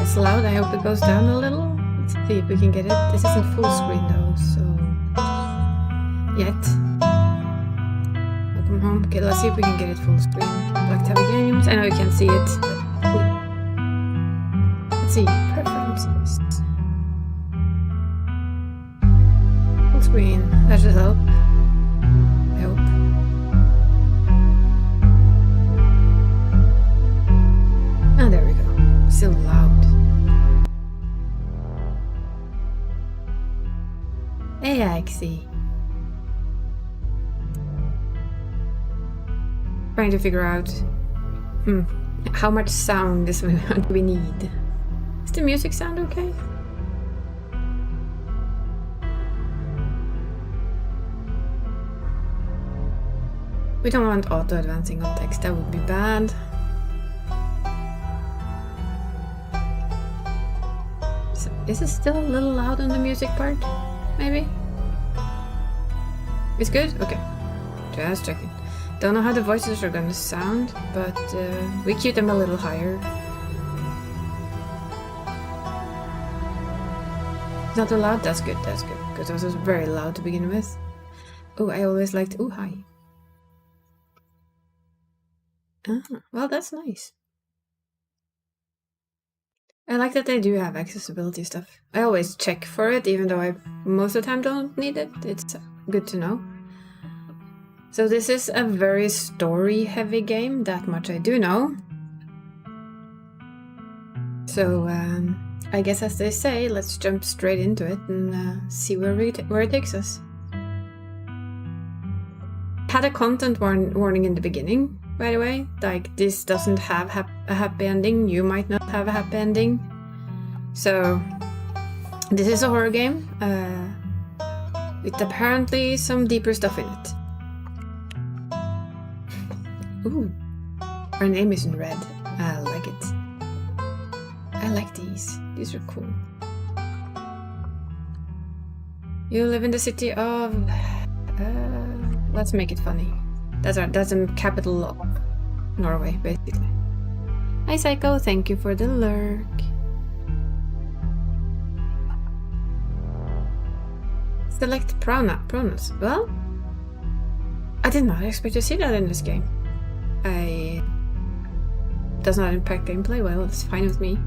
It's loud. I hope it goes down a little. Let's see if we can get it. This isn't full screen though, so yet. Welcome home. Okay, let's see if we can get it full screen. Black Tabby Games. I know you can't see it. Let's see. Preferences. Full screen. That should help. I hope. Oh, there we go. Still loud. Hey, Axie. Trying to figure out how much sound do we need. Is the music sound okay? We don't want auto advancing on text, that would be bad. So, is it still a little loud on the music part? Maybe? It's good? Okay. Just checking. Don't know how the voices are gonna sound, but we cue them a little higher. It's not too loud? That's good, because it was very loud to begin with. Oh, I always liked ooh, hi. Ah, well, that's nice. I like that they do have accessibility stuff. I always check for it, even though I most of the time don't need it. It's good to know. So this is a very story-heavy game, that much I do know. So I guess, as they say, let's jump straight into it and see where it takes us. Had a content warning in the beginning, by the way. Like, this doesn't have a happy ending. You might not have a happy ending. So this is a horror game with apparently some deeper stuff in it. Ooh, our name is in red. I like it. I like these. These are cool. You live in the city of... let's make it funny. That's a capital of Norway, basically. Hi, Psycho. Thank you for the lurk. Select pronouns. Well, I did not expect to see that in this game. Does not impact gameplay. Well, it's fine with me.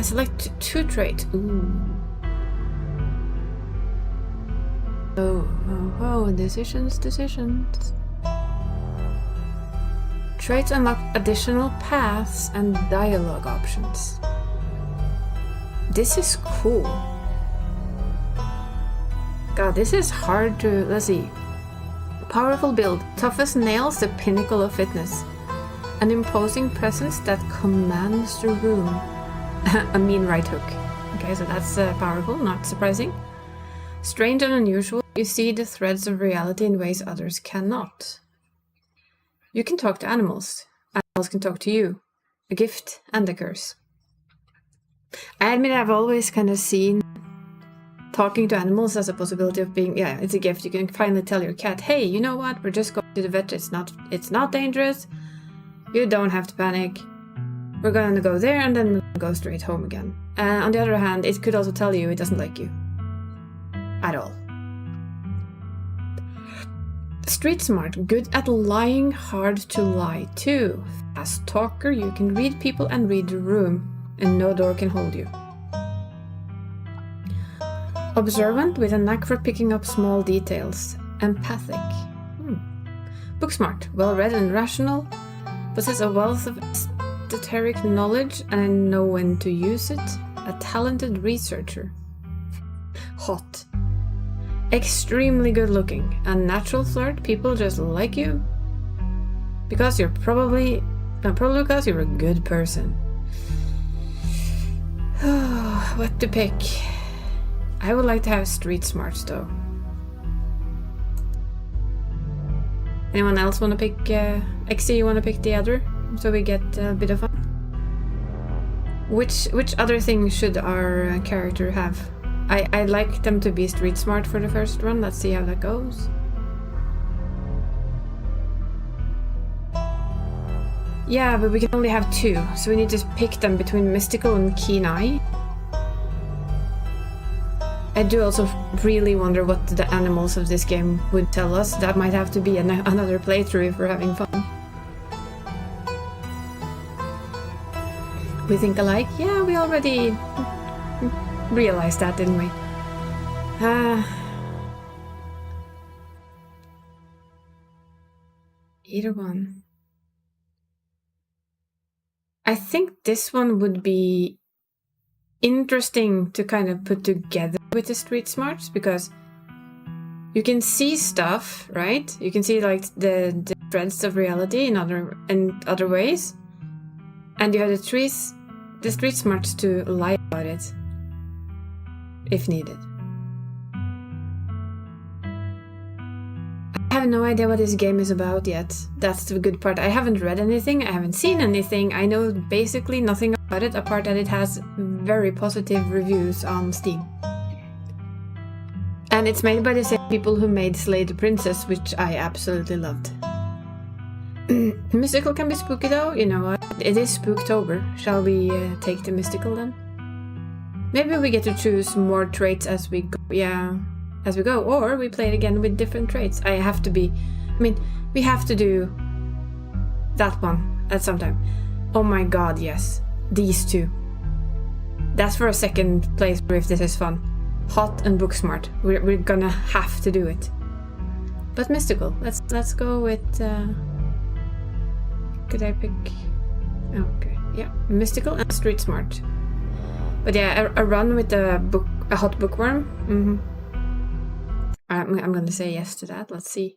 Select 2 traits. Ooh. Oh, decisions. Traits unlock additional paths and dialogue options. This is cool. God, this is hard to... Let's see. Powerful build. Tough as nails, the pinnacle of fitness. An imposing presence that commands the room. A mean right hook. Okay, so that's powerful, not surprising. Strange and unusual. You see the threads of reality in ways others cannot. You can talk to animals. Animals can talk to you. A gift and a curse. I admit I've always kind of seen talking to animals as a possibility of being, yeah, it's a gift. You can finally tell your cat, hey, you know what? We're just going to the vet. It's not dangerous. You don't have to panic. We're going to go there and then we're going to go straight home again. On the other hand, it could also tell you it doesn't like you. At all. Street smart, good at lying, hard to lie to. Fast talker, you can read people and read the room, and no door can hold you. Observant, with a knack for picking up small details. Empathic. Book smart, well read and rational, possess a wealth of esoteric knowledge and know when to use it. A talented researcher. Hot. Extremely good looking. A natural flirt, people just like you. Because you're probably because you're a good person. What to pick? I would like to have street smarts though. Anyone else want to pick Exy, you want to pick the other? So we get a bit of fun. Which other thing should our character have? I'd like them to be street smart for the first run. Let's see how that goes. Yeah, but we can only have 2, so we need to pick them between mystical and keen eye. I do also really wonder what the animals of this game would tell us. That might have to be another playthrough if we're having fun. We think alike? Yeah, we already realized that, didn't we? Either one. I think this one would be interesting to kind of put together with the street smarts, because you can see stuff, right? You can see like the threads of reality in other ways, and you have the street smarts to lie about it if needed. I have no idea what this game is about yet. That's the good part. I haven't read anything, I haven't seen anything, I know basically nothing about it apart that it has very positive reviews on Steam. And it's made by the same people who made Slay the Princess, which I absolutely loved. Mystical can be spooky though, you know what? It is Spooktober. Shall we take the mystical then? Maybe we get to choose more traits as we go. Yeah, as we go. Or we play it again with different traits. We have to do that one at some time. Oh my god, yes. These 2. That's for a second playthrough if this is fun. hot and book smart. We're gonna have to do it. But mystical. Let's go with. Could I pick? Okay, yeah, mystical and street smart. But yeah, a run with a hot bookworm. I'm gonna say yes to that. Let's see.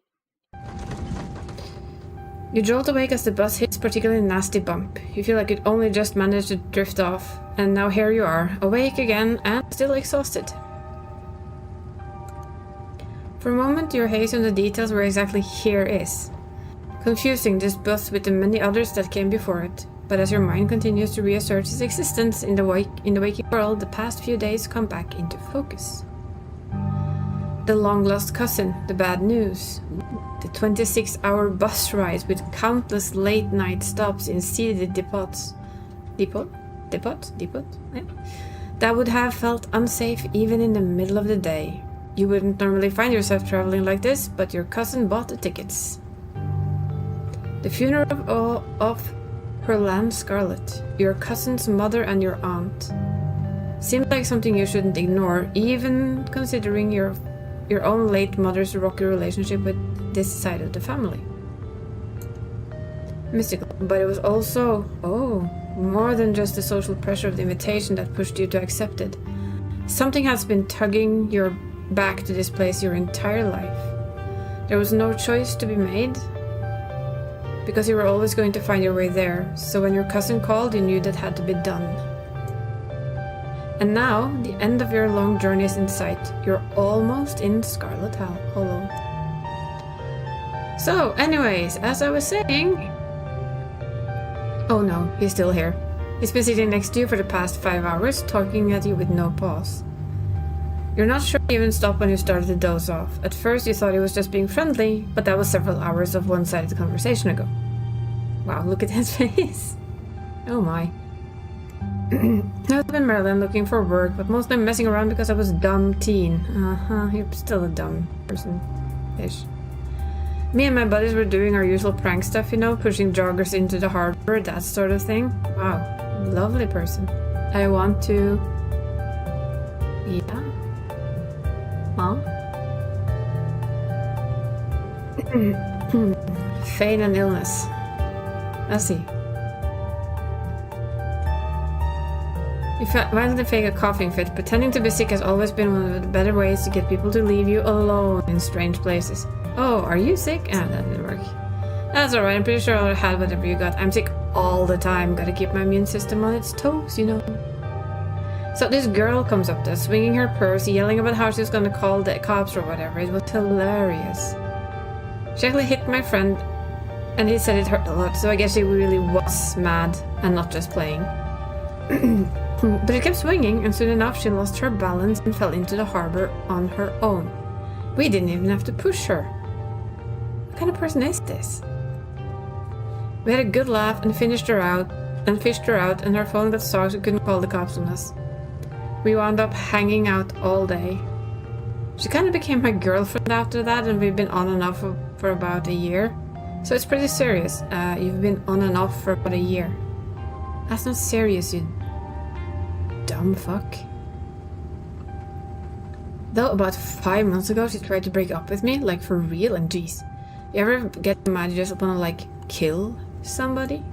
You jolt awake as the bus hits a particularly nasty bump. You feel like it only just managed to drift off, and now here you are, awake again and still exhausted. For a moment, you're hazy on the details where exactly here is. Confusing this bus with the many others that came before it. But as your mind continues to reassert its existence in the waking world, the past few days come back into focus. The long-lost cousin, the bad news, the 26-hour bus ride with countless late-night stops in seeded depots. Depot? Yeah. That would have felt unsafe even in the middle of the day. You wouldn't normally find yourself traveling like this, but your cousin bought the tickets. The funeral of her land, Scarlet, your cousin's mother and your aunt. Seemed like something you shouldn't ignore, even considering your own late mother's rocky relationship with this side of the family. Mystical, but it was also, more than just the social pressure of the invitation that pushed you to accept it. Something has been tugging your back to this place your entire life. There was no choice to be made, because you were always going to find your way there, so when your cousin called, you knew that had to be done. And now, the end of your long journey is in sight. You're almost in Scarlet Hollow. So, anyways, as I was saying... Oh no, he's still here. He's been sitting next to you for the past 5 hours, talking at you with no pause. You're not sure he even stopped when you started to doze off. At first you thought he was just being friendly, but that was several hours of one-sided conversation ago. Wow, look at his face. Oh my. I've been in Maryland looking for work, but mostly messing around because I was a dumb teen. You're still a dumb person-ish. Me and my buddies were doing our usual prank stuff, you know, pushing joggers into the harbor, that sort of thing. Wow, lovely person. I want to... Yeah? Huh? Fate and illness. Let's see. You violently fake a coughing fit. Pretending to be sick has always been one of the better ways to get people to leave you alone in strange places. Oh, are you sick? Ah, that didn't work. That's alright, I'm pretty sure I had whatever you got. I'm sick all the time. Gotta keep my immune system on its toes, you know. So this girl comes up to us, swinging her purse, yelling about how she was gonna call the cops or whatever. It was hilarious. She actually hit my friend, and he said it hurt a lot, so I guess she really was mad and not just playing. But she kept swinging, and soon enough she lost her balance and fell into the harbor on her own. We didn't even have to push her. What kind of person is this? We had a good laugh and fished her out, and her phone got stuck so we couldn't call the cops on us. We wound up hanging out all day. She kind of became my girlfriend after that, and we've been on and off for about a year. So it's pretty serious. You've been on and off for about a year. That's not serious, you dumb fuck. Though about 5 months ago she tried to break up with me, like for real, and geez. You ever get mad you just wanna like kill somebody?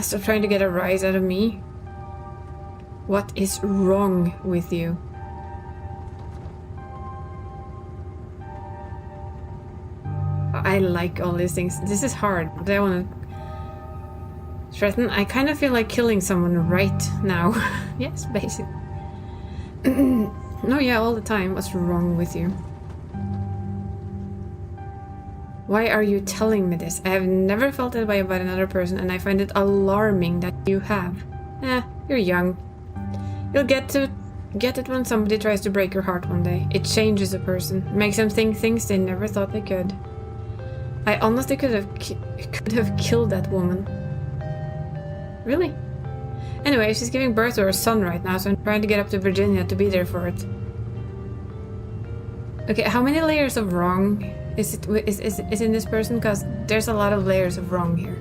Stop trying to get a rise out of me. What is wrong with you? I like all these things. This is hard, but I want to threaten. I kind of feel like killing someone right now. Yes, basically. No, yeah, all the time. What's wrong with you? Why are you telling me this? I have never felt that way about another person, and I find it alarming that you have. You're young. You'll get it when somebody tries to break your heart one day. It changes a person. Makes them think things they never thought they could. I honestly could have killed that woman. Really? Anyway, she's giving birth to her son right now, so I'm trying to get up to Virginia to be there for it. Okay, how many layers of wrong is in this person? Because there's a lot of layers of wrong here.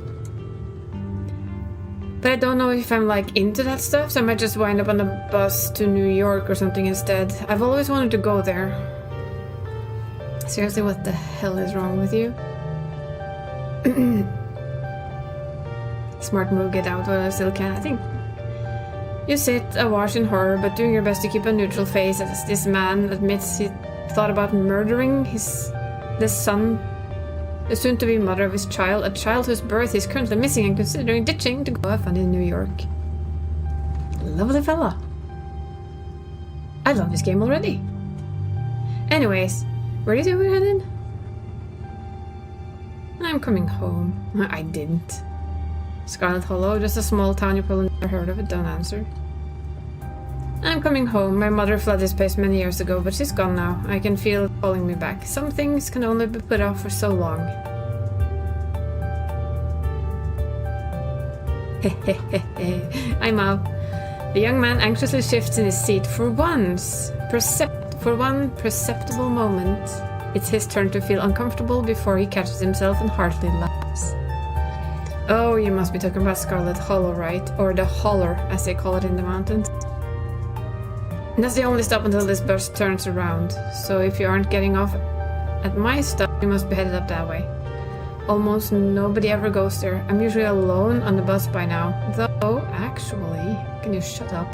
But I don't know if I'm like into that stuff, so I might just wind up on a bus to New York or something instead. I've always wanted to go there. Seriously, what the hell is wrong with you? Smart move, get out while I still can, I think. You sit awash in horror, but doing your best to keep a neutral face as this man admits he thought about murdering the soon-to-be mother of his child, a child whose birth is currently missing and considering ditching to go have fun in New York. Lovely fella. I love this game already. Anyways, where did you ever head in? I'm coming home. I didn't. Scarlet Hollow, just a small town you probably never heard of it, don't answer. I'm coming home. My mother fled this place many years ago, but she's gone now. I can feel it calling me back. Some things can only be put off for so long. I'm up. The young man anxiously shifts in his seat. For one perceptible moment, it's his turn to feel uncomfortable before he catches himself and heartily laughs. Oh, you must be talking about Scarlet Hollow, right? Or the Holler, as they call it in the mountains. And that's the only stop until this bus turns around. So if you aren't getting off at my stop, you must be headed up that way. Almost nobody ever goes there. I'm usually alone on the bus by now. Though, actually, can you shut up?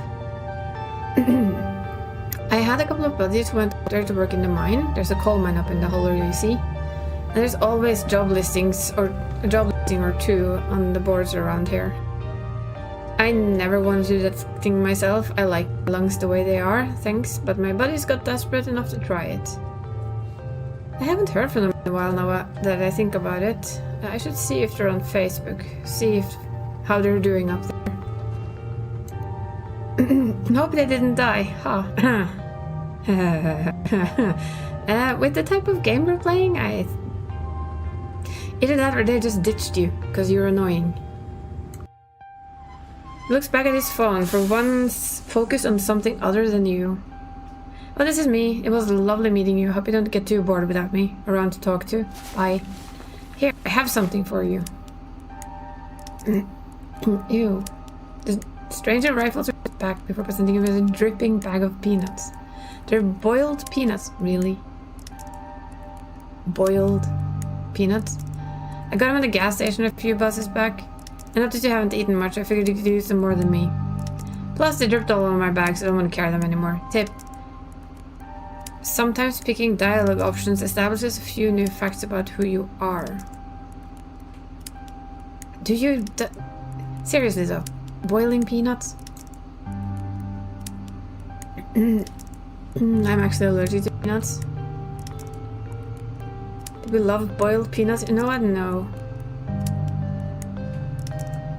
I had a couple of buddies who went out there to work in the mine. There's a coal mine up in the Holler, you see. And there's always job listings or a job listing or two on the boards around here. I never wanted to do that thing myself. I like lungs the way they are, thanks, but my buddies got desperate enough to try it. I haven't heard from them in a while now that I think about it. I should see if they're on Facebook, see how they're doing up there. Hope they didn't die, huh? With the type of game we're playing, either that or they just ditched you, because you're annoying. He looks back at his phone, for once focused on something other than you. Oh, this is me. It was lovely meeting you. Hope you don't get too bored without me around to talk to. Bye. Here, I have something for you. Ew. The stranger rifles her back before presenting him with a dripping bag of peanuts. They're boiled peanuts, really. Boiled peanuts? I got them at the gas station a few buses back. I noticed you haven't eaten much. I figured you could use them more than me. Plus, they dripped all over my bag, so I don't want to carry them anymore. Tip. Sometimes picking dialogue options establishes a few new facts about who you are. Do you... Seriously though, boiling peanuts? I'm actually allergic to peanuts. Do we love boiled peanuts? You know what? No.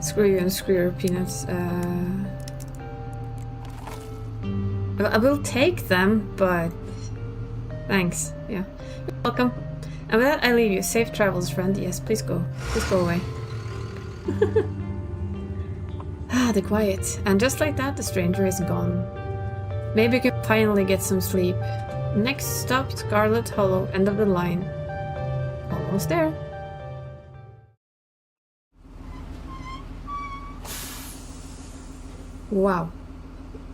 Screw you and screw your peanuts. I will take them, but... Thanks. Yeah. You're welcome. And with that, I leave you. Safe travels, friend. Yes, please go. Please go away. The quiet. And just like that, the stranger is gone. Maybe you can finally get some sleep. Next stop, Scarlet Hollow, end of the line. Almost there. Wow.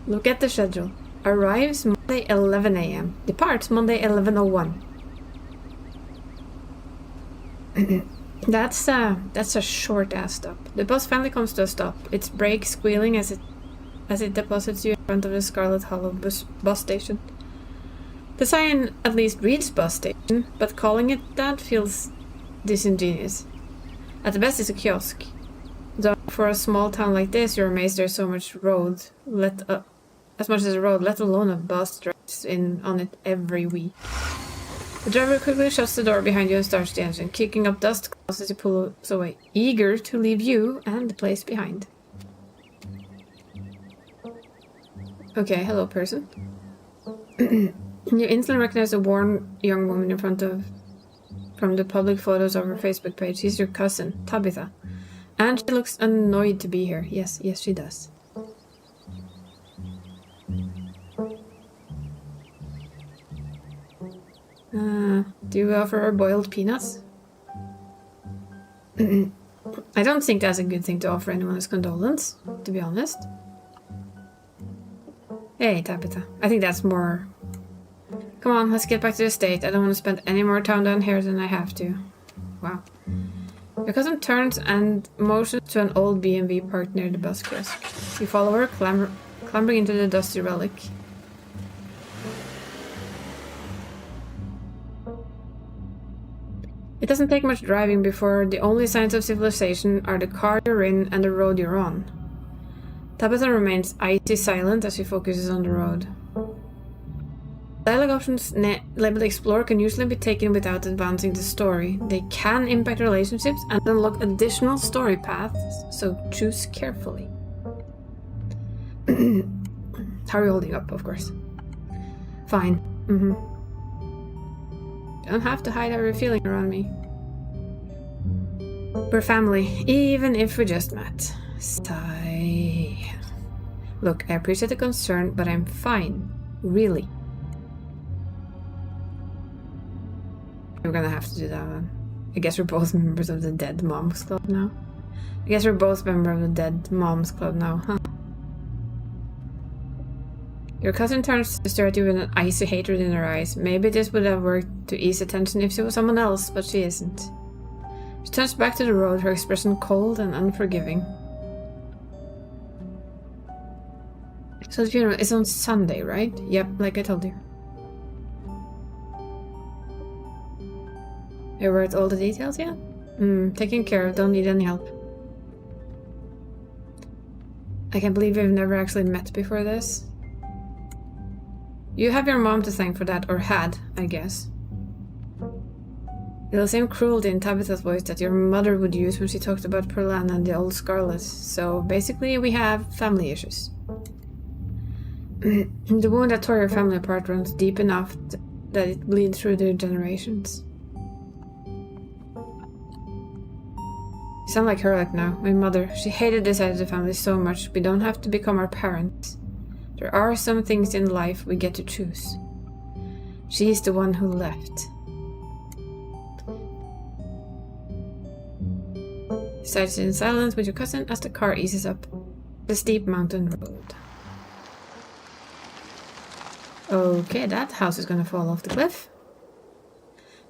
Look at the schedule. Arrives Monday 11 a.m. Departs Monday 11:01. That's a short ass stop. The bus finally comes to a stop. Its brakes squealing as it deposits you in front of the Scarlet Hollow bus station. The sign at least reads bus station, but calling it that feels disingenuous. At the best, it's a kiosk. Though for a small town like this, you're amazed there's so much road, as much as a road, let alone a bus drives in on it every week. The driver quickly shuts the door behind you and starts the engine, kicking up dust clouds as he pulls away, eager to leave you and the place behind. Okay, hello person. You instantly recognize a worn young woman from the public photos of her Facebook page. She's your cousin, Tabitha. And she looks annoyed to be here. Yes, she does. Do you offer her boiled peanuts? I don't think that's a good thing to offer anyone as condolence, to be honest. Hey, Tabitha. I think that's more... Come on, let's get back to the estate. I don't want to spend any more time down here than I have to. Wow. Your cousin turns and motions to an old B&B parked near the bus kiosk. You follow her, clambering into the dusty relic. It doesn't take much driving before the only signs of civilization are the car you're in and the road you're on. Tabitha remains icy silent as she focuses on the road. Dialogue options labeled Explore can usually be taken without advancing the story. They can impact relationships and unlock additional story paths, so choose carefully. How are you holding up, of course? Fine. Don't have to hide how you're feeling around me. We're family, even if we just met. Sigh. Look, I appreciate the concern, but I'm fine. Really. We're gonna have to do that one. I guess we're both members of the Dead Moms Club now. Huh? Your cousin turns to stare at you with an icy hatred in her eyes. Maybe this would have worked to ease the tension if she was someone else, but she isn't. She turns back to the road, her expression cold and unforgiving. So the funeral is on Sunday, right? Yep, like I told you. You wrote all the details yet? Taken care of, don't need any help. I can't believe we've never actually met before this. You have your mom to thank for that, or had, I guess. The same cruelty in Tabitha's voice that your mother would use when she talked about Perlan and the old Scarlet, so basically we have family issues. The wound that tore your family apart runs deep enough that it bleeds through their generations. You sound like her right now, my mother. She hated this side of the family so much. We don't have to become our parents. There are some things in life we get to choose. She's the one who left. You sit in silence with your cousin as the car eases up the steep mountain road. Okay, that house is gonna fall off the cliff.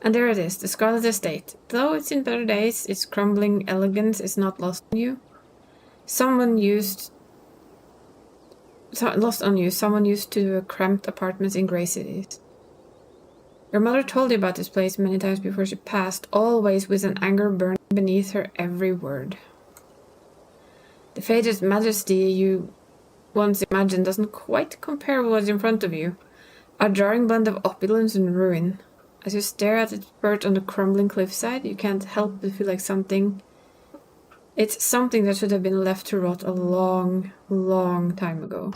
And there it is, the Scarlet Estate. Though it's in better days, its crumbling elegance is not lost on you. Someone used to cramped apartments in grey cities. Your mother told you about this place many times before she passed, always with an anger burning beneath her every word. The faded majesty you once imagined doesn't quite compare with what's in front of you. A jarring blend of opulence and ruin. As you stare at it perched on the crumbling cliffside, you can't help but feel like it's something that should have been left to rot a long, long time ago.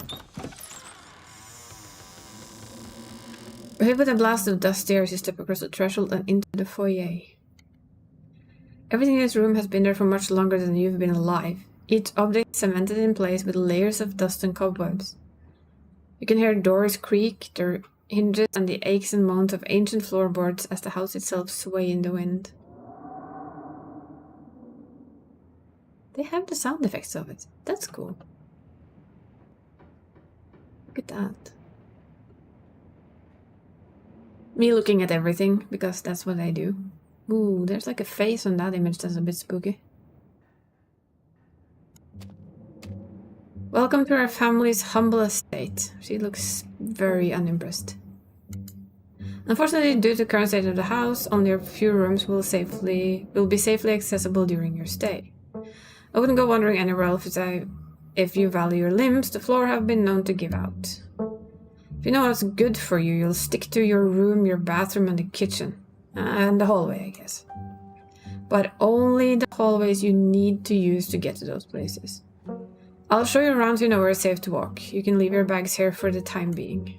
We're hit with a blast of dust here as you step across the threshold and into the foyer. Everything in this room has been there for much longer than you've been alive, each object cemented in place with layers of dust and cobwebs. You can hear doors creak, their hinges, and the aches and moans of ancient floorboards as the house itself sway in the wind. They have the sound effects of it. That's cool. Look at that. Me looking at everything, because that's what I do. Ooh, there's like a face on that image that's a bit spooky. Welcome to our family's humble estate. She looks very unimpressed. Unfortunately, due to the current state of the house, only a few rooms will be safely accessible during your stay. I wouldn't go wandering anywhere else if you value your limbs. The floor have been known to give out. If you know what's good for you, you'll stick to your room, your bathroom, and the kitchen. And the hallway, I guess. But only the hallways you need to use to get to those places. I'll show you around so you know where it's safe to walk. You can leave your bags here for the time being.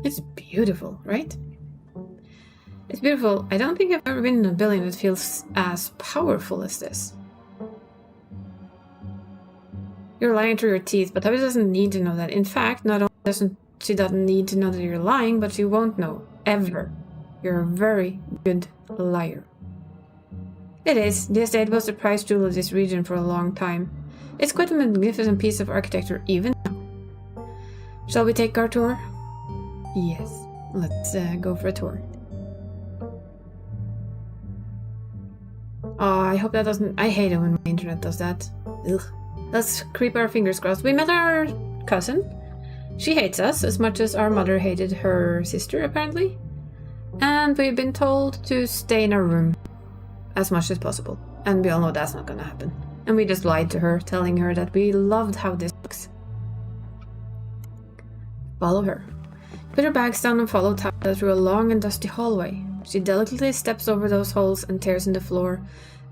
It's beautiful, right? It's beautiful. I don't think I've ever been in a building that feels as powerful as this. You're lying through your teeth, but Tabitha doesn't need to know that. In fact, not only she doesn't need to know that you're lying, but she won't know. Ever. You're a very good liar. It is. The estate was the prize jewel of this region for a long time. It's quite a magnificent piece of architecture even now. Shall we take our tour? Yes. Let's go for a tour. Oh, I hope that doesn't... I hate it when my internet does that. Ugh. Let's keep our fingers crossed. We met our cousin. She hates us as much as our mother hated her sister, apparently. And we've been told to stay in our room as much as possible. And we all know that's not gonna happen. And we just lied to her, telling her that we loved how this looks. Follow her. Put her bags down and follow Tabitha through a long and dusty hallway. She delicately steps over those holes and tears in the floor,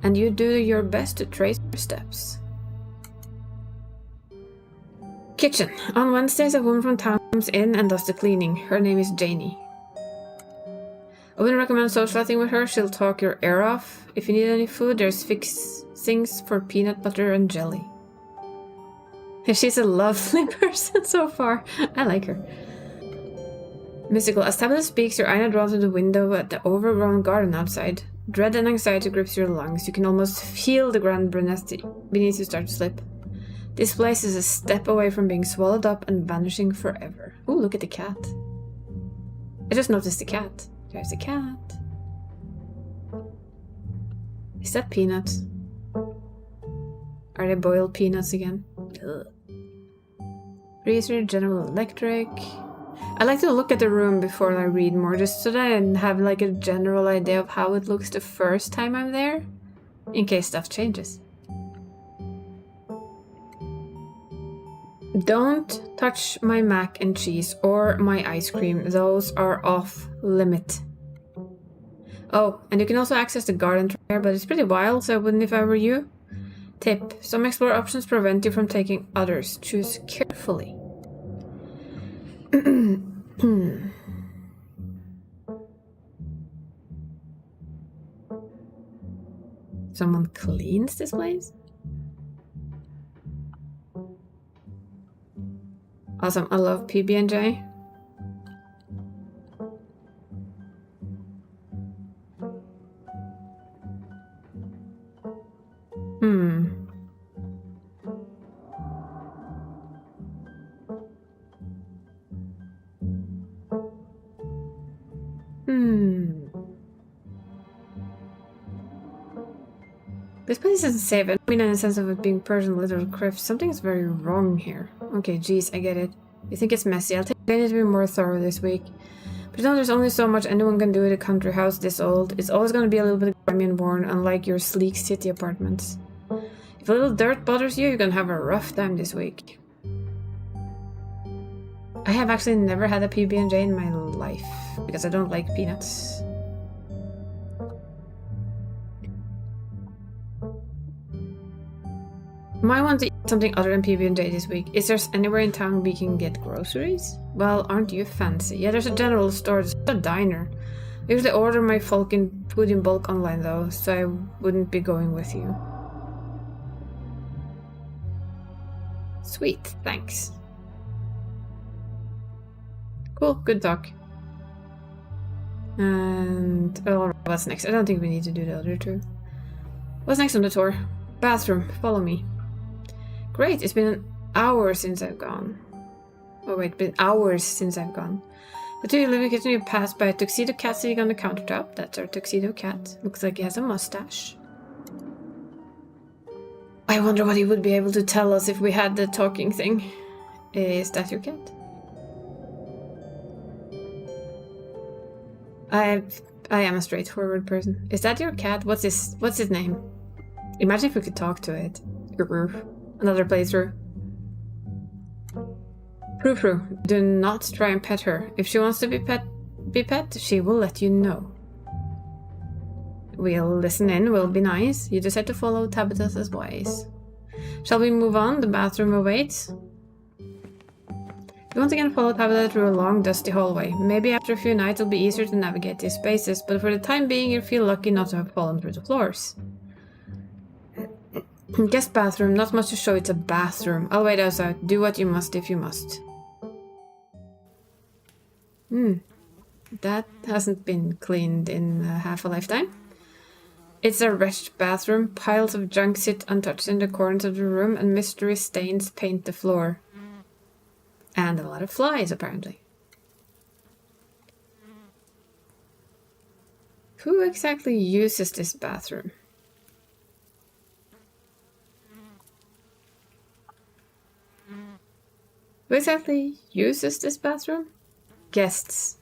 and you do your best to trace her steps. Kitchen. On Wednesdays, a woman from town comes in and does the cleaning. Her name is Janie. I wouldn't recommend socializing with her. She'll talk your ear off. If you need any food, there's fixings for peanut butter and jelly. She's a lovely person so far. I like her. Mystical. As Tabitha speaks, your eye draws to the window at the overgrown garden outside. Dread and anxiety grips your lungs. You can almost feel the ground beneath you start to slip. This place is a step away from being swallowed up and vanishing forever. Ooh, look at the cat. I just noticed the cat. There's a cat. Is that peanuts? Are they boiled peanuts again? Ugh. Freezer, General Electric. I like to look at the room before I read more, just so that I have like a general idea of how it looks the first time I'm there, in case stuff changes. Don't touch my mac and cheese or my ice cream. Those are off limit. Oh, and you can also access the garden trail, but it's pretty wild, so I wouldn't if I were you. Tip. Some explore options prevent you from taking others. Choose carefully. Someone cleans this place? Awesome, I love PB&J. This place isn't safe. I mean in the sense of it being Persian little crypt. Something is very wrong here. Okay, geez, I get it. You think it's messy. I'll take it to be more thorough this week. But you know, there's only so much anyone can do with a country house this old. It's always going to be a little bit grimy and worn, unlike your sleek city apartments. If a little dirt bothers you, you're going to have a rough time this week. I have actually never had a PB&J in my life, because I don't like peanuts. Might want to eat something other than PB&J this week. Is there anywhere in town we can get groceries? Well, aren't you fancy? Yeah, there's a general store, there's a diner. I usually order my food in bulk online though, so I wouldn't be going with you. Sweet, thanks. Cool, good talk. And what's next? I don't think we need to do the other two. What's next on the tour? Bathroom, follow me. Great, it's been an hour since I've gone. Oh wait, been hours since I've gone. The two living kitchen, you pass by a tuxedo cat sitting on the countertop. That's our tuxedo cat. Looks like he has a mustache. I wonder what he would be able to tell us if we had the talking thing. Is that your cat? I am a straightforward person. Is that your cat? What's his name? Imagine if we could talk to it. Another playthrough. Frou-frou, do not try and pet her. If she wants to be pet, she will let you know. We'll listen in, we'll be nice. You just have to follow Tabitha's advice. Shall we move on? The bathroom awaits. You once again follow Tabitha through a long, dusty hallway. Maybe after a few nights it'll be easier to navigate these spaces, but for the time being you feel lucky not to have fallen through the floors. Guest bathroom, not much to show, it's a bathroom. I'll wait outside. Do what you must if you must. that hasn't been cleaned in half a lifetime. It's a wretched bathroom. Piles of junk sit untouched in the corners of the room, and mystery stains paint the floor. And a lot of flies, apparently. Who exactly uses this bathroom? Who exactly uses this bathroom? Guests.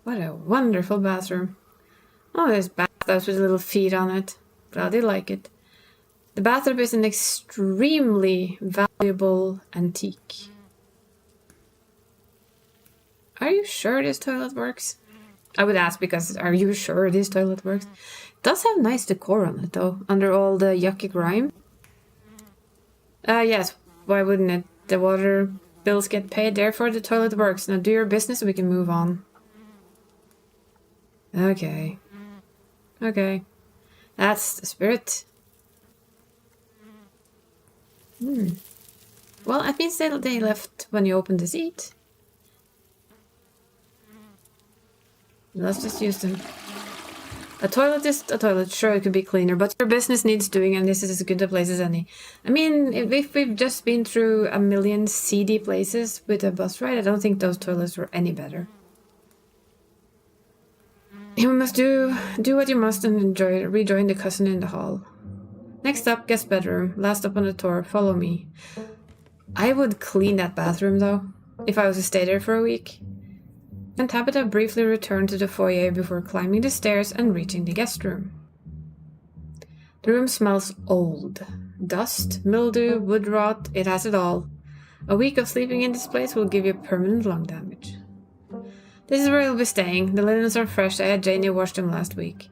What a wonderful bathroom. Oh, there's bathtubs with little feet on it. Glad you like it. The bathtub is an extremely valuable antique. Are you sure this toilet works? I would ask because, are you sure this toilet works? It does have nice decor on it though, under all the yucky grime. Yes, why wouldn't it? The water bills get paid, therefore the toilet works. Now do your business and we can move on. Okay. Okay. That's the spirit. Well, at least they left when you opened the seat. Let's just use them. A toilet is a toilet. Sure, it could be cleaner, but your business needs doing, and this is as good a place as any. I mean, if we've just been through a million seedy places with a bus ride, I don't think those toilets were any better. You must do what you must and rejoin the cousin in the hall. Next up, guest bedroom. Last up on the tour. Follow me. I would clean that bathroom, though, if I was to stay there for a week. And Tabitha briefly returned to the foyer before climbing the stairs and reaching the guest room. The room smells old. Dust, mildew, wood rot, it has it all. A week of sleeping in this place will give you permanent lung damage. This is where you'll be staying. The linens are fresh. I had Janie wash them last week.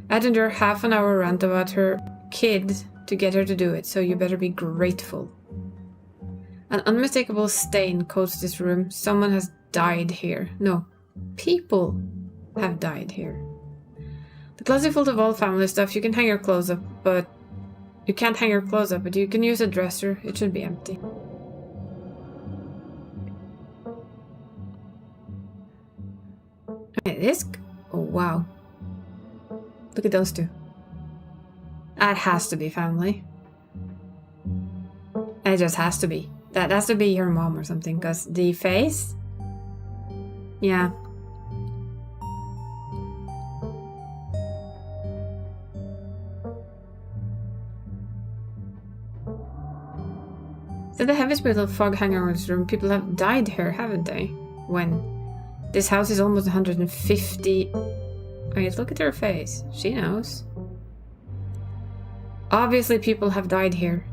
I had to endure half an hour rant about her kid to get her to do it, so you better be grateful. An unmistakable stain coats this room. Someone has died here. No, people have died here. The closet is full of old family stuff. You can hang your clothes up, but you can't hang your clothes up, but you can use a dresser. It should be empty. It is. Oh wow! Look at those two. That has to be family. It just has to be. That has to be your mom or something, because the face. Yeah. So the heavy spiritual fog hanging around this room. People have died here, haven't they? When? This house is almost 150. I mean, look at her face. She knows. Obviously, people have died here.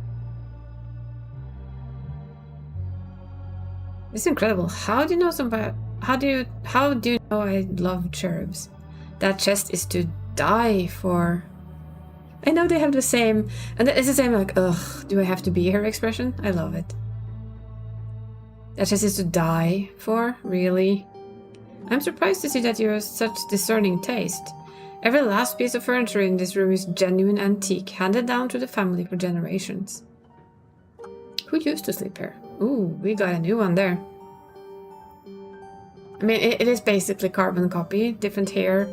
It's incredible. How do you know somebody? How do you know I love cherubs? That chest is to die for. I know they have the same, and it's the same like, ugh, do I have to be here expression? I love it. That chest is to die for, really? I'm surprised to see that you have such discerning taste. Every last piece of furniture in this room is genuine antique, handed down through the family for generations. Who used to sleep here? Ooh, we got a new one there. I mean, it is basically carbon copy. Different hair,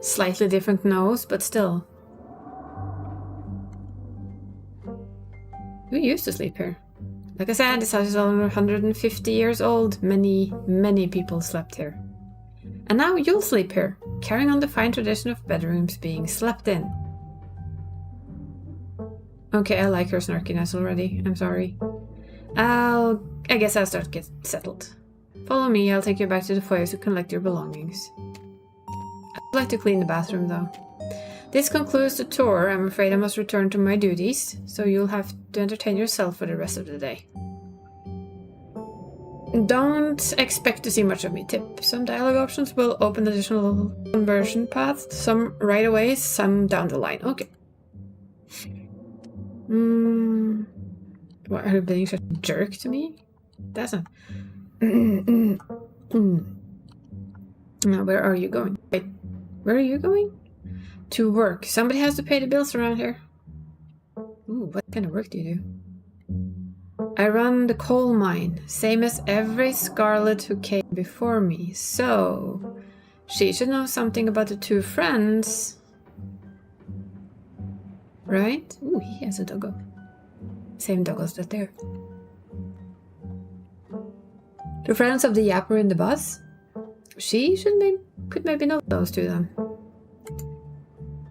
slightly different nose, but still. Who used to sleep here? Like I said, this house is over 150 years old. Many, many people slept here. And now you'll sleep here, carrying on the fine tradition of bedrooms being slept in. Okay, I like her snarkiness already. I'm sorry. I guess I'll start to get settled. Follow me, I'll take you back to the foyer to collect your belongings. I'd like to clean the bathroom though. This concludes the tour. I'm afraid I must return to my duties, so you'll have to entertain yourself for the rest of the day. Don't expect to see much of me. Tip. Some dialogue options will open additional conversion paths, some right away, some down the line. Okay. Why are you being such a jerk to me? That's not... Now, where are you going? Wait, where are you going? To work. Somebody has to pay the bills around here. Ooh, what kind of work do you do? I run the coal mine, same as every Scarlet who came before me, so she should know something about the two friends. Right? Ooh, he has a doggo. Same doggos that there. The friends of the yapper in the bus? She could maybe know those two then.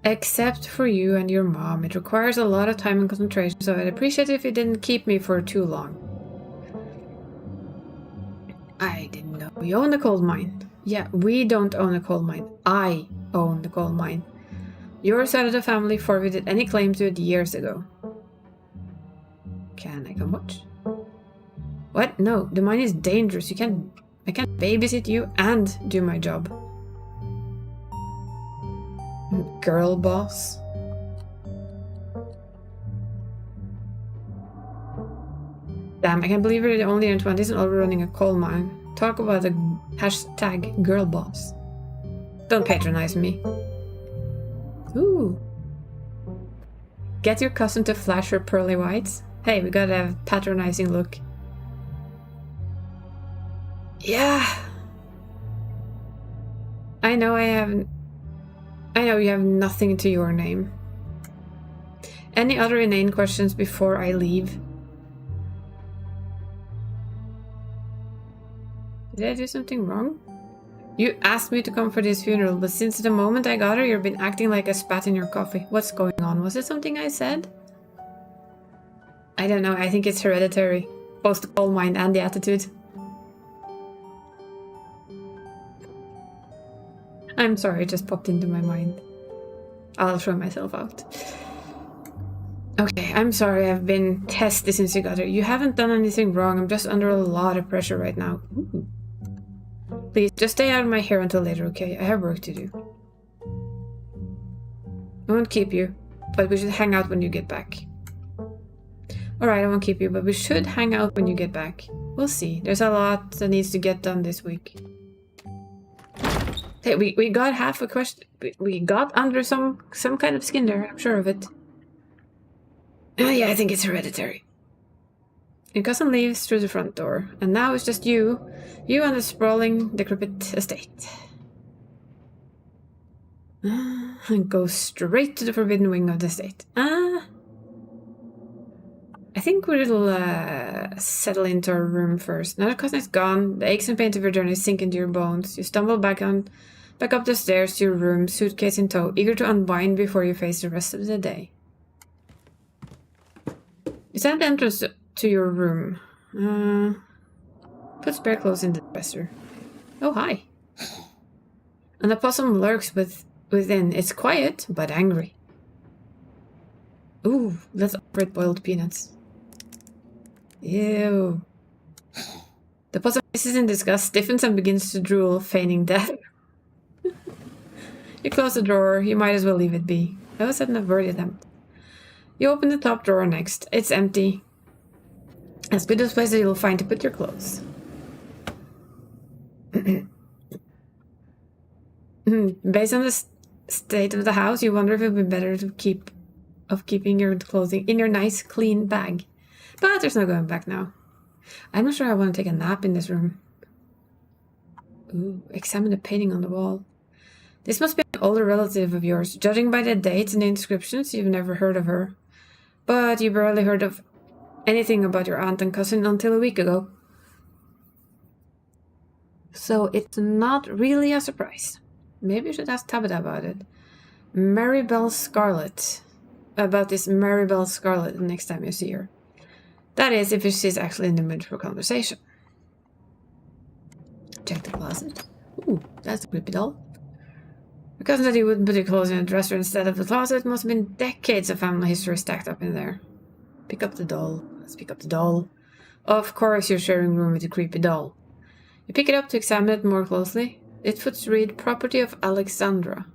Except for you and your mom. It requires a lot of time and concentration, so I'd appreciate it if you didn't keep me for too long. I didn't know you own the coal mine. Yeah, we don't own a coal mine. I own the coal mine. Your side of the family forfeited any claim to it years ago. Can I come watch? What? No, the mine is dangerous. I can't babysit you and do my job. Girl boss. Damn, I can't believe you're only in 20s and already running a coal mine. Talk about a hashtag girl boss. Don't patronize me. Ooh. Get your cousin to flash her pearly whites. Hey, we gotta have a patronizing look. Yeah. I know you have nothing to your name. Any other inane questions before I leave? Did I do something wrong? You asked me to come for this funeral, but since the moment I got her, you've been acting like a spat in your coffee. What's going on? Was it something I said? I don't know. I think it's hereditary. Both the coal mine and the attitude. I'm sorry, it just popped into my mind. I'll throw myself out. Okay, I'm sorry, I've been tested since you got her. You haven't done anything wrong, I'm just under a lot of pressure right now. Ooh. Please, just stay out of my hair until later, okay? I have work to do. I won't keep you, but we should hang out when you get back. Alright, I won't keep you, but we should hang out when you get back. We'll see. There's a lot that needs to get done this week. Hey, we got half a question. We got under some kind of skin there. I'm sure of it. Oh yeah, I think it's hereditary. Your cousin leaves through the front door, and now it's just you and the sprawling, decrepit estate. And go straight to the forbidden wing of the estate. I think we'll settle into our room first. Now that cousin is gone, the aches and pains of your journey sink into your bones. You stumble back up the stairs to your room, suitcase in tow, eager to unwind before you face the rest of the day. Is that the entrance to your room? Put spare clothes in the dresser. Oh, hi. An opossum lurks within. It's quiet, but angry. Ooh, let's offer it boiled peanuts. Ew. The possum hisses in disgust, stiffens and begins to drool, feigning death. You close the drawer, you might as well leave it be. That was an averted attempt. You open the top drawer next. It's empty. As good a place as you'll find to put your clothes. Based on the state of the house, you wonder if it would be better to keeping your clothing in your nice, clean bag. But there's no going back now. I'm not sure I want to take a nap in this room. Ooh, examine the painting on the wall. This must be an older relative of yours. Judging by the dates and the inscriptions, you've never heard of her. But you barely heard of anything about your aunt and cousin until a week ago. So it's not really a surprise. Maybe you should ask Tabitha about it. Scarlet. About this Maribel Scarlet the next time you see her. That is, if she's actually in the mood for conversation. Check the closet. Ooh, that's a creepy doll. Your cousin said he wouldn't put your clothes in a dresser instead of the closet. Must have been decades of family history stacked up in there. Pick up the doll. Let's pick up the doll. Of course you're sharing room with the creepy doll. You pick it up to examine it more closely. Its foot read, property of Alexandra.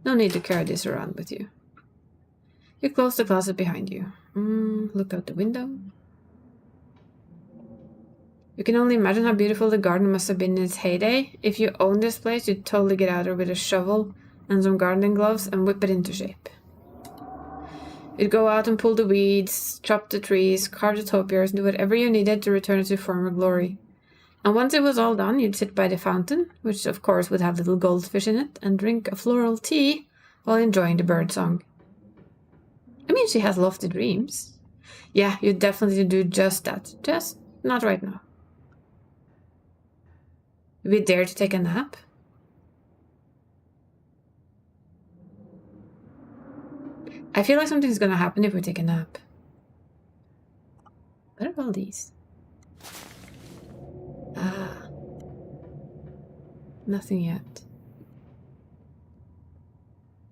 No need to carry this around with you. You close the closet behind you. Look out the window. You can only imagine how beautiful the garden must have been in its heyday. If you owned this place, you'd totally get out there with a shovel and some gardening gloves and whip it into shape. You'd go out and pull the weeds, chop the trees, carve the topiaries, and do whatever you needed to return it to former glory. And once it was all done, you'd sit by the fountain, which of course would have little goldfish in it, and drink a floral tea while enjoying the birdsong. I mean, she has lofty dreams. Yeah, you definitely do just that. Just not right now. Would we dare to take a nap? I feel like something's gonna happen if we take a nap. What are all these? Ah. Nothing yet.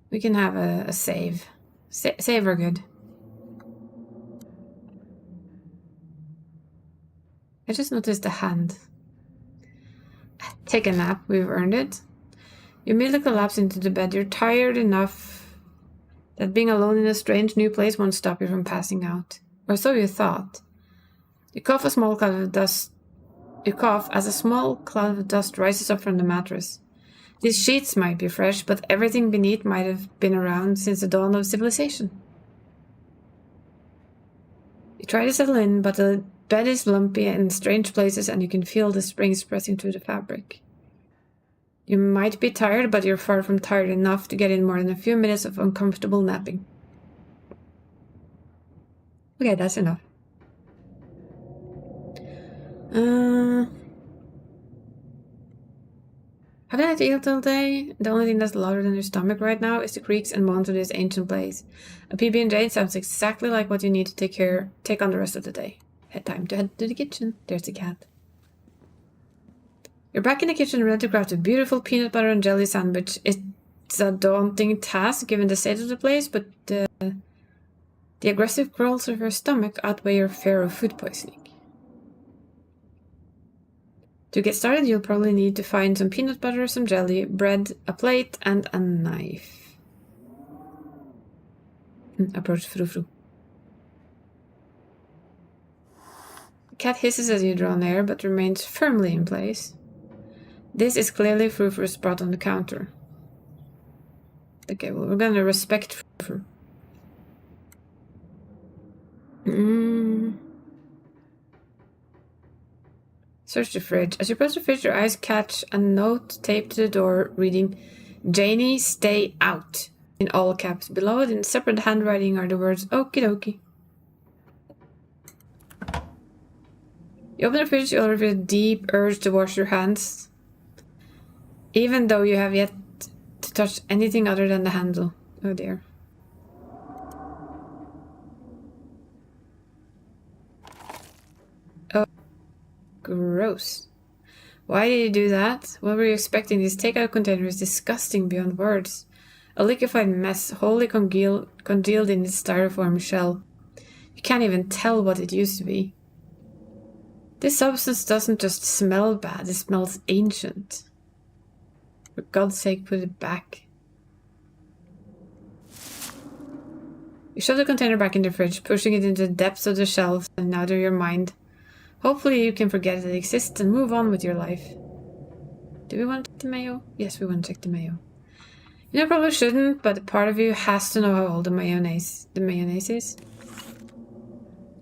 We can have a save. Save are good. I just noticed the hand. Take a nap, we've earned it. You immediately collapse into the bed. You're tired enough that being alone in a strange new place won't stop you from passing out. Or so you thought. You cough as a small cloud of dust rises up from the mattress. These sheets might be fresh, but everything beneath might have been around since the dawn of civilization. You try to settle in, but the bed is lumpy in strange places and you can feel the springs pressing through the fabric. You might be tired, but you're far from tired enough to get in more than a few minutes of uncomfortable napping. Okay, that's enough. Haven't had to eat all day. The only thing that's louder than your stomach right now is the creaks and moans of this ancient place. A PB&J sounds exactly like what you need to take on the rest of the day. Time to head to the kitchen. There's the cat. You're back in the kitchen ready to craft a beautiful peanut butter and jelly sandwich. It's a daunting task given the state of the place, but the aggressive growls of your stomach outweigh your fear of food poisoning. To get started, you'll probably need to find some peanut butter, some jelly, bread, a plate, and a knife. Approach Frou-Frou. The cat hisses as you draw near, but remains firmly in place. This is clearly Frou-Frou's spot on the counter. Okay, well, we're gonna respect Frou-Frou. Search the fridge. As you approach the fridge, your eyes catch a note taped to the door reading, "Janie, stay out," in all caps. Below it, in separate handwriting, are the words, "Okie dokie." You open the fridge, you already feel a deep urge to wash your hands, even though you have yet to touch anything other than the handle. Oh dear. Oh, gross. Why did you do that? What were you expecting? This takeout container is disgusting beyond words. A liquefied mess, wholly congealed in its styrofoam shell. You can't even tell what it used to be. This substance doesn't just smell bad, it smells ancient. For God's sake, put it back. You shove the container back in the fridge, pushing it into the depths of the shelves and out of your mind. Hopefully you can forget it exists and move on with your life. Do we want to check the mayo? Yes, we want to check the mayo. You know, probably shouldn't, but a part of you has to know how old the mayonnaise is.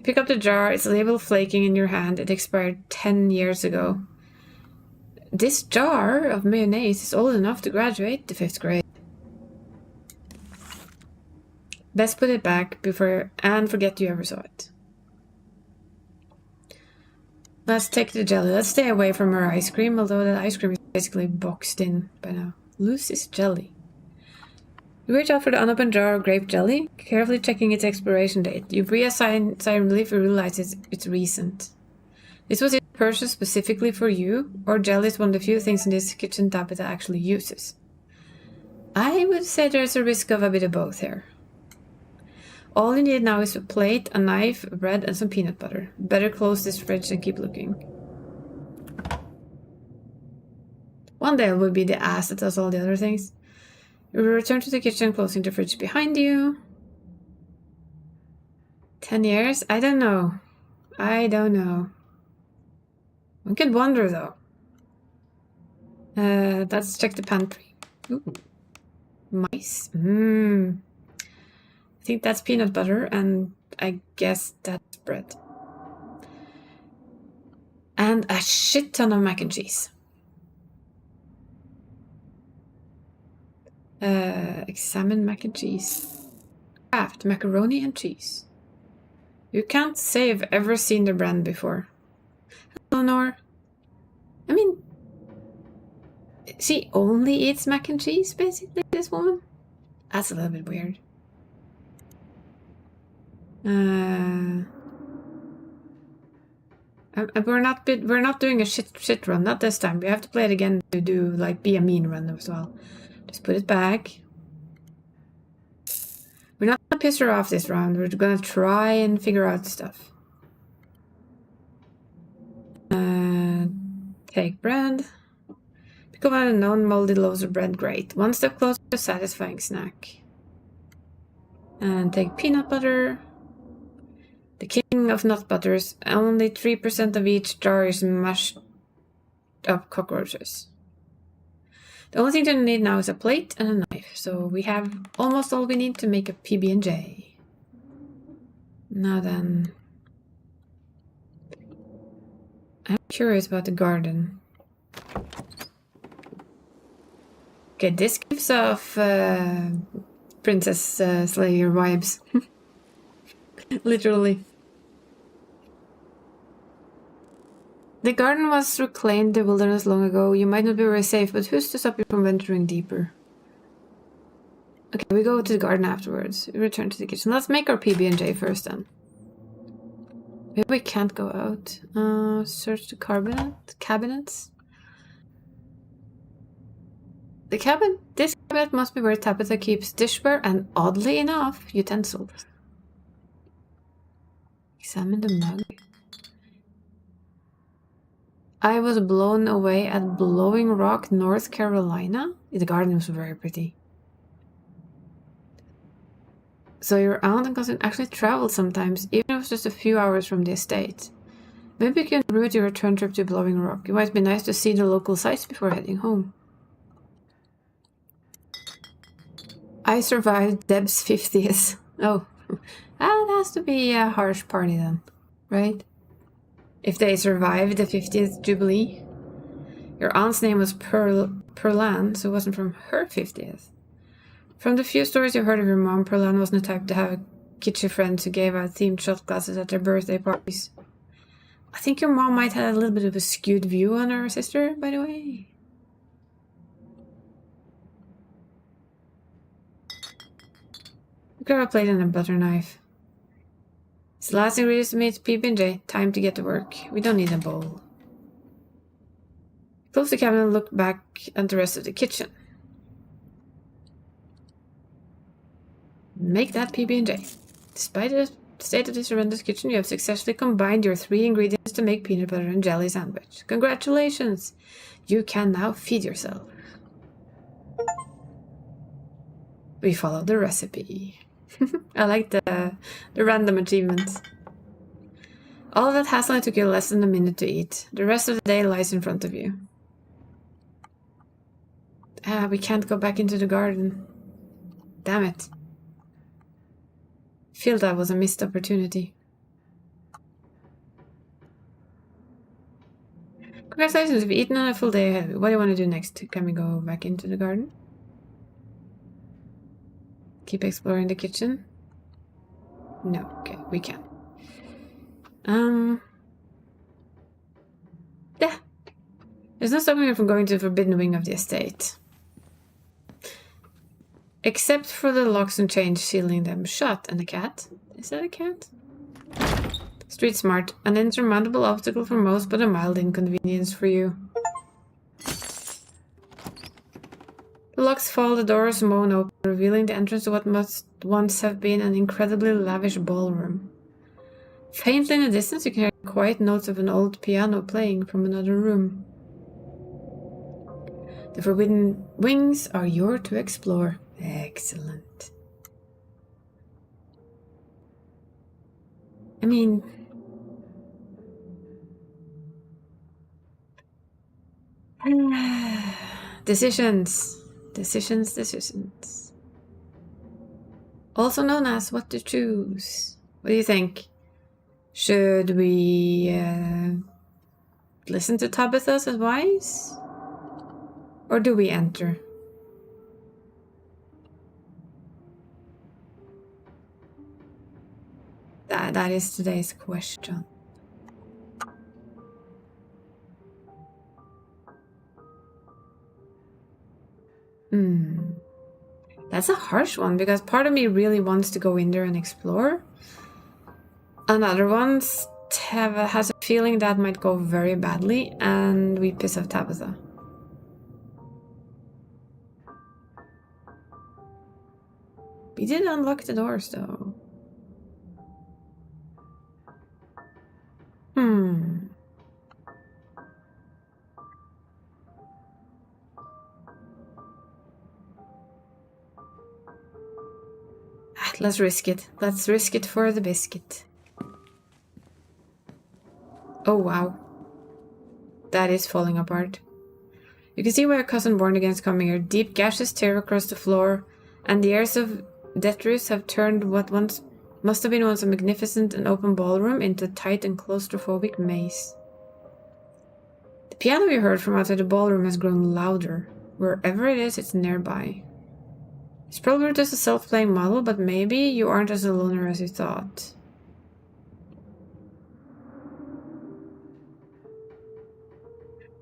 Pick up the jar, its label flaking in your hand. It expired 10 years ago. This jar of mayonnaise is old enough to graduate the 5th grade. Best put it back and forget you ever saw it. Let's take the jelly. Let's stay away from her ice cream, although that ice cream is basically boxed in by now. Lucy's jelly. You reach out for the unopened jar of grape jelly, carefully checking its expiration date. You breathe a sigh of relief and realize it's recent. This was purchased specifically for you, or jelly is one of the few things in this kitchen Tabitha actually uses. I would say there's a risk of a bit of both here. All you need now is a plate, a knife, bread, and some peanut butter. Better close this fridge and keep looking. One day it will be the ass that does all the other things. You will return to the kitchen, closing the fridge behind you. 10 years? I don't know. One could wonder, though. Let's check the pantry. Ooh. Mice. I think that's peanut butter, and I guess that's bread. And a shit ton of mac and cheese. Examine mac and cheese. Craft macaroni and cheese. You can't say I've ever seen the brand before. Eleanor. I mean, she only eats mac and cheese, basically, this woman? That's a little bit weird. We're not doing a shit run, not this time. We have to play it again to do, like, be a mean run as well. Just put it back. We're not gonna piss her off this round. We're gonna try and figure out stuff. Take bread. Pick up a non-moldy loaves of bread, great. One step closer to a satisfying snack. And take peanut butter. The king of nut butters. Only 3% of each jar is mashed up cockroaches. The only thing you need now is a plate and a knife. So we have almost all we need to make a PB&J. Now then. I'm curious about the garden. Okay, this gives off Princess Slayer vibes. Literally. The garden was reclaimed the wilderness long ago. You might not be very safe, but who's to stop you from venturing deeper? Okay, we go to the garden afterwards. We return to the kitchen. Let's make our PB&J first then. Maybe we can't go out. Search the cabinets. This cabinet must be where Tabitha keeps dishware and, oddly enough, utensils. Examine the mug. I was blown away at Blowing Rock, North Carolina. The garden was very pretty. So your aunt and cousin actually traveled sometimes, even if it was just a few hours from the estate. Maybe you can route your return trip to Blowing Rock. It might be nice to see the local sights before heading home. I survived Deb's 50th. Oh, that has to be a harsh party then, right? If they survived the 50th Jubilee. Your aunt's name was Perlan, so it wasn't from her 50th. From the few stories you've heard of your mom, Perlan wasn't the type to have kitschy friends who gave out themed shot glasses at their birthday parties. I think your mom might have a little bit of a skewed view on her sister, by the way. Grab a plate and a butter knife. It's the last ingredients to make PB&J. Time to get to work. We don't need a bowl. Close the cabinet and look back at the rest of the kitchen. Make that PB&J. Despite the state of this horrendous kitchen, you have successfully combined your 3 ingredients to make peanut butter and jelly sandwich. Congratulations! You can now feed yourself. We followed the recipe. I like the random achievements. All of that hassle took you less than a minute to eat. The rest of the day lies in front of you. We can't go back into the garden. Damn it. Feel that was a missed opportunity. Congratulations, you've eaten on a full day ahead. What do you want to do next? Can we go back into the garden? Keep exploring the kitchen? No, okay, we can. Yeah. There's no stopping me from going to the forbidden wing of the estate. Except for the locks and chains sealing them shut. And the cat? Is that a cat? Street smart. An insurmountable obstacle for most, but a mild inconvenience for you. The locks fall, the doors moan open, revealing the entrance to what must once have been an incredibly lavish ballroom. Faintly in the distance, you can hear quiet notes of an old piano playing from another room. The forbidden wings are yours to explore. Excellent. I mean... Decisions. Also known as What to Choose. What do you think? Should we listen to Tabitha's advice? Or do we enter? That is today's question. That's a harsh one, because part of me really wants to go in there and explore. Another one has a feeling that might go very badly, and we piss off Tabitha. We did unlock the doors, though. Let's risk it. Let's risk it for the biscuit. Oh, wow. That is falling apart. You can see where cousin Born Again's coming here. Deep gashes tear across the floor, and the heirs of Detrius have turned what once must have been once a magnificent and open ballroom into a tight and claustrophobic maze. The piano you heard from outside the ballroom has grown louder. Wherever it is, it's nearby. It's probably just a self-playing model, but maybe you aren't as a loner as you thought.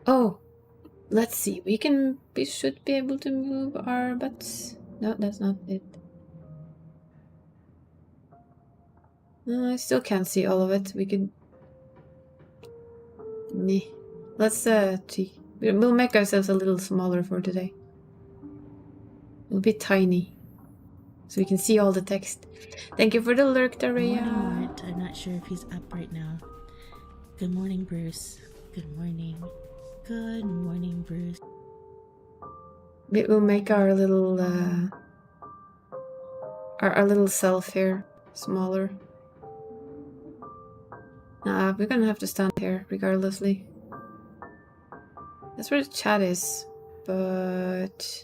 Oh, let's see. We should be able to move our butts. No, that's not it. I still can't see all of it. We could... Meh. Let's see. We'll make ourselves a little smaller for today. We'll be tiny, so we can see all the text. Thank you for the lurk, Daria. Good morning, Mort. I'm not sure if he's up right now. Good morning, Bruce. Good morning. Good morning, Bruce. We'll make our little our little self here smaller. We're gonna have to stand here regardlessly. That's where the chat is, but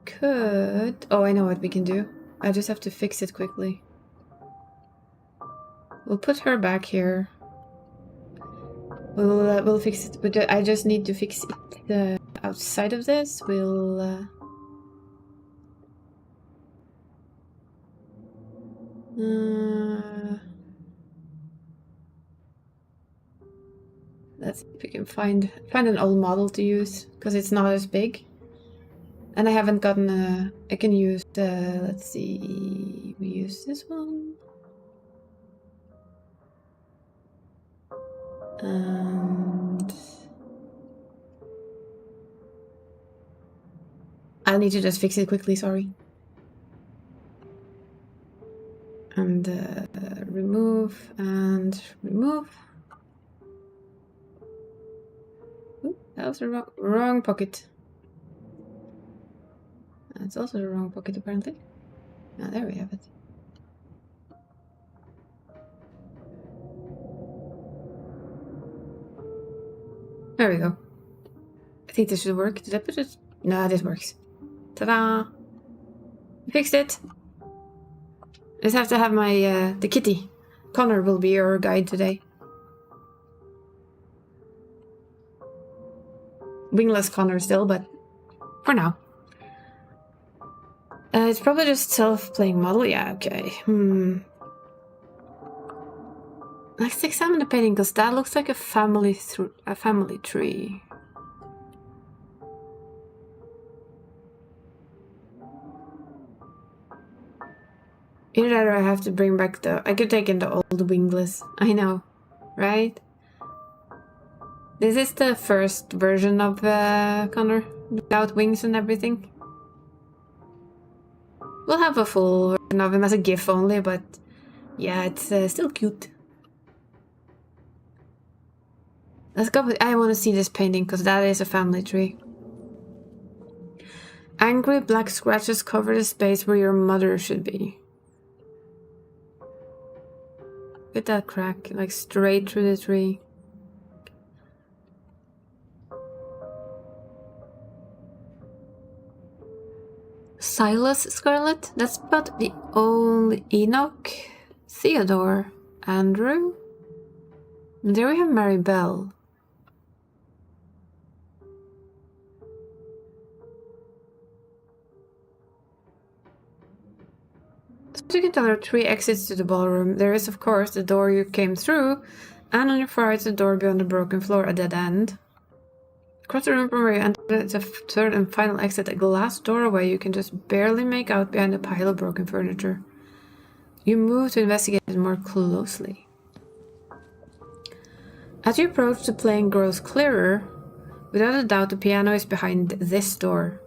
could... Oh, I know what we can do. I just have to fix it quickly. We'll put her back here. We'll fix it, but I just need to fix it outside of this. We'll let's see if we can find an old model to use, because it's not as big. And I haven't gotten I can use let's see, we use this one. And I'll need to just fix it quickly, sorry. And remove and remove. Ooh, that was the wrong pocket. That's also the wrong pocket, apparently. There we have it. There we go. I think this should work. Did I put it? No, this works. Ta-da! Fixed it! I just have to have my, the kitty. Connor will be your guide today. Wingless Connor still, but for now. It's probably just self-playing model. Yeah, okay. Let's examine the painting, because that looks like a family tree. Either that or I have to bring back I could take in the old wingless. I know, right? This is the first version of Connor, without wings and everything. We'll have a full version of him as a GIF only, but yeah, it's still cute. Let's go. I want to see this painting, because that is a family tree. Angry black scratches cover the space where your mother should be. Look at that crack, like straight through the tree. Silas Scarlet? That's about the only Enoch, Theodore, Andrew. And there we have Mary Bell. As you can tell, there are 3 exits to the ballroom. There is, of course, the door you came through, and on your far right is the door beyond the broken floor, a dead end. Across the room from where you entered is a third and final exit, a glass doorway you can just barely make out behind a pile of broken furniture. You move to investigate it more closely. As you approach, the playing grows clearer. Without a doubt, the piano is behind this door.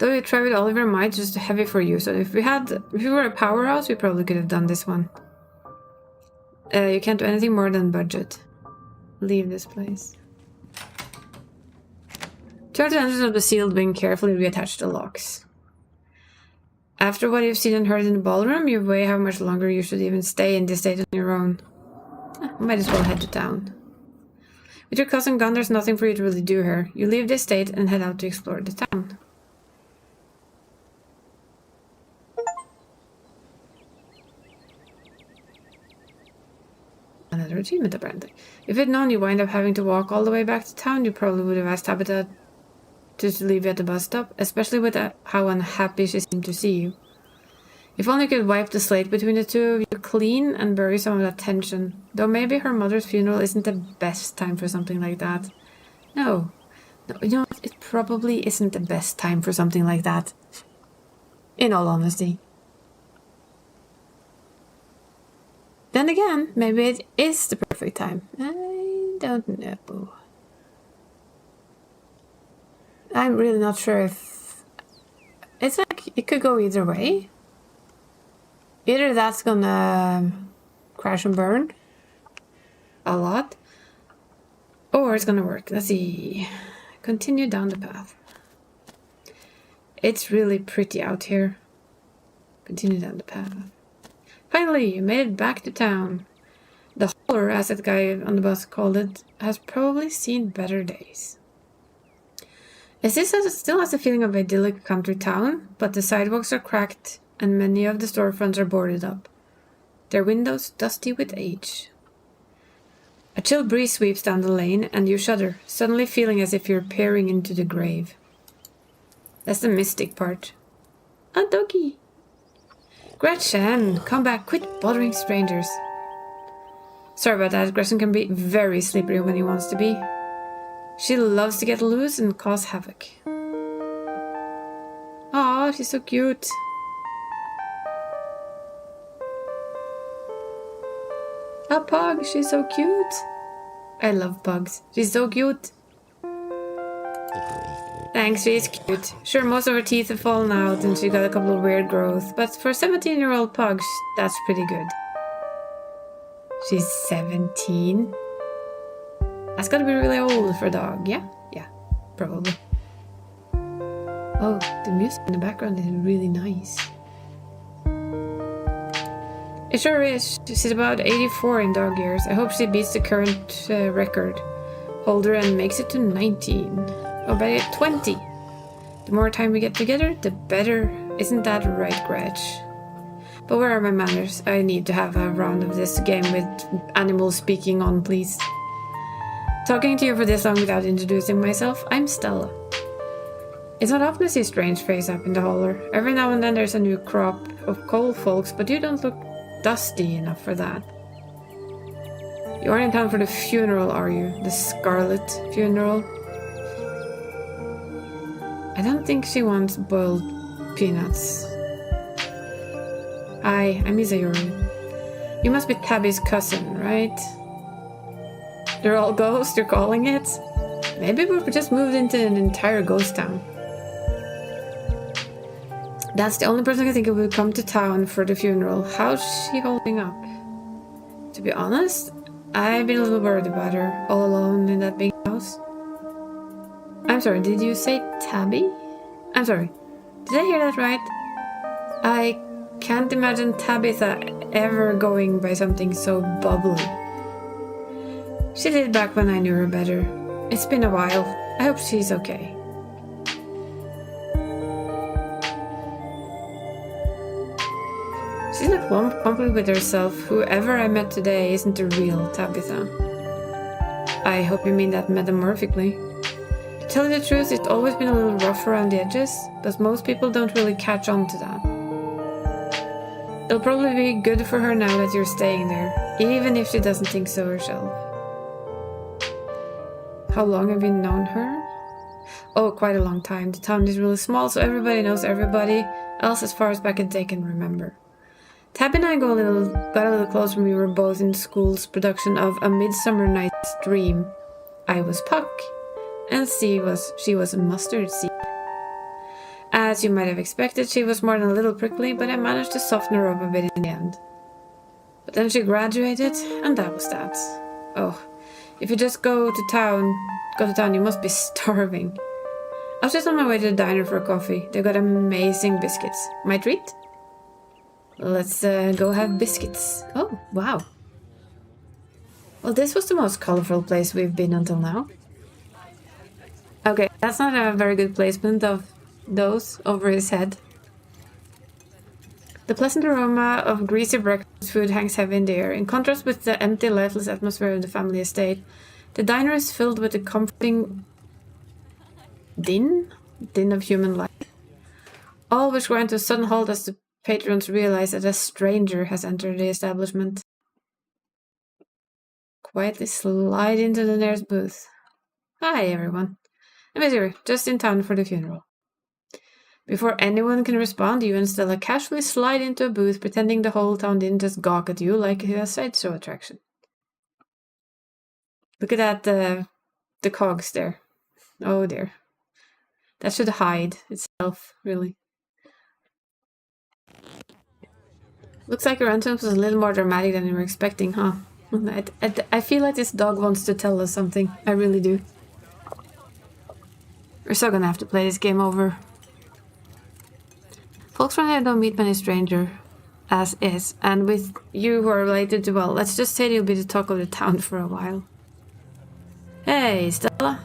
Though you try with all of your might, it's just heavy for you. So if we were a powerhouse, we probably could have done this one. You can't do anything more than budget. Leave this place. Turn the entrance of the sealed wing carefully, reattach the locks. After what you've seen and heard in the ballroom, you weigh how much longer you should even stay in this state on your own. Might as well head to town. With your cousin gone, there's nothing for you to really do here. You leave this state and head out to explore the town. Another achievement, apparently. If you'd known you wind up having to walk all the way back to town, you probably would have asked Tabitha to leave you at the bus stop, especially with how unhappy she seemed to see you. If only you could wipe the slate between the two of you clean and bury some of that tension. Though maybe her mother's funeral isn't the best time for something like that. No, you know what? It probably isn't the best time for something like that. In all honesty. Then again, maybe it is the perfect time. I don't know. I'm really not sure if... It's like, it could go either way. Either that's gonna crash and burn a lot, or it's gonna work. Let's see. Continue down the path. It's really pretty out here. Continue down the path. Finally, you made it back to town. The holler, as that guy on the bus called it, has probably seen better days. It still has a feeling of idyllic country town, but the sidewalks are cracked and many of the storefronts are boarded up, their windows dusty with age. A chill breeze sweeps down the lane and you shudder, suddenly feeling as if you're peering into the grave. That's the mystic part. A doggy! Gretchen, come back, quit bothering strangers. Sorry about that, Gretchen can be very slippery when he wants to be. She loves to get loose and cause havoc. Aw, she's so cute. A pug, she's so cute. I love pugs. She's so cute. Thanks, she's cute. Sure, most of her teeth have fallen out and she got a couple of weird growth, but for a 17-year-old pug, that's pretty good. She's 17? That's gotta be really old for a dog, yeah? Yeah, probably. Oh, the music in the background is really nice. It sure is. She's about 84 in dog years. I hope she beats the current record holder and makes it to 19. Oh, by 20. The more time we get together, the better. Isn't that right, Gretch? But where are my manners? I need to have a round of this game with animals speaking on, please. Talking to you for this long without introducing myself, I'm Stella. It's not often to see a strange face up in the holler. Every now and then there's a new crop of coal folks, but you don't look dusty enough for that. You aren't in town for the funeral, are you? The Scarlet funeral? I don't think she wants boiled peanuts. Hi, I'm Isayori. You must be Tabby's cousin, right? They're all ghosts, you're calling it? Maybe we've just moved into an entire ghost town. That's the only person I think who will come to town for the funeral. How's she holding up? To be honest, I've been a little worried about her, all alone in that big house. I'm sorry, did you say Tabby? I'm sorry, did I hear that right? I can't imagine Tabitha ever going by something so bubbly. She did back when I knew her better. It's been a while. I hope she's okay. She looked wonderful with herself. Whoever I met today isn't the real Tabitha. I hope you mean that metamorphically. To tell you the truth, it's always been a little rough around the edges, but most people don't really catch on to that. It'll probably be good for her now that you're staying there, even if she doesn't think so herself. How long have you known her? Oh, quite a long time. The town is really small, so everybody knows everybody else as far as back as they can remember. Tab and I got a little close when we were both in school's production of A Midsummer Night's Dream. I was Puck, and she was a mustard seed. As you might have expected, she was more than a little prickly, but I managed to soften her up a bit in the end. But then she graduated, and that was that. Oh, if you just go to town, you must be starving. I was just on my way to the diner for a coffee. They got amazing biscuits. My treat? Let's go have biscuits. Oh, wow. Well, this was the most colorful place we've been until now. Okay, that's not a very good placement of those over his head. The pleasant aroma of greasy breakfast food hangs heavy in the air. In contrast with the empty, lifeless atmosphere of the family estate, the diner is filled with a comforting din of human life. All which grind to a sudden halt as the patrons realize that a stranger has entered the establishment. Quietly slide into the nearest booth. Hi, everyone. I'm here, just in town for the funeral. Before anyone can respond, you and Stella casually slide into a booth, pretending the whole town didn't just gawk at you like a sideshow attraction. Look at that, the cogs there. Oh dear. That should hide itself, really. Looks like your entrance was a little more dramatic than you were expecting, huh? I feel like this dog wants to tell us something. I really do. We're still gonna have to play this game over. Folks from here don't meet many strangers, as is, and with you who are related to, well, let's just say you'll be the talk of the town for a while. Hey, Stella.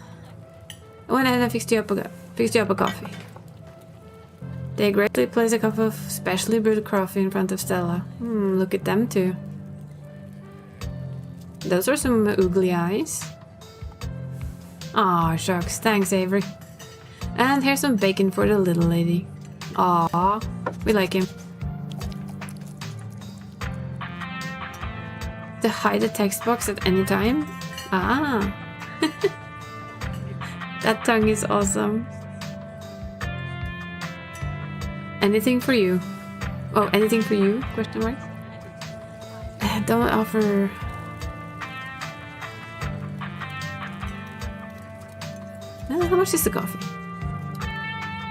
I went ahead and fixed you up a coffee. They greatly place a cup of specially brewed coffee in front of Stella. Look at them two. Those are some oogly eyes. Aw, shucks. Thanks, Avery. And here's some bacon for the little lady. Aw, we like him. To hide the text box at any time? Ah. That tongue is awesome. Anything for you. Oh, anything for you? Question mark. Don't offer... How much is the coffee?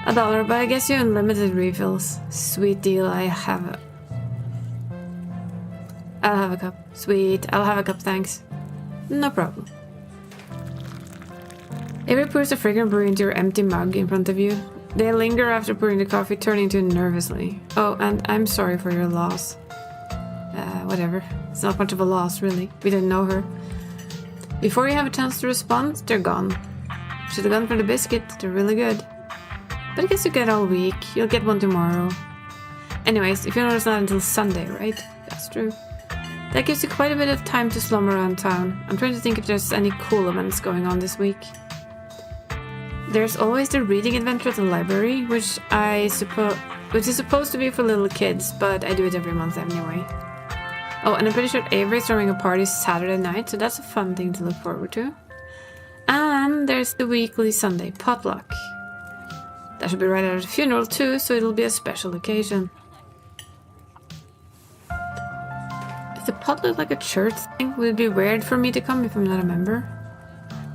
$1, but I guess you unlimited refills. Sweet deal, I'll have a cup. Sweet, I'll have a cup, thanks. No problem. Avery pours a fragrant brew into your empty mug in front of you. They linger after pouring the coffee, turning to you nervously. Oh, and I'm sorry for your loss. Whatever. It's not much of a loss, really. We didn't know her. Before you have a chance to respond, they're gone. Should have gone for the biscuit. They're really good. But I guess you get all week. You'll get one tomorrow. Anyways, if you notice, not until Sunday, right? That's true. That gives you quite a bit of time to slum around town. I'm trying to think if there's any cool events going on this week. There's always the reading adventure at the library, which is supposed to be for little kids, but I do it every month anyway. Oh, and I'm pretty sure Avery's throwing a party Saturday night, so that's a fun thing to look forward to. And there's the weekly Sunday potluck. That should be right after the funeral too, so it'll be a special occasion. Is the potluck like a church thing? Would it be weird for me to come if I'm not a member?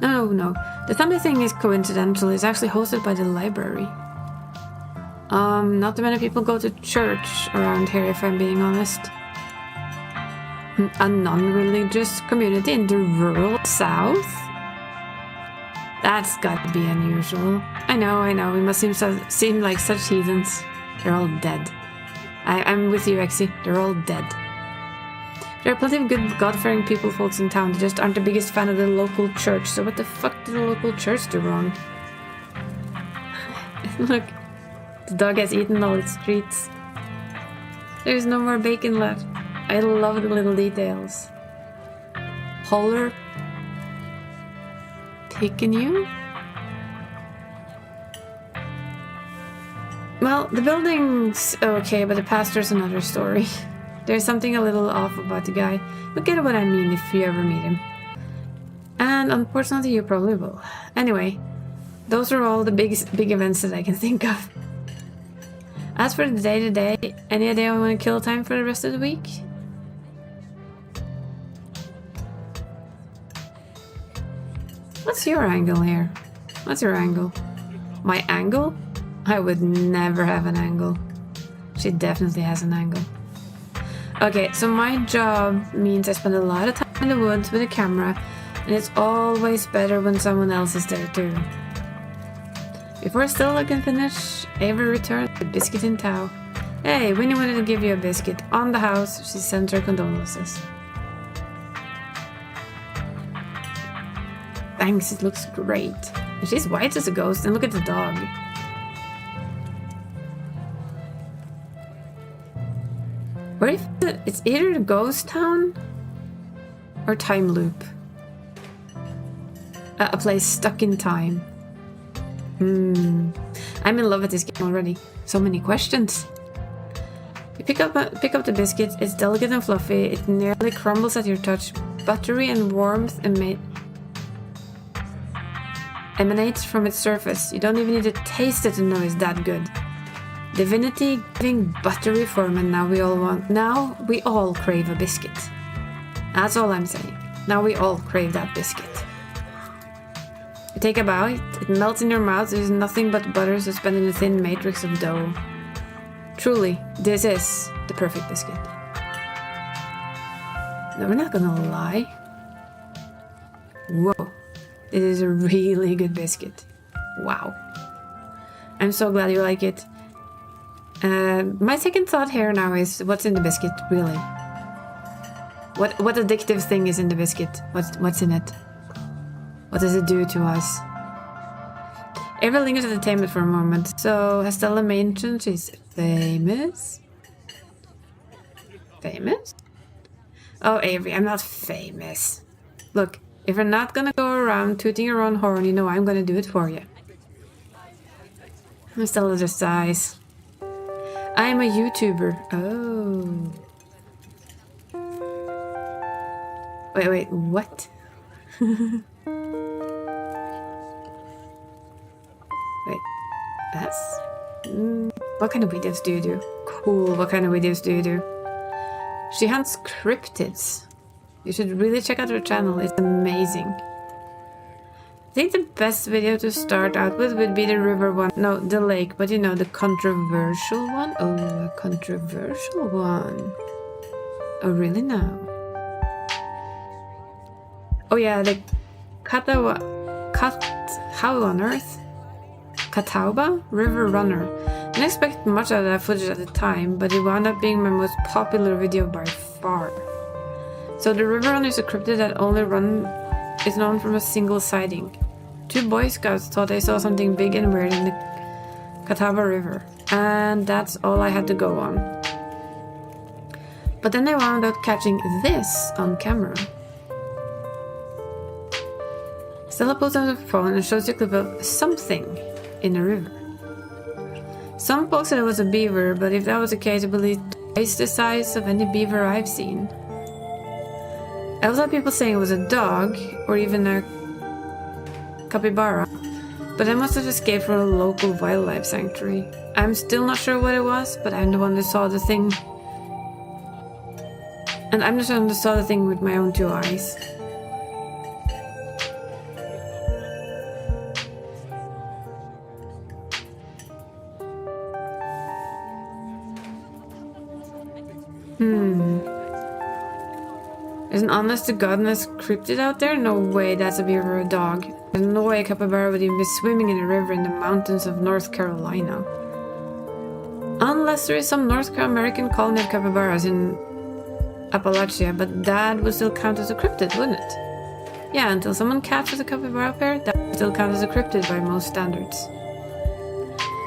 No. The Sunday thing is coincidental. It's actually hosted by the library. Not too many people go to church around here, if I'm being honest. A non-religious community in the rural south? That's gotta be unusual. I know, we must seem like such heathens. They're all dead. I'm with you, Exy. They're all dead. There are plenty of good God-fearing folks in town. They just aren't the biggest fan of the local church. So what the fuck did the local church do wrong? Look, the dog has eaten all its treats. There's no more bacon left. I love the little details. Polar Picayune? Well, the building's okay, but the pastor's another story. There's something a little off about the guy. You'll get what I mean if you ever meet him. And unfortunately, you probably will. Anyway, those are all the big events that I can think of. As for the day-to-day, any idea I want to kill time for the rest of the week? What's your angle here? What's your angle? My angle? I would never have an angle. She definitely has an angle. Okay, so my job means I spend a lot of time in the woods with a camera, and it's always better when someone else is there too. Before Stella can finish, Avery returned with a biscuit in tow. Hey, Winnie wanted to give you a biscuit. On the house, she sent her condolences. Thanks, it looks great. And she's white as a ghost, and look at the dog. Where if it's either the ghost town or time loop. A place stuck in time. I'm in love with this game already. So many questions. You pick up the biscuit. It's delicate and fluffy. It nearly crumbles at your touch. Buttery and warmth emanates from its surface. You don't even need to taste it to know it's that good. Divinity giving buttery form, and now we all crave a biscuit. That's all I'm saying. Now we all crave that biscuit. You take a bite, it melts in your mouth, there's nothing but butter suspended in a thin matrix of dough. Truly, this is the perfect biscuit. No, we're not gonna lie. Whoa, it is a really good biscuit. Wow. I'm so glad you like it. My second thought here now is, what's in the biscuit, really? What addictive thing is in the biscuit? What's in it? What does it do to us? Avery lingers at the table for a moment. So, has Stella mentioned she's famous? Famous? Oh, Avery, I'm not famous. Look, if you're not gonna go around tooting your own horn, you know I'm gonna do it for you. And Stella just sighs. I'm a YouTuber. Oh. Wait, what? Wait, that's... what kind of videos do you do? Cool, what kind of videos do you do? She hunts cryptids. You should really check out her channel, it's amazing. I think the best video to start out with would be the river one. No, the lake, but you know, the controversial one. Oh, a controversial one. Oh, really now? Oh yeah, the how on earth? Catawba River Runner. I didn't expect much out of that footage at the time, but it wound up being my most popular video by far. So the River Runner is a cryptid that only is known from a single sighting. 2 Boy Scouts thought they saw something big and weird in the Catawba River, and that's all I had to go on. But then they wound up catching this on camera. Stella pulls out her phone and shows you a clip of something in the river. Some folks said it was a beaver, but if that was the case, I believe twice the size of any beaver I've seen. I also had people saying it was a dog, or even a capybara, but I must have escaped from a local wildlife sanctuary. I'm still not sure what it was, but I'm the one that saw the thing. And I'm the one that saw the thing with my own 2 eyes. There's an honest-to-godness cryptid out there? No way that's a beaver or a dog. There's no way a capybara would even be swimming in a river in the mountains of North Carolina. Unless there is some North American colony of capybaras in Appalachia, but that would still count as a cryptid, wouldn't it? Yeah, until someone catches a capybara pair, that would still count as a cryptid by most standards.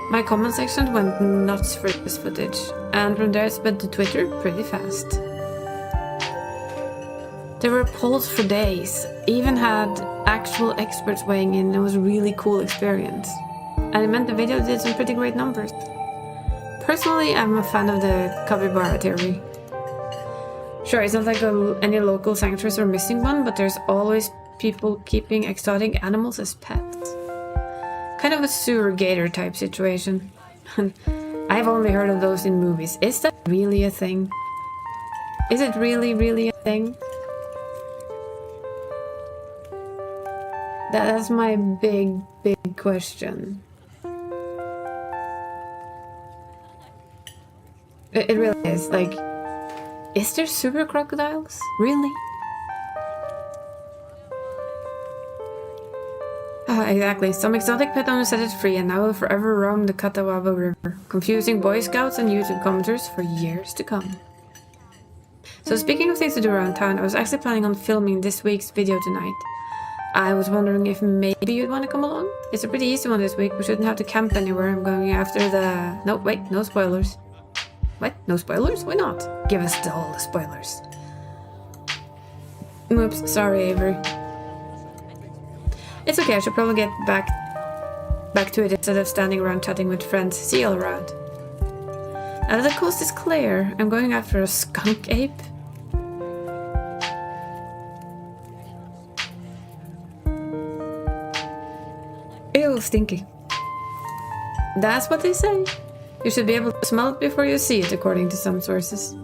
My comment section went nuts for this footage, and from there it spread to Twitter pretty fast. There were polls for days, even had actual experts weighing in. It was a really cool experience. And it meant the video did some pretty great numbers. Personally, I'm a fan of the capybara theory. Sure, it's not like any local sanctuaries are missing one, but there's always people keeping exotic animals as pets. Kind of a sewer gator type situation. I've only heard of those in movies. Is that really a thing? Is it really a thing? That's my big question. It really is. Like, is there super crocodiles? Really? Exactly. Some exotic pet owner set it free and now will forever roam the Catawba River, confusing Boy Scouts and YouTube commenters for years to come. So speaking of things to do around town, I was actually planning on filming this week's video tonight. I was wondering if maybe you'd want to come along? It's a pretty easy one this week. We shouldn't have to camp anywhere. I'm going after the... No, wait, no spoilers. What? No spoilers? Why not? Give us all the spoilers. Oops, sorry, Avery. It's okay, I should probably get back to it instead of standing around chatting with friends. See you all around. Now that the coast is clear, I'm going after a skunk ape. Ew, stinky. That's what they say. You should be able to smell it before you see it, according to some sources.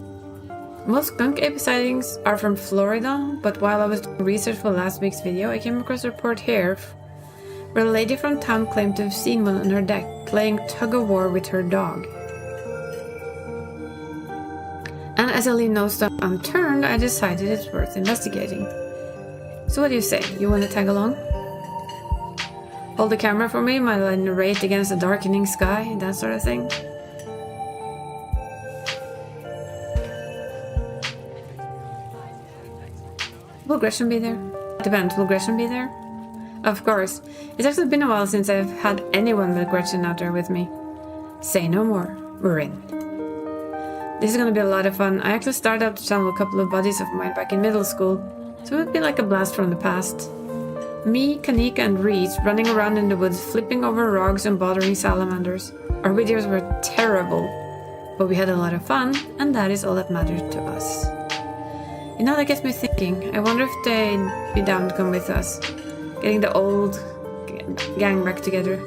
Most skunk ape sightings are from Florida, but while I was doing research for last week's video, I came across a report here where a lady from town claimed to have seen one on her deck, playing tug-of-war with her dog. And as I leave no stone unturned, I decided it's worth investigating. So what do you say? You want to tag along? Hold the camera for me while I narrate against the darkening sky, that sort of thing. Will Gresham be there? Depends, will Gresham be there? Of course. It's actually been a while since I've had anyone but Gretchen out there with me. Say no more. We're in. This is gonna be a lot of fun. I actually started out the channel with a couple of buddies of mine back in middle school, so it would be like a blast from the past. Me, Kanika and Reese running around in the woods, flipping over rocks and bothering salamanders. Our videos were terrible, but we had a lot of fun, and that is all that mattered to us. You know, that gets me thinking. I wonder if they'd be down to come with us. Getting the old gang back together.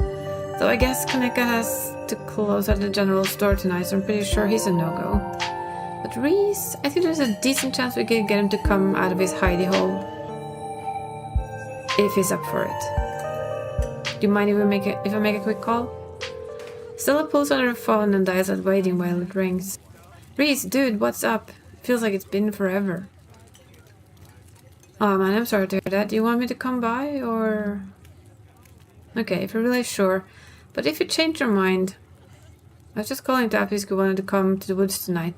Though I guess Kanika has to close at the general store tonight, so I'm pretty sure he's a no-go. But Reese, I think there's a decent chance we could get him to come out of his hidey hole. If he's up for it. Do you mind if I make a quick call? Stella pulls out her phone and dials out waiting while it rings. Reese, dude, what's up? Feels like it's been forever. Oh man, I'm sorry to hear that. Do you want me to come by, or... Okay, if you're really sure. But if you change your mind... I was just calling to ask if you wanted to come to the woods tonight.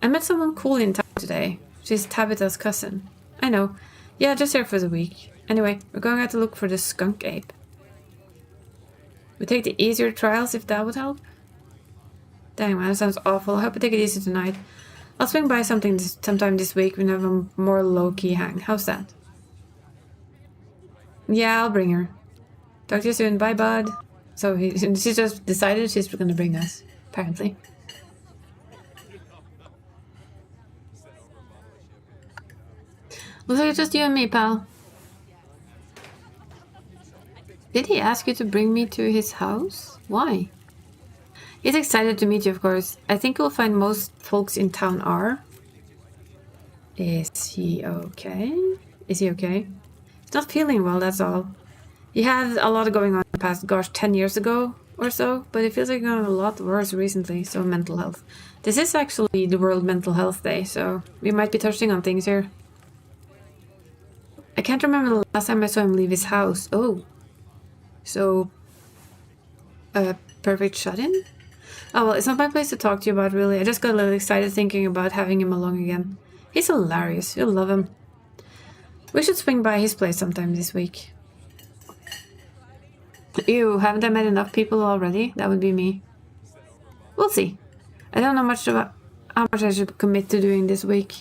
I met someone cool in town today. She's Tabitha's cousin. I know. Yeah, just here for the week. Anyway, we're going out to look for the skunk ape. We take the easier trials if that would help. Dang man, that sounds awful. I hope you take it easy tonight. I'll swing by sometime this week when we have a more low-key hang. How's that? Yeah, I'll bring her. Talk to you soon. Bye, bud. So she just decided she's going to bring us, apparently. Looks like it's just you and me, pal. Did he ask you to bring me to his house? Why? He's excited to meet you, of course. I think you'll find most folks in town are. Is he okay? Is he okay? He's not feeling well, that's all. He had a lot going on the past, 10 years ago or so, but it feels like it got a lot worse recently, so mental health. This is actually the World Mental Health Day, so we might be touching on things here. I can't remember the last time I saw him leave his house. Oh. So... perfect shut-in? Oh well, it's not my place to talk to you about, really. I just got a little excited thinking about having him along again. He's hilarious. You'll love him. We should swing by his place sometime this week. Ew, haven't I met enough people already? That would be me. We'll see. I don't know much about how much I should commit to doing this week.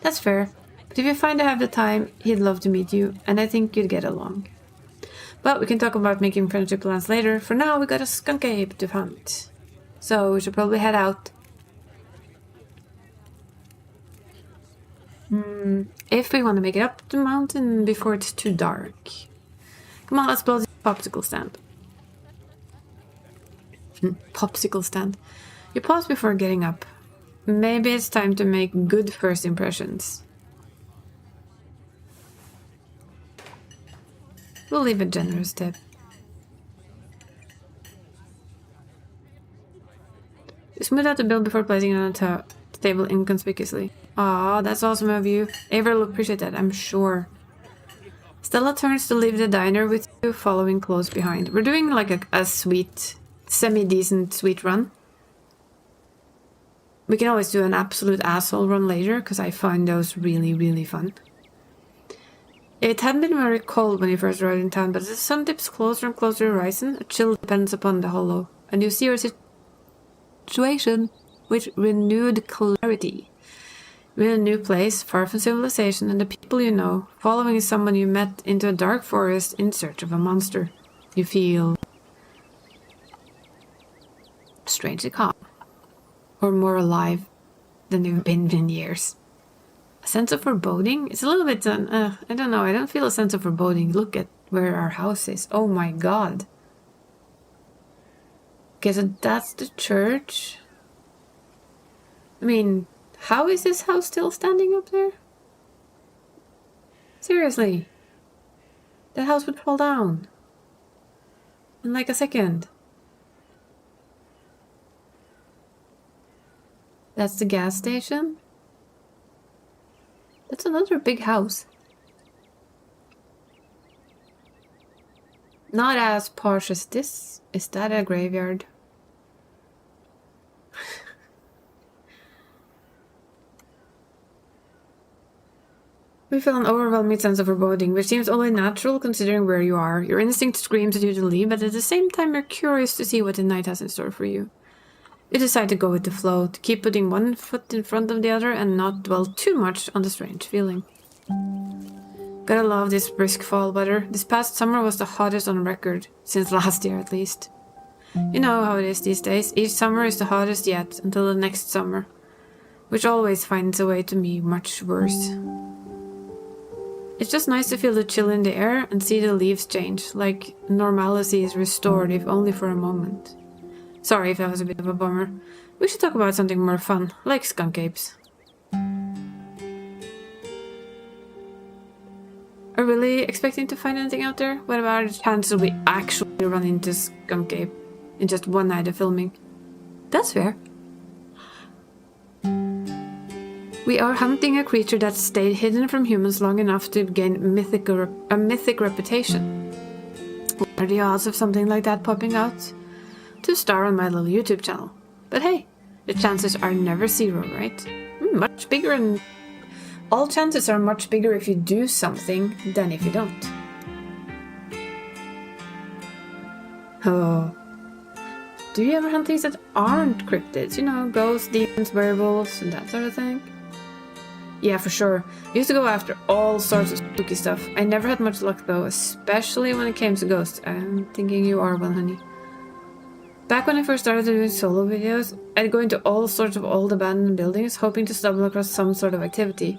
That's fair. But if you find I have the time, he'd love to meet you, and I think you'd get along. But we can talk about making friendship plans later. For now, we got a skunk ape to hunt. So we should probably head out. If we want to make it up the mountain before it's too dark. Come on, let's blow the popsicle stand. Popsicle stand. You pause before getting up. Maybe it's time to make good first impressions. We'll leave a generous tip. You smooth out the bill before placing it on the table inconspicuously. Aw, that's awesome of you. Ava will appreciate that, I'm sure. Stella turns to leave the diner with you, following close behind. We're doing like a sweet, semi-decent sweet run. We can always do an absolute asshole run later, because I find those really, really fun. It had been very cold when you first arrived in town, but as the sun dips closer and closer to the horizon, a chill depends upon the hollow, and you see your situation with renewed clarity. We're in a new place, far from civilization and the people you know, following someone you met into a dark forest in search of a monster. You feel strangely calm, or more alive than you've been in years. A sense of foreboding? It's a little bit, I don't know, I don't feel a sense of foreboding. Look at where our house is. Oh my god. Okay, so that's the church. I mean, how is this house still standing up there? Seriously. That house would fall down. In like a second. That's the gas station. That's another big house. Not as posh as this. Is that a graveyard? We feel an overwhelming sense of foreboding, which seems only natural considering where you are. Your instinct screams at you to leave, but at the same time you're curious to see what the night has in store for you. You decide to go with the flow, to keep putting one foot in front of the other and not dwell too much on the strange feeling. Gotta love this brisk fall weather. This past summer was the hottest on record, since last year at least. You know how it is these days. Each summer is the hottest yet, until the next summer, which always finds a way to be much worse. It's just nice to feel the chill in the air and see the leaves change, like normalcy is restored if only for a moment. Sorry if that was a bit of a bummer. We should talk about something more fun, like skunk apes. Are we really expecting to find anything out there? What about the chances we actually run into skunk ape in just one night of filming? That's fair. We are hunting a creature that stayed hidden from humans long enough to gain a mythic reputation. What are the odds of something like that popping out to star on my little YouTube channel? But hey, the chances are never zero, right? Much bigger, and all chances are much bigger if you do something than if you don't. Oh. Do you ever hunt things that aren't cryptids? You know, ghosts, demons, werewolves, and that sort of thing? Yeah, for sure. I used to go after all sorts of spooky stuff. I never had much luck though, especially when it came to ghosts. I'm thinking you are one, honey. Back when I first started doing solo videos, I'd go into all sorts of old abandoned buildings, hoping to stumble across some sort of activity.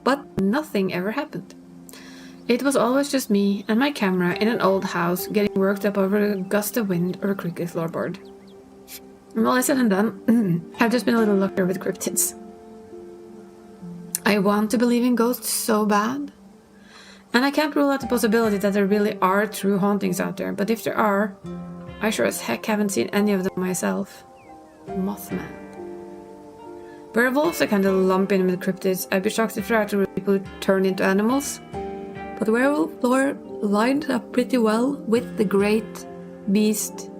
But nothing ever happened. It was always just me and my camera in an old house getting worked up over a gust of wind or a creaky floorboard. And all I said and done, I've just been a little luckier with cryptids. I want to believe in ghosts so bad. And I can't rule out the possibility that there really are true hauntings out there, but if there are, I sure as heck haven't seen any of them myself. Mothman. Werewolves are kind of lump in with cryptids. I'd be shocked if there are actually people who turn into animals. But werewolf lore lined up pretty well with the great beast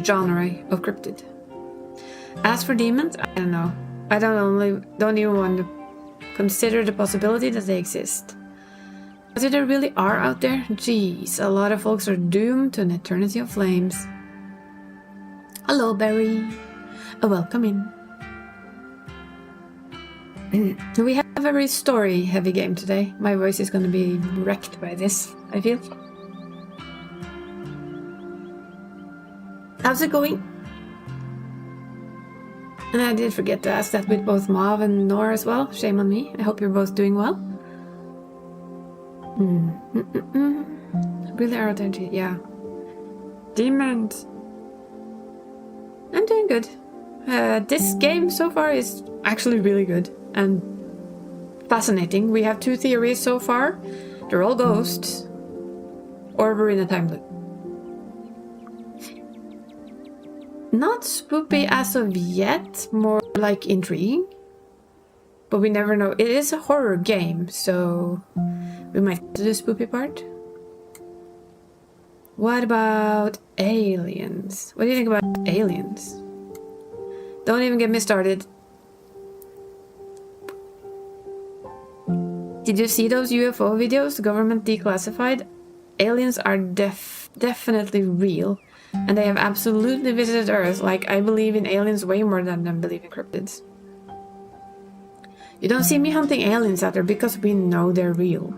genre of cryptid. As for demons, I don't know. I don't even want to consider the possibility that they exist. See, there really are out there? Jeez, a lot of folks are doomed to an eternity of flames. Hello, Barry. Welcome in. We have a very story-heavy game today. My voice is going to be wrecked by this, I feel. How's it going? And I did forget to ask that with both Mav and Nora as well. Shame on me. I hope you're both doing well. Really are there, yeah. Demons. I'm doing good. This game so far is actually really good and fascinating. We have 2 theories so far. They're all ghosts, or we're in a time loop. Not spoopy as of yet, more like intriguing. But we never know. It is a horror game, so we might get to the spoopy part. What about aliens? What do you think about aliens? Don't even get me started. Did you see those UFO videos the government declassified? Aliens are definitely real. And they have absolutely visited Earth. Like, I believe in aliens way more than I believe in cryptids. You don't see me hunting aliens out there because we know they're real.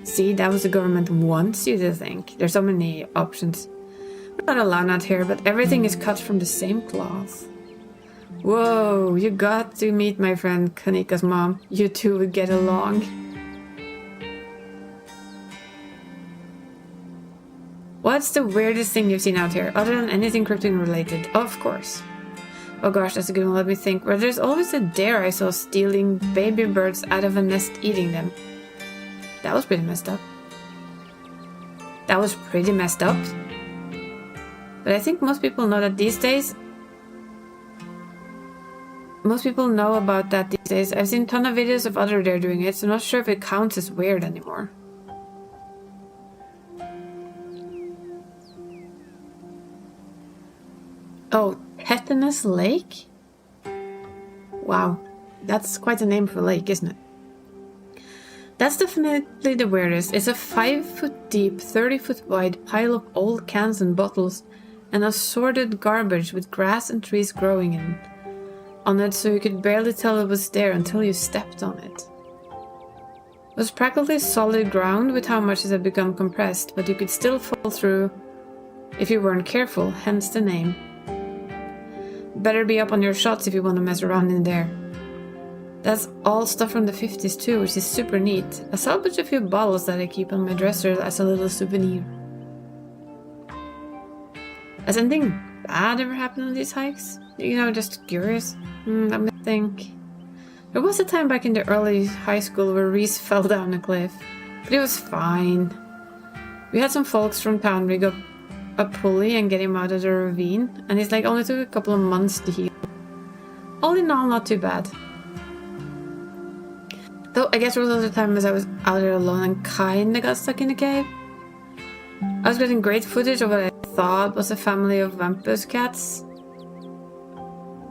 See, that was the government wants you to think. There's so many options. We're not allowed out here, but everything is cut from the same cloth. Whoa, you got to meet my friend Kanika's mom. You two would get along. What's the weirdest thing you've seen out here, other than anything cryptid related? Of course. Oh gosh, that's a good one. Let me think. Where there's always a deer I saw stealing baby birds out of a nest, eating them. That was pretty messed up. That was pretty messed up. But I think most people know that these days. Most people know about that these days. I've seen a ton of videos of other deer doing it, so I'm not sure if it counts as weird anymore. Oh, Tetanus Lake? Wow, that's quite a name for a lake, isn't it? That's definitely the weirdest. It's a 5-foot deep, 30-foot wide pile of old cans and bottles and assorted garbage with grass and trees growing on it, so you could barely tell it was there until you stepped on it. It was practically solid ground with how much it had become compressed, but you could still fall through if you weren't careful, hence the name. Better be up on your shots if you want to mess around in there. That's all stuff from the 50s too, which is super neat. I salvaged a few bottles that I keep on my dresser as a little souvenir. Has anything bad ever happened on these hikes? You know, just curious. Let me think. There was a time back in the early high school where Reese fell down a cliff, but it was fine. We had some folks from town rig up a pulley and get him out of the ravine, and it's like only took a couple of months to heal. All in all, not too bad. Though I guess there was another time as I was out there alone and kinda got stuck in the cave. I was getting great footage of what I thought was a family of vampus cats,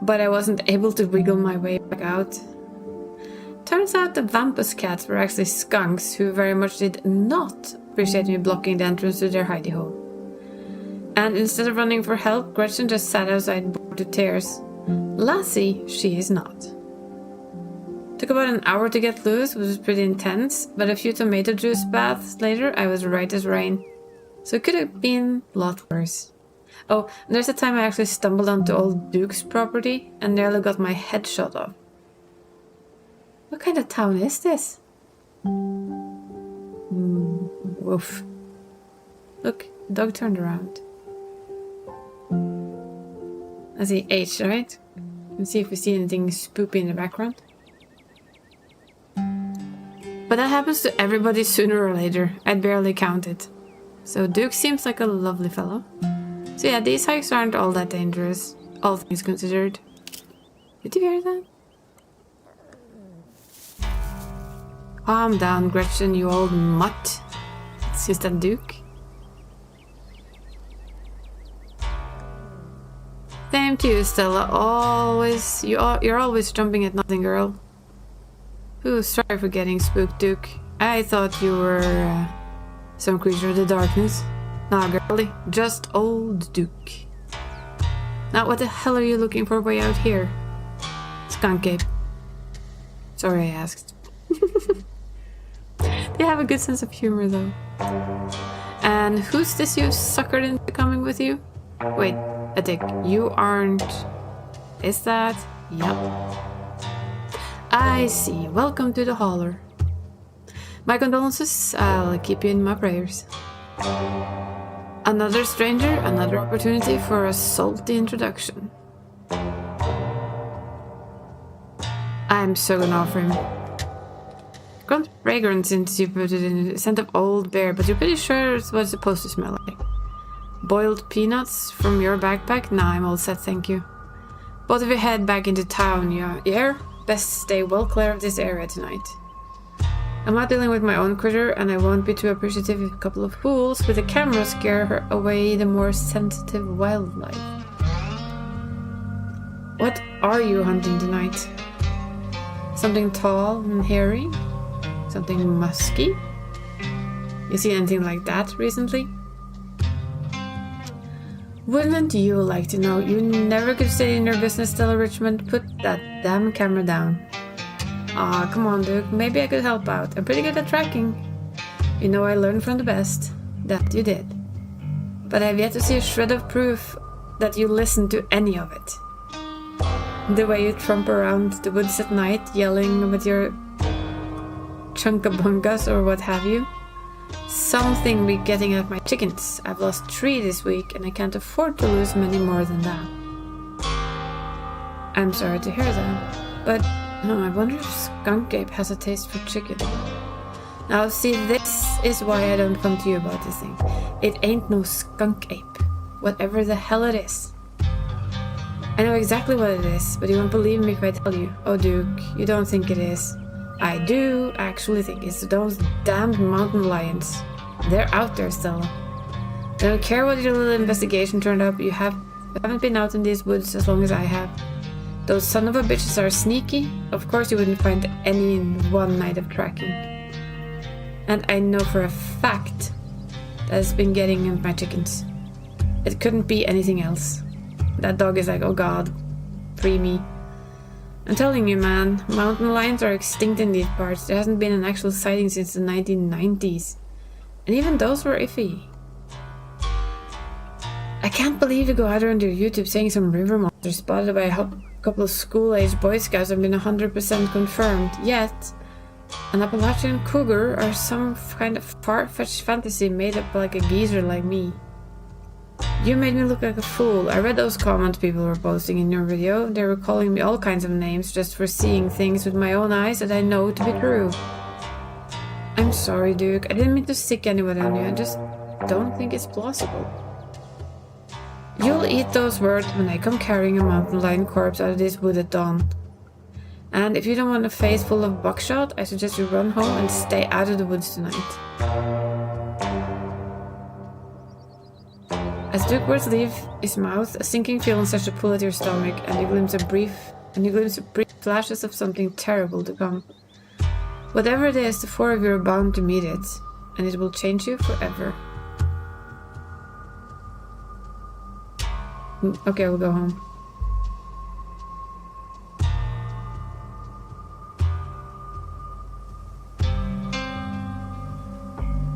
but I wasn't able to wiggle my way back out. Turns out the vampus cats were actually skunks who very much did not appreciate me blocking the entrance to their hidey hole. And instead of running for help, Gretchen just sat outside bored to tears. Lassie, she is not. Took about an hour to get loose, which was pretty intense, but a few tomato juice baths later, I was right as rain. So it could have been a lot worse. Oh, and there's a time I actually stumbled onto old Duke's property and nearly got my head shot off. What kind of town is this? Woof. Look, the dog turned around. I see H, right? Let's see if we see anything spoopy in the background. But that happens to everybody sooner or later. I'd barely count it. So Duke seems like a lovely fellow. So yeah, these hikes aren't all that dangerous, all things considered. Did you hear that? Calm down, Gretchen, you old mutt. It's just a Duke. Same to you, Stella. You're always jumping at nothing, girl. Ooh, sorry for getting spooked, Duke. I thought you were some creature of the darkness. Nah, girlie, just old Duke. Now, what the hell are you looking for way out here? Skunk Ape. Sorry I asked. They have a good sense of humor, though. And who's this you suckered into coming with you? Wait, a dick. You aren't... Is that... Yep. I see. Welcome to the holler. My condolences. I'll keep you in my prayers. Another stranger, another opportunity for a salty introduction. I'm so gonna offer him. Got fragrant since you put it in the scent of old bear, but you're pretty sure it's what it's supposed to smell like. Boiled peanuts from your backpack? Nah, I'm all set, thank you. Both of you head back into town, yeah? Best stay well clear of this area tonight. I'm not dealing with my own critter, and I won't be too appreciative if a couple of fools with a camera scare her away the more sensitive wildlife. What are you hunting tonight? Something tall and hairy? Something musky? You seen anything like that recently? Wouldn't you like to know? You never could stay in your business, Stella Richmond. Put that damn camera down. Aw, come on, Duke. Maybe I could help out. I'm pretty good at tracking. You know I learned from the best. That you did. But I've yet to see a shred of proof that you listened to any of it. The way you tromp around the woods at night, yelling with your chunkabungas or what have you. Something be getting at my chickens. I've lost 3 this week, and I can't afford to lose many more than that. I'm sorry to hear that, but I wonder if Skunk Ape has a taste for chicken. Now, see, this is why I don't come to you about this thing. It ain't no Skunk Ape, whatever the hell it is. I know exactly what it is, but you won't believe me if I tell you. Oh, Duke, you don't think it is. I do actually think it's those damned mountain lions. They're out there, Stella. I don't care what your little investigation turned up. You haven't been out in these woods as long as I have. Those son of a bitches are sneaky. Of course you wouldn't find any in one night of tracking. And I know for a fact that it's been getting at my chickens. It couldn't be anything else. That dog is like, oh god, free me. I'm telling you, man, mountain lions are extinct in these parts. There hasn't been an actual sighting since the 1990s. And even those were iffy. I can't believe you go out there on your YouTube saying some river monster spotted by a couple of school-aged Boy Scouts have been 100% confirmed. Yet, an Appalachian cougar or some kind of far-fetched fantasy made up like a geezer like me. You made me look like a fool. I read those comments people were posting in your video. They were calling me all kinds of names just for seeing things with my own eyes that I know to be true. I'm sorry, Duke. I didn't mean to sick anyone on you. I just don't think it's plausible. You'll eat those words when I come carrying a mountain lion corpse out of this wood at dawn. And if you don't want a face full of buckshot, I suggest you run home and stay out of the woods tonight. As Duke words leave his mouth, a sinking feeling starts to pull at your stomach, and you glimpse brief flashes of something terrible to come. Whatever it is, the 4 of you are bound to meet it, and it will change you forever. Okay, we'll go home.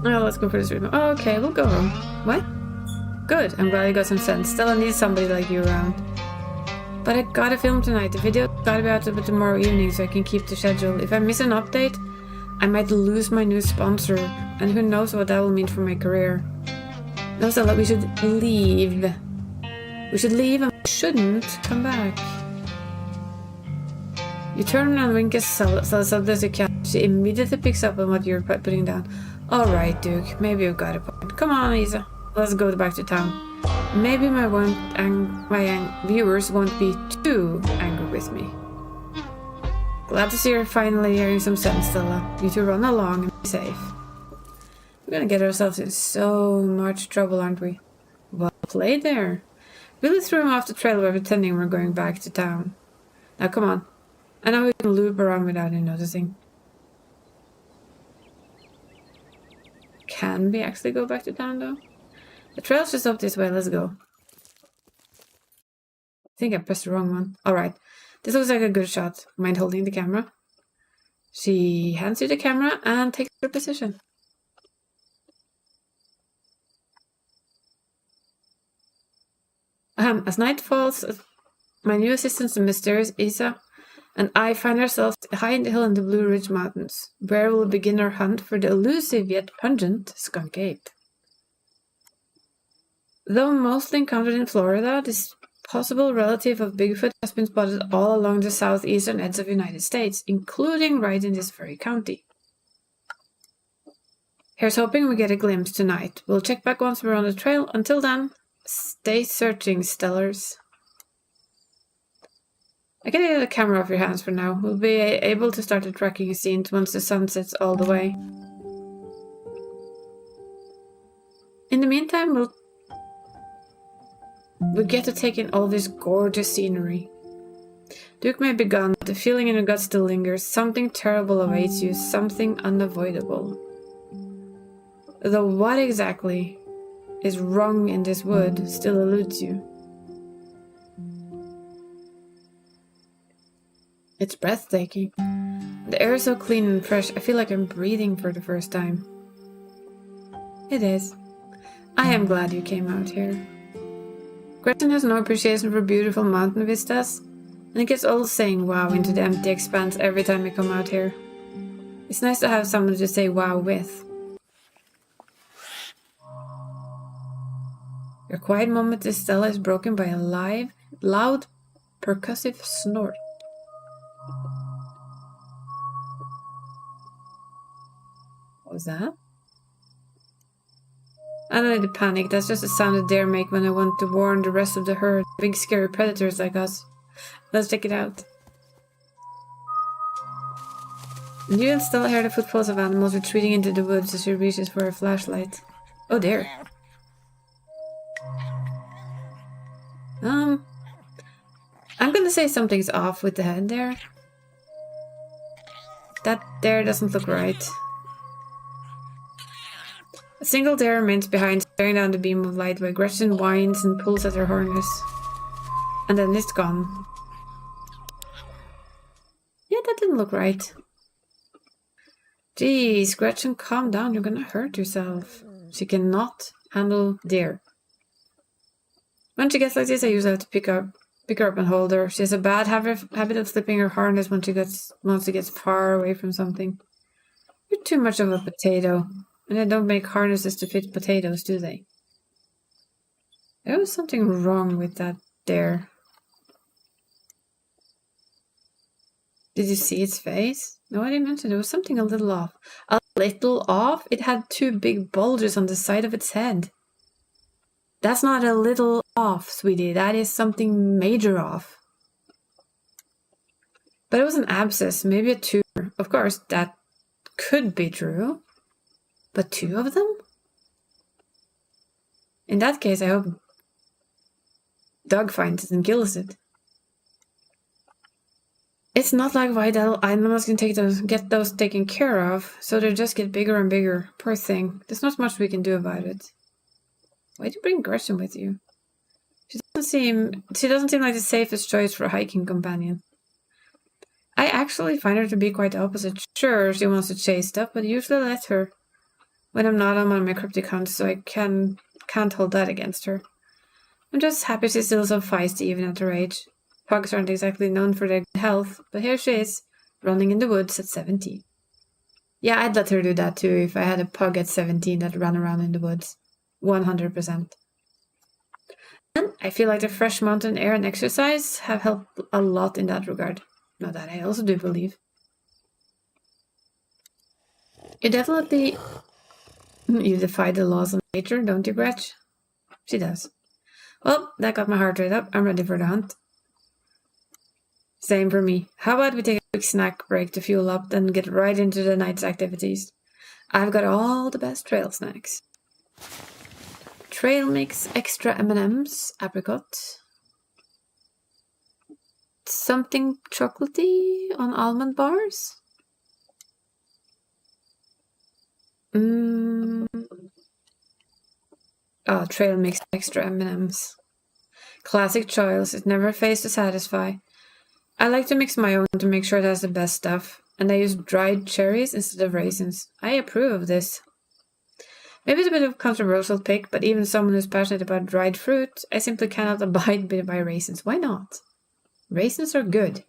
Oh, let's go for this room. Oh, okay, we'll go home. What? Good, I'm glad you got some sense. Stella needs somebody like you around. But I gotta film tonight. The video gotta be out tomorrow evening so I can keep the schedule. If I miss an update, I might lose my new sponsor. And who knows what that will mean for my career. No, Stella, we should leave. We should leave and we shouldn't come back. You turn around and wink as Stella as you can. She immediately picks up on what you're putting down. Alright, Duke, maybe you've got a point. Come on, Isa. Let's go back to town. Maybe my viewers won't be too angry with me. Glad to see you're finally hearing some sense, Stella. You two run along and be safe. We're gonna get ourselves in so much trouble, aren't we? Well played there. Billy threw him off the trail by pretending we're going back to town. Now come on. I know we can loop around without him noticing. Can we actually go back to town though? The trail's just up this way, let's go. I think I pressed the wrong one. Alright, this looks like a good shot. Mind holding the camera? She hands you the camera and takes her position. As night falls, my new assistant, the mysterious Isa, and I find ourselves high in the hill in the Blue Ridge Mountains, where we'll begin our hunt for the elusive yet pungent skunk ape. Though mostly encountered in Florida, this possible relative of Bigfoot has been spotted all along the southeastern edge of the United States, including right in this very county. Here's hoping we get a glimpse tonight. We'll check back once we're on the trail. Until then, stay searching, Stellars. I can get the camera off your hands for now. We'll be able to start the tracking scenes once the sun sets all the way. In the meantime, we'll get to take in all this gorgeous scenery. Duke may be gone, but the feeling in your gut still lingers. Something terrible awaits you, something unavoidable. Though what exactly is wrong in this wood still eludes you. It's breathtaking. The air is so clean and fresh, I feel like I'm breathing for the first time. It is. I am glad you came out here. Gretchen has no appreciation for beautiful mountain vistas, and it gets old saying wow into the empty expanse every time I come out here. It's nice to have someone to say wow with. Your quiet moment with Stella is broken by a loud, percussive snort. What was that? I don't need to panic, that's just the sound a deer make when I want to warn the rest of the herd, big scary predators like us. Let's check it out. And you and Stella hear the footfalls of animals retreating into the woods as she reaches for her flashlight. Oh dear. I'm gonna say something's off with the head there. That there doesn't look right. A single deer remains behind, staring down the beam of light while Gretchen whines and pulls at her harness. And then it's gone. Yeah, that didn't look right. Jeez, Gretchen, calm down, you're gonna hurt yourself. She cannot handle deer. When she gets like this, I usually have to pick her up and hold her. She has a bad habit of slipping her harness once she gets far away from something. You're too much of a potato. And they don't make harnesses to fit potatoes, do they? There was something wrong with that there. Did you see its face? No, I didn't mention there was something a little off. A little off? It had two big bulges on the side of its head. That's not a little off, sweetie. That is something major off. But it was an abscess, maybe a tumor. Of course, that could be true. But two of them? In that case, I hope Doug finds it and kills it. It's not like white animals can get those taken care of, so they just get bigger and bigger. Poor thing. There's not much we can do about it. Why'd you bring Gretchen with you? She doesn't seem like the safest choice for a hiking companion. I actually find her to be quite the opposite. Sure, she wants to chase stuff, but I usually let her when I'm not on my cryptic hunt, so I can't hold that against her. I'm just happy she's still so feisty even at her age. Pugs aren't exactly known for their good health, but here she is, running in the woods at 17. Yeah, I'd let her do that too if I had a pug at 17 that ran around in the woods. 100%. And I feel like the fresh mountain air and exercise have helped a lot in that regard. Now that I also do believe. You defy the laws of nature, don't you, Gretch? She does. Well, that got my heart rate up. I'm ready for the hunt. Same for me. How about we take a quick snack break to fuel up, then get right into the night's activities? I've got all the best trail snacks. Trail mix, extra M&Ms, apricot. Something chocolatey on almond bars. Oh, trail mix, extra M&Ms. Classic choice. It never fails to satisfy. I like to mix my own to make sure it has the best stuff. And I use dried cherries instead of raisins. I approve of this. Maybe it's a bit of a controversial pick, but even someone who's passionate about dried fruit, I simply cannot abide by raisins. Why not? Raisins are good.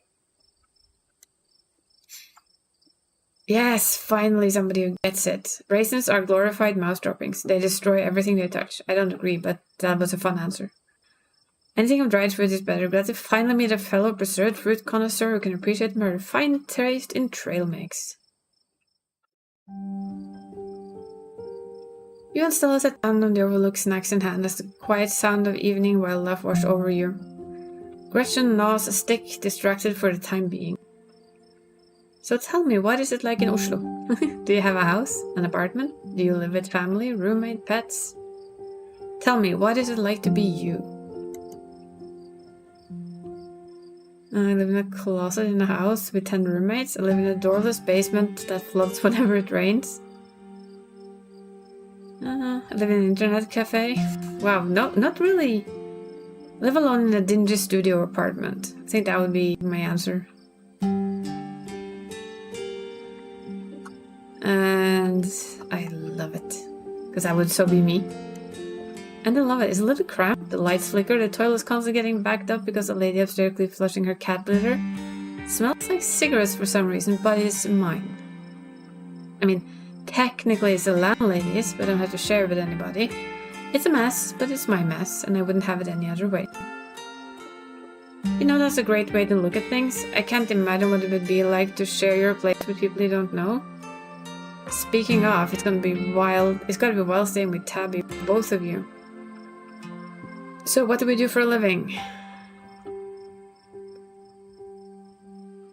Yes, finally somebody who gets it. Raisins are glorified mouse droppings. They destroy everything they touch. I don't agree, but that was a fun answer. Anything of dried fruit is better. Glad to finally meet a fellow preserved fruit connoisseur who can appreciate my refined taste in trail mix. You and Stella sat down on the overlook, snacks in hand, as the quiet sound of evening wildlife washed over you. Gretchen gnaws a stick, distracted for the time being. So tell me, what is it like in Oslo? Do you have a house? An apartment? Do you live with family, roommate, pets? Tell me, what is it like to be you? I live in a closet in a house with 10 roommates. I live in a doorless basement that floods whenever it rains. I live in an internet cafe. Wow, no, not really. I live alone in a dingy studio apartment. I think that would be my answer. And I love it. Because that would so be me. And I love it. It's a little cramped. The lights flicker. The toilet's constantly getting backed up because the lady upstairs keeps flushing her cat litter. It smells like cigarettes for some reason, but it's mine. I mean, technically it's the landlady's, but I don't have to share it with anybody. It's a mess, but it's my mess, and I wouldn't have it any other way. You know, that's a great way to look at things. I can't imagine what it would be like to share your place with people you don't know. Speaking of, it's gonna be wild. It's gotta be wild staying with Tabby, both of you. So what do we do for a living?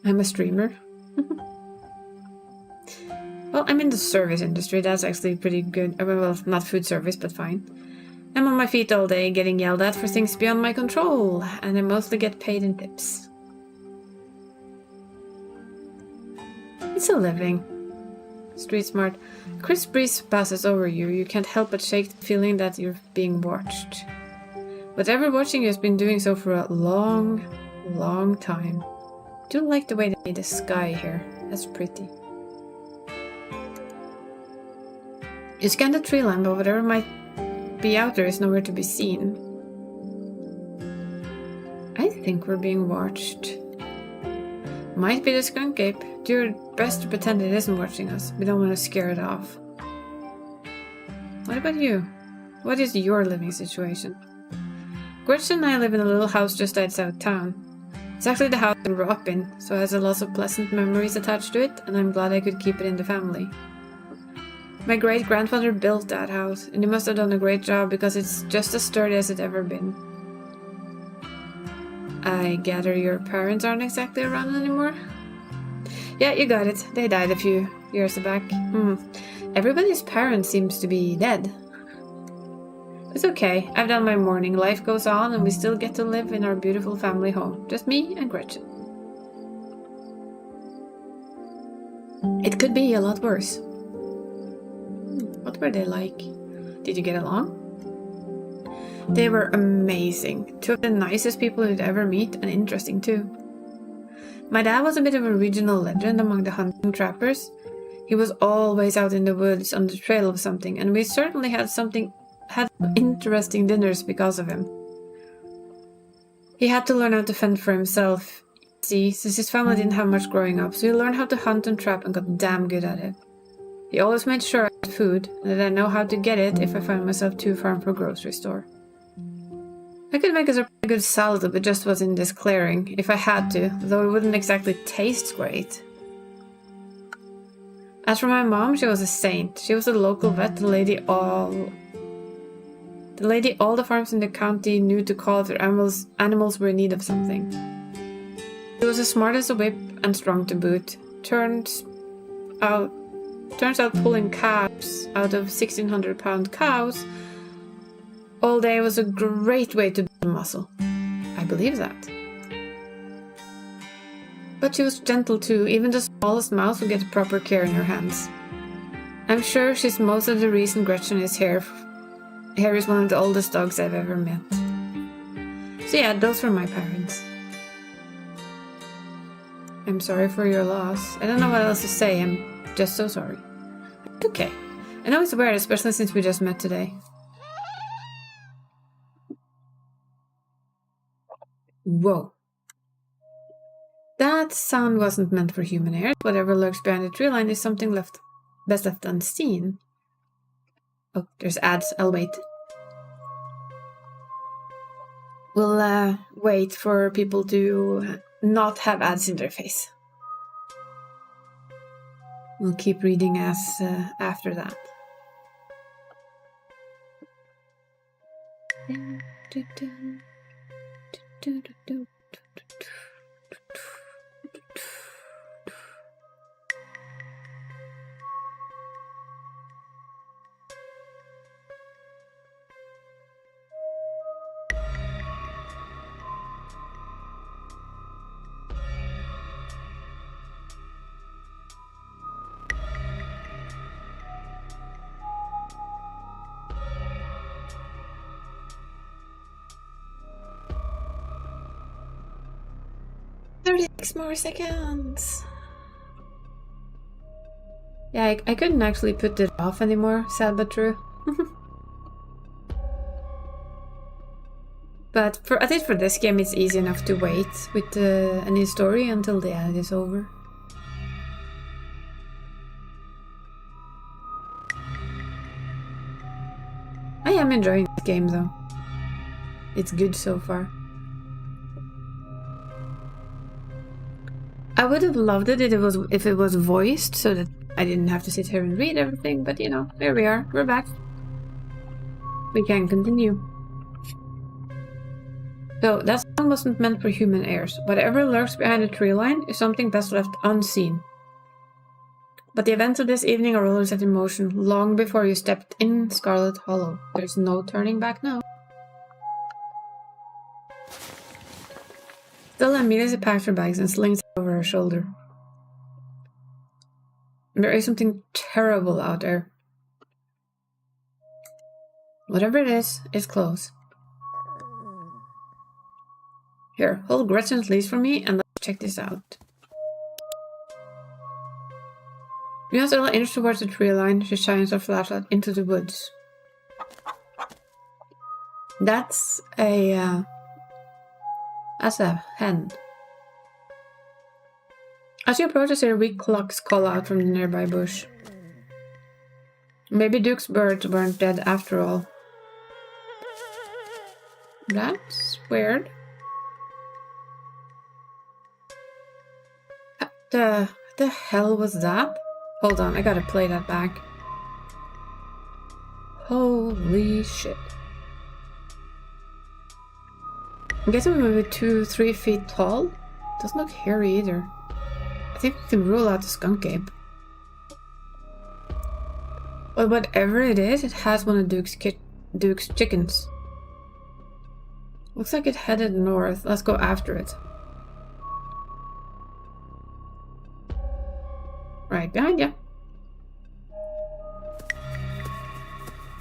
I'm a streamer. Well, I'm in the service industry. That's actually pretty good. Well, not food service, but fine. I'm on my feet all day, getting yelled at for things beyond my control, and I mostly get paid in tips. It's a living. Street smart. Crisp breeze passes over you. You can't help but shake the feeling that you're being watched. Whatever watching you has been doing so for a long, long time. I do like the way they made the sky here. That's pretty. You scan the tree line, but whatever might be out there is nowhere to be seen. I think we're being watched. Might be the skunk ape. Do your best to pretend it isn't watching us. We don't want to scare it off. What about you? What is your living situation? Gretchen and I live in a little house just outside town. It's actually the house I grew up in, so it has a lot of pleasant memories attached to it, and I'm glad I could keep it in the family. My great-grandfather built that house, and he must have done a great job because it's just as sturdy as it's ever been. I gather your parents aren't exactly around anymore? Yeah, you got it. They died a few years back. Everybody's parents seems to be dead. It's okay. I've done my mourning. Life goes on, and we still get to live in our beautiful family home. Just me and Gretchen. It could be a lot worse. What were they like? Did you get along? They were amazing. Two of the nicest people you'd ever meet, and interesting too. My dad was a bit of a regional legend among the hunting trappers. He was always out in the woods on the trail of something, and we certainly had interesting dinners because of him. He had to learn how to fend for himself, see, since his family didn't have much growing up, so he learned how to hunt and trap and got damn good at it. He always made sure I had food, and that I know how to get it if I find myself too far from a grocery store. I could make us a pretty good salad if it just was in this clearing, if I had to, though it wouldn't exactly taste great. As for my mom, she was a saint. She was a local vet, the lady all the farms in the county knew to call if their animals were in need of something. She was as smart as a whip and strong to boot. Turns out pulling calves out of 1,600-pound cows all day was a great way to build muscle. I believe that. But she was gentle too. Even the smallest mouse would get proper care in her hands. I'm sure she's most of the reason Gretchen is here. Harry is one of the oldest dogs I've ever met. So yeah, those were my parents. I'm sorry for your loss. I don't know what else to say. I'm just so sorry. Okay. I know it's weird, especially since we just met today. Whoa. That sound wasn't meant for human ears. Whatever lurks behind the tree line is something best left unseen. Oh, there's ads. I'll wait. We'll wait for people to not have ads in their face. We'll keep reading as after that. Six more seconds. Yeah, I couldn't actually put it off anymore, sad but true. But at least for this game, it's easy enough to wait with any story until the ad is over. I am enjoying this game though. It's good so far. I would have loved it if it was voiced so that I didn't have to sit here and read everything, but you know, here we are, we're back. We can continue. So, that song wasn't meant for human ears. Whatever lurks behind the tree line is something best left unseen. But the events of this evening are already set in motion long before you stepped in Scarlet Hollow. There's no turning back now. Stella immediately packed her bags and slings it over her shoulder. There is something terrible out there. Whatever it is, it's close. Here, hold Gretchen's leash for me and let's check this out. As Stella inches towards the tree line, she shines her flashlight into the woods. That's a hen. As you approach, you hear weak clucks call out from the nearby bush. Maybe Duke's birds weren't dead after all. That's weird. The hell was that? Hold on, I gotta play that back. Holy shit. I'm guessing we're maybe 2-3 feet tall. Doesn't look hairy either. I think we can rule out the skunk ape. But whatever it is, it has one of Duke's chickens. Looks like it headed north. Let's go after it. Right behind you.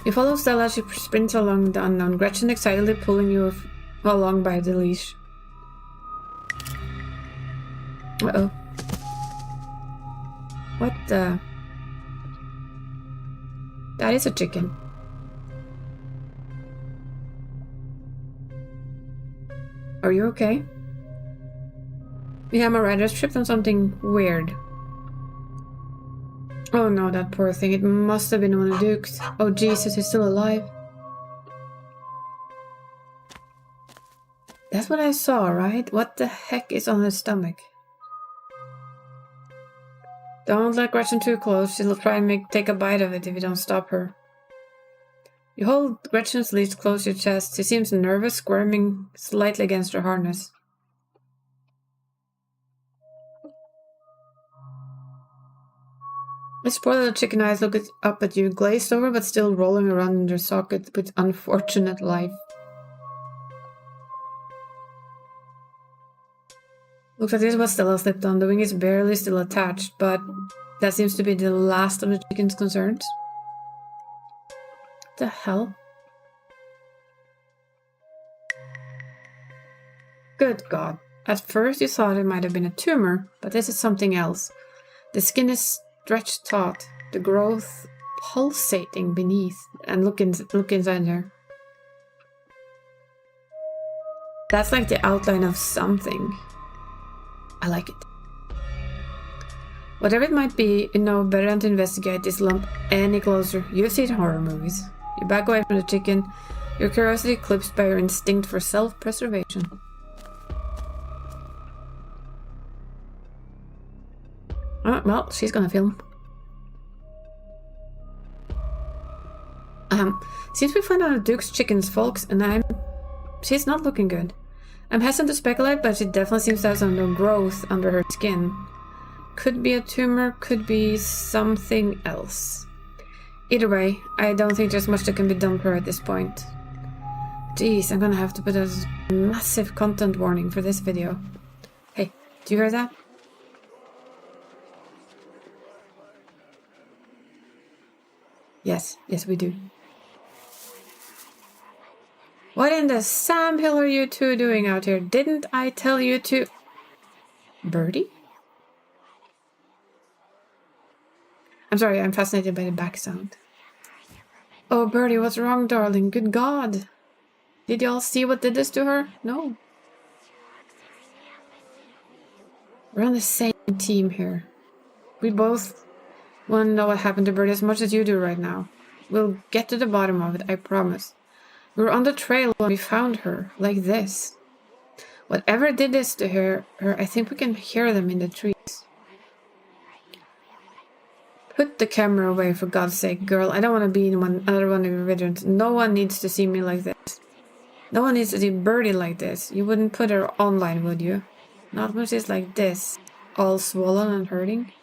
You follow Stella as she sprints along the unknown, Gretchen excitedly pulling you along by the leash. Uh-oh. What the? That is a chicken. Are you okay? Yeah, my rider's tripped on something weird. Oh no, that poor thing. It must have been one of Duke's. Oh Jesus, he's still alive. That's what I saw, right? What the heck is on his stomach? Don't let Gretchen too close. She'll try and take a bite of it if you don't stop her. You hold Gretchen's leash close to your chest. She seems nervous, squirming slightly against her harness. Its poor little chicken eyes look up at you, glazed over but still rolling around in their socket with unfortunate life. Looks like this was Stella slipped on. The wing is barely still attached, but that seems to be the last of the chicken's concerns. What the hell? Good God. At first you thought it might have been a tumor, but this is something else. The skin is stretched taut, the growth pulsating beneath, and look inside there. That's like the outline of something. I like it. Whatever it might be, you know better than to investigate this lump any closer. You've seen horror movies. You back away from the chicken, your curiosity eclipsed by your instinct for self-preservation. Oh, well, she's gonna film. Since we found out Duke's chicken's folks, and she's not looking good. I'm hesitant to speculate, but she definitely seems to have some growth under her skin. Could be a tumor, could be something else. Either way, I don't think there's much that can be done for her at this point. Jeez, I'm gonna have to put a massive content warning for this video. Hey, do you hear that? Yes, we do. What in the Sam Hill are you two doing out here? Didn't I tell you to... Birdie? I'm sorry, I'm fascinated by the back sound. Oh, Birdie, what's wrong, darling? Good God. Did y'all see what did this to her? No. We're on the same team here. We both want to know what happened to Birdie as much as you do right now. We'll get to the bottom of it, I promise. We were on the trail when we found her, like this. Whatever did this to her, I think we can hear them in the trees. Put the camera away, for God's sake, girl. I don't want to be in another one of your videos. No one needs to see me like this. No one needs to see Birdie like this. You wouldn't put her online, would you? Not when she's like this, all swollen and hurting.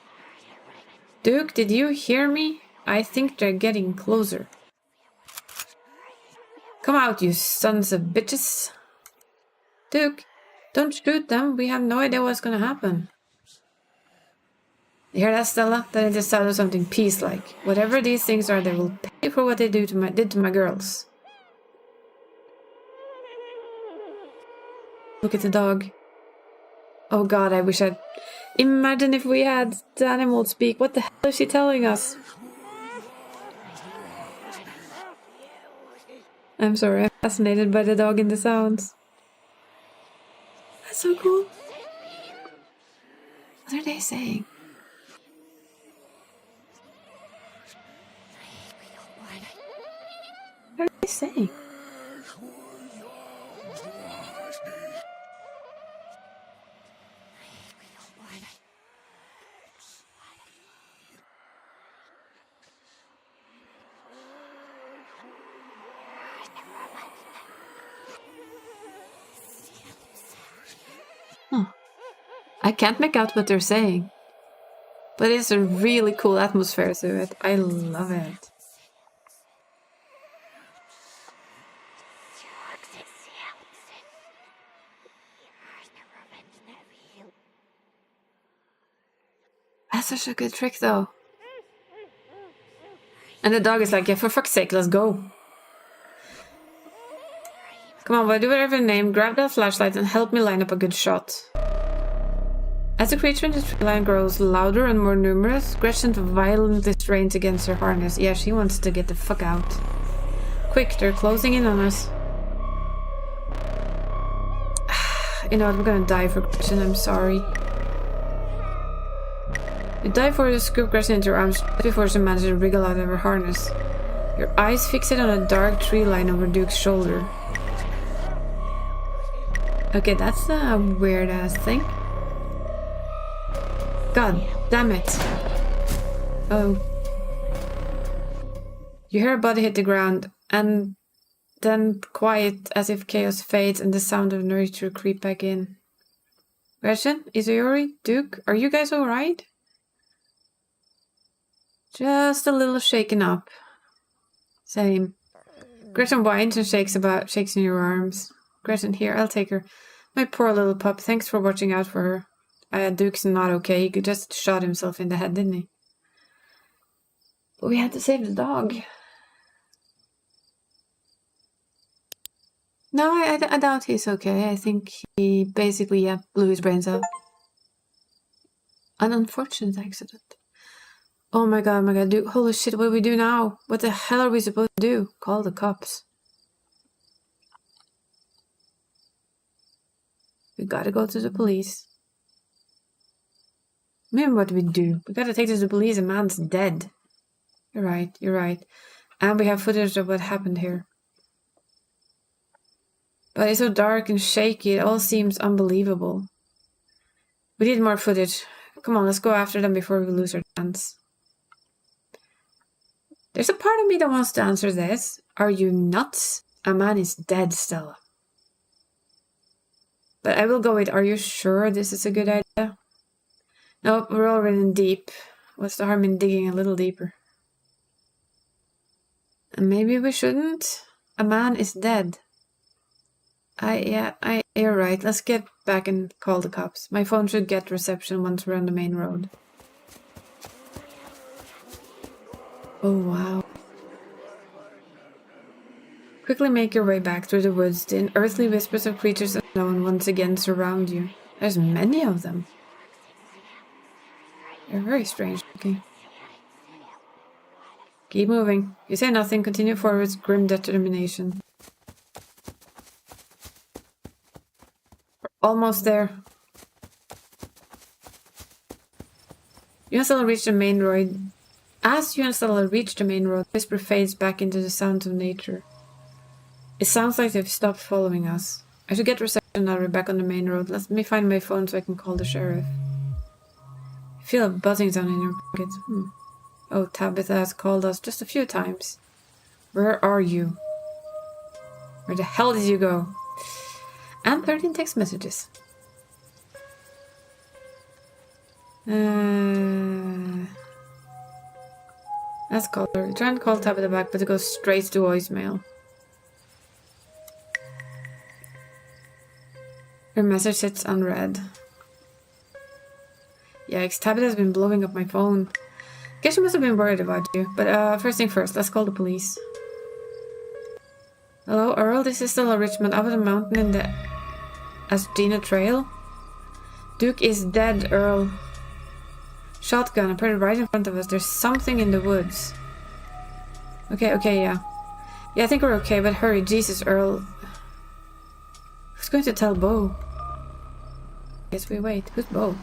Duke, did you hear me? I think they're getting closer. Come out, you sons of bitches. Duke, don't shoot them. We have no idea what's gonna happen. You hear that, Stella? That is the sound of something peace-like. Whatever these things are, they will pay for what they did to my girls. Look at the dog. Oh God, I wish I'd... Imagine if we had the animal speak. What the hell is she telling us? I'm sorry, I'm fascinated by the dog and the sounds. That's so cool. What are they saying? What are they saying? Huh. I can't make out what they're saying. But it's a really cool atmosphere to it. I love it. That's such a good trick though. And the dog is like, yeah, for fuck's sake, let's go. Come on, boy, do whatever you name, grab that flashlight and help me line up a good shot. As the creature in the tree line grows louder and more numerous, Gretchen violently strains against her harness. Yeah, she wants to get the fuck out. Quick, they're closing in on us. You know what, we're gonna die for Gretchen, I'm sorry. You dive for to scoop Gretchen into your arms just before she manages to wriggle out of her harness. Your eyes fixate on a dark tree line over Duke's shoulder. Okay, that's a weird-ass thing. God damn it. Oh. You hear a body hit the ground, and then quiet as if chaos fades and the sound of nature creep back in. Gretchen? Izuyori? Duke? Are you guys alright? Just a little shaken up. Same. Gretchen whines and shakes in your arms. Gretchen, here, I'll take her. My poor little pup, thanks for watching out for her. Duke's not okay. He just shot himself in the head, didn't he? But we had to save the dog. No, I doubt he's okay. I think he basically, blew his brains out. An unfortunate accident. Oh my god, dude, holy shit, what do we do now? What the hell are we supposed to do? Call the cops. We gotta go to the police. Remember what we do. We gotta take this to the police, a man's dead. You're right. And we have footage of what happened here. But it's so dark and shaky, it all seems unbelievable. We need more footage. Come on, let's go after them before we lose our chance. There's a part of me that wants to answer this. Are you nuts? A man is dead, Stella. But I will go with, are you sure this is a good idea? Nope, we're already in deep. What's the harm in digging a little deeper? And maybe we shouldn't? A man is dead. You're right. Let's get back and call the cops. My phone should get reception once we're on the main road. Oh, wow. Quickly make your way back through the woods. The unearthly whispers of creatures unknown once again surround you. There's many of them. They're very strange looking. Keep moving. You say nothing. Continue forward with grim determination. We're almost there. You and Stella reach the main road. As you and Stella reach the main road, the whisper fades back into the sounds of nature. It sounds like they've stopped following us. I should get reception now we're back on the main road. Let me find my phone so I can call the sheriff. I feel a buzzing sound in your pocket. Oh, Tabitha has called us just a few times. Where are you? Where the hell did you go? And 13 text messages. Let's call her. Try and call Tabitha back, but it goes straight to voicemail. Your message sits unread. Yikes, Tabitha's been blowing up my phone. Guess she must have been worried about you. But first thing first, let's call the police. Hello, Earl. This is Stella Richmond up at the mountain in the Astina Trail. Duke is dead, Earl. Shotgun, I put it right in front of us. There's something in the woods. Okay, yeah. Yeah, I think we're okay, but hurry. Jesus, Earl. Who's going to tell Bo? Guess we wait. Who's Bo?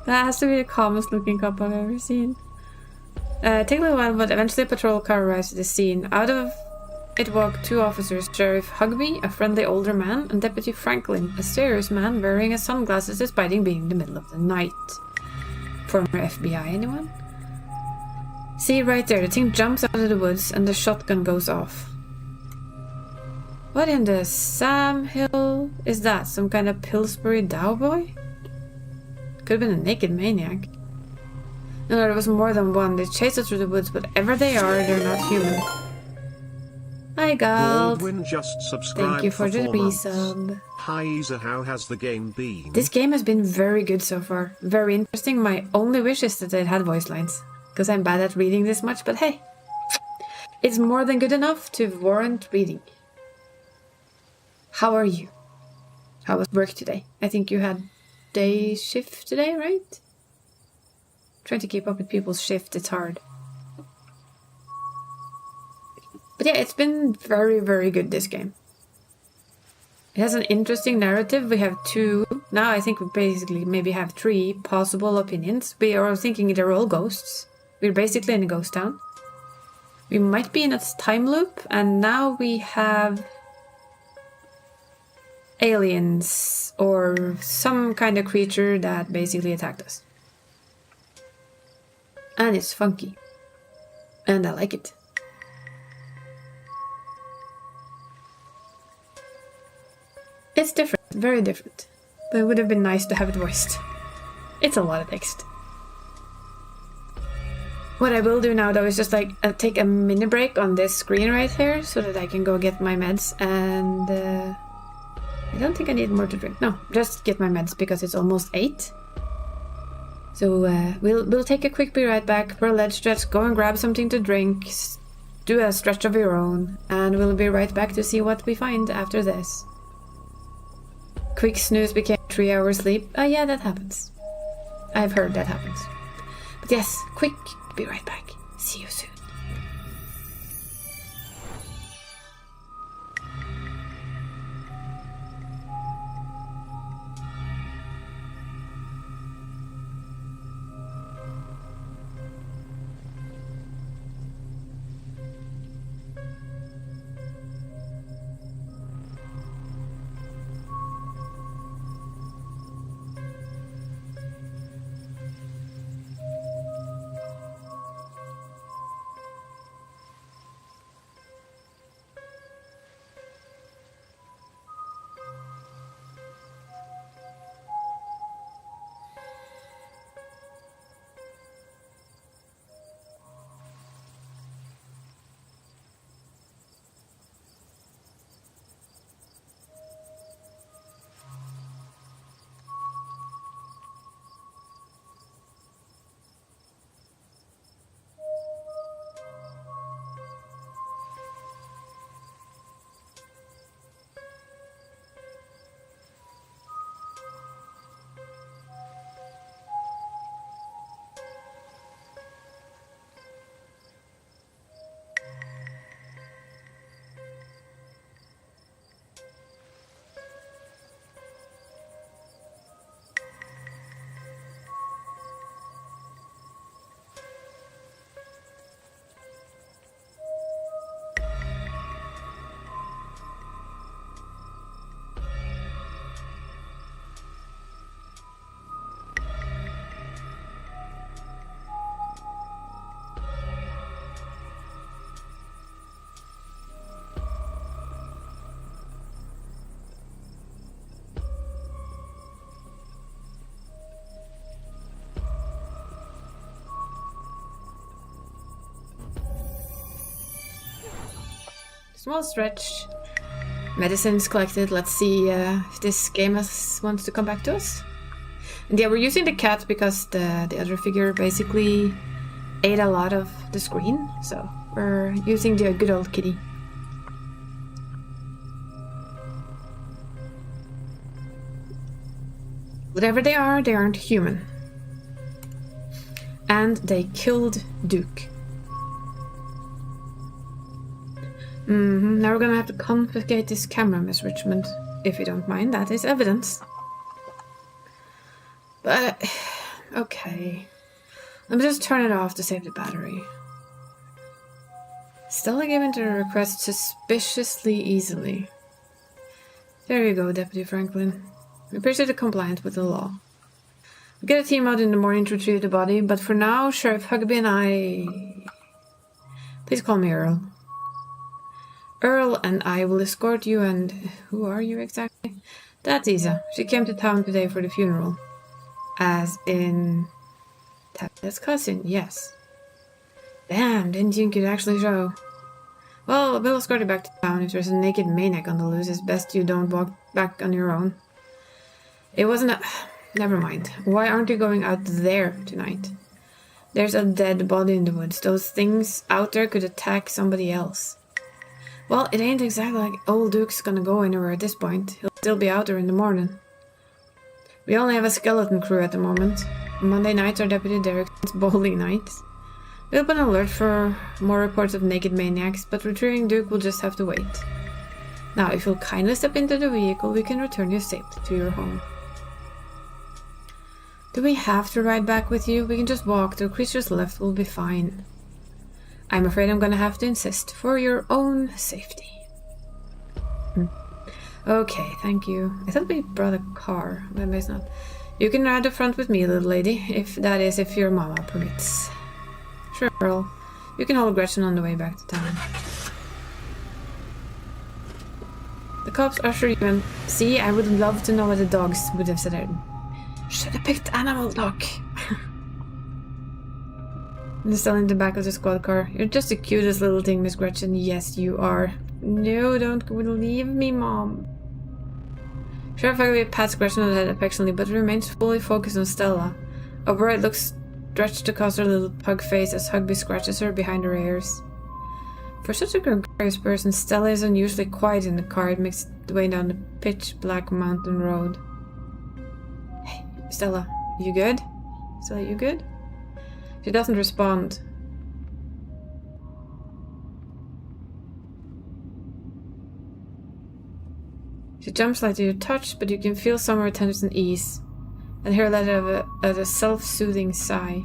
That has to be the calmest looking cop I've ever seen. Take a little while, but eventually a patrol car arrives at the scene. Out of it walk two officers, Sheriff Hugby, a friendly older man, and Deputy Franklin, a serious man wearing his sunglasses despite being in the middle of the night. Former FBI, anyone? See, right there, the thing jumps out of the woods and the shotgun goes off. What in the Sam Hill is that? Some kind of Pillsbury Dowboy? Could have been a naked maniac. No, there was more than one. They chased us through the woods, but whatever they are, they're not human. Hi, Galt. Baldwin just subscribed. Thank you for the 4 months. resub. Hi, Isa, how has the game been? This game has been very good so far. Very interesting. My only wish is that it had voice lines. Because I'm bad at reading this much, but hey. It's more than good enough to warrant reading. How are you? How was work today? I think you had day shift today, right? Trying to keep up with people's shift, it's hard. But yeah, it's been very, very good, this game. It has an interesting narrative. We have two, now I think we basically maybe have 3 possible opinions. We are thinking they're all ghosts. We're basically in a ghost town. We might be in a time loop, and now we have aliens or some kind of creature that basically attacked us. And it's funky. And I like it. It's different, very different. But it would have been nice to have it voiced. It's a lot of text. What I will do now though is just like take a mini break on this screen right here so that I can go get my meds, and I don't think I need more to drink. No, just get my meds because it's almost 8. So we'll take a quick be right back for a ledge stretch, go and grab something to drink, do a stretch of your own, and we'll be right back to see what we find after this. Quick snooze became 3 hours sleep. Yeah, that happens. I've heard that happens. But yes, quick, be right back. See you soon. Small stretch. Medicines collected. Let's see if this game wants to come back to us. And yeah, we're using the cat because the other figure basically ate a lot of the screen. So we're using the good old kitty. Whatever they aren't human. And they killed Duke. Now we're gonna have to confiscate this camera, Miss Richmond. If you don't mind, that is evidence. But, okay. Let me just turn it off to save the battery. Stella gave into the request suspiciously easily. There you go, Deputy Franklin. We appreciate the compliance with the law. We'll get a team out in the morning to retrieve the body, but for now, Sheriff Huckabee and I... Please call me Earl. Earl and I will escort you and... Who are you exactly? That's Isa. She came to town today for the funeral. As in... Tabitha's cousin, yes. Damn, didn't think you'd actually show. Well, we'll escort you back to town. If there's a naked maniac on the loose, it's best you don't walk back on your own. It wasn't a... Never mind. Why aren't you going out there tonight? There's a dead body in the woods. Those things out there could attack somebody else. Well, it ain't exactly like old Duke's gonna go anywhere at this point. He'll still be out there in the morning. We only have a skeleton crew at the moment. Monday nights are Deputy Derrickson's bowling nights. We'll be on alert for more reports of naked maniacs, but retrieving Duke will just have to wait. Now, if you'll kindly step into the vehicle, we can return you safely to your home. Do we have to ride back with you? We can just walk. The creatures left will be fine. I'm afraid I'm gonna have to insist, for your own safety. Okay, thank you. I thought we brought a car. Maybe it's not. You can ride up front with me, little lady, if your mama permits. Sure, Earl. You can hold Gretchen on the way back to town. The cops usher you in. See, I would love to know what the dogs would have said. Should have picked animal dog. And still in the back of the squad car. You're just the cutest little thing, Miss Gretchen. Yes, you are. No, don't leave me, Mom. Sheriff Huckabee pats Gretchen on the head affectionately, but remains fully focused on Stella. A bright look stretched across her little pug face as Huckabee scratches her behind her ears. For such a gregarious person, Stella is unusually quiet in the car. It makes its way down the pitch-black mountain road. Hey, Stella, you good? Stella, you good? She doesn't respond. She jumps slightly to touch, but you can feel some of her tenderness and ease, and hear let out a self-soothing sigh.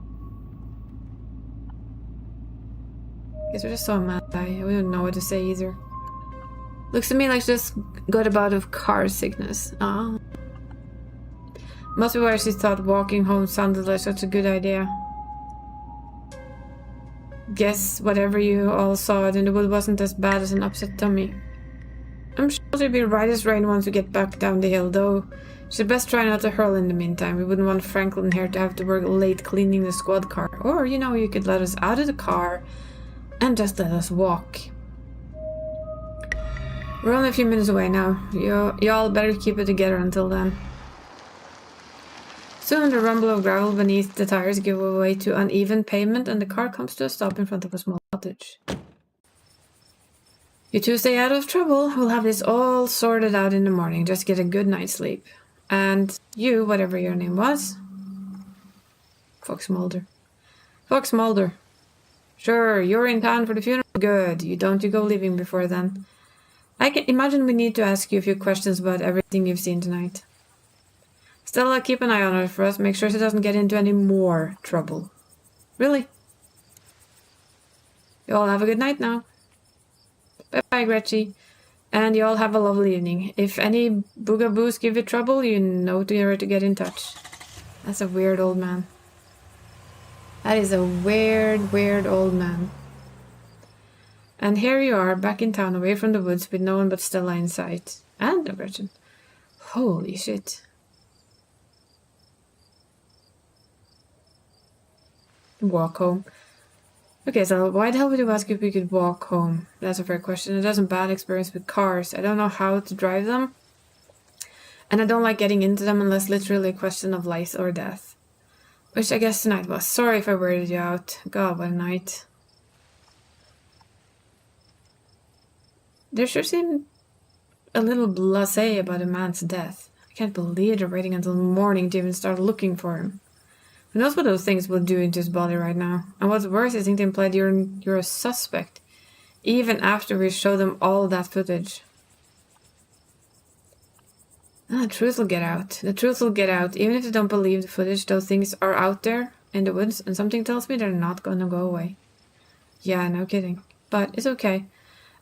Guess we just saw a man die. We don't know what to say either. Looks to me like she just got a bout of car sickness. Ah. Must be why she thought walking home sounded like such a good idea. Guess whatever you all saw in the wood wasn't as bad as an upset tummy. I'm sure she'll be right as rain once we get back down the hill, though she'd best try not to hurl in the meantime. We wouldn't want Franklin here to have to work late cleaning the squad car. Or, you know, you could let us out of the car and just let us walk. We're only a few minutes away now. Y'all better keep it together until then. Soon the rumble of gravel beneath the tires gives way to uneven pavement and the car comes to a stop in front of a small cottage. You two stay out of trouble. We'll have this all sorted out in the morning. Just get a good night's sleep. And you, whatever your name was... Fox Mulder. Fox Mulder. Sure, you're in town for the funeral. Good. You go leaving before then. I can imagine we need to ask you a few questions about everything you've seen tonight. Stella, keep an eye on her for us. Make sure she doesn't get into any more trouble. Really? You all have a good night now. Bye-bye, Gretchen. And you all have a lovely evening. If any boogaboos give you trouble, you know where to get in touch. That's a weird old man. That is a weird, weird old man. And here you are, back in town, away from the woods, with no one but Stella in sight. And Gretchen. Holy shit. Walk home. Okay, so why the hell would you ask if we could walk home? That's a fair question. It doesn't bad experience with cars. I don't know how to drive them. And I don't like getting into them unless literally a question of life or death. Which I guess tonight was. Sorry if I weirded you out. God, what a night. There sure seemed a little blasé about a man's death. I can't believe they're waiting until morning to even start looking for him. Who knows what those things will do into his body right now? And what's worse, I think they implied you're a suspect, even after we show them all that footage. And the truth will get out. The truth will get out. Even if they don't believe the footage, those things are out there in the woods, and something tells me they're not gonna go away. Yeah, no kidding. But it's okay.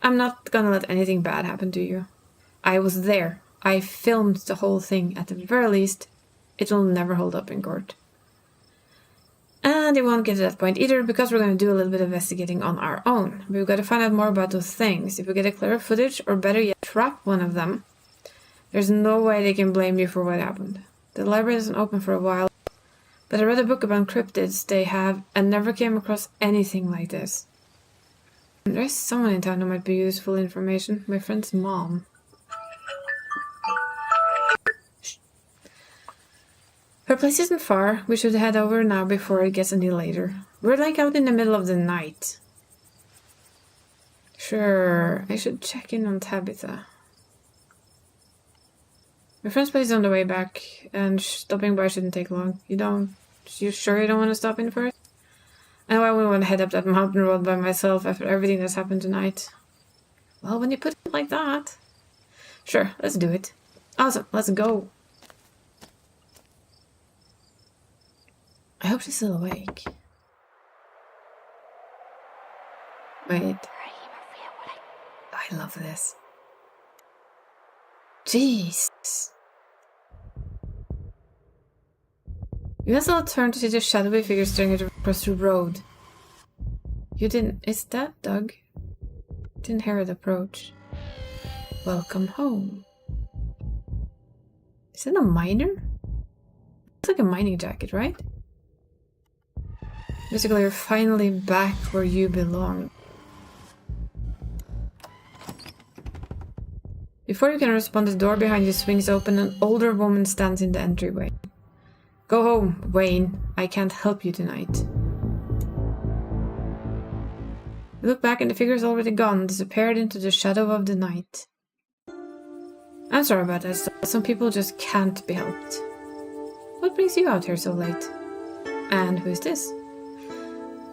I'm not gonna let anything bad happen to you. I was there. I filmed the whole thing. At the very least, it will never hold up in court. And it won't get to that point either, because we're going to do a little bit of investigating on our own. We've got to find out more about those things. If we get a clearer footage, or better yet, trap one of them, there's no way they can blame you for what happened. The library isn't open for a while, but I read a book about cryptids they have and never came across anything like this. There's someone in town who might be useful information. My friend's mom. Her place isn't far. We should head over now before it gets any later. We're like out in the middle of the night. Sure, I should check in on Tabitha. My friend's place is on the way back, and stopping by shouldn't take long. You sure you don't want to stop in first? I know I wouldn't want to head up that mountain road by myself after everything that's happened tonight. Well, when you put it like that. Sure, let's do it. Awesome, let's go. I hope she's still awake. Wait. I love this. Jeez. You guys all turned to see the shadowy figure staring at you across the road. You didn't... Is that Doug? Didn't hear it approach. Welcome home. Is it a miner? Looks like a mining jacket, right? Basically, you're finally back where you belong. Before you can respond, the door behind you swings open and an older woman stands in the entryway. Go home, Wayne. I can't help you tonight. You look back and the figure is already gone, disappeared into the shadow of the night. I'm sorry about that, some people just can't be helped. What brings you out here so late? And who is this?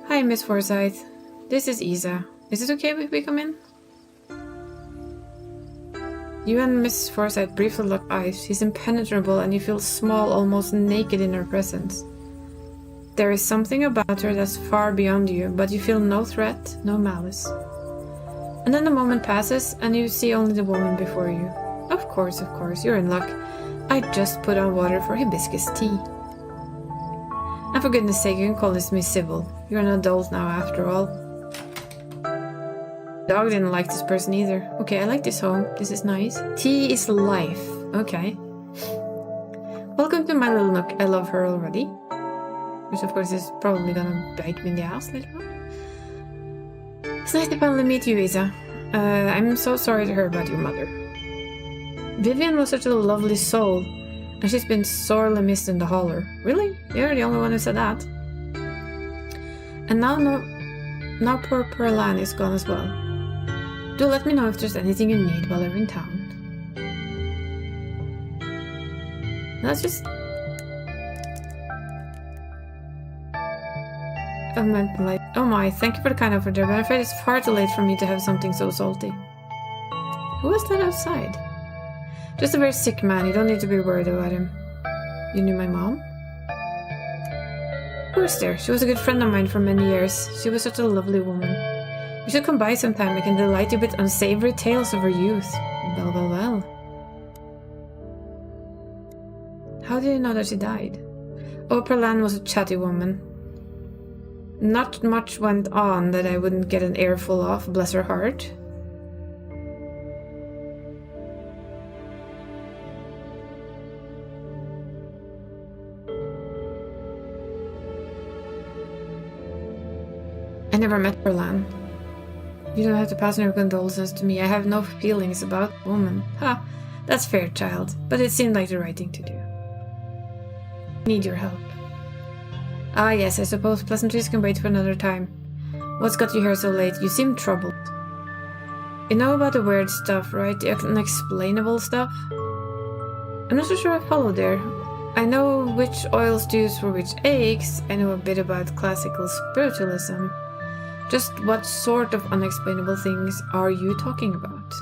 Hi, Miss Forsyth. This is Isa. Is it okay if we come in? You and Miss Forsyth briefly lock eyes. She's impenetrable and you feel small, almost naked in her presence. There is something about her that's far beyond you, but you feel no threat, no malice. And then the moment passes and you see only the woman before you. Of course, you're in luck. I just put on water for hibiscus tea. And for goodness sake, you can call this Miss Sybil. You're an adult now, after all. The dog didn't like this person either. Okay, I like this home. This is nice. Tea is life. Okay. Welcome to my little nook. I love her already. Which of course is probably gonna bite me in the ass later on. It's nice to finally meet you, Isa. I'm so sorry to hear about your mother. Vivian was such a lovely soul, and she's been sorely missed in the holler. Really? You're the only one who said that. And now poor Perlan is gone as well. Do let me know if there's anything you need while you're in town. Let's just... Oh my, thank you for the kind offer there, but I'm afraid it's far too late for me to have something so salty. Who was that outside? Just a very sick man, you don't need to be worried about him. You knew my mom? Of course there, she was a good friend of mine for many years. She was such a lovely woman. You should come by sometime, I can delight you with unsavory tales of her youth. Well. How do you know that she died? Oh, Perlan was a chatty woman. Not much went on that I wouldn't get an earful of, bless her heart. I never met Perlan. You don't have to pass on your condolences to me. I have no feelings about the woman. Ha! That's fair, child. But it seemed like the right thing to do. I need your help. Ah, yes, I suppose pleasantries can wait for another time. What's got you here so late? You seem troubled. You know about the weird stuff, right? The unexplainable stuff? I'm not so sure I follow there. I know which oils to use for which aches. I know a bit about classical spiritualism. Just what sort of unexplainable things are you talking about?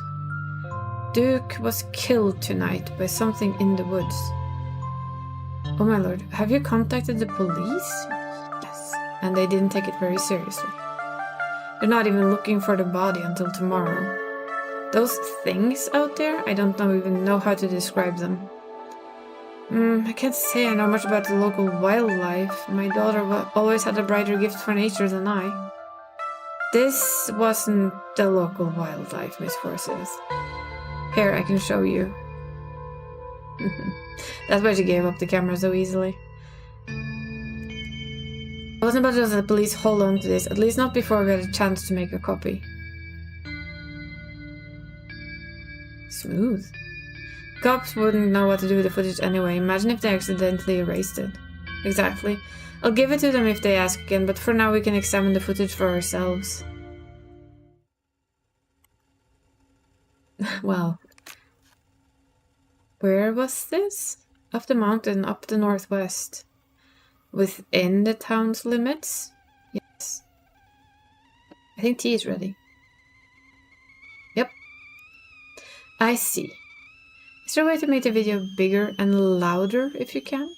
Duke was killed tonight by something in the woods. Oh my lord, have you contacted the police? Yes, and they didn't take it very seriously. They're not even looking for the body until tomorrow. Those things out there, I don't even know how to describe them. I can't say I know much about the local wildlife. My daughter always had a brighter gift for nature than I. This wasn't the local wildlife, Miss Forsyth. Here, I can show you. That's why she gave up the camera so easily. I wasn't about to let the police hold on to this, at least not before we had a chance to make a copy. Smooth. Cops wouldn't know what to do with the footage anyway. Imagine if they accidentally erased it. Exactly. I'll give it to them if they ask again, but for now we can examine the footage for ourselves. Well, where was this? Up the mountain, up the northwest. Within the town's limits? Yes. I think tea is ready. Yep. I see. Is there a way to make the video bigger and louder if you can?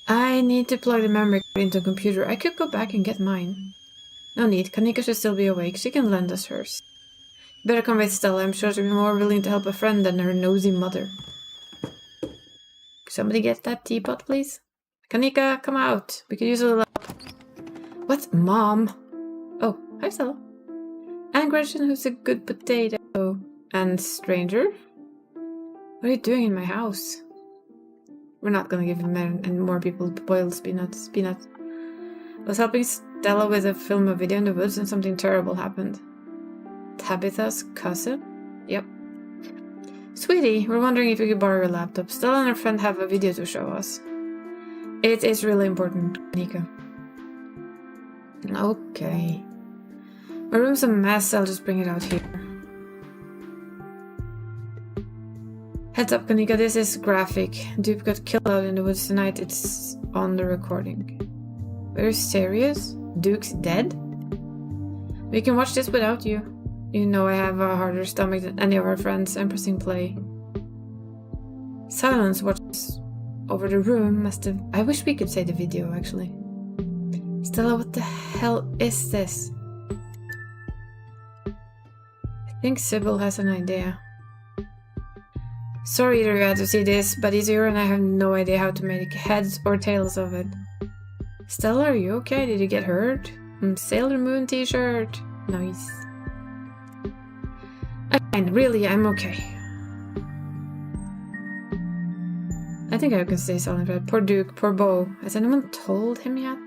I need to plug the memory card into a computer. I could go back and get mine. No need, Kanika should still be awake. She can lend us hers. Better come with Stella. I'm sure she'll be more willing to help a friend than her nosy mother. Could somebody get that teapot, please? Kanika, come out. We could use a little help. What? Mom? Oh, hi Stella. And Gretchen, who's a good potato. And stranger? What are you doing in my house? We're not gonna give him any more people boiled peanuts. I was helping Stella with a film a video in the woods and something terrible happened. Tabitha's cousin? Yep. Sweetie, we're wondering if you could borrow your laptop. Stella and her friend have a video to show us. It is really important, Nika. Okay. My room's a mess, I'll just bring it out here. Heads up, Kanika, this is graphic. Dupe got killed out in the woods tonight. It's on the recording. Are you serious? Duke's dead? We can watch this without you. You know I have a harder stomach than any of our friends. I'm pressing play. Silence watches over the room must have... I wish we could say the video, actually. Stella, what the hell is this? I think Sybil has an idea. Sorry you had to see this, but Izzy and I have no idea how to make heads or tails of it. Stella, are you okay? Did you get hurt? Sailor Moon t-shirt. Nice. Fine, really, I'm okay. I think I can stay silent, right? Poor Duke, poor Beau. Has anyone told him yet?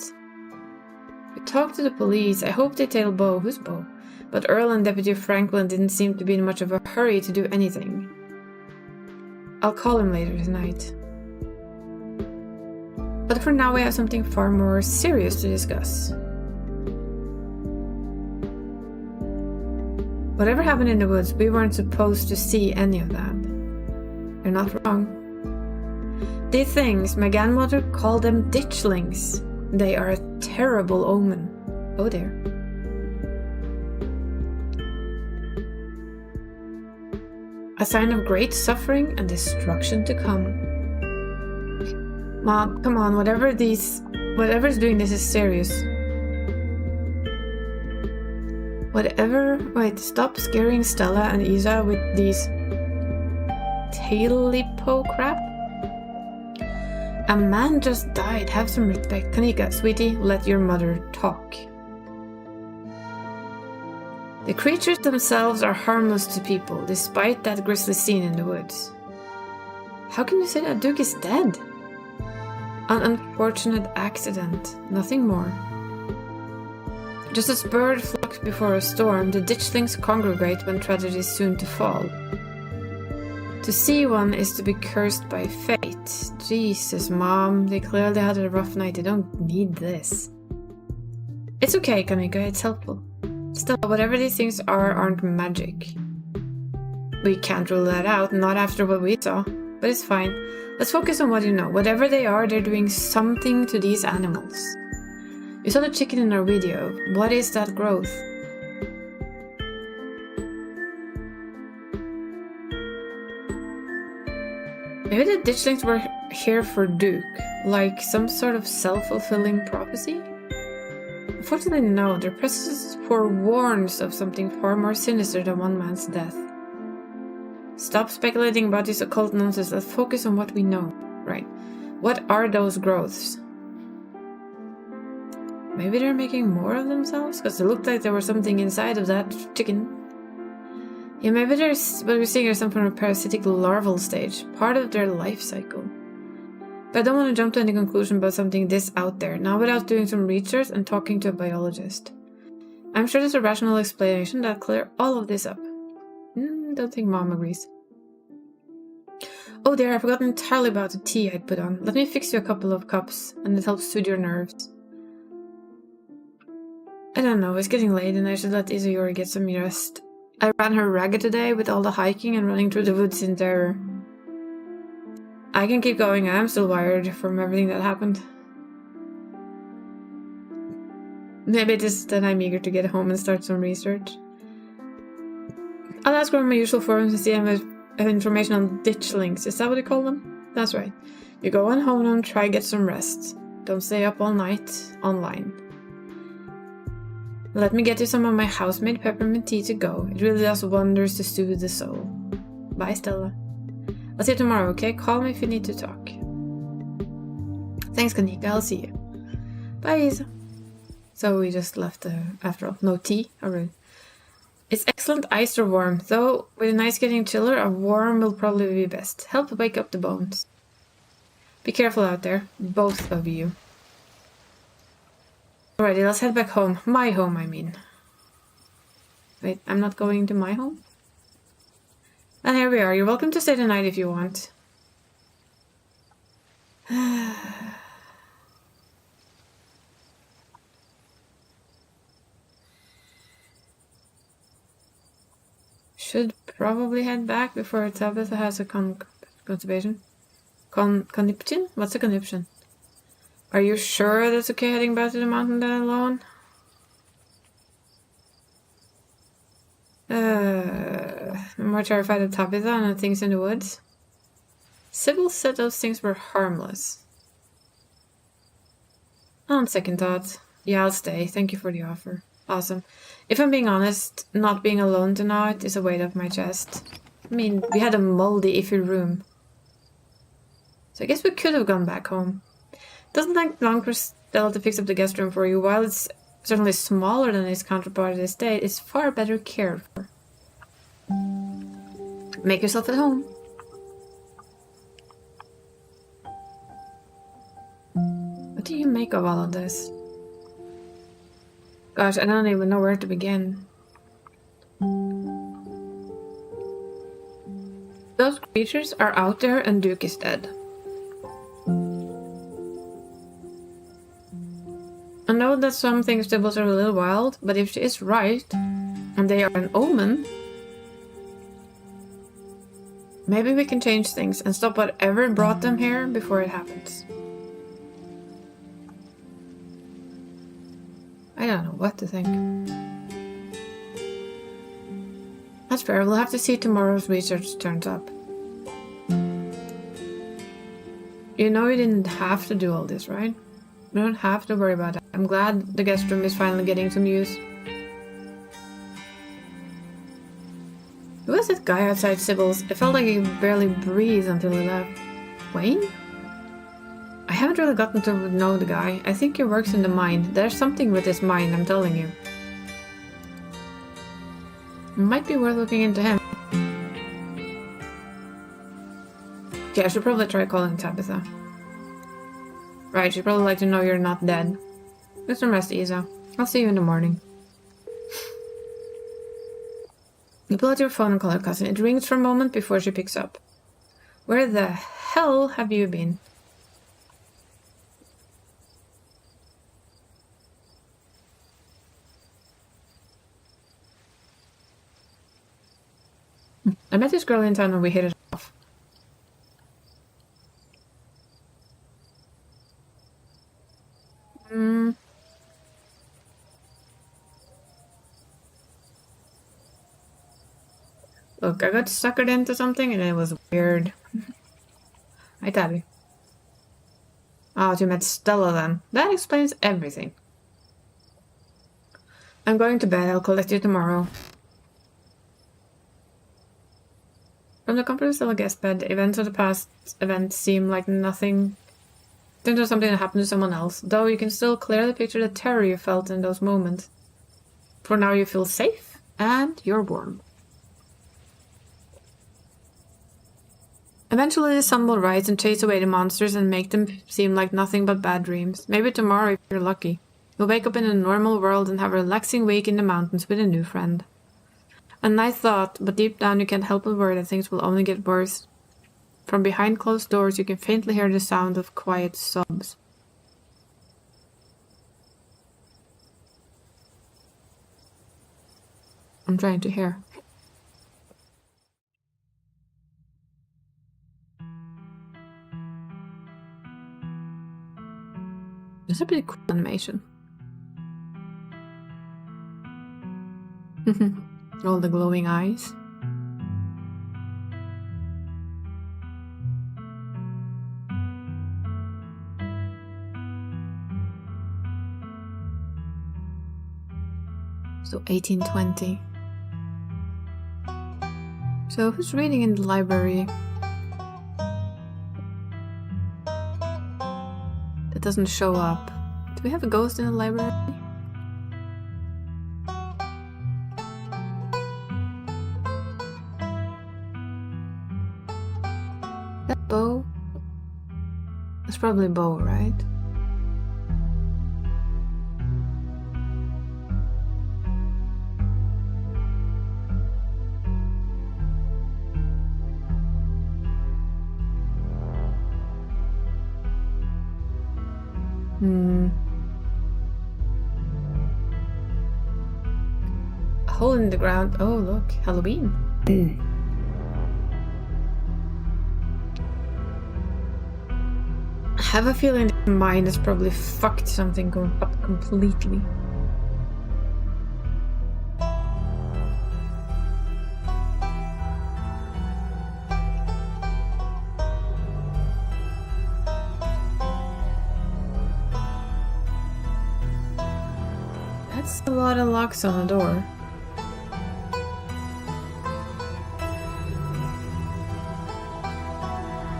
We talked to the police. I hope they tell Beau. Who's Beau? But Earl and Deputy Franklin didn't seem to be in much of a hurry to do anything. I'll call him later tonight. But for now we have something far more serious to discuss. Whatever happened in the woods, we weren't supposed to see any of that. You're not wrong. These things, my grandmother called them ditchlings. They are a terrible omen. Oh dear. A sign of great suffering and destruction to come. Mom, come on, whatever's doing this is serious. Wait, stop scaring Stella and Isa with these tailipo crap. A man just died, have some respect. Kanika, sweetie, let your mother talk. The creatures themselves are harmless to people, despite that grisly scene in the woods. How can you say that Duke is dead? An unfortunate accident, nothing more. Just as birds flock before a storm, the ditchlings congregate when tragedy is soon to fall. To see one is to be cursed by fate. Jesus, Mom, they clearly had a rough night, they don't need this. It's okay, Kanika, it's helpful. Still, whatever these things are, aren't magic. We can't rule that out, not after what we saw. But it's fine. Let's focus on what you know. Whatever they are, they're doing something to these animals. You saw the chicken in our video. What is that growth? Maybe the ditchlings were here for Duke, like some sort of self-fulfilling prophecy? Unfortunately, no. Their presence forewarns of something far more sinister than one man's death. Stop speculating about this occult nonsense. Let's focus on what we know. Right. What are those growths? Maybe they're making more of themselves? Because it looked like there was something inside of that chicken. Yeah, maybe what we're seeing is some kind of parasitic larval stage. Part of their life cycle. But I don't want to jump to any conclusion about something this out there. Not without doing some research and talking to a biologist. I'm sure there's a rational explanation that'll clear all of this up. Don't think Mom agrees. Oh dear, I forgot entirely about the tea I'd put on. Let me fix you a couple of cups, and it helps soothe your nerves. I don't know, it's getting late and I should let Izuyori get some rest. I ran her ragged today with all the hiking and running through the woods in terror. I can keep going, I'm still wired from everything that happened. Maybe it is that I'm eager to get home and start some research. I'll ask around my usual forums and see if I have information on ditchlings. Is that what you call them? That's right. You go on home and try get some rest. Don't stay up all night online. Let me get you some of my house-made peppermint tea to go. It really does wonders to soothe the soul. Bye, Stella. I'll see you tomorrow, okay? Call me if you need to talk. Thanks, Kanika. I'll see you. Bye, Isa. So we just left after all. No tea? Alright. It's excellent iced or warm, though with the nights getting chiller, a warm will probably be best. Help wake up the bones. Be careful out there, both of you. Alrighty, let's head back home. My home, I mean. Wait, I'm not going to my home? And here we are. You're welcome to stay the night if you want. Should probably head back before Tabitha has a constipation. Conniption? What's a conniption? Are you sure that's okay heading back to the mountain then alone? I'm more terrified of Tabitha and the things in the woods. Sybil said those things were harmless. On second thought, yeah, I'll stay. Thank you for the offer. Awesome. If I'm being honest, not being alone tonight is a weight off my chest. I mean, we had a moldy, iffy room. So I guess we could have gone back home. Doesn't take long for Stella to fix up the guest room for you. While it's certainly smaller than its counterpart at the estate, it's far better cared for. Make yourself at home. What do you make of all of this? Gosh, I don't even know where to begin. Those creatures are out there and Duke is dead. I know that some things Dibbles are a little wild, but if she is right, and they are an omen, maybe we can change things and stop whatever brought them here before it happens. I don't know what to think. That's fair, we'll have to see if tomorrow's research turns up. You know you didn't have to do all this, right? You don't have to worry about that. I'm glad the guest room is finally getting some use. Who was that guy outside Sybil's? It felt like he could barely breathe until he left. Wayne? I haven't really gotten to know the guy. I think he works in the mine. There's something with his mine, I'm telling you. It might be worth looking into him. Okay, I should probably try calling Tabitha. Right, she'd probably like to know you're not dead. Get some rest, Isa. I'll see you in the morning. You pull out your phone and call her cousin. It rings for a moment before she picks up. Where the hell have you been? I met this girl in town and we hit it off. Look, I got suckered into something and it was weird. Hi, Tabby. Oh, you met Stella then. That explains everything. I'm going to bed. I'll collect you tomorrow. From the comfort of Stella guest bed, the events of the past event seem like nothing. Seems like something that happened to someone else, though you can still clearly picture the terror you felt in those moments. For now you feel safe, and you're warm. Eventually the sun will rise and chase away the monsters and make them seem like nothing but bad dreams. Maybe tomorrow, if you're lucky, you'll wake up in a normal world and have a relaxing week in the mountains with a new friend. A nice thought, but deep down you can't help but worry that things will only get worse. From behind closed doors you can faintly hear the sound of quiet sobs. I'm trying to hear. That's a pretty cool animation. All the glowing eyes. So 1820. So who's reading in the library? That doesn't show up. Do we have a ghost in the library? It's probably Bo, right? A hole in the ground. Oh, look. Halloween. I have a feeling that mine has probably fucked something up completely. That's a lot of locks on the door.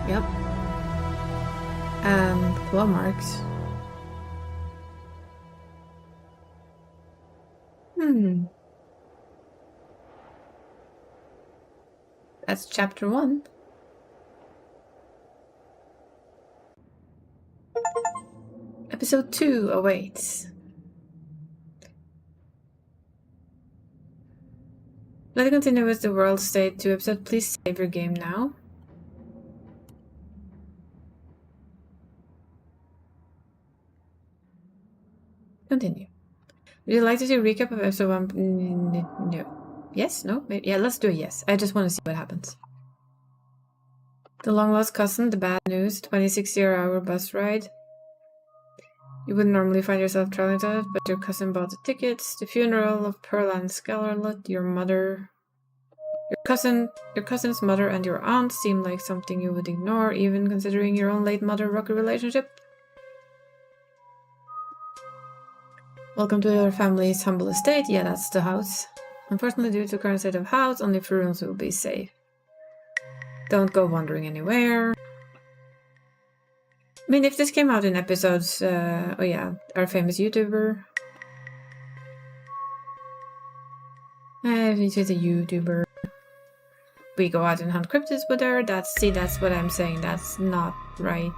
Yep. And claw marks. That's chapter 1. Episode 2 awaits. Let's continue with the World State 2 episode. Please save your game now. Continue. Would you like to see a recap of episode 1? No. Yes? No? Maybe. Yeah, let's do a yes. I just want to see what happens. The long-lost cousin, the bad news, 26-hour bus ride. You wouldn't normally find yourself traveling to it, but your cousin bought the tickets. The funeral of Pearl and Scarlet, your mother... Your cousin's mother and your aunt seem like something you would ignore, even considering your own late mother-rocky relationship. Welcome to your family's humble estate. Yeah, that's the house. Unfortunately, due to the current state of house, only few rooms will be safe. Don't go wandering anywhere. I mean, if this came out in episodes... oh yeah, our famous YouTuber. He's a YouTuber. We go out and hunt cryptids with her. That's what I'm saying. That's not right.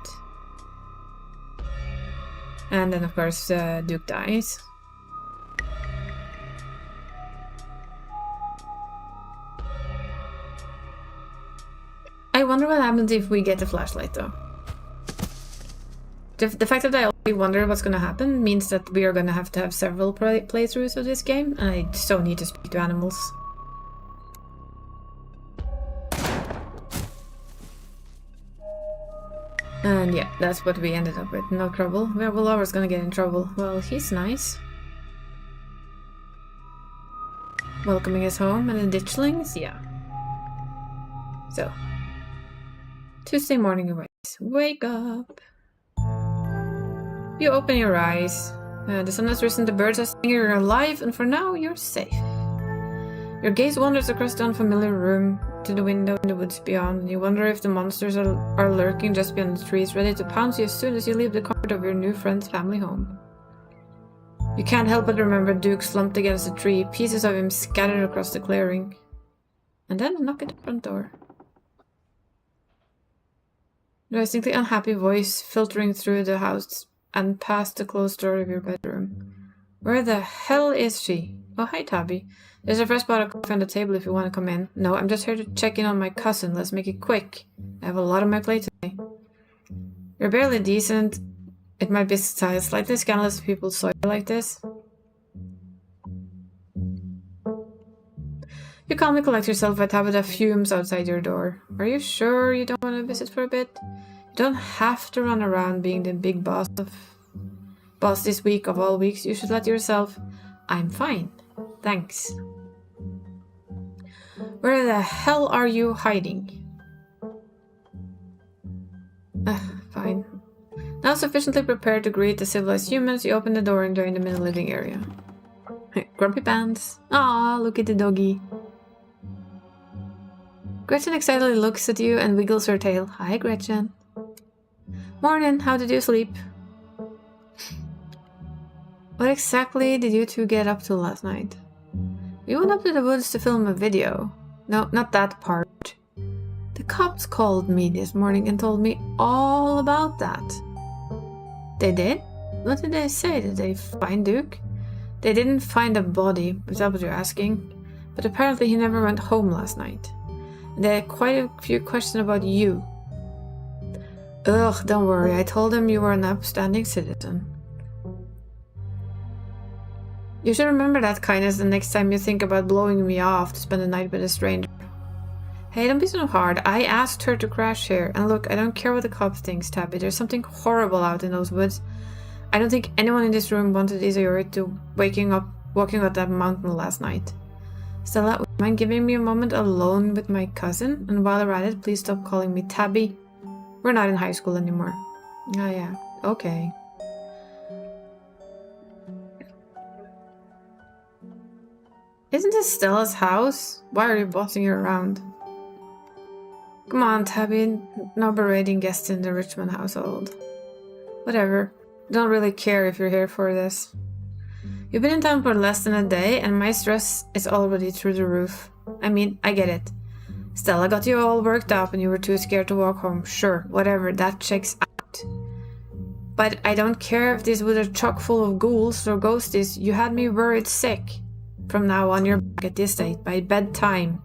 And then, of course, Duke dies. I wonder what happens if we get a flashlight, though. The fact that I already wonder what's gonna happen means that we are gonna have to have several playthroughs of this game, and I so need to speak to animals. And yeah, that's what we ended up with. No trouble. Well, Laura's gonna get in trouble. Well, he's nice. Welcoming us home, and the ditchlings? Yeah. So. Tuesday morning awaits. Wake up! You open your eyes. The sun has risen, the birds are singing, you're alive, and for now, you're safe. Your gaze wanders across the unfamiliar room to the window in the woods beyond, and you wonder if the monsters are lurking just beyond the trees, ready to pounce you as soon as you leave the comfort of your new friend's family home. You can't help but remember Duke slumped against a tree, pieces of him scattered across the clearing. And then a knock at the front door. A distinctly unhappy voice filtering through the house and past the closed door of your bedroom. Where the hell is she? Oh, hi, Tabby. There's a fresh bottle of coffee on the table if you want to come in. No, I'm just here to check in on my cousin. Let's make it quick. I have a lot on my plate today. You're barely decent. It might be slightly scandalous if people saw you like this. You calmly collect yourself at Tabitha fumes outside your door. Are you sure you don't want to visit for a bit? You don't have to run around being the big boss this week of all weeks. You should let yourself... I'm fine. Thanks. Where the hell are you hiding? Fine. Now sufficiently prepared to greet the civilized humans, you open the door and join them in the living area. Grumpy pants. Aw, look at the doggy. Gretchen excitedly looks at you and wiggles her tail. Hi, Gretchen. Morning, how did you sleep? What exactly did you two get up to last night? We went up to the woods to film a video. No, not that part. The cops called me this morning and told me all about that. They did? What did they say? Did they find Duke? They didn't find a body, is that what you're asking? But apparently he never went home last night. And they had quite a few questions about you. Ugh, don't worry, I told them you were an upstanding citizen. You should remember that kindness the next time you think about blowing me off to spend the night with a stranger. Hey, don't be so hard. I asked her to crash here. And look, I don't care what the cops think, Tabby. There's something horrible out in those woods. I don't think anyone in this room wanted Izayori to walking up that mountain last night. Stella, would you mind giving me a moment alone with my cousin? And while you're at it, please stop calling me Tabby. We're not in high school anymore. Oh yeah, okay. Isn't this Stella's house? Why are you bossing her around? Come on, Tabby. No berating guests in the Richmond household. Whatever. Don't really care if you're here for this. You've been in town for less than a day, and my stress is already through the roof. I mean, I get it. Stella got you all worked up and you were too scared to walk home. Sure, whatever, that checks out. But I don't care if this was a chock full of ghouls or ghosties. You had me worried sick. From now on, you're back at this date by bedtime.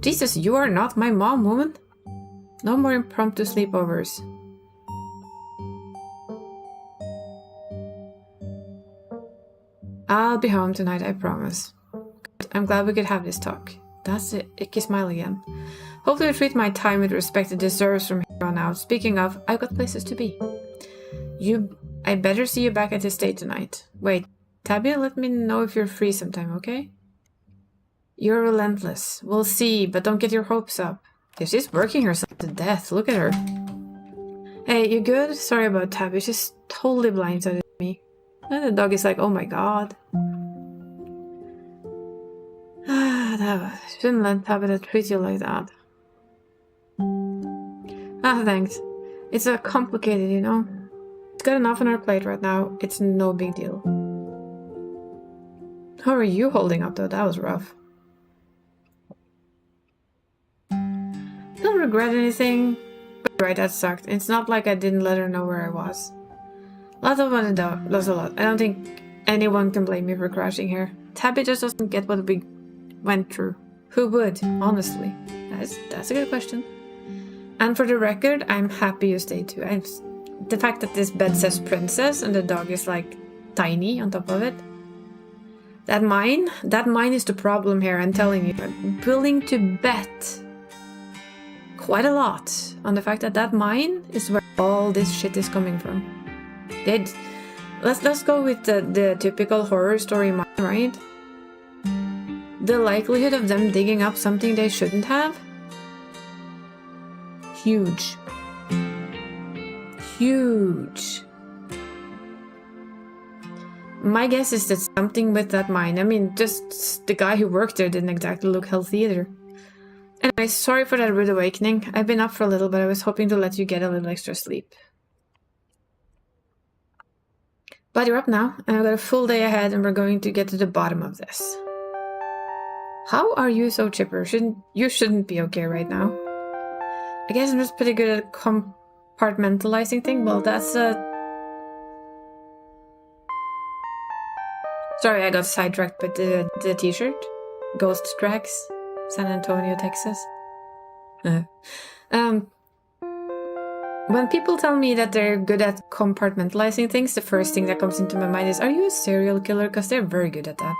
Jesus, you are not my mom, woman. No more impromptu sleepovers. I'll be home tonight, I promise. I'm glad we could have this talk. That's it, icky smile again. Hopefully I treat my time with respect it deserves from here on out. Speaking of, I've got places to be. I better see you back at the estate tonight. Wait, Tabby, let me know if you're free sometime, okay? You're relentless. We'll see, but don't get your hopes up. Yeah, she's working herself to death. Look at her. Hey, you good? Sorry about Tabby. She's totally blindsided me. And the dog is like, oh my god. Shouldn't let Tabitha treat you like that. Thanks. It's complicated, you know. It's got enough on our plate right now. It's no big deal. How are you holding up though? That was rough. Don't regret anything. But right, that sucked. It's not like I didn't let her know where I was. Lots of money though. Lots a lot. I don't think anyone can blame me for crashing here. Tabby just doesn't get what we went through. Who would, honestly? That's a good question. And for the record, I'm happy you stayed too. The fact that this bed says princess and the dog is like tiny on top of it. That mine is the problem here, I'm telling you. I'm willing to bet quite a lot on the fact that mine is where all this shit is coming from. Let's go with the typical horror story mine, right? The likelihood of them digging up something they shouldn't have? Huge. Huge. My guess is that something with that mine. I mean, just the guy who worked there didn't exactly look healthy either. Anyway, sorry for that rude awakening. I've been up for a little, but I was hoping to let you get a little extra sleep. But you're up now, and I've got a full day ahead, and we're going to get to the bottom of this. How are you so chipper? You shouldn't be okay right now. I guess I'm just pretty good at compartmentalizing things. Well, that's Sorry, I got sidetracked by the t-shirt. Ghost Tracks, San Antonio, Texas. When people tell me that they're good at compartmentalizing things, the first thing that comes into my mind is, are you a serial killer? Because they're very good at that.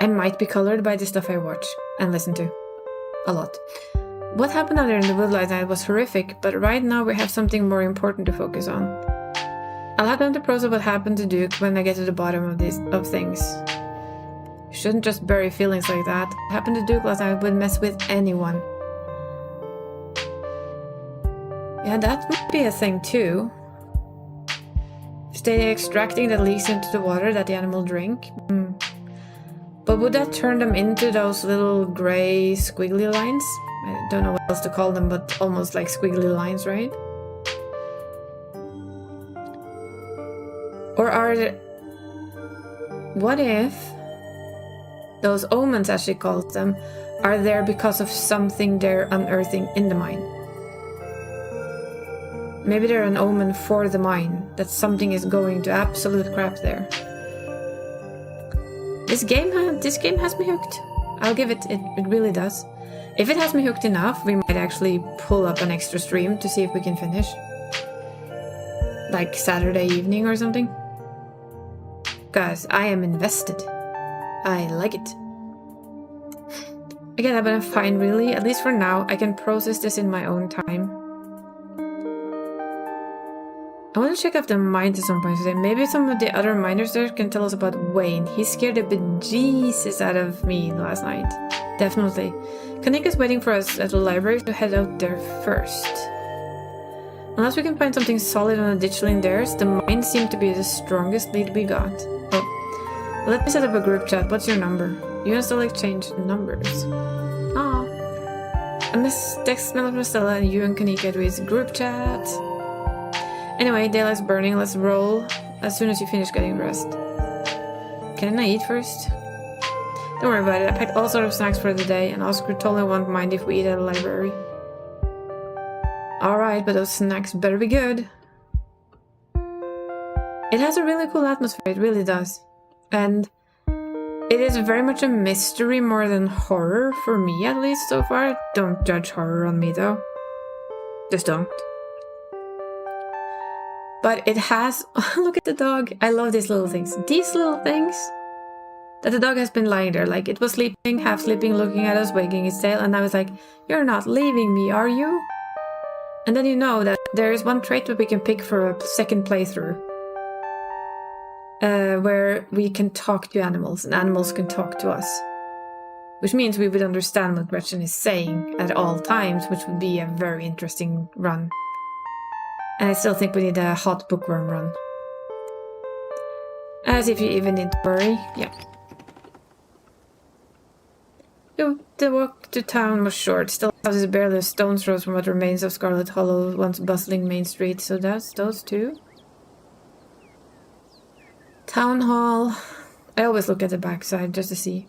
I might be colored by the stuff I watch and listen to. A lot. What happened out there in the wood last night was horrific, but right now we have something more important to focus on. I'll have time to process what happened to Duke when I get to the bottom of things. You shouldn't just bury feelings like that. What happened to Duke last night would mess with anyone. Yeah, that might be a thing too. Is they extracting that leaks into the water that the animal drink? But would that turn them into those little grey squiggly lines? I don't know what else to call them, but almost like squiggly lines, right? Or are there... What if those omens, as she calls them, are there because of something they're unearthing in the mine. Maybe they're an omen for the mine, that something is going to absolute crap there. This game has me hooked. I'll give it, it really does. If it has me hooked enough, we might actually pull up an extra stream to see if we can finish. Like Saturday evening or something. Guys, I am invested. I like it. I get that, but I'm fine really. At least for now, I can process this in my own time. I want to check out the mines at some point today. Maybe some of the other miners there can tell us about Wayne. He scared the bejesus out of me last night. Definitely. Kanika's waiting for us at the library to head out there first. Unless we can find something solid on the ditch lane theirs, the mines seem to be the strongest lead we got. Oh, let me set up a group chat. What's your number? You can still exchange numbers. Ah, I miss text mail from Stella and you and Kanika do his group chat. Anyway, daylight's burning. Let's roll as soon as you finish getting dressed. Can I eat first? Don't worry about it. I packed all sorts of snacks for the day, and Oscar totally won't mind if we eat at a library. Alright, but those snacks better be good. It has a really cool atmosphere, it really does. And it is very much a mystery more than horror, for me at least so far. Don't judge horror on me though. Just don't. But it has... Look at the dog. I love these little things. These little things... That the dog has been lying there. Like, it was sleeping, half sleeping, looking at us, wagging its tail. And I was like, you're not leaving me, are you? And then you know that there is one trait that we can pick for a second playthrough. Where we can talk to animals, and animals can talk to us. Which means we would understand what Gretchen is saying at all times, which would be a very interesting run. And I still think we need a hot bookworm run. As if you even need to worry. Yeah. The walk to town was short. Still house is barely a stone's throw from what remains of Scarlet Hollow, once bustling main street. So that's those two. Town Hall. I always look at the backside just to see.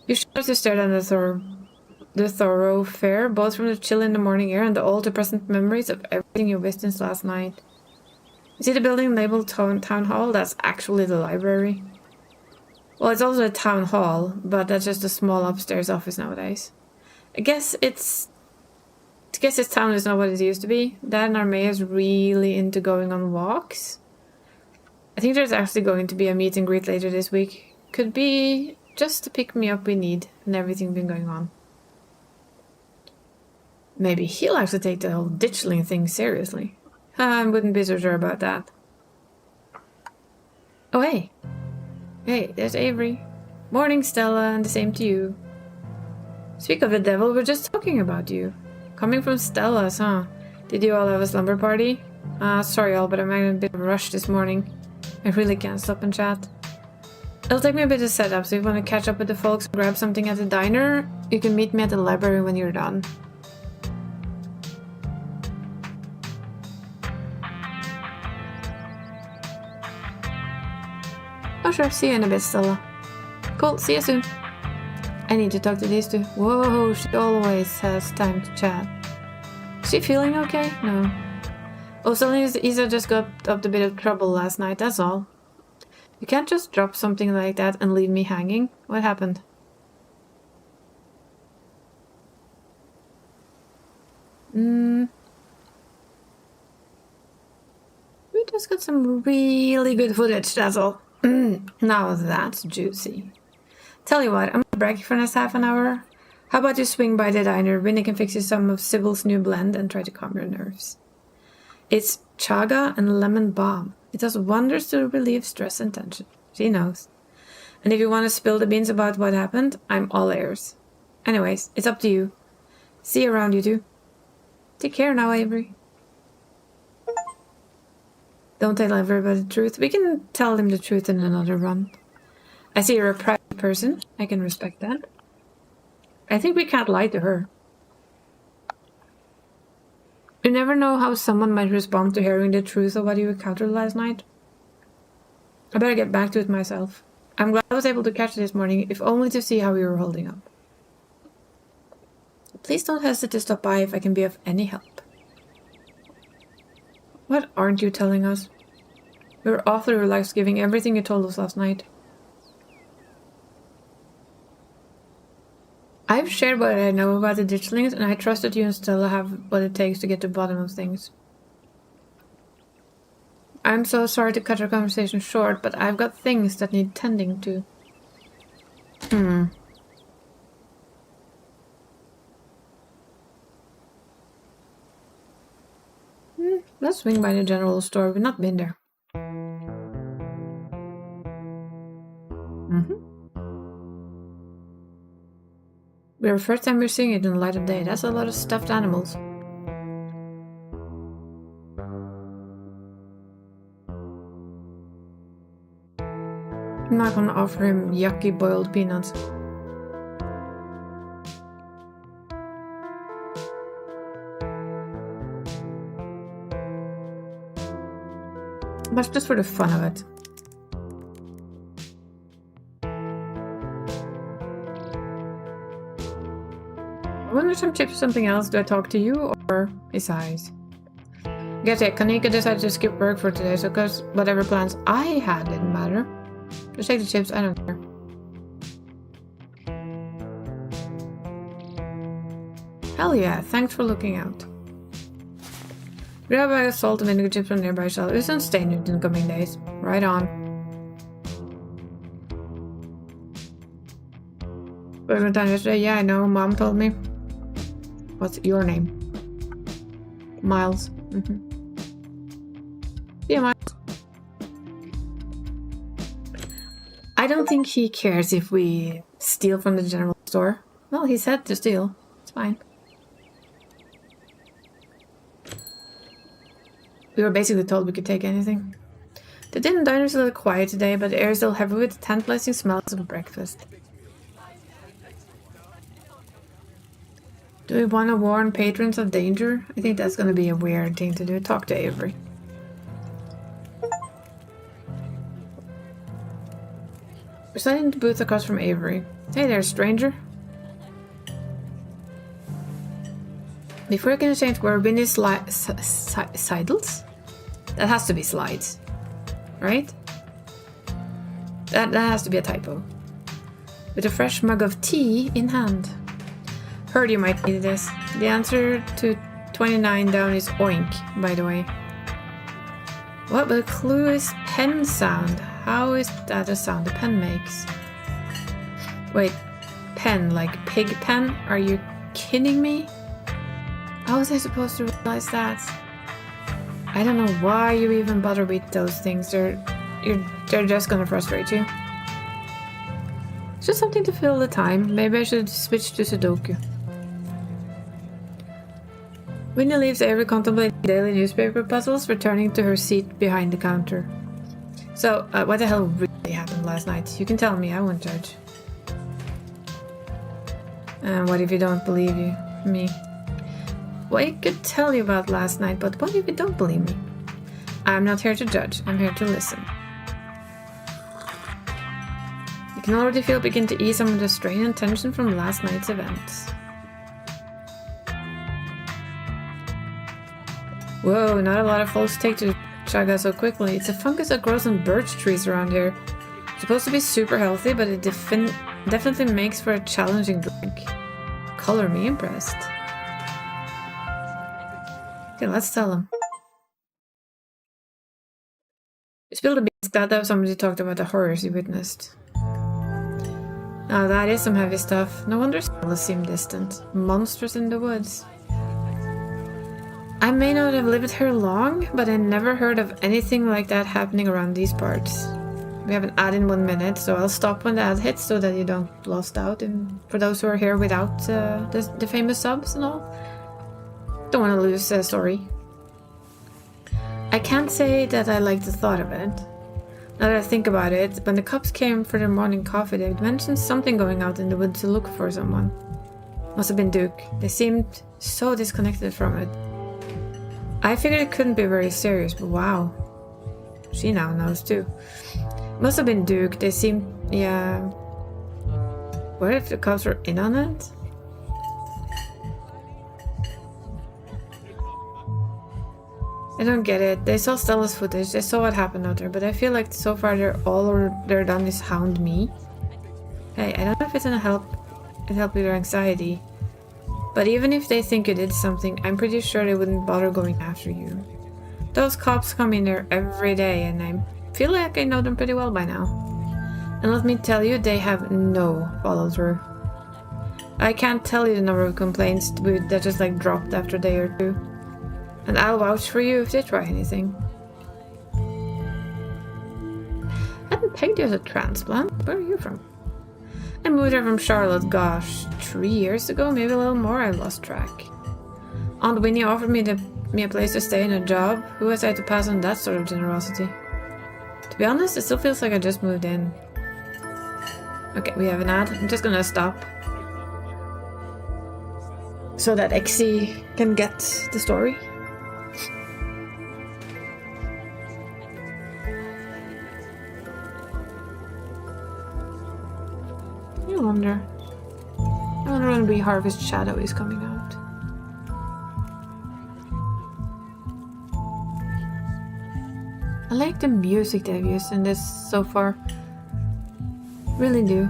You should have to stare down the thoroughfare, both from the chill in the morning air and the all too present memories of everything you witnessed last night. You see the building labeled Town Hall? That's actually the library. Well, it's also a town hall, but that's just a small upstairs office nowadays. I guess this town is not what it used to be. Dad and Armea is really into going on walks. I think there's actually going to be a meet and greet later this week. Could be just the pick-me-up we need and everything been going on. Maybe he'll actually take the whole ditchling thing seriously. I wouldn't be so sure about that. Oh, hey. Hey, there's Avery. Morning, Stella, and the same to you. Speak of the devil, we're just talking about you. Coming from Stella's, huh? Did you all have a slumber party? Sorry all, but I'm in a bit of a rush this morning. I really can't stop and chat. It'll take me a bit to set up, so if you want to catch up with the folks and grab something at the diner, you can meet me at the library when you're done. Oh sure, see you in a bit, Stella. Cool, see you soon. I need to talk to these two. Whoa, she always has time to chat. Is she feeling okay? No. Oh, suddenly Isa just got up a bit of trouble last night, that's all. You can't just drop something like that and leave me hanging. What happened? We just got some really good footage, that's all. Now that's juicy. Tell you what, I'm gonna break for the next half an hour. How about you swing by the diner? Winnie can fix you some of Sybil's new blend and try to calm your nerves. It's chaga and lemon balm. It does wonders to relieve stress and tension. She knows. And if you want to spill the beans about what happened, I'm all ears. Anyways, it's up to you. See you around, you two. Take care now, Avery. Don't tell everybody the truth. We can tell them the truth in another run. I see you're a private person. I can respect that. I think we can't lie to her. You never know how someone might respond to hearing the truth of what you encountered last night. I better get back to it myself. I'm glad I was able to catch it this morning, if only to see how you were holding up. Please don't hesitate to stop by if I can be of any help. What aren't you telling us? We were awfully relaxed giving everything you told us last night. I've shared what I know about the ditchlings, and I trust that you and Stella have what it takes to get to the bottom of things. I'm so sorry to cut our conversation short, but I've got things that need tending to. Let's swing by the general store. We've not been there. We're the first time we're seeing it in the light of day. That's a lot of stuffed animals. I'm not gonna offer him yucky boiled peanuts. But just for the fun of it. I wonder if some chips or something else. Do I talk to you or his eyes? Get it, Kanika decided to skip work for today, so because whatever plans I had didn't matter. Just take the chips, I don't care. Hell yeah, thanks for looking out. Grab a bag of salt and vinegar chips from nearby shelf. It won't stay new in the coming days. Right on. Burger time yesterday? Yeah, I know, Mom told me. What's your name? Miles. Yeah, Miles. I don't think he cares if we steal from the general store. Well, he said to steal. It's fine. We were basically told we could take anything. The dinner diner's a little quiet today, but the air is still heavy with tantalizing smells of breakfast. Do we want to warn patrons of danger? I think that's going to be a weird thing to do. Talk to Avery. We're sitting in the booth across from Avery. Hey there, stranger. Before you can change, we're winning sidles? That has to be slides, right? That has to be a typo. With a fresh mug of tea in hand. Heard you might need this. The answer to 29 down is oink, by the way. What? But the clue is pen sound. How is that a sound a pen makes? Wait, pen, like pig pen? Are you kidding me? How was I supposed to realize that? I don't know why you even bother with those things. They're just gonna frustrate you. It's just something to fill the time. Maybe I should switch to Sudoku. Winnie leaves Avery contemplating daily newspaper puzzles, returning to her seat behind the counter. So, what the hell really happened last night? You can tell me, I won't judge. And what if you don't believe me? Well, I could tell you about last night, but what if you don't believe me? I'm not here to judge, I'm here to listen. You can already feel it begin to ease some of the strain and tension from last night's events. Whoa, not a lot of folks take to chaga so quickly. It's a fungus that grows on birch trees around here. It's supposed to be super healthy, but it definitely makes for a challenging drink. Color me impressed. Okay, let's tell him. You spilled the beans. Glad that somebody talked about the horrors you witnessed. Now that is some heavy stuff. No wonder Scarlet seemed distant. Monsters in the woods. I may not have lived here long, but I never heard of anything like that happening around these parts. We have an ad in 1 minute, so I'll stop when the ad hits so that you don't lost out. And for those who are here without the famous subs and all, don't want to lose sorry. I can't say that I like the thought of it. Now that I think about it, when the cops came for their morning coffee, they mentioned something going out in the woods to look for someone. Must have been Duke. They seemed so disconnected from it. I figured it couldn't be very serious, but wow. She now knows too. Must have been Duke. They seemed... yeah... What if the cops were in on it? I don't get it. They saw Stella's footage, they saw what happened out there, but I feel like so far they're done is hound me. Hey, I don't know if it's gonna help with their anxiety. But even if they think you did something, I'm pretty sure they wouldn't bother going after you. Those cops come in there every day and I feel like I know them pretty well by now. And let me tell you, they have no follow-through. I can't tell you the number of complaints that just like dropped after a day or two. And I'll vouch for you if they try anything. I hadn't pegged you as a transplant. Where are you from? I moved here from Charlotte, gosh, 3 years ago, maybe a little more, I lost track. Aunt Winnie offered me a place to stay and a job. Who was I to pass on that sort of generosity? To be honest, it still feels like I just moved in. Okay, we have an ad. I'm just gonna stop. So that Exy can get the story. I wonder when we harvest shadow is coming out. I like the music they've used in this so far. Really do.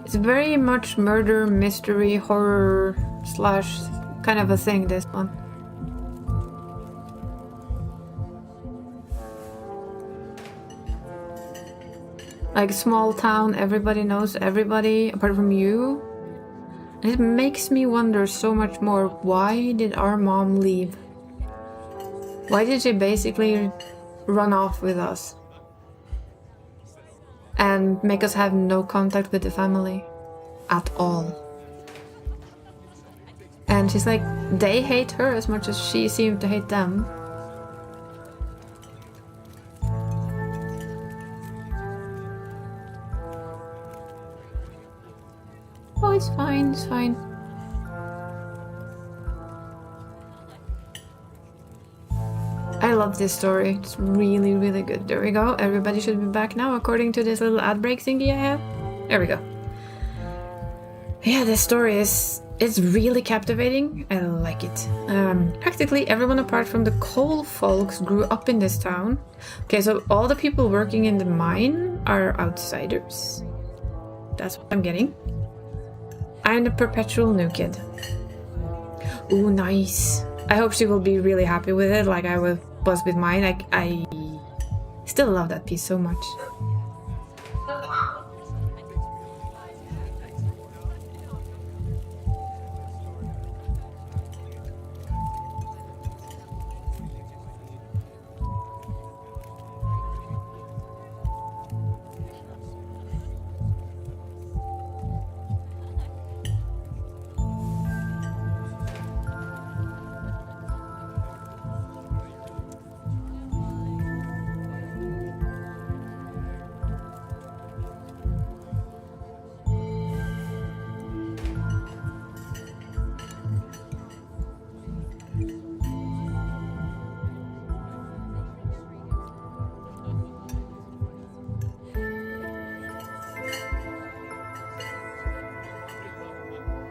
It's very much murder, mystery, horror slash kind of a thing, this one. Like small town, everybody knows everybody apart from you. And it makes me wonder so much more, why did our mom leave? Why did she basically run off with us? And make us have no contact with the family at all. And she's like, they hate her as much as she seemed to hate them. Oh, it's fine, it's fine. I love this story. It's really, really good. There we go. Everybody should be back now, according to this little ad break thingy I have. There we go. Yeah, this story it's really captivating. I like it. Practically everyone apart from the Cole folks grew up in this town. Okay, so all the people working in the mine are outsiders. That's what I'm getting. I'm the perpetual new kid. Ooh, nice. I hope she will be really happy with it, like I was with mine. I still love that piece so much.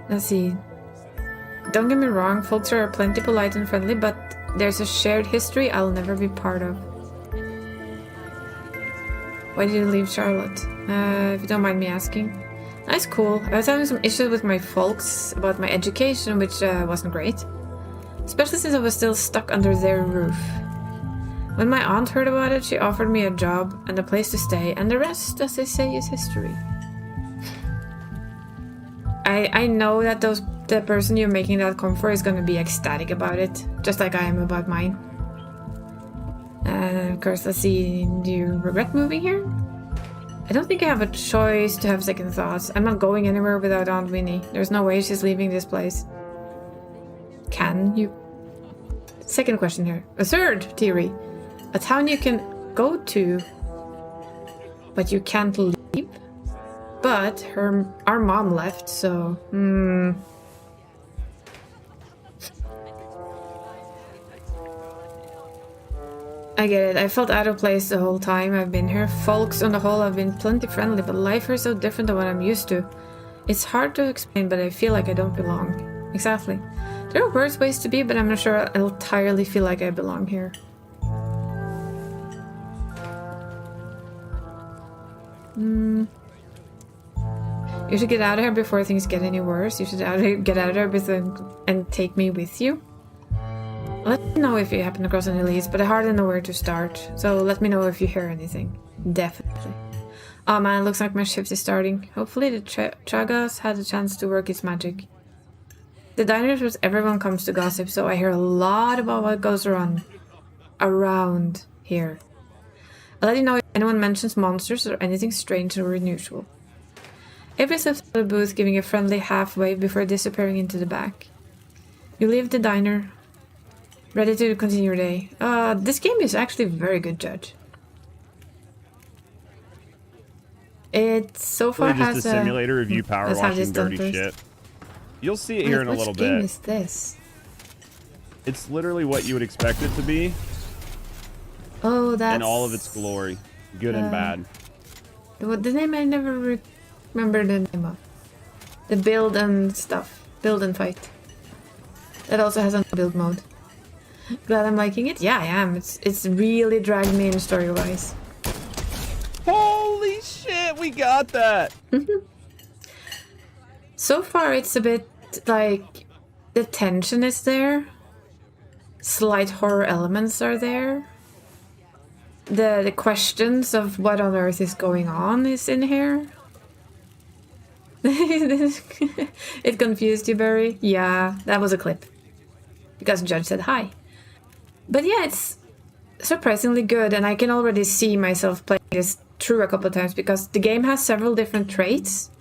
Let's see. Don't get me wrong, folks are plenty polite and friendly, but there's a shared history I'll never be part of. Why did you leave Charlotte? If you don't mind me asking. That's cool. I was having some issues with my folks about my education, which wasn't great. Especially since I was still stuck under their roof. When my aunt heard about it, she offered me a job and a place to stay, and the rest, as they say, is history. I know that the person you're making that come for is going to be ecstatic about it, just like I am about mine. Of course, let's see, do you regret moving here? I don't think I have a choice to have second thoughts. I'm not going anywhere without Aunt Winnie. There's no way she's leaving this place. Can you? Second question here. A third theory. A town you can go to, but you can't leave? But our mom left, so... I get it. I felt out of place the whole time I've been here. Folks on the whole have been plenty friendly, but life here is so different than what I'm used to. It's hard to explain, but I feel like I don't belong. Exactly. There are worse ways to be, but I'm not sure I entirely feel like I belong here. You should get out of here before things get any worse. You should get out of here and take me with you. Let me know if you happen across any leads, but I hardly know where to start. So let me know if you hear anything. Definitely. Oh man, it looks like my shift is starting. Hopefully the Chagas had a chance to work its magic. The diner is where everyone comes to gossip, so I hear a lot about what goes around here. I'll let you know if anyone mentions monsters or anything strange or unusual. Avery steps out of the booth, giving a friendly half wave before disappearing into the back. You leave the diner, ready to continue your day. This game is actually a very good judge. It so far really has just a simulator of you power washing dirty shit. You'll see it here in a little bit. Which game is this? It's literally what you would expect it to be. Oh, that's... in all of its glory, good and bad. The name I never remember the name of. The build and stuff. Build and fight. That also has a build mode. Glad I'm liking it? Yeah, I am. It's really dragged me in story-wise. Holy shit, we got that! So far, it's a bit like the tension is there. Slight horror elements are there. The questions of what on earth is going on is in here. It confused you, Barry? Yeah, that was a clip. Because the judge said hi. But yeah, it's surprisingly good, and I can already see myself playing this through a couple of times because the game has several different traits.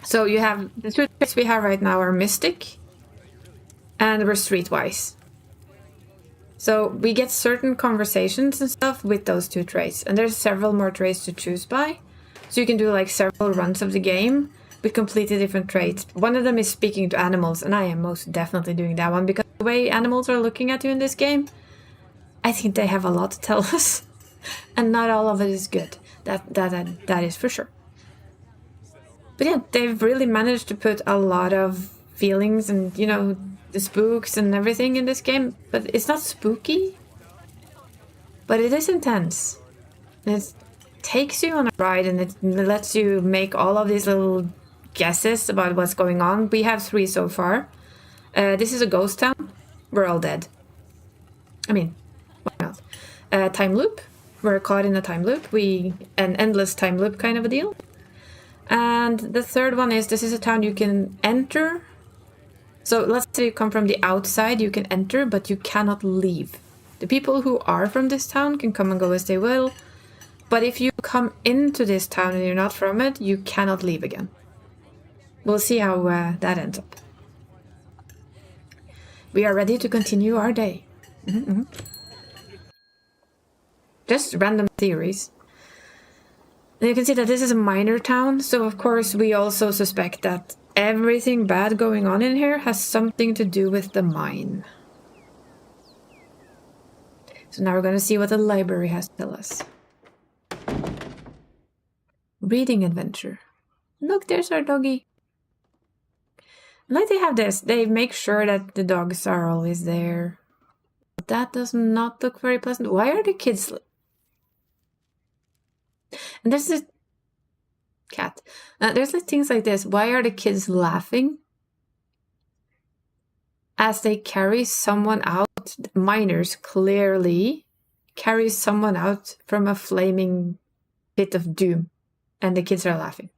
So you have the two traits we have right now are Mystic and we're Streetwise. So we get certain conversations and stuff with those two traits, and there's several more traits to choose by. So you can do like several runs of the game with completely different traits. One of them is speaking to animals, and I am most definitely doing that one because the way animals are looking at you in this game, I think they have a lot to tell us, and not all of it is good. That is for sure. But yeah, they've really managed to put a lot of feelings and, you know, the spooks and everything in this game. But it's not spooky. But it is intense. And it takes you on a ride and it lets you make all of these little guesses about what's going on. We have 3 so far. This is a ghost town. We're all dead. I mean, why not? Time loop. We're caught in a time loop. An endless time loop kind of a deal. And the third one is, this is a town you can enter. So let's say you come from the outside, you can enter, but you cannot leave. The people who are from this town can come and go as they will. But if you come into this town and you're not from it, you cannot leave again. We'll see how that ends up. We are ready to continue our day. Just random theories. And you can see that this is a miner town, so of course we also suspect that everything bad going on in here has something to do with the mine. So now we're going to see what the library has to tell us. Reading adventure. Look, there's our doggy. Like they have this, they make sure that the dogs are always there. That does not look very pleasant. Why are the kids... And there's this cat. There's like things like this. Why are the kids laughing as they carry someone out? Miners clearly carry someone out from a flaming pit of doom, and the kids are laughing.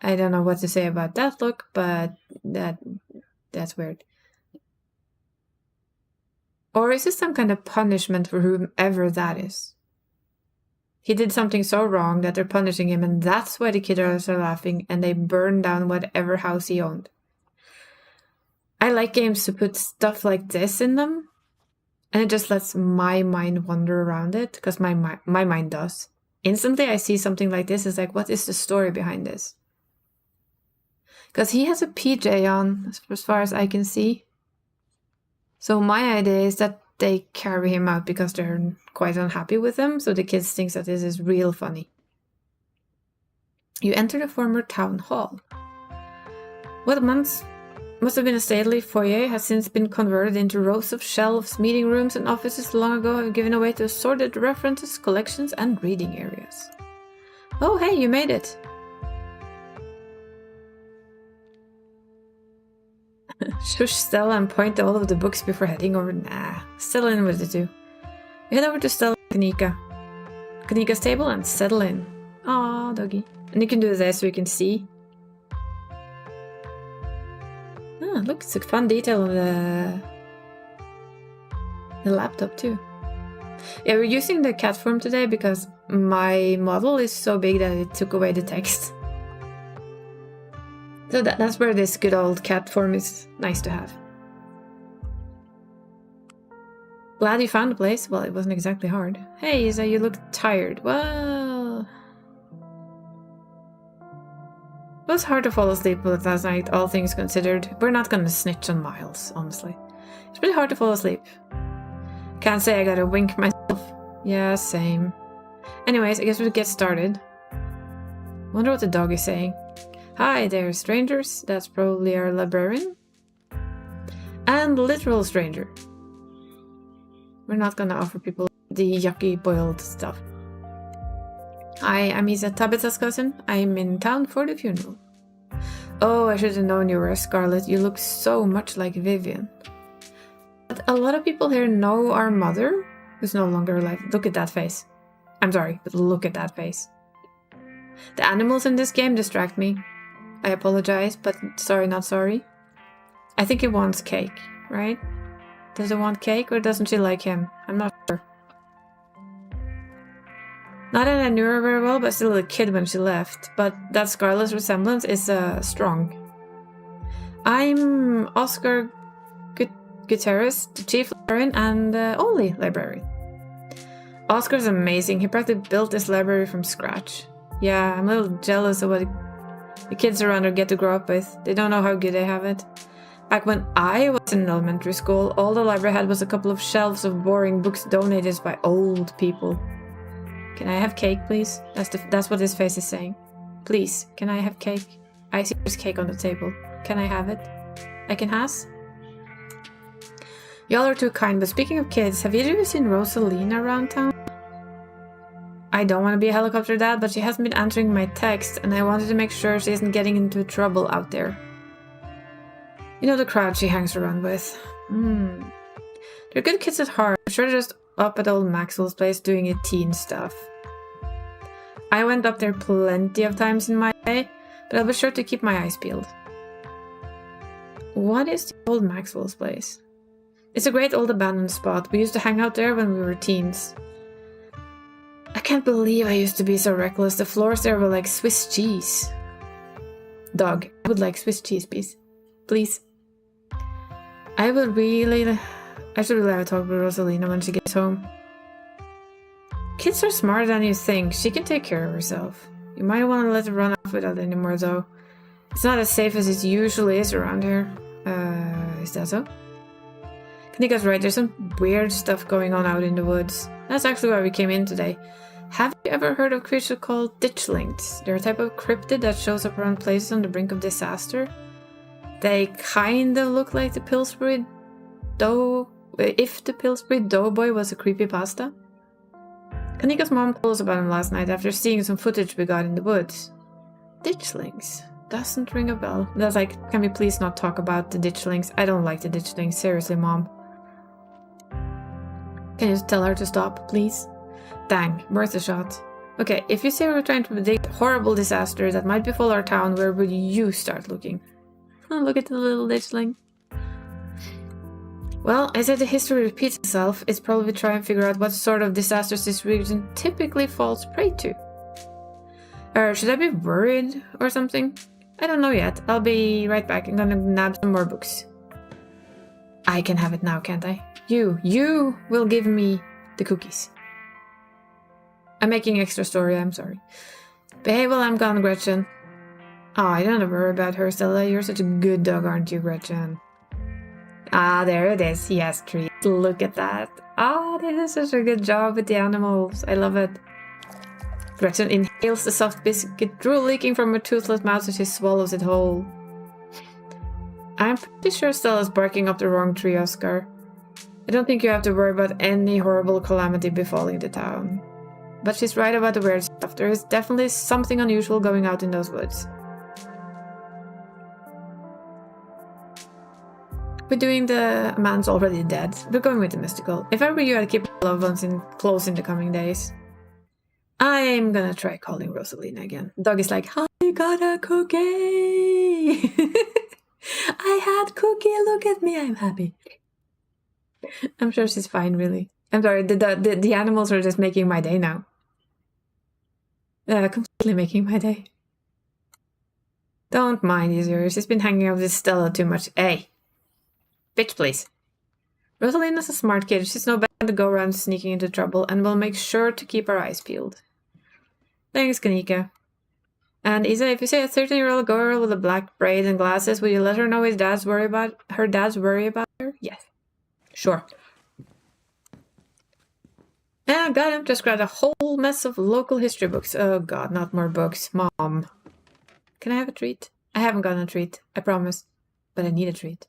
I don't know what to say about that look, but that's weird. Or is this some kind of punishment for whomever that is? He did something so wrong that they're punishing him, and that's why the kids are laughing, and they burn down whatever house he owned. I like games to put stuff like this in them, and it just lets my mind wander around it, because my mind does. Instantly, I see something like this, it's like, what is the story behind this? Because he has a PJ on, as far as I can see. So my idea is that they carry him out because they're quite unhappy with him, so the kids think that this is real funny. You enter the former town hall. What once must have been a stately foyer has since been converted into rows of shelves. Meeting rooms and offices long ago have given away to assorted references, collections, and reading areas. Oh, hey, you made it! Shush Stella and point to all of the books before heading over. Nah, settle in with the two. We head over to Stella and Kanika's table and settle in. Aw, doggy. And you can do this so you can see. Ah, look, it's a fun detail on the laptop too. Yeah, we're using the cat form today because my model is so big that it took away the text. So that's where this good old cat form is nice to have. Glad you found the place. Well, it wasn't exactly hard. Hey, Isa, you look tired. Well... It was hard to fall asleep last night, all things considered. We're not gonna snitch on Miles, honestly. It's pretty hard to fall asleep. Can't say I gotta wink myself. Yeah, same. Anyways, I guess we'll get started. Wonder what the dog is saying. Hi there, strangers. That's probably our librarian. And literal stranger. We're not gonna offer people the yucky boiled stuff. Hi, I'm Isa, Tabitha's cousin. I'm in town for the funeral. Oh, I should have known you were a Scarlet. You look so much like Vivian. But a lot of people here know our mother, who's no longer alive. Look at that face. I'm sorry, but look at that face. The animals in this game distract me. I apologize, but sorry, not sorry. I think he wants cake, right? Does it want cake or doesn't she like him? I'm not sure. Not that I knew her very well, but still a kid when she left. But that Scarlet's resemblance is strong. I'm Oscar Gutierrez, the chief librarian and only librarian. Oscar's amazing. He practically built this library from scratch. Yeah, I'm a little jealous of what the kids around here get to grow up with. They don't know how good they have it. Back when I was in elementary school, all the library had was a couple of shelves of boring books donated by old people. Can I have cake, please? That's what his face is saying. Please, can I have cake? I see there's cake on the table. Can I have it? I can has? Y'all are too kind, but speaking of kids, have you ever seen Rosalina around town? I don't want to be a helicopter dad, but she hasn't been answering my text, and I wanted to make sure she isn't getting into trouble out there. You know the crowd she hangs around with. They're good kids at heart. I'm sure they're just up at old Maxwell's place doing a teen stuff. I went up there plenty of times in my day, but I'll be sure to keep my eyes peeled. What is the old Maxwell's place? It's a great old abandoned spot. We used to hang out there when we were teens. I can't believe I used to be so reckless. The floors there were like Swiss cheese. Dog, I would like Swiss cheese, please. I should really have a talk with Rosalina when she gets home. Kids are smarter than you think. She can take care of herself. You might want to let her run off without anymore, though. It's not as safe as it usually is around here. Is that so? Kanika's right, there's some weird stuff going on out in the woods. That's actually why we came in today. Have you ever heard of creatures called ditchlings? They're a type of cryptid that shows up around places on the brink of disaster. They kind of look like the Pillsbury if the Pillsbury Doughboy was a creepypasta. Kanika's mom told us about him last night after seeing some footage we got in the woods. Ditchlings. Doesn't ring a bell. That's like, can we please not talk about the ditchlings? I don't like the ditchlings. Seriously, Mom. Can you tell her to stop, please? Dang, worth a shot. Okay, if you say we're trying to predict horrible disaster that might befall our town, where would you start looking? Oh, look at the little ditchling. Well, I said the history repeats itself. It's probably try and figure out what sort of disasters this region typically falls prey to. Or should I be worried or something? I don't know yet. I'll be right back. I'm gonna nab some more books. I can have it now, can't I? You will give me the cookies. I'm making extra story, I'm sorry. Behave while I'm gone, Gretchen. Oh, I don't worry about her, Stella. You're such a good dog, aren't you, Gretchen? Ah, there it is. He has treats. Look at that. Ah, they did such a good job with the animals. I love it. Gretchen inhales the soft biscuit, drool leaking from her toothless mouth as she swallows it whole. I'm pretty sure Stella's barking up the wrong tree, Oscar. I don't think you have to worry about any horrible calamity befalling the town. But she's right about the weird stuff. There is definitely something unusual going out in those woods. We're doing the man's already dead. We're going with the mystical. If I were you, I'd keep loved ones close in the coming days. I'm gonna try calling Rosalina again. Dog is like, I got a cookie! I had cookie, look at me, I'm happy. I'm sure she's fine, really. I'm sorry, the animals are just making my day now. Completely making my day. Don't mind these ears, she's been hanging out with Stella too much. Hey! Bitch, please. Rosalina's a smart kid, she's no bad to go around sneaking into trouble, and will make sure to keep her eyes peeled. Thanks, Kanika. And Isa, if you say a 13-year-old girl with a black braid and glasses, will you let her know her dad's worry about her? Yes. Sure. Ah, got him. Just grabbed a whole mess of local history books. Oh god, not more books. Mom. Can I have a treat? I haven't gotten a treat. I promise. But I need a treat.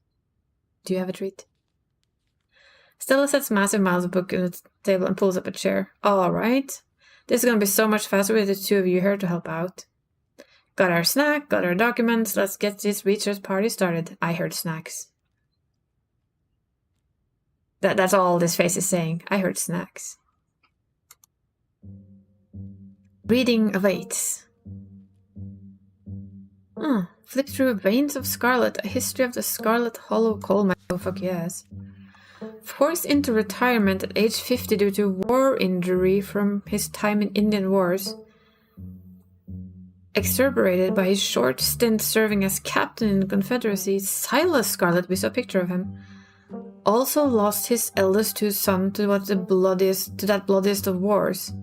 Do you have a treat? Stella sets massive miles of book on the table and pulls up a chair. Alright. This is gonna be so much faster with the two of you here to help out. Got our snack, got our documents. Let's get this research party started. I heard snacks. That's all this face is saying. I heard snacks. Reading awaits. Flip through Veins of Scarlet, a history of the Scarlet Hollow coal mine. Oh fuck yes. Forced into retirement at age 50 due to war injury from his time in Indian wars. Exasperated by his short stint serving as captain in the Confederacy, Silas Scarlet, we saw a picture of him, also lost his eldest two son to that bloodiest of wars,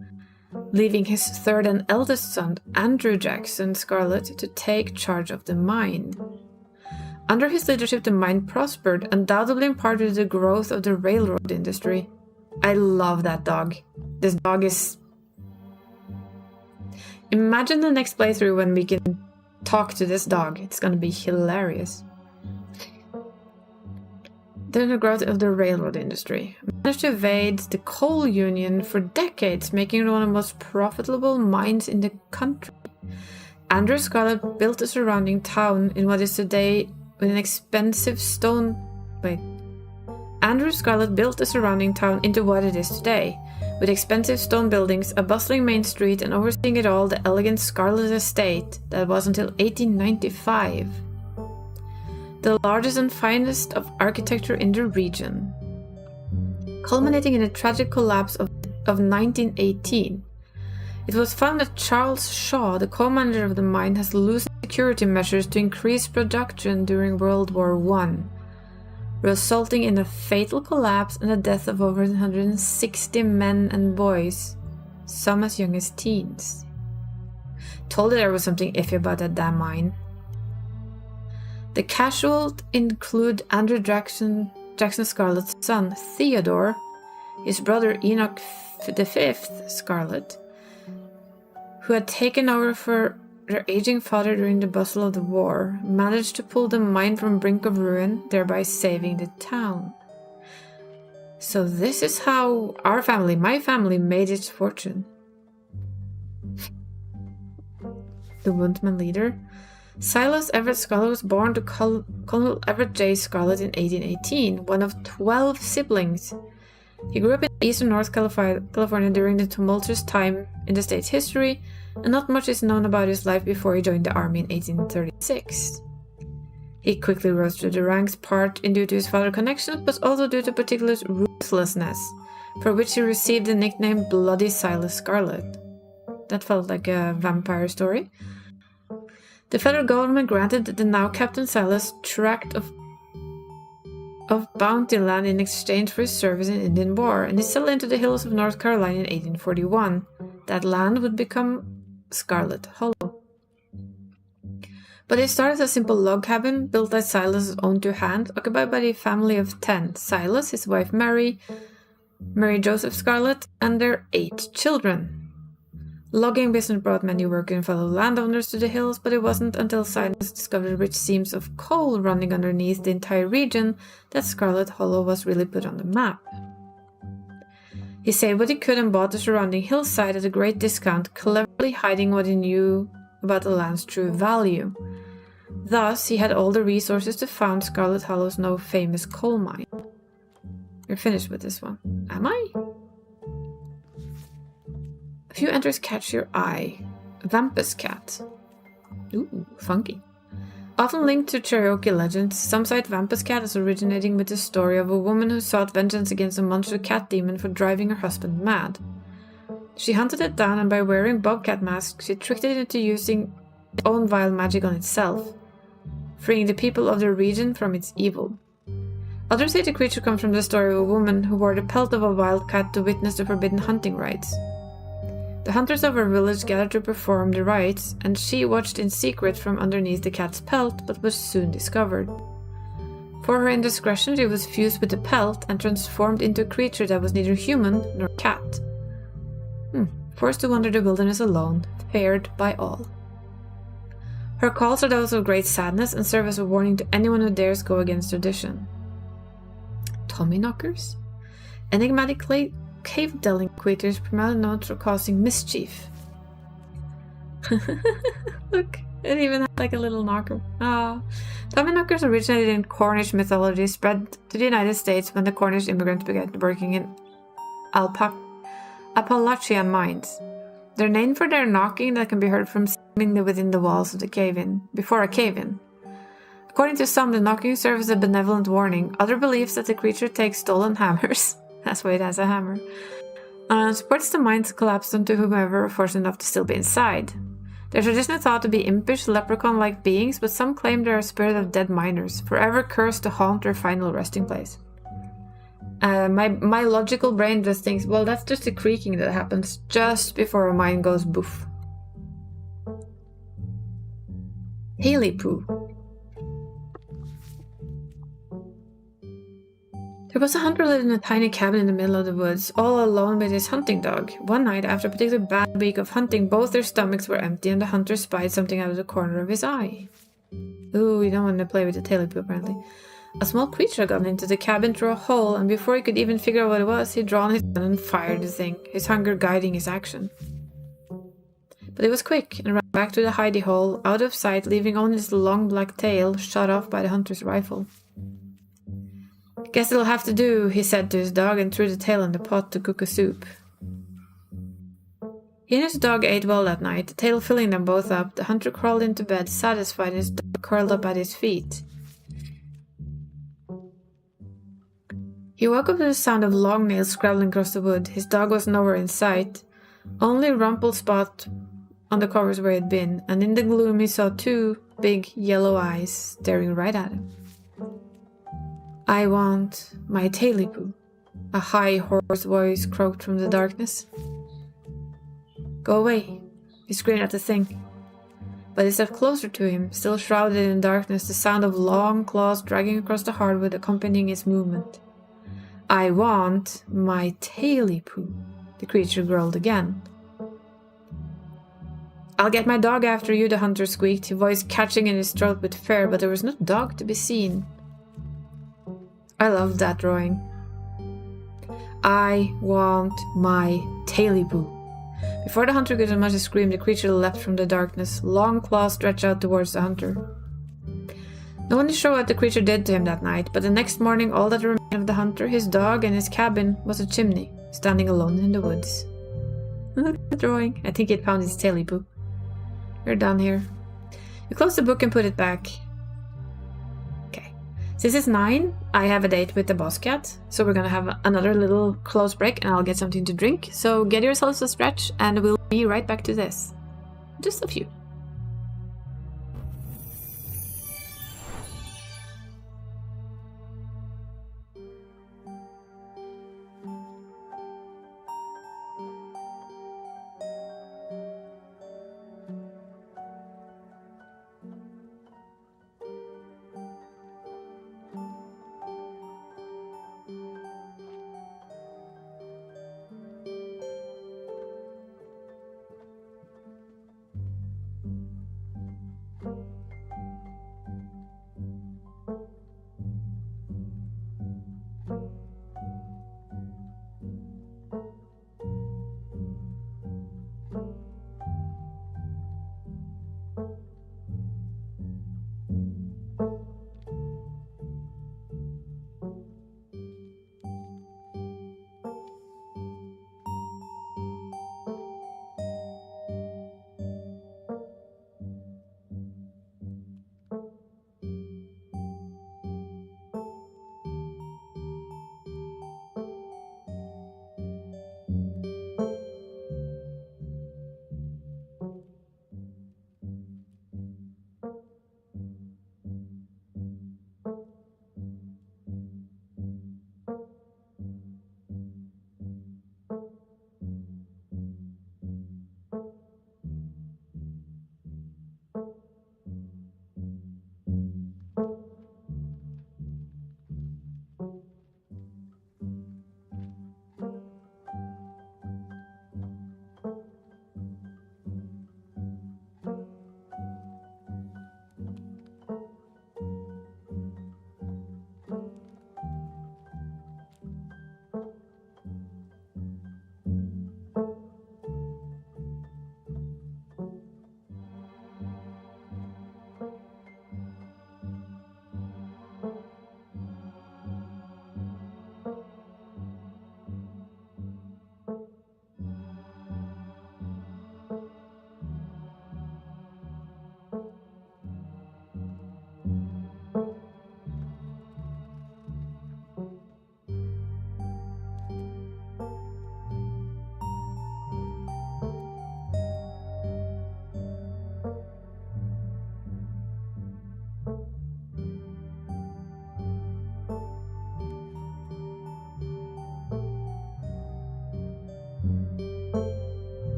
leaving his third and eldest son, Andrew Jackson Scarlet, to take charge of the mine. Under his leadership, the mine prospered, undoubtedly in part due to the growth of the railroad industry. I love that dog. This dog is... Imagine the next playthrough when we can talk to this dog. It's gonna be hilarious. Then the growth of the railroad industry managed to evade the coal union for decades, making it one of the most profitable mines in the country. Andrew Scarlet built a surrounding town in what is today with an expensive stone... Andrew Scarlet built a surrounding town into what it is today, with expensive stone buildings, a bustling main street, and overseeing it all, the elegant Scarlet estate that was until 1895. The largest and finest of architecture in the region, culminating in a tragic collapse of 1918. It was found that Charles Shaw, the co-manager of the mine, has loosened security measures to increase production during World War I, resulting in a fatal collapse and the death of over 160 men and boys, some as young as teens. Told you there was something iffy about that damn mine. The casualties include Andrew Jackson Scarlet's son, Theodore, his brother Enoch V Scarlet, who had taken over for their aging father during the bustle of the war, managed to pull the mine from brink of ruin, thereby saving the town. So this is how my family, made its fortune. The Woodman leader. Silas Everett Scarlet was born to Colonel Everett J. Scarlet in 1818, one of 12 siblings. He grew up in eastern North California during the tumultuous time in the state's history, and not much is known about his life before he joined the army in 1836. He quickly rose through the ranks, part due to his father's connections, but also due to particular ruthlessness, for which he received the nickname Bloody Silas Scarlet. That felt like a vampire story. The federal government granted the now Captain Silas tract of bounty land in exchange for his service in the Indian War, and he settled into the hills of North Carolina in 1841. That land would become Scarlet Hollow. But it started as a simple log cabin built by Silas's own two hands, occupied by a family of 10: Silas, his wife Mary Joseph Scarlet, and their 8 children. Logging business brought many workers and fellow landowners to the hills, but it wasn't until scientists discovered rich seams of coal running underneath the entire region that Scarlet Hollow was really put on the map. He saved what he could and bought the surrounding hillside at a great discount, cleverly hiding what he knew about the land's true value. Thus, he had all the resources to found Scarlet Hollow's now famous coal mine. We're finished with this one. Am I? A few entries catch your eye. Vampus cat. Ooh, funky. Often linked to Cherokee legends, some cite Vampus cat as originating with the story of a woman who sought vengeance against a monster cat demon for driving her husband mad. She hunted it down, and by wearing bobcat masks, she tricked it into using its own vile magic on itself, freeing the people of the region from its evil. Others say the creature comes from the story of a woman who wore the pelt of a wild cat to witness the forbidden hunting rites. The hunters of her village gathered to perform the rites, and she watched in secret from underneath the cat's pelt, but was soon discovered. For her indiscretion, she was fused with the pelt and transformed into a creature that was neither human nor cat. Forced to wander the wilderness alone, feared by all. Her calls are those of great sadness and serve as a warning to anyone who dares go against tradition. Tommyknockers? Enigmatically cave-dwelling creatures primarily known for causing mischief. Look, it even had like a little knocker. Tommyknockers originated in Cornish mythology, spread to the United States when the Cornish immigrants began working in Appalachian mines. They're named for their knocking that can be heard from seemingly within the walls of the cave-in, before a cave-in. According to some, the knocking serves as a benevolent warning. Other believes that the creature takes stolen hammers. That's why it has a hammer. Supports the mines collapse onto whomever are fortunate enough to still be inside. They're traditionally thought to be impish, leprechaun-like beings, but some claim they are spirits of dead miners, forever cursed to haunt their final resting place. My logical brain just thinks, well, that's just a creaking that happens just before a mine goes boof. Haley poo. There was a hunter who lived in a tiny cabin in the middle of the woods, all alone with his hunting dog. One night, after a particularly bad week of hunting, both their stomachs were empty and the hunter spied something out of the corner of his eye. Ooh, you don't want to play with the taily poo, apparently. A small creature got into the cabin through a hole, and before he could even figure out what it was, he'd drawn his gun and fired the thing, his hunger guiding his action. But it was quick, and ran back to the hidey hole, out of sight, leaving only his long black tail shot off by the hunter's rifle. "Guess it'll have to do," he said to his dog, and threw the tail in the pot to cook a soup. He and his dog ate well that night, the tail filling them both up. The hunter crawled into bed, satisfied, and his dog curled up at his feet. He woke up to the sound of long nails scrabbling across the wood. His dog was nowhere in sight. Only a rumpled spot on the covers where he had been, and in the gloom he saw two big yellow eyes staring right at him. "I want my taily poo," a high, hoarse voice croaked from the darkness. "Go away," he screamed at the thing. But it stepped closer to him, still shrouded in darkness, the sound of long claws dragging across the hardwood accompanying its movement. "I want my taily poo," the creature growled again. "I'll get my dog after you," the hunter squeaked, his voice catching in his throat with fear, but there was no dog to be seen. I loved that drawing. "I want my taily poo." Before the hunter could as much as scream, the creature leapt from the darkness, long claws stretched out towards the hunter. No one is sure what the creature did to him that night, but the next morning all that remained of the hunter, his dog, and his cabin was a chimney, standing alone in the woods. Look at the drawing. I think it found his taily poo. We're done here. You close the book and put it back. Okay. Since it's 9, I have a date with the boss cat, so we're gonna have another little close break and I'll get something to drink. So get yourselves a stretch and we'll be right back to this. Just a few.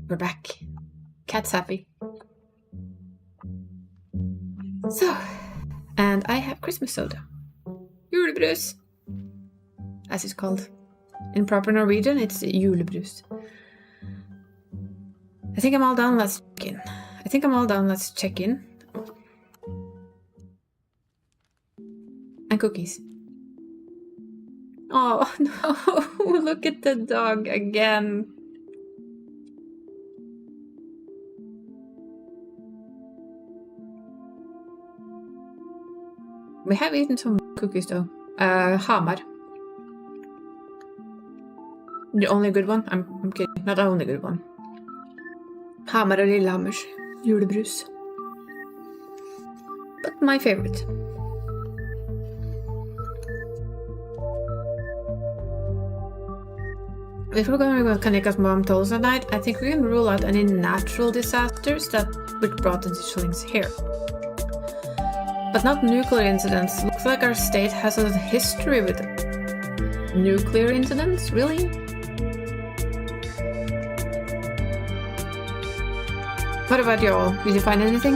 We're back. Cat's happy. So, and I have Christmas soda. Julebrus, as it's called. In proper Norwegian, it's julebrus. I think I'm all done. Let's check in. And cookies. Oh no! Look at the dog again. We have eaten some cookies though. Hamar. The only good one? I'm kidding. Not the only good one. Hamar og Lillehammers julebrus. But my favorite. If we're going with Kanika's mom told us at night, I think we can rule out any natural disasters that would brought the Ditchlings here. But not nuclear incidents. Looks like our state has a history with nuclear incidents, really? What about y'all? Did you find anything?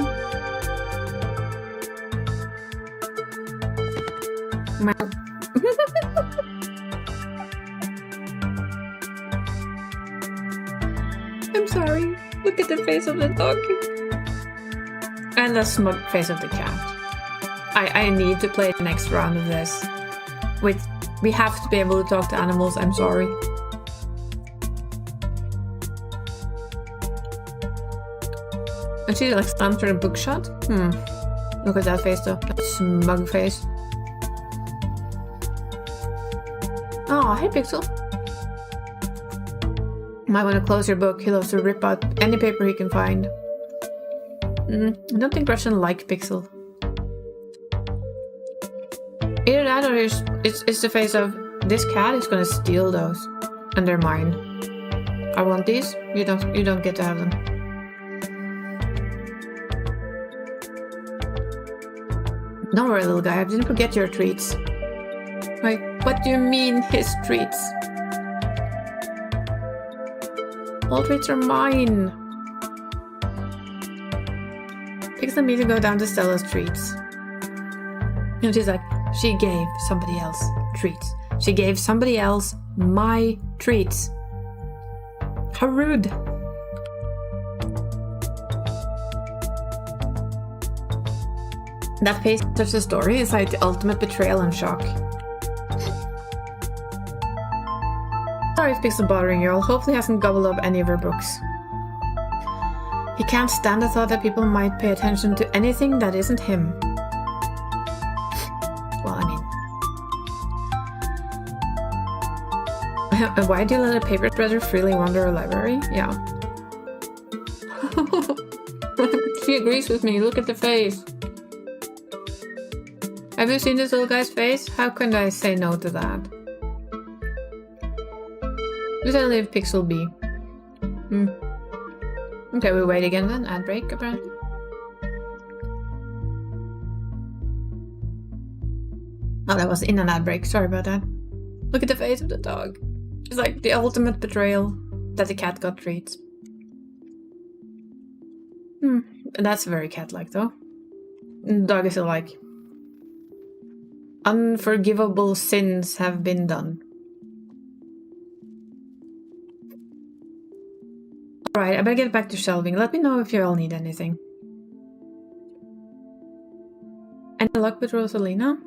I'm sorry. Look at the face of the dog. And the smug face of the cat. I need to play the next round of this. Wait, we have to be able to talk to animals, I'm sorry. And she like slammed her bookshot? Look at that face though. That smug face. Oh, hey Pixel. Might want to close your book. He loves to rip out any paper he can find. I don't think Russian like Pixel. Either that or it's the face of this cat is gonna steal those. And they're mine. I want these. You don't get to have them. Don't worry, little guy, I didn't forget your treats. Wait, what do you mean, his treats? All treats are mine! Pixel me to go down to Stella's treats. And she's like, she gave somebody else treats. She gave somebody else my treats. How rude! That page of the story is like the ultimate betrayal and shock. Sorry if Pixel bothering you all. Hopefully he hasn't gobbled up any of her books. He can't stand the thought that people might pay attention to anything that isn't him. Well, I mean... Why do you let a paper spreader freely wander a library? Yeah. She agrees with me. Look at the face. Have you seen this little guy's face? How can I say no to that? Just I leave Pixel be. Okay, we wait again then. Ad break, apparently. Oh, that was in an ad break. Sorry about that. Look at the face of the dog. It's like the ultimate betrayal that the cat got treats. That's very cat-like, though. The dog is still like... Unforgivable sins have been done. Alright, I better get back to shelving. Let me know if you all need anything. Any luck with Rosalina?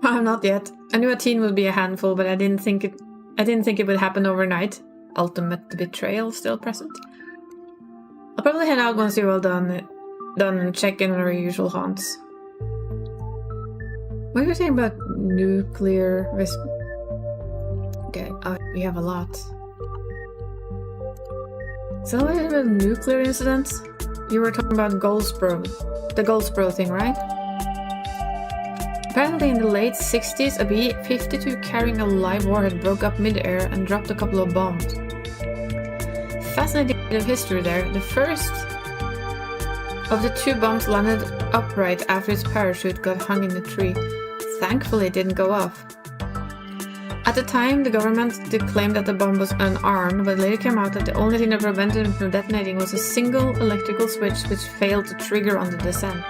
Not yet. I knew a teen would be a handful, but I didn't think it would happen overnight. Ultimate betrayal still present. I'll probably head out once you're all done and check in on our usual haunts. What were you saying about nuclear risk? Okay, we have a lot. So what about nuclear incidents? You were talking about Goldsboro. The Goldsboro thing, right? Apparently in the late 60s, a B-52 carrying a live warhead broke up mid-air and dropped a couple of bombs. Fascinating bit of history there. The first of the 2 bombs landed upright after its parachute got hung in the tree. Thankfully it didn't go off. At the time, the government claimed that the bomb was unarmed, but later came out that the only thing that prevented it from detonating was a single electrical switch which failed to trigger on the descent.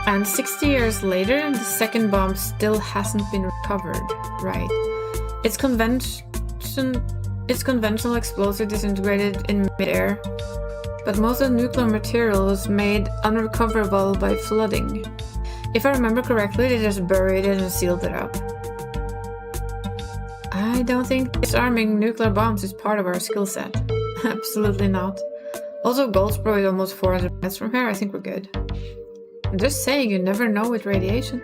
And 60 years later, the second bomb still hasn't been recovered. Right. Its conventional explosive disintegrated in mid-air, but most of the nuclear material was made unrecoverable by flooding. If I remember correctly, they just buried it and sealed it up. I don't think disarming nuclear bombs is part of our skill set. Absolutely not. Also, Goldsboro is almost 400 miles from here. I think we're good. I'm just saying, you never know with radiation.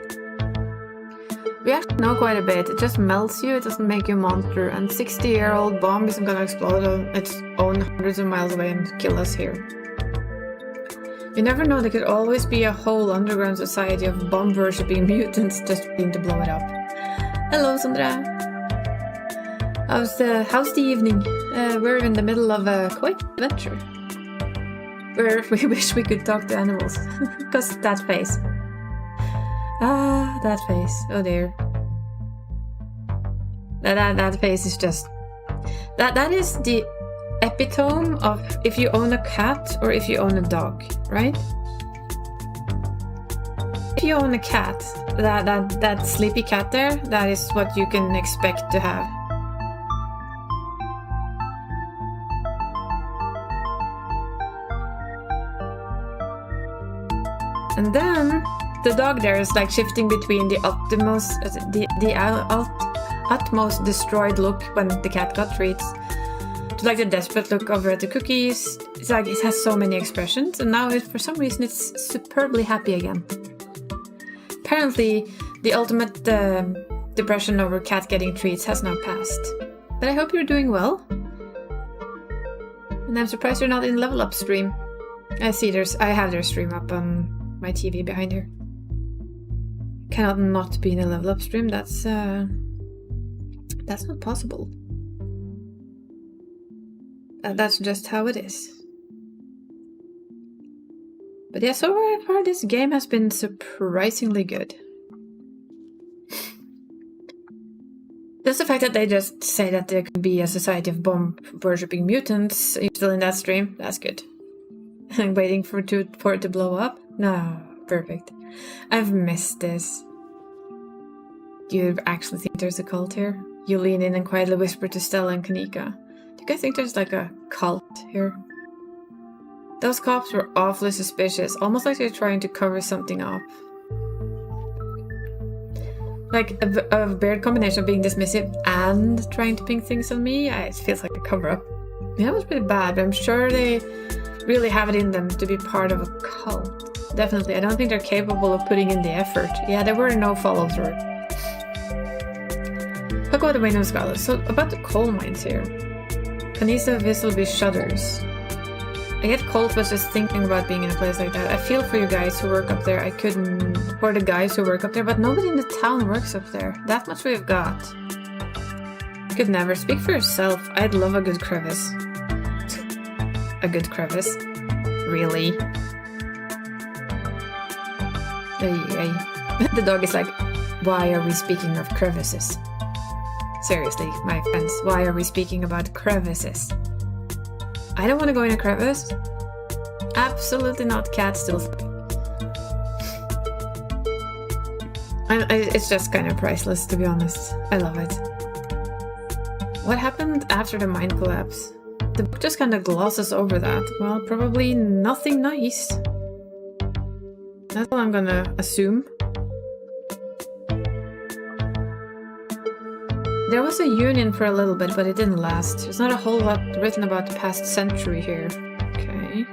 We actually know quite a bit. It just melts you, it doesn't make you a monster, and 60-year-old bomb isn't gonna explode on its own hundreds of miles away and kill us here. You never know, there could always be a whole underground society of bomb-worshipping mutants just waiting to blow it up. Hello, Sandra. How's the evening? We're in the middle of a quite adventure, where we wish we could talk to animals. Because that face. Ah, that face. Oh dear. That face is just... That is the epitome of if you own a cat or if you own a dog, right? If you own a cat, that sleepy cat there, that is what you can expect to have. And then the dog there is like shifting between the utmost destroyed look when the cat got treats to like the desperate look over at the cookies. It's like it has so many expressions, and now for some reason it's superbly happy again. Apparently, the ultimate depression over cat getting treats has now passed. But I hope you're doing well. And I'm surprised you're not in Level Up stream. I have their stream up on my TV behind here. Cannot not be in a Level Up stream. That's not possible. That's just how it is. But yeah, so far this game has been surprisingly good. Just the fact that they just say that there can be a society of bomb-worshipping mutants. Are you still in that stream? That's good. I'm waiting for it to blow up. No, perfect. I've missed this. Do you actually think there's a cult here? You lean in and quietly whisper to Stella and Kanika. Do you guys think there's like a cult here? Those cops were awfully suspicious, almost like they're trying to cover something up. Like a weird combination of being dismissive and trying to ping things on me. It feels like a cover-up. Yeah, that was pretty bad, but I'm sure they really have it in them to be part of a cult. Definitely, I don't think they're capable of putting in the effort. Yeah, there were no follow-through. Talk about the Wayne and Scarlet. So, about the coal mines here. Kanisa visibly shudders. I get cold was just thinking about being in a place like that. I feel for you guys who work up there. I couldn't... For the guys who work up there, but nobody in the town works up there. That much we've got. Could never. Speak for yourself. I'd love a good crevice. A good crevice? Really? The dog is like, why are we speaking of crevices? Seriously, my friends, why are we speaking about crevices? I don't want to go in a crevice. Absolutely not. Cat still sleeping. It's just kind of priceless, to be honest. I love it. What happened after the mine collapse? The book just kind of glosses over that. Well, probably nothing nice. That's what I'm gonna assume. There was a union for a little bit, but it didn't last. There's not a whole lot written about the past century here. Okay.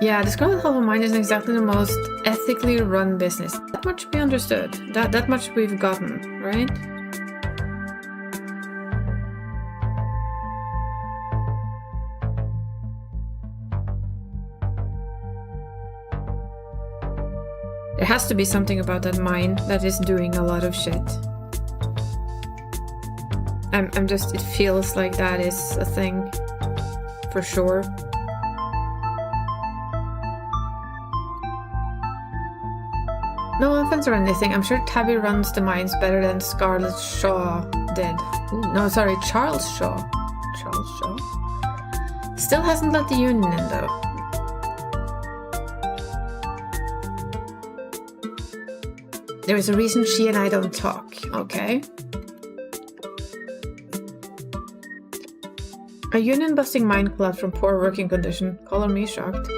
Yeah, the Scarlet Hollow Mine isn't exactly the most ethically run business. That much we understood. That much we've gotten, right? There has to be something about that mine that is doing a lot of shit. I'm just, it feels like that is a thing. for sure. No offense or anything, I'm sure Tabby runs the mines better than Scarlet Shaw did. Ooh, no, sorry, Charles Shaw. Charles Shaw? Still hasn't let the union in, though. There is a reason she and I don't talk, okay? A union-busting mine collapse from poor working condition. Color me shocked.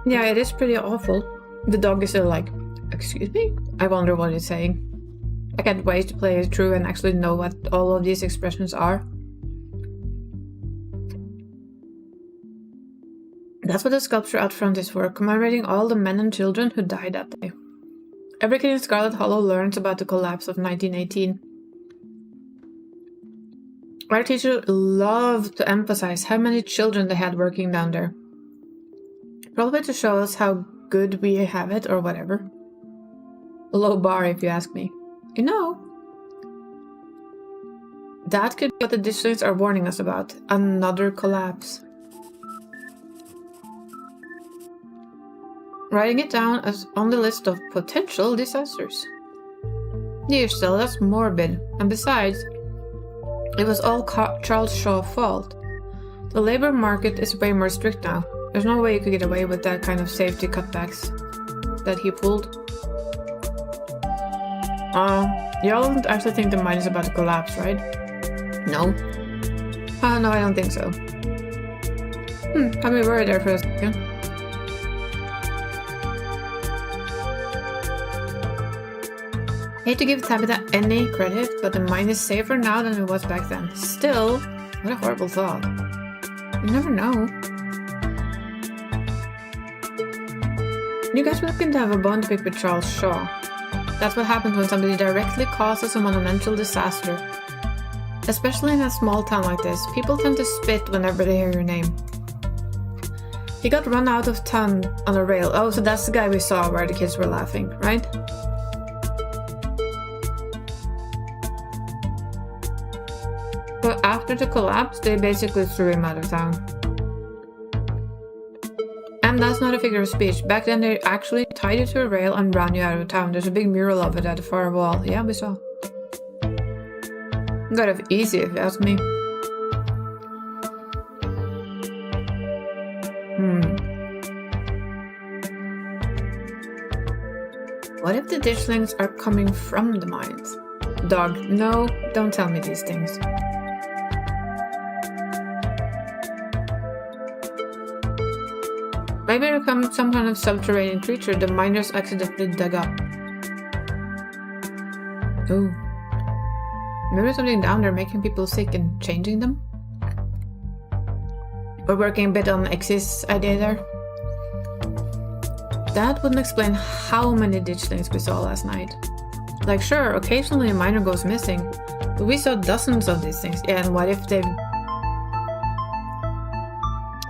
Yeah, it is pretty awful. The dog is still like, excuse me? I wonder what it's saying. I can't wait to play it through and actually know what all of these expressions are. That's what the sculpture out front is for, commemorating all the men and children who died that day. Every kid in Scarlet Hollow learns about the collapse of 1918. Our teacher loved to emphasize how many children they had working down there. Probably to show us how good we have it or whatever. A low bar if you ask me. You know, that could be what the Ditchlings are warning us about. Another collapse. Writing it down as on the list of potential disasters. Yeah, still, that's morbid. And besides, it was all Charles Shaw's fault. The labor market is way more strict now. There's no way you could get away with that kind of safety cutbacks that he pulled. Y'all don't actually think the mine is about to collapse, right? No. No, I don't think so. Had me worried there for a second. Hate to give Tabitha any credit, but the mine is safer now than it was back then. Still, what a horrible thought. You never know. You guys were looking to have a bone to pick with Charles Shaw. That's what happens when somebody directly causes a monumental disaster. Especially in a small town like this, people tend to spit whenever they hear your name. He got run out of town on a rail. Oh, so that's the guy we saw where the kids were laughing, right? But after the collapse, they basically threw him out of town. And that's not a figure of speech. Back then they actually tied you to a rail and ran you out of town. There's a big mural of it at the far wall. Yeah, we saw. Got off easy if you ask me. What if the Ditchlings are coming from the mines? Dog, no, don't tell me these things. Maybe it'll come some kind of subterranean creature the miners accidentally dug up. Ooh. Maybe there's something down there making people sick and changing them? We're working a bit on X's idea there. That wouldn't explain how many Ditchlings we saw last night. Like, sure, occasionally a miner goes missing, but we saw dozens of these things. Yeah, and what if they've...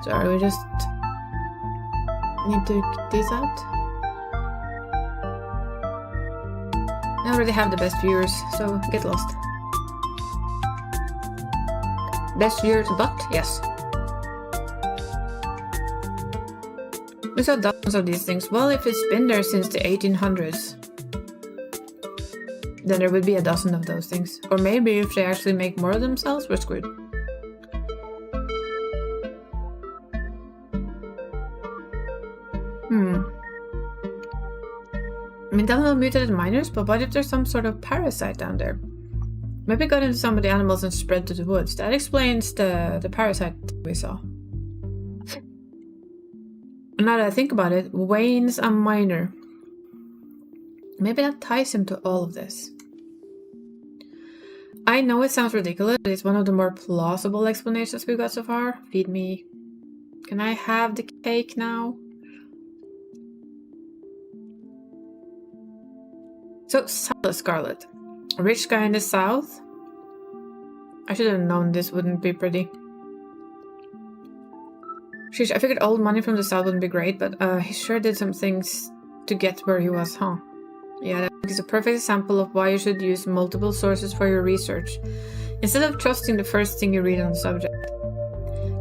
Sorry, we just... need to get these out. I already have the best viewers, so get lost. Best viewers, but yes. We saw dozens of these things. Well, if it's been there since the 1800s, then there would be a dozen of those things. Or maybe if they actually make more of themselves, we're screwed. I mean, definitely mutated miners, but what if there's some sort of parasite down there? Maybe got into some of the animals and spread to the woods. That explains the parasite we saw. Now that I think about it, Wayne's a miner. Maybe that ties him to all of this. I know it sounds ridiculous, but it's one of the more plausible explanations we've got so far. Feed me. Can I have the cake now? So, Scarlet. A rich guy in the south? I should have known this wouldn't be pretty. Sheesh, I figured old money from the south wouldn't be great, but he sure did some things to get where he was, huh? Yeah, that is a perfect example of why you should use multiple sources for your research, instead of trusting the first thing you read on the subject.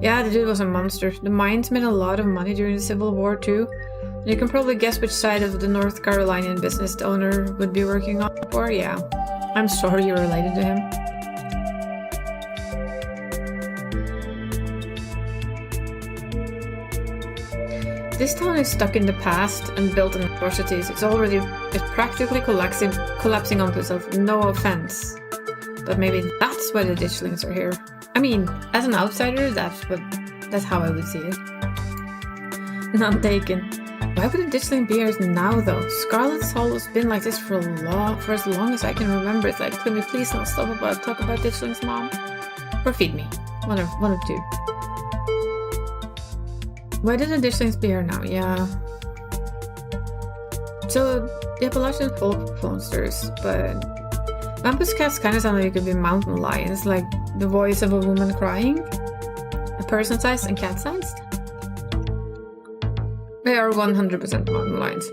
Yeah, the dude was a monster. The mines made a lot of money during the Civil War too. And you can probably guess which side of the North Carolinian business the owner would be working on for. Yeah, I'm sorry you're related to him. This town is stuck in the past and built on atrocities. It's practically collapsing onto itself. No offense, but maybe that's why the ditchlings are here. I mean, as an outsider, that's how I would see it. None taken. Why would a ditchling be here now, though? Scarlet's always been like this for as long as I can remember. It's like, could we please not talk about ditchlings, Mom? Or feed me. One of two. Why did the ditchlings be here now? Yeah. So, the Appalachian folk monsters, but Vampus cats kind of sound like it could be mountain lions, like the voice of a woman crying. A person-sized and cat-sized. They are 100% mountain lions.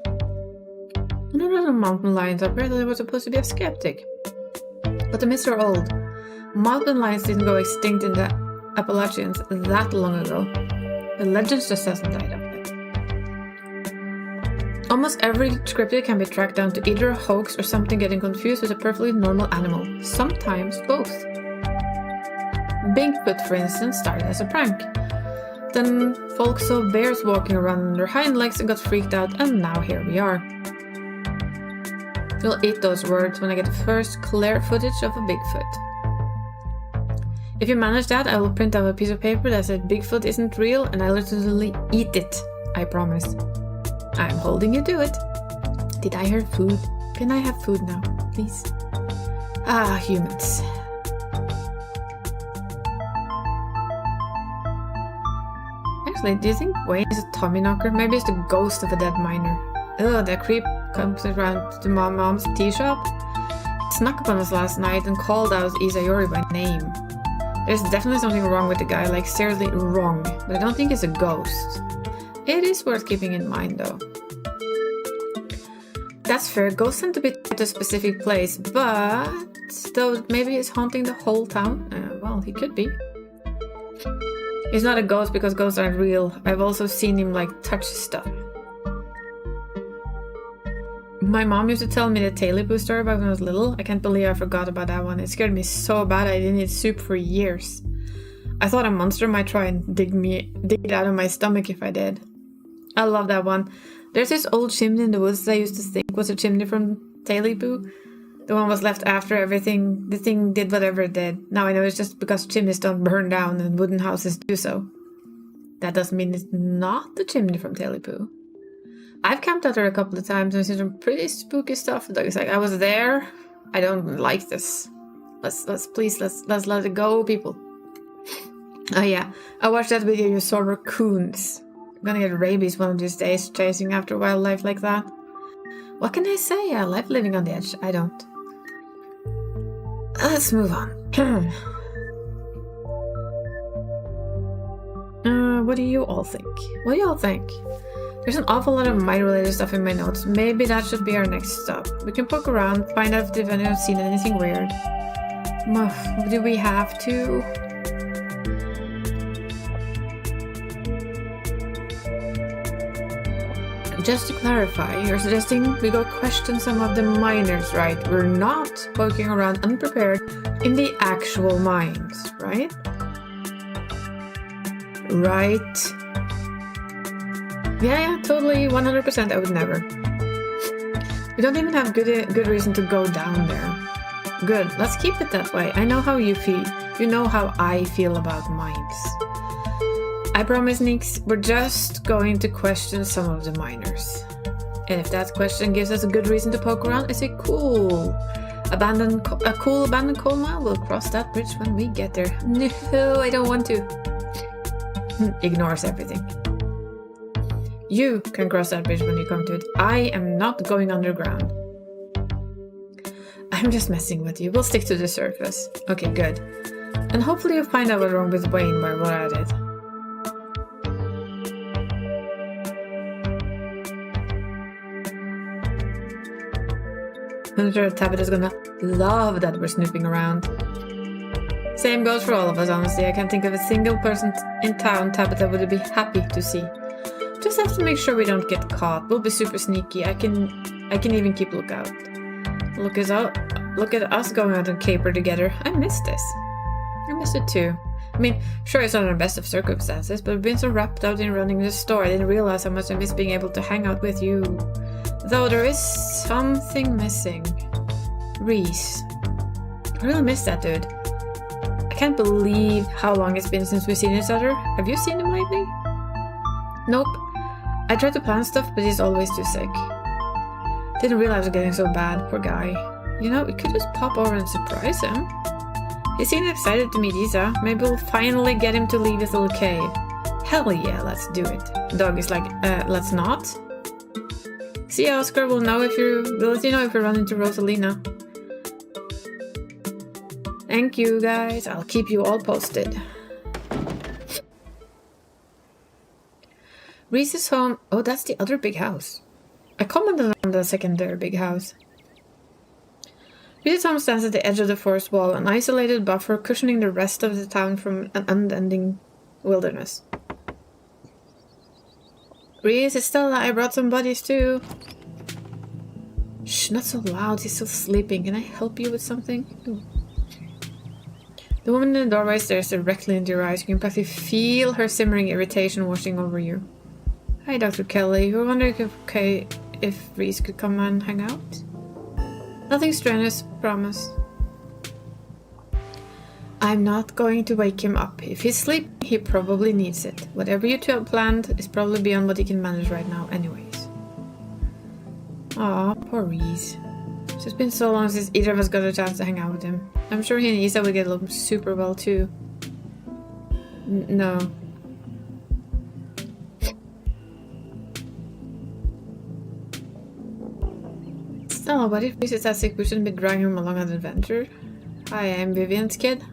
I know there's some mountain lions up here that were supposed to be a skeptic. But the myths are old. Mountain lions didn't go extinct in the Appalachians that long ago. The legends just hasn't died up yet. Almost every cryptid can be tracked down to either a hoax or something getting confused with a perfectly normal animal. Sometimes both. Bigfoot, for instance, started as a prank. Then folks saw bears walking around on their hind legs and got freaked out, and now here we are. You'll eat those words when I get the first clear footage of a Bigfoot. If you manage that, I will print out a piece of paper that said Bigfoot isn't real, and I literally eat it. I promise. I'm holding you to it. Did I hear food? Can I have food now, please? Ah, humans. Actually, do you think Wayne is a Tommyknocker? Maybe it's the ghost of a dead miner. Ugh, that creep comes around to mom's tea shop. He snuck up on us last night and called out Isayori by name. There's definitely something wrong with the guy, like seriously wrong, but I don't think it's a ghost. It is worth keeping in mind, though. That's fair, ghosts tend to be tied to a specific place, but though maybe he's haunting the whole town. Well, he could be. He's not a ghost because ghosts aren't real. I've also seen him, like, touch stuff. My mom used to tell me the Tailipoo story about when I was little. I can't believe I forgot about that one. It scared me so bad I didn't eat soup for years. I thought a monster might try and dig it out of my stomach if I did. I love that one. There's this old chimney in the woods that I used to think was a chimney from Tailipoo. The one was left after everything. The thing did whatever it did. Now I know it's just because chimneys don't burn down and wooden houses do so. That doesn't mean it's not the chimney from Tailipoo. I've camped out there a couple of times and seen some pretty spooky stuff. It's like, I was there. I don't like this. Let's let it go, people. Oh yeah, I watched that video you saw raccoons. I'm gonna get rabies one of these days chasing after wildlife like that. What can I say? I like living on the edge. I don't. Let's move on. What do you all think? What do y'all think? There's an awful lot of mine-related stuff in my notes. Maybe that should be our next stop. We can poke around, find out if anyone's seen anything weird. Do we have to? Just to clarify, you're suggesting we go question some of the miners, right? We're not poking around unprepared in the actual mines, right? Right. Yeah, totally, 100%, I would never. We don't even have good reason to go down there. Good, let's keep it that way. I know how you feel. You know how I feel about mines. I promise, Nix, we're just going to question some of the miners. And if that question gives us a good reason to poke around, I say cool. Abandoned coal mine, we'll cross that bridge when we get there. No, I don't want to. Ignores everything. You can cross that bridge when you come to it. I am not going underground. I'm just messing with you. We'll stick to the surface. Okay, good. And hopefully you'll find out what's wrong with Wayne while we're at it. I'm sure Tabitha's gonna love that we're snooping around. Same goes for all of us, honestly. I can't think of a single person in town Tabitha would be happy to see. Just have to make sure we don't get caught. We'll be super sneaky. I can even keep lookout. Look at us going out and caper together. I miss this. I miss it too. I mean, sure, it's not our best of circumstances, but we've been so wrapped out in running the store, I didn't realize how much I miss being able to hang out with you. Though there is something missing. Reese. I really miss that dude. I can't believe how long it's been since we've seen each other. Have you seen him lately? Nope. I tried to plan stuff, but he's always too sick. Didn't realize it was getting so bad, poor guy. You know, we could just pop over and surprise him. He seemed excited to meet Isa. Maybe we'll finally get him to leave his little cave. Hell yeah, let's do it. Dog is like, let's not. See, Oscar, we'll let you know if we run into Rosalina. Thank you, guys. I'll keep you all posted. Reese's home. Oh, that's the other big house. I commented on the secondary big house. Reese's home stands at the edge of the forest wall, an isolated buffer cushioning the rest of the town from an unending wilderness. Reese, it's Stella. I brought some buddies too. Shh, not so loud. He's still sleeping. Can I help you with something? Ooh. The woman in the doorway stares directly into your eyes. You can practically feel her simmering irritation washing over you. Hi, Dr. Kelly. We're wondering if Reese could come and hang out? Nothing strenuous, promise. I'm not going to wake him up. If he's sleeping, he probably needs it. Whatever you two have planned is probably beyond what he can manage right now anyways. Aw, poor Reese. It's been so long since either of us got a chance to hang out with him. I'm sure he and Isa would get along super well too. No. Stella, what if Reese is that sick we shouldn't be dragging him along on an adventure? Hi, I'm Vivian's kid.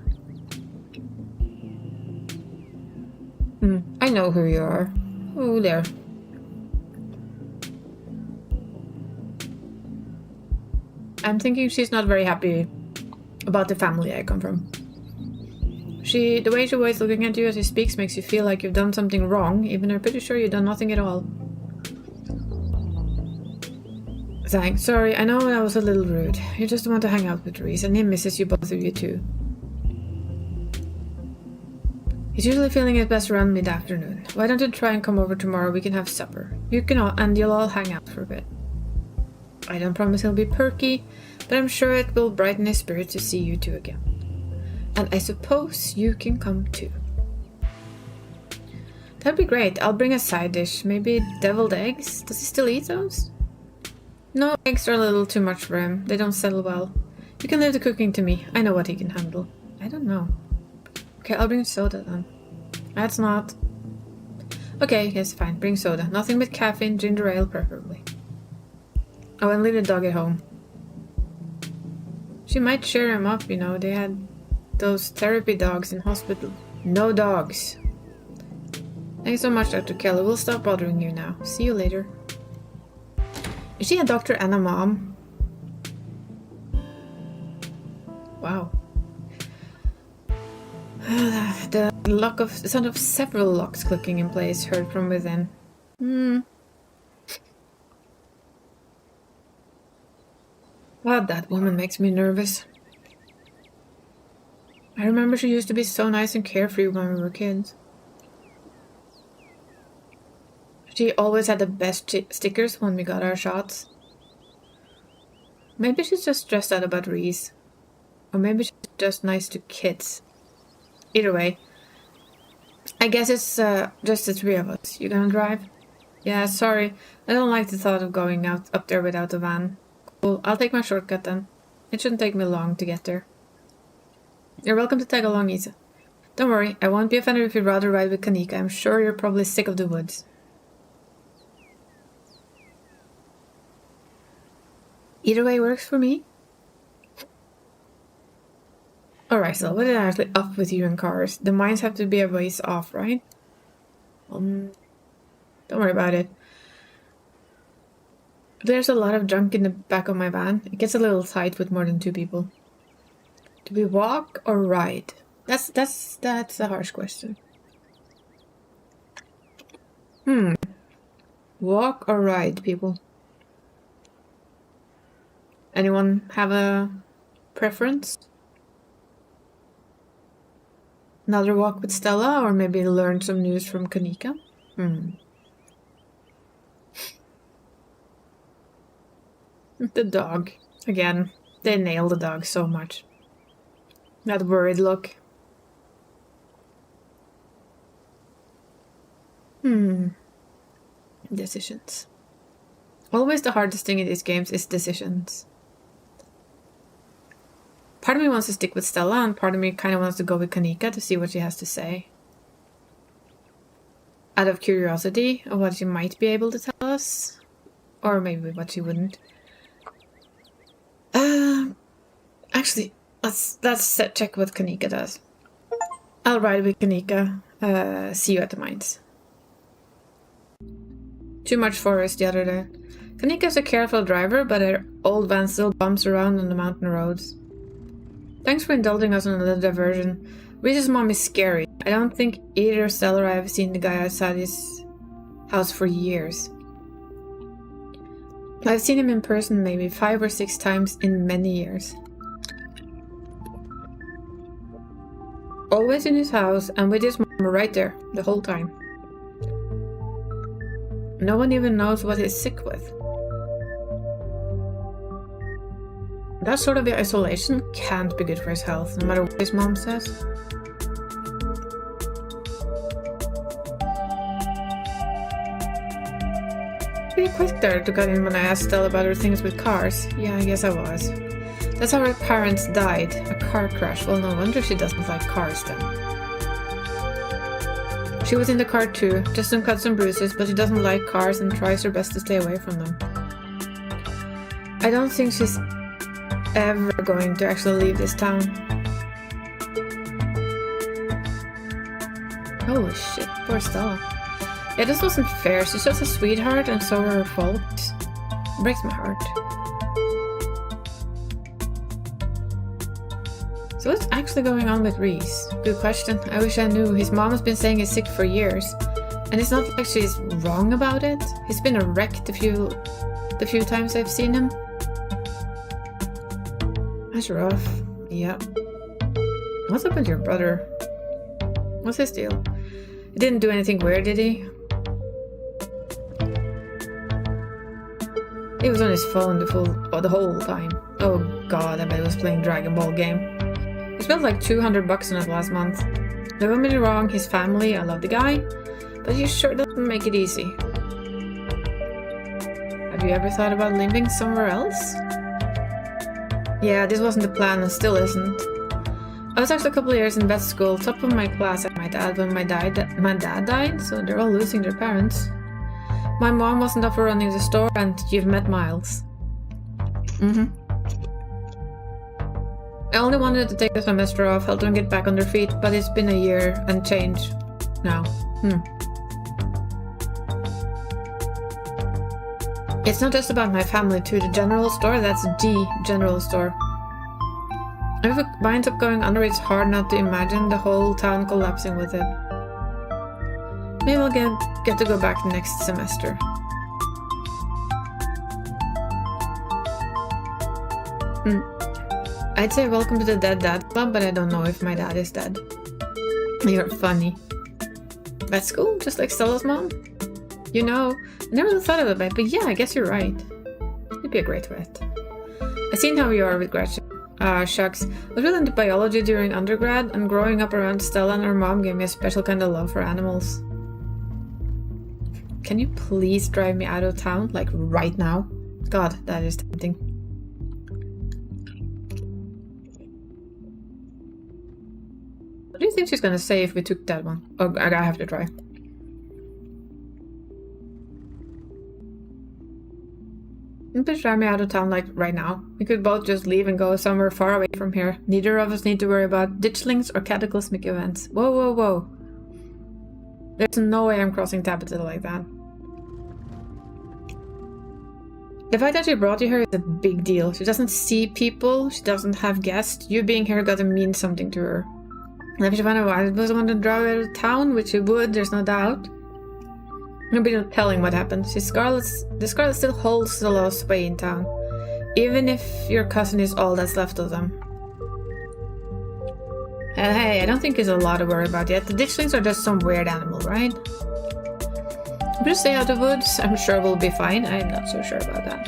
I know who you are. Oh, there. I'm thinking she's not very happy about the family I come from. The way she always looking at you as she speaks makes you feel like you've done something wrong, even though I'm pretty sure you've done nothing at all. Thanks. Sorry, I know I was a little rude. You just want to hang out with Reese, and he misses you, both of you too. He's usually feeling his best around mid-afternoon. Why don't you try and come over tomorrow? We can have supper. And you'll all hang out for a bit. I don't promise he'll be perky, but I'm sure it will brighten his spirit to see you two again. And I suppose you can come too. That'd be great. I'll bring a side dish. Maybe deviled eggs? Does he still eat those? No, eggs are a little too much for him. They don't settle well. You can leave the cooking to me. I know what he can handle. I don't know. Okay, I'll bring soda then. That's not... Okay, yes, fine. Bring soda. Nothing with caffeine, ginger ale preferably. Oh, and leave the dog at home. She might cheer him up, you know. They had those therapy dogs in hospital. No dogs. Thanks so much, Dr. Kelly. We'll stop bothering you now. See you later. Is she a doctor and a mom? Wow. The sound of several locks clicking in place heard from within. God, that woman makes me nervous. I remember she used to be so nice and carefree when we were kids. She always had the best stickers when we got our shots. Maybe she's just stressed out about Reese. Or maybe she's just nice to kids. Either way, I guess it's just the three of us. You gonna drive? Yeah, sorry. I don't like the thought of going out up there without a van. Cool, I'll take my shortcut then. It shouldn't take me long to get there. You're welcome to tag along, Isa. Don't worry, I won't be offended if you'd rather ride with Kanika. I'm sure you're probably sick of the woods. Either way works for me. Alright, so what is actually up with you and cars? The mines have to be a ways off, right? Don't worry about it. There's a lot of junk in the back of my van. It gets a little tight with more than 2 people. Do we walk or ride? That's a harsh question. Walk or ride, people? Anyone have a preference? Another walk with Stella, or maybe learn some news from Kanika? The dog. Again, they nail the dog so much. That worried look. Decisions. Always the hardest thing in these games is decisions. Part of me wants to stick with Stella, and part of me kind of wants to go with Kanika to see what she has to say. Out of curiosity of what she might be able to tell us. Or maybe what she wouldn't. Actually, let's check what Kanika does. I'll ride with Kanika. See you at the mines. Too much forest the other day. Kanika's a careful driver, but her old van still bumps around on the mountain roads. Thanks for indulging us on another diversion. Reese's mom is scary. I don't think either Stella or I have seen the guy outside his house for years. I've seen him in person maybe 5 or 6 times in many years. Always in his house and with his mom right there the whole time. No one even knows what he's sick with. That sort of isolation can't be good for his health, no matter what his mom says. Pretty quick there to cut in when I asked Stella about her things with cars. Yeah, I guess I was. That's how her parents died. A car crash. Well, no wonder she doesn't like cars then. She was in the car too, just some cuts and bruises, but she doesn't like cars and tries her best to stay away from them. I don't think she's ever going to actually leave this town. Holy shit, poor Stella. Yeah, this wasn't fair. She's just a sweetheart and so are her faults. It breaks my heart. So what's actually going on with Reese? Good question. I wish I knew. His mom has been saying he's sick for years. And it's not like she's wrong about it. He's been a wreck the few times I've seen him. That's rough. Yep. What's up with your brother? What's his deal? He didn't do anything weird, did he? He was on his phone the whole time. Oh god, I bet he was playing Dragon Ball game. He spent like $200 on it last month. Don't get me wrong, his family, I love the guy, but he sure doesn't make it easy. Have you ever thought about living somewhere else? Yeah, this wasn't the plan and still isn't. I was actually a couple of years in vet school, top of my class at my dad when my dad died, so they're all losing their parents. My mom wasn't up for running the store, and you've met Miles. I only wanted to take the semester off, help them get back on their feet, but it's been a year and change now. It's not just about my family too. The general store, that's the general store. If it winds up going under, it's hard not to imagine the whole town collapsing with it. Maybe I'll get to go back next semester. I'd say welcome to the Dead Dad Club, but I don't know if my dad is dead. You're funny. That's cool, just like Stella's mom. You know, I never really thought of it, but yeah, I guess you're right. You'd be a great vet. I've seen how you are with Gretchen. Shucks. I was really into biology during undergrad, and growing up around Stella and her mom gave me a special kind of love for animals. Can you please drive me out of town, like right now? God, that is tempting. What do you think she's gonna say if we took that one? Oh, I have to try. Please drive me out of town like right now. We could both just leave and go somewhere far away from here. Neither of us need to worry about ditchlings or cataclysmic events. Whoa, whoa, whoa. There's no way I'm crossing Tabitha like that. The fact that she brought you here is a big deal. She doesn't see people, she doesn't have guests. You being here gotta mean something to her. And if she found out I was going to drive her out of town, which she would, there's no doubt. There'll be no telling what happened. The Scarlet still holds the last sway in town. Even if your cousin is all that's left of them. And hey, I don't think there's a lot to worry about yet. The ditchlings are just some weird animal, right? If you stay out of the woods, I'm sure we'll be fine. I'm not so sure about that.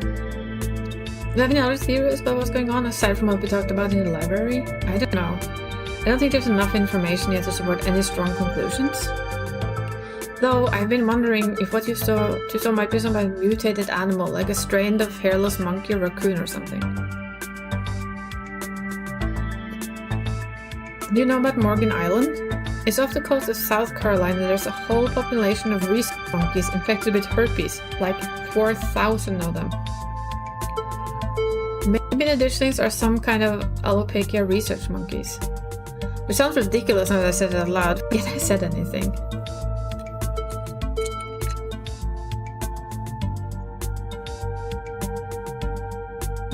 Do you have any other theories about what's going on aside from what we talked about in the library? I don't know. I don't think there's enough information yet to support any strong conclusions. Though I've been wondering if what you saw might be some kind of mutated animal, like a strain of hairless monkey or raccoon or something. Do you know about Morgan Island? It's off the coast of South Carolina. There's a whole population of research monkeys infected with herpes, like 4,000 of them. Maybe the ditchlings are some kind of alopecia research monkeys. Which sounds ridiculous now that I said it out loud, yet I said anything.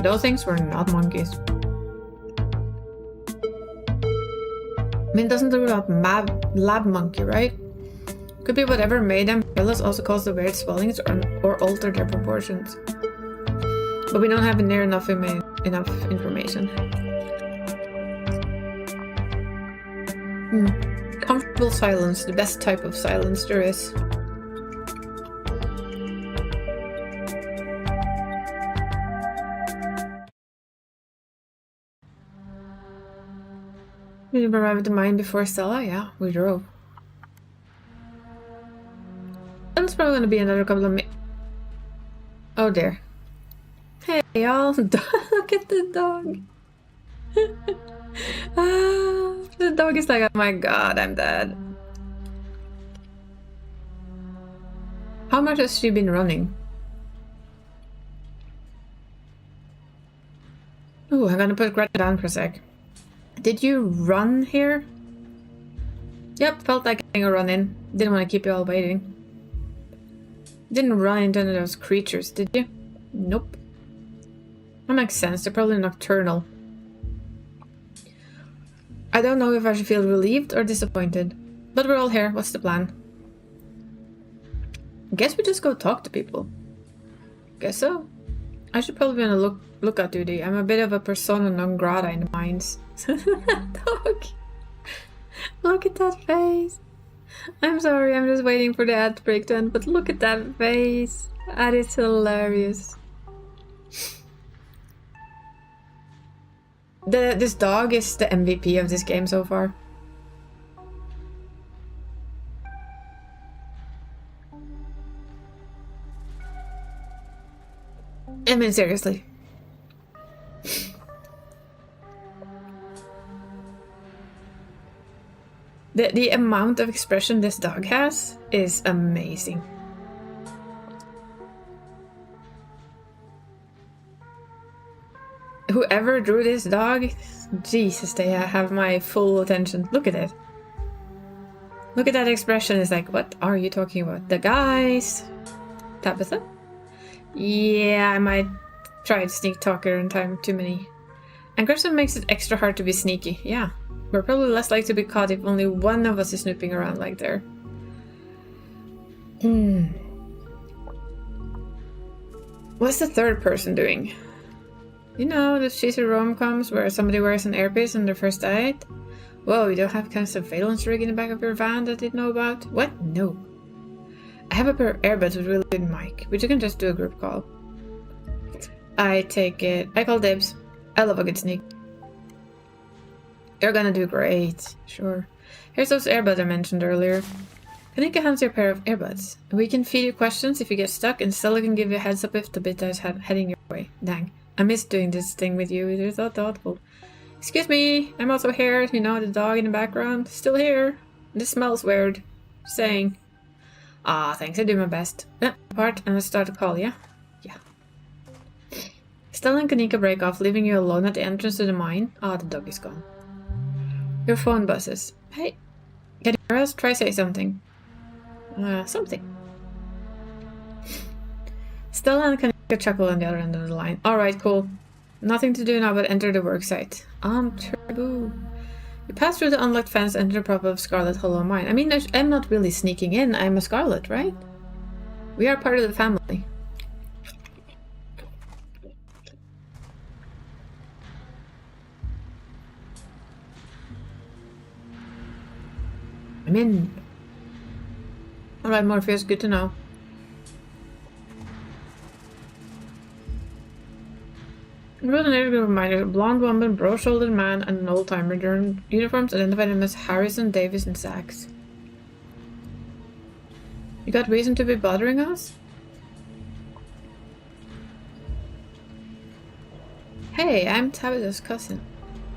Those things were not monkeys. I mean, it doesn't rule out lab monkey, right? Could be whatever made them. Hairless also cause the weird swellings or alter their proportions. But we don't have near enough information. Comfortable silence, the best type of silence there is. Did you arrive at the mine before Stella? Yeah, we drove. That's probably gonna be another couple of Oh dear. Hey y'all, look at the dog. The dog is like, oh my god, I'm dead. How much has she been running? Ooh, I'm gonna put Greta down for a sec. Did you run here? Yep, felt like getting a run in. Didn't want to keep you all waiting. Didn't run into any of those creatures, did you? Nope. That makes sense, they're probably nocturnal. I don't know if I should feel relieved or disappointed. But we're all here, what's the plan? Guess we just go talk to people. Guess so. I should probably be on a lookout duty. I'm a bit of a persona non grata in the mines. Dog. Look at that face. I'm sorry, I'm just waiting for the ad break to end, but look at that face. That is hilarious. This dog is the MVP of this game so far. I mean, seriously. The amount of expression this dog has is amazing. Whoever drew this dog, Jesus, they have my full attention. Look at it. Look at that expression. It's like, what are you talking about? The guys. Tabitha? Yeah, I might try to sneak talk her in time too many. And Grissom makes it extra hard to be sneaky. Yeah. We're probably less likely to be caught if only one of us is snooping around like there. What's the third person doing? You know, the cheesy rom-coms where somebody wears an earpiece on their first date? Whoa, you don't have kind of surveillance rig in the back of your van that I didn't know about? What? No. I have a pair of earbuds with really good mic, but you can just do a group call. I take it. I call dibs. I love a good sneak. You're gonna do great. Sure. Here's those earbuds I mentioned earlier. Kanika hands you a pair of earbuds. We can feed you questions if you get stuck, and Stella can give you a heads up if the bit is heading your way. Dang. I miss doing this thing with you. You're so thoughtful. Excuse me. I'm also here. You know, the dog in the background. Still here. This smells weird. Saying. Ah, thanks. I do my best. Apart and let's start the call, yeah? Yeah. Stella and Kanika break off, leaving you alone at the entrance to the mine. Ah, the dog is gone. Your phone buzzes. Hey, can you hear us? Try say something. Something. Stella and Kanika chuckle on the other end of the line. Alright, cool. Nothing to do now but enter the worksite. Turbo. You pass through the unlocked fence and enter the proper of Scarlet Hollow Mine. I mean, I'm not really sneaking in. I'm a Scarlet, right? We are part of the family. I'm in. Alright, Morpheus, good to know. It was an group of miners, a blonde woman, broad-shouldered man, and an old-timer. Their uniforms identified them as Harrison, Davis, and Sachs. You got reason to be bothering us? Hey, I'm Tabitha's cousin.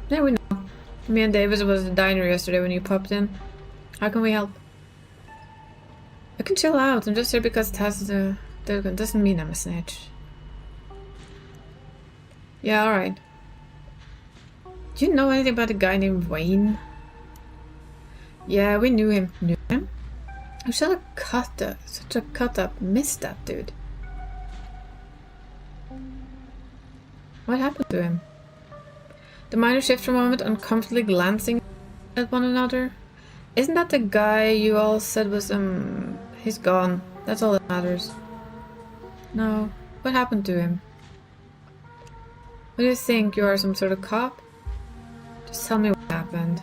Yeah, we know. Me and Davis was at the diner yesterday when you popped in. How can we help? I can chill out. I'm just here because Taz doesn't mean I'm a snitch. Yeah, alright. Do you know anything about a guy named Wayne? Yeah, we knew him. Knew him? I'm such a cut up. Missed that dude. What happened to him? The miners shift for a moment, uncomfortably glancing at one another. Isn't that the guy you all said was, he's gone. That's all that matters. No. What happened to him? What do you think? You are some sort of cop? Just tell me what happened.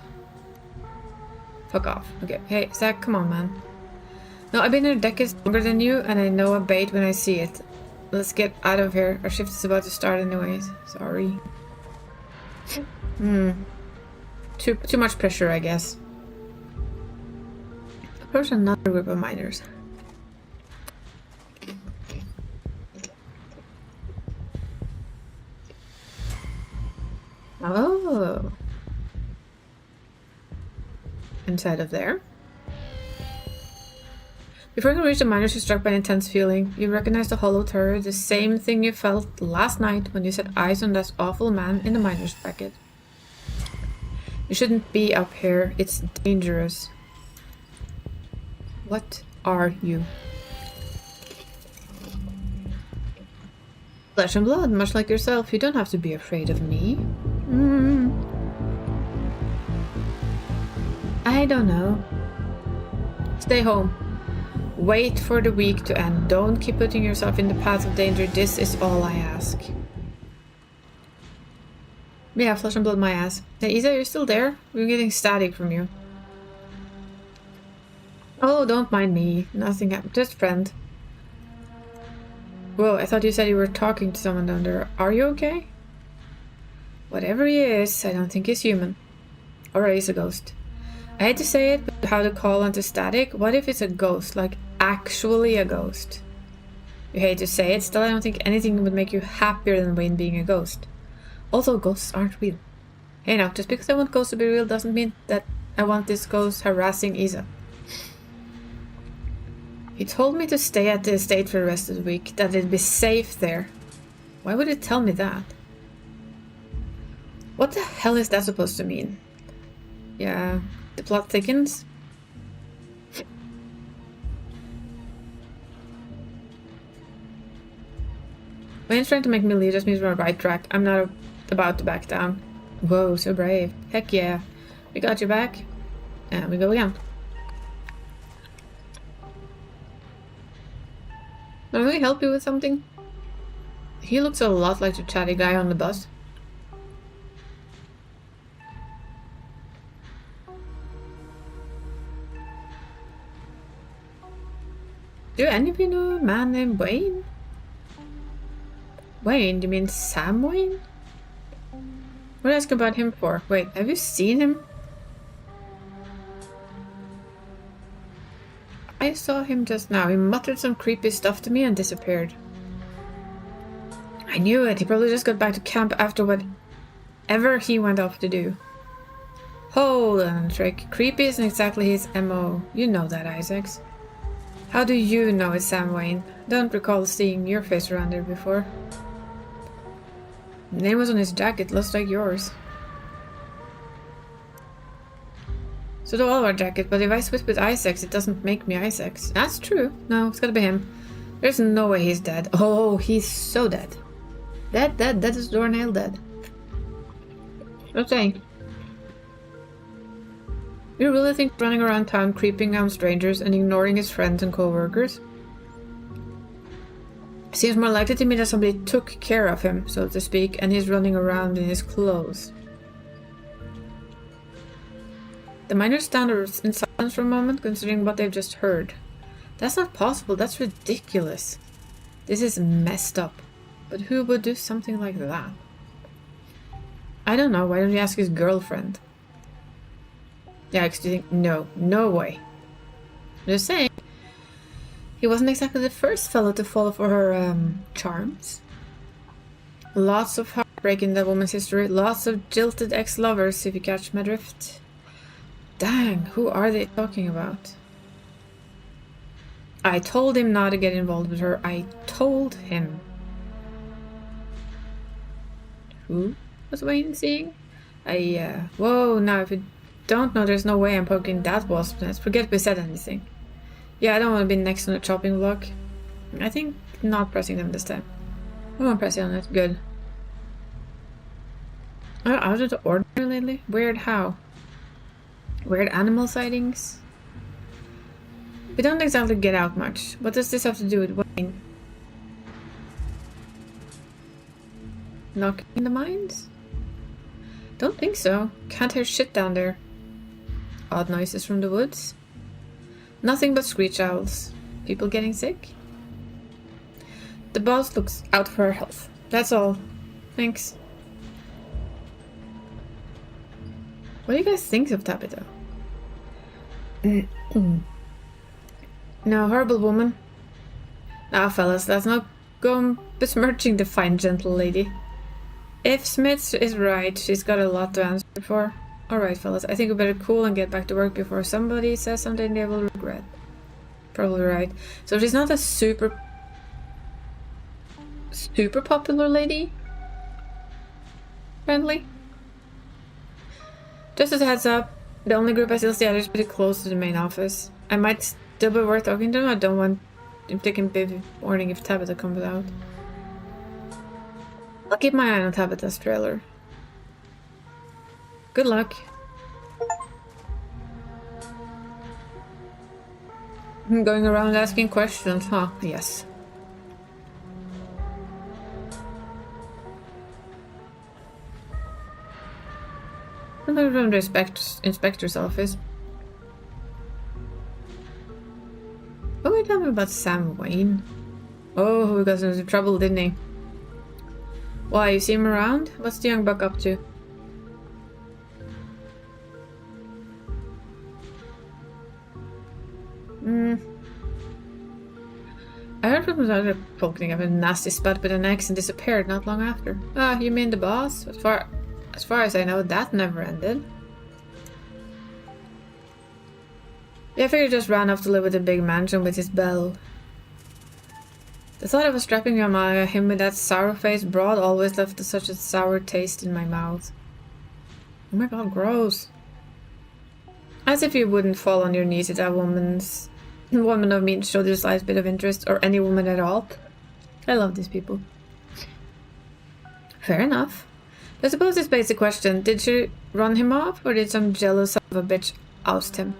Fuck off. Okay. Hey, Zach, come on, man. No, I've been here decades longer than you, and I know a bait when I see it. Let's get out of here. Our shift is about to start anyways. Sorry. Too much pressure, I guess. Approach another group of miners. Oh. Inside of there. Before you can reach the miners, you're struck by an intense feeling. You recognize the hollow terror, the same thing you felt last night when you set eyes on that awful man in the miner's bracket. You shouldn't be up here. It's dangerous. What are you? Flesh and blood, much like yourself. You don't have to be afraid of me. I don't know. Stay home. Wait for the week to end. Don't keep putting yourself in the path of danger. This is all I ask. Yeah, flesh and blood my ass. Hey, Isa, you're still there? We're getting static from you. Oh, don't mind me. Nothing happened. Just friend. Whoa, I thought you said you were talking to someone down there. Are you okay? Whatever he is, I don't think he's human. Or he's a ghost. I hate to say it, but how to call onto static? What if it's a ghost? Like, actually a ghost? You hate to say it, still I don't think anything would make you happier than Wayne being a ghost. Also, ghosts aren't real. Hey now, just because I want ghosts to be real doesn't mean that I want this ghost harassing Isa. He told me to stay at the estate for the rest of the week, that it'd be safe there. Why would he tell me that? What the hell is that supposed to mean? Yeah, the plot thickens. Wayne's trying to make me leave just means we're on the right track. I'm not about to back down. Whoa, so brave. Heck yeah. We got your back. And we go again. Can we help you with something? He looks a lot like the chatty guy on the bus. Do any of you know a man named Wayne? Wayne? You mean Sam Wayne? What ask about him for? Wait, have you seen him? I saw him just now. He muttered some creepy stuff to me and disappeared. I knew it. He probably just got back to camp after whatever he went off to do. Hold on, Trick. Creepy isn't exactly his MO. You know that, Isaacs. How do you know it's Sam Wayne? Don't recall seeing your face around there before. The name was on his jacket. Looks like yours. So do all our jackets, but if I switch with Isaacs, it doesn't make me Isaacs. That's true. No, it's gotta be him. There's no way he's dead. Oh, he's so dead. Dead, that is doornail dead. Just saying. You really think running around town creeping on strangers and ignoring his friends and co-workers? Seems more likely to me that somebody took care of him, so to speak, and he's running around in his clothes. The miners stand in silence for a moment, considering what they've just heard. That's not possible, that's ridiculous. This is messed up. But who would do something like that? I don't know, why don't you ask his girlfriend? Yeah, do you think? No, no way. I'm just saying. He wasn't exactly the first fellow to fall for her charms. Lots of heartbreak in that woman's history. Lots of jilted ex-lovers, if you catch my drift. Dang, who are they talking about? I told him not to get involved with her. I told him. Who was Wayne seeing? Whoa, now if you don't know, there's no way I'm poking that wasp's nest. Forget we said anything. Yeah, I don't want to be next on the chopping block. I think not pressing them this time. I won't press it on it. Good. Oh, out of the ordinary lately? Weird how? Weird animal sightings? We don't exactly get out much. What does this have to do with Wayne? Knocking in the mines? Don't think so. Can't hear shit down there. Odd noises from the woods. Nothing but screech owls. People getting sick? The boss looks out for her health. That's all. Thanks. What do you guys think of Tabitha? No, horrible woman. Now, fellas, let's not go besmirching the fine, gentle lady. If Smith is right, she's got a lot to answer for. Alright, fellas, I think we better cool and get back to work before somebody says something they will regret. Probably right. So she's not a super popular lady? Friendly? Just as a heads up, the only group I still see is pretty close to the main office. I might still be worth talking to them. I don't want him taking big warning if Tabitha comes out. I'll keep my eye on Tabitha's trailer. Good luck. Going around asking questions, huh? Yes. I'm going from the inspector's office. What were you telling me about Sam Wayne? Oh, he got into trouble, didn't he? Why, you see him around? What's the young buck up to? I heard from another poking up a nasty spot with an axe and disappeared not long after. Ah, you mean the boss? As far as I know, that never ended. Yeah, I figured he just ran off to live with a big mansion with his belle. The thought of strapping him with that sour-faced broad always left such a sour taste in my mouth. Oh my god, gross. As if you wouldn't fall on your knees at that woman of mean showed the slightest bit of interest, or any woman at all. I love these people. Fair enough. I suppose this begs the question, did she run him off, or did some jealous son of a bitch oust him?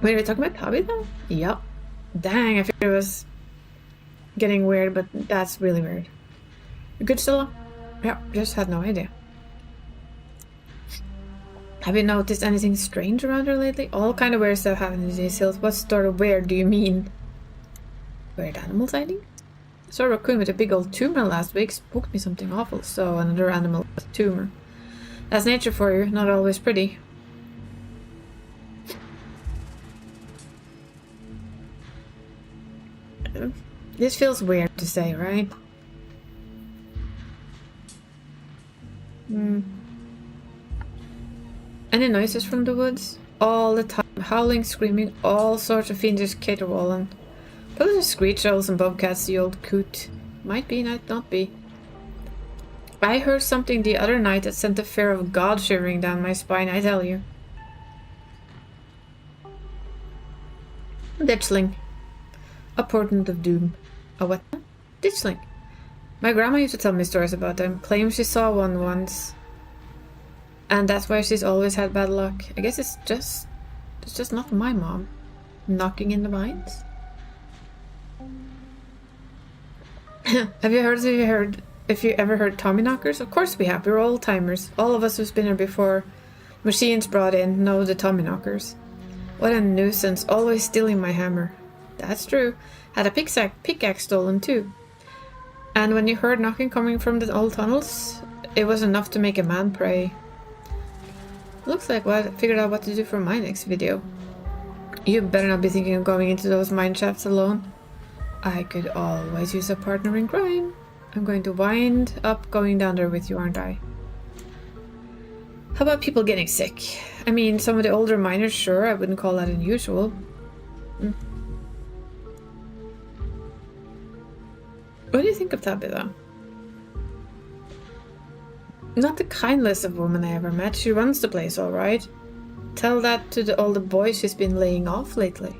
Wait, are we talking about Tabitha? Yep. Dang, I figured it was getting weird, but that's really weird. You good, Stella? Yeah, just had no idea. Have you noticed anything strange around her lately? All kind of weird stuff happening in these hills. What sort of weird do you mean? Weird animal sighting? I saw a raccoon with a big old tumor last week. Spooked me something awful. So another animal with a tumor. That's nature for you. Not always pretty. This feels weird to say, right? Any noises from the woods? All the time. Howling, screaming, all sorts of fiendish caterwauling. Probably the screech owls and bobcats, the old coot. Might be, might not be. I heard something the other night that sent the fear of God shivering down my spine, I tell you. Ditchling. A portent of doom. A what? Ditchling. My grandma used to tell me stories about them. Claims she saw one once. And that's why she's always had bad luck. I guess it's just not my mom. Knocking in the mines. Have you ever heard Tommy knockers? Of course we have. We're old timers. All of us who's been here before machines brought in know the Tommy knockers. What a nuisance, always stealing my hammer. That's true. Had a pickaxe stolen too. And when you heard knocking coming from the old tunnels, it was enough to make a man pray. Looks like I figured out what to do for my next video. You better not be thinking of going into those mine shafts alone. I could always use a partner in crime. I'm going to wind up going down there with you, aren't I? How about people getting sick? I mean, some of the older miners, sure, I wouldn't call that unusual. What do you think of Tabby, though? Not the kindest of women I ever met. She runs the place all right. Tell that to all the boys she's been laying off lately.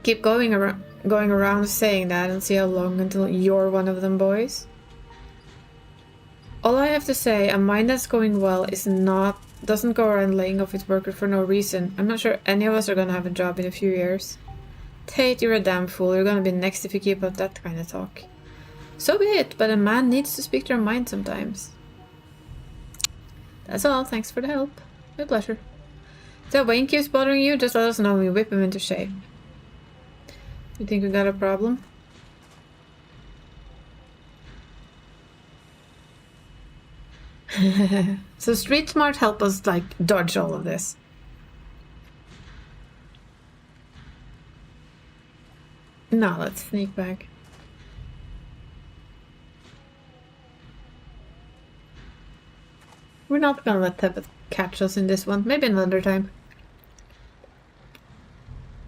Keep going around saying that and see how long until you're one of them boys. All I have to say, a mine that's going well doesn't go around laying off its workers for no reason. I'm not sure any of us are gonna have a job in a few years. Tate, you're a damn fool. You're gonna be next if you keep up that kind of talk. So be it, but a man needs to speak their mind sometimes. That's all. Thanks for the help. My pleasure. If that Wayne keeps bothering you, just let us know and we whip him into shape. You think we got a problem? So street smart help us like dodge all of this. No, let's sneak back. We're not gonna let Tepet catch us in this one. Maybe another time.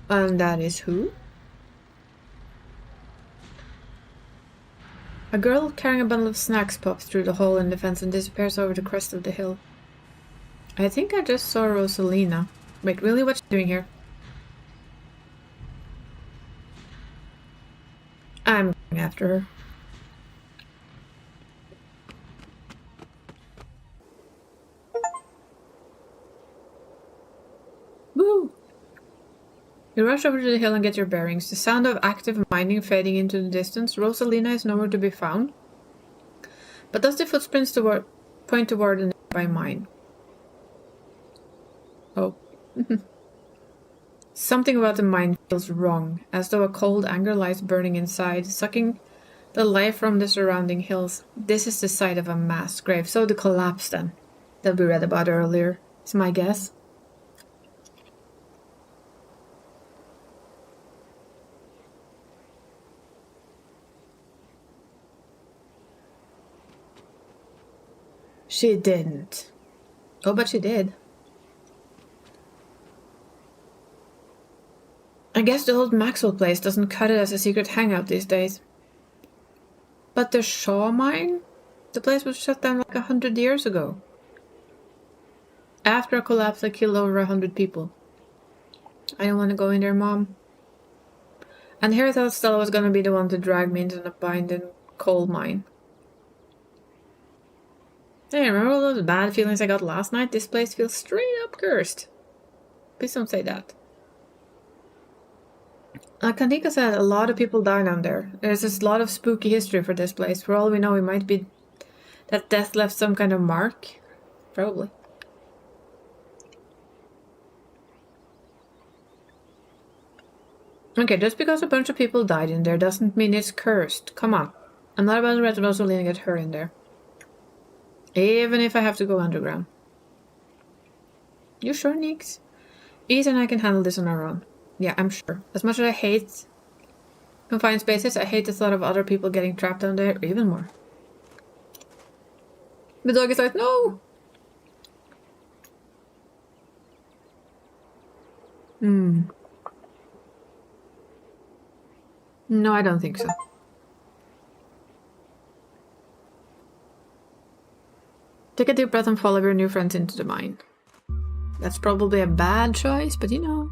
And that is who? A girl carrying a bundle of snacks pops through the hole in the fence and disappears over the crest of the hill. I think I just saw Rosalina. Wait, really? What's she doing here? I'm going after her. Woo! You rush over to the hill and get your bearings. The sound of active mining fading into the distance. Rosalina is nowhere to be found. But does the footprints point toward a nearby mine? Oh. Something about the mine feels wrong, as though a cold anger lies burning inside, sucking the life from the surrounding hills. This is the site of a mass grave, so the collapse then, that we read about earlier, is my guess. She didn't. Oh, but she did. I guess the old Maxwell place doesn't cut it as a secret hangout these days. But the Shaw mine? The place was shut down like 100 years ago. After a collapse that killed over 100 people. I don't want to go in there, Mom. And here I thought Stella was going to be the one to drag me into an abandoned coal mine. Hey, remember all those bad feelings I got last night? This place feels straight up cursed. Please don't say that. Like Kantika said, a lot of people die down there. There's just a lot of spooky history for this place. For all we know, it might be that death left some kind of mark. Probably. Okay, just because a bunch of people died in there doesn't mean it's cursed. Come on. I'm not about to let Rosalina get her in there. Even if I have to go underground. You sure, Nix? Ethan and I can handle this on our own. Yeah, I'm sure. As much as I hate confined spaces, I hate the thought of other people getting trapped down there even more. The dog is like, no! No, I don't think so. Take a deep breath and follow your new friends into the mine. That's probably a bad choice, but you know.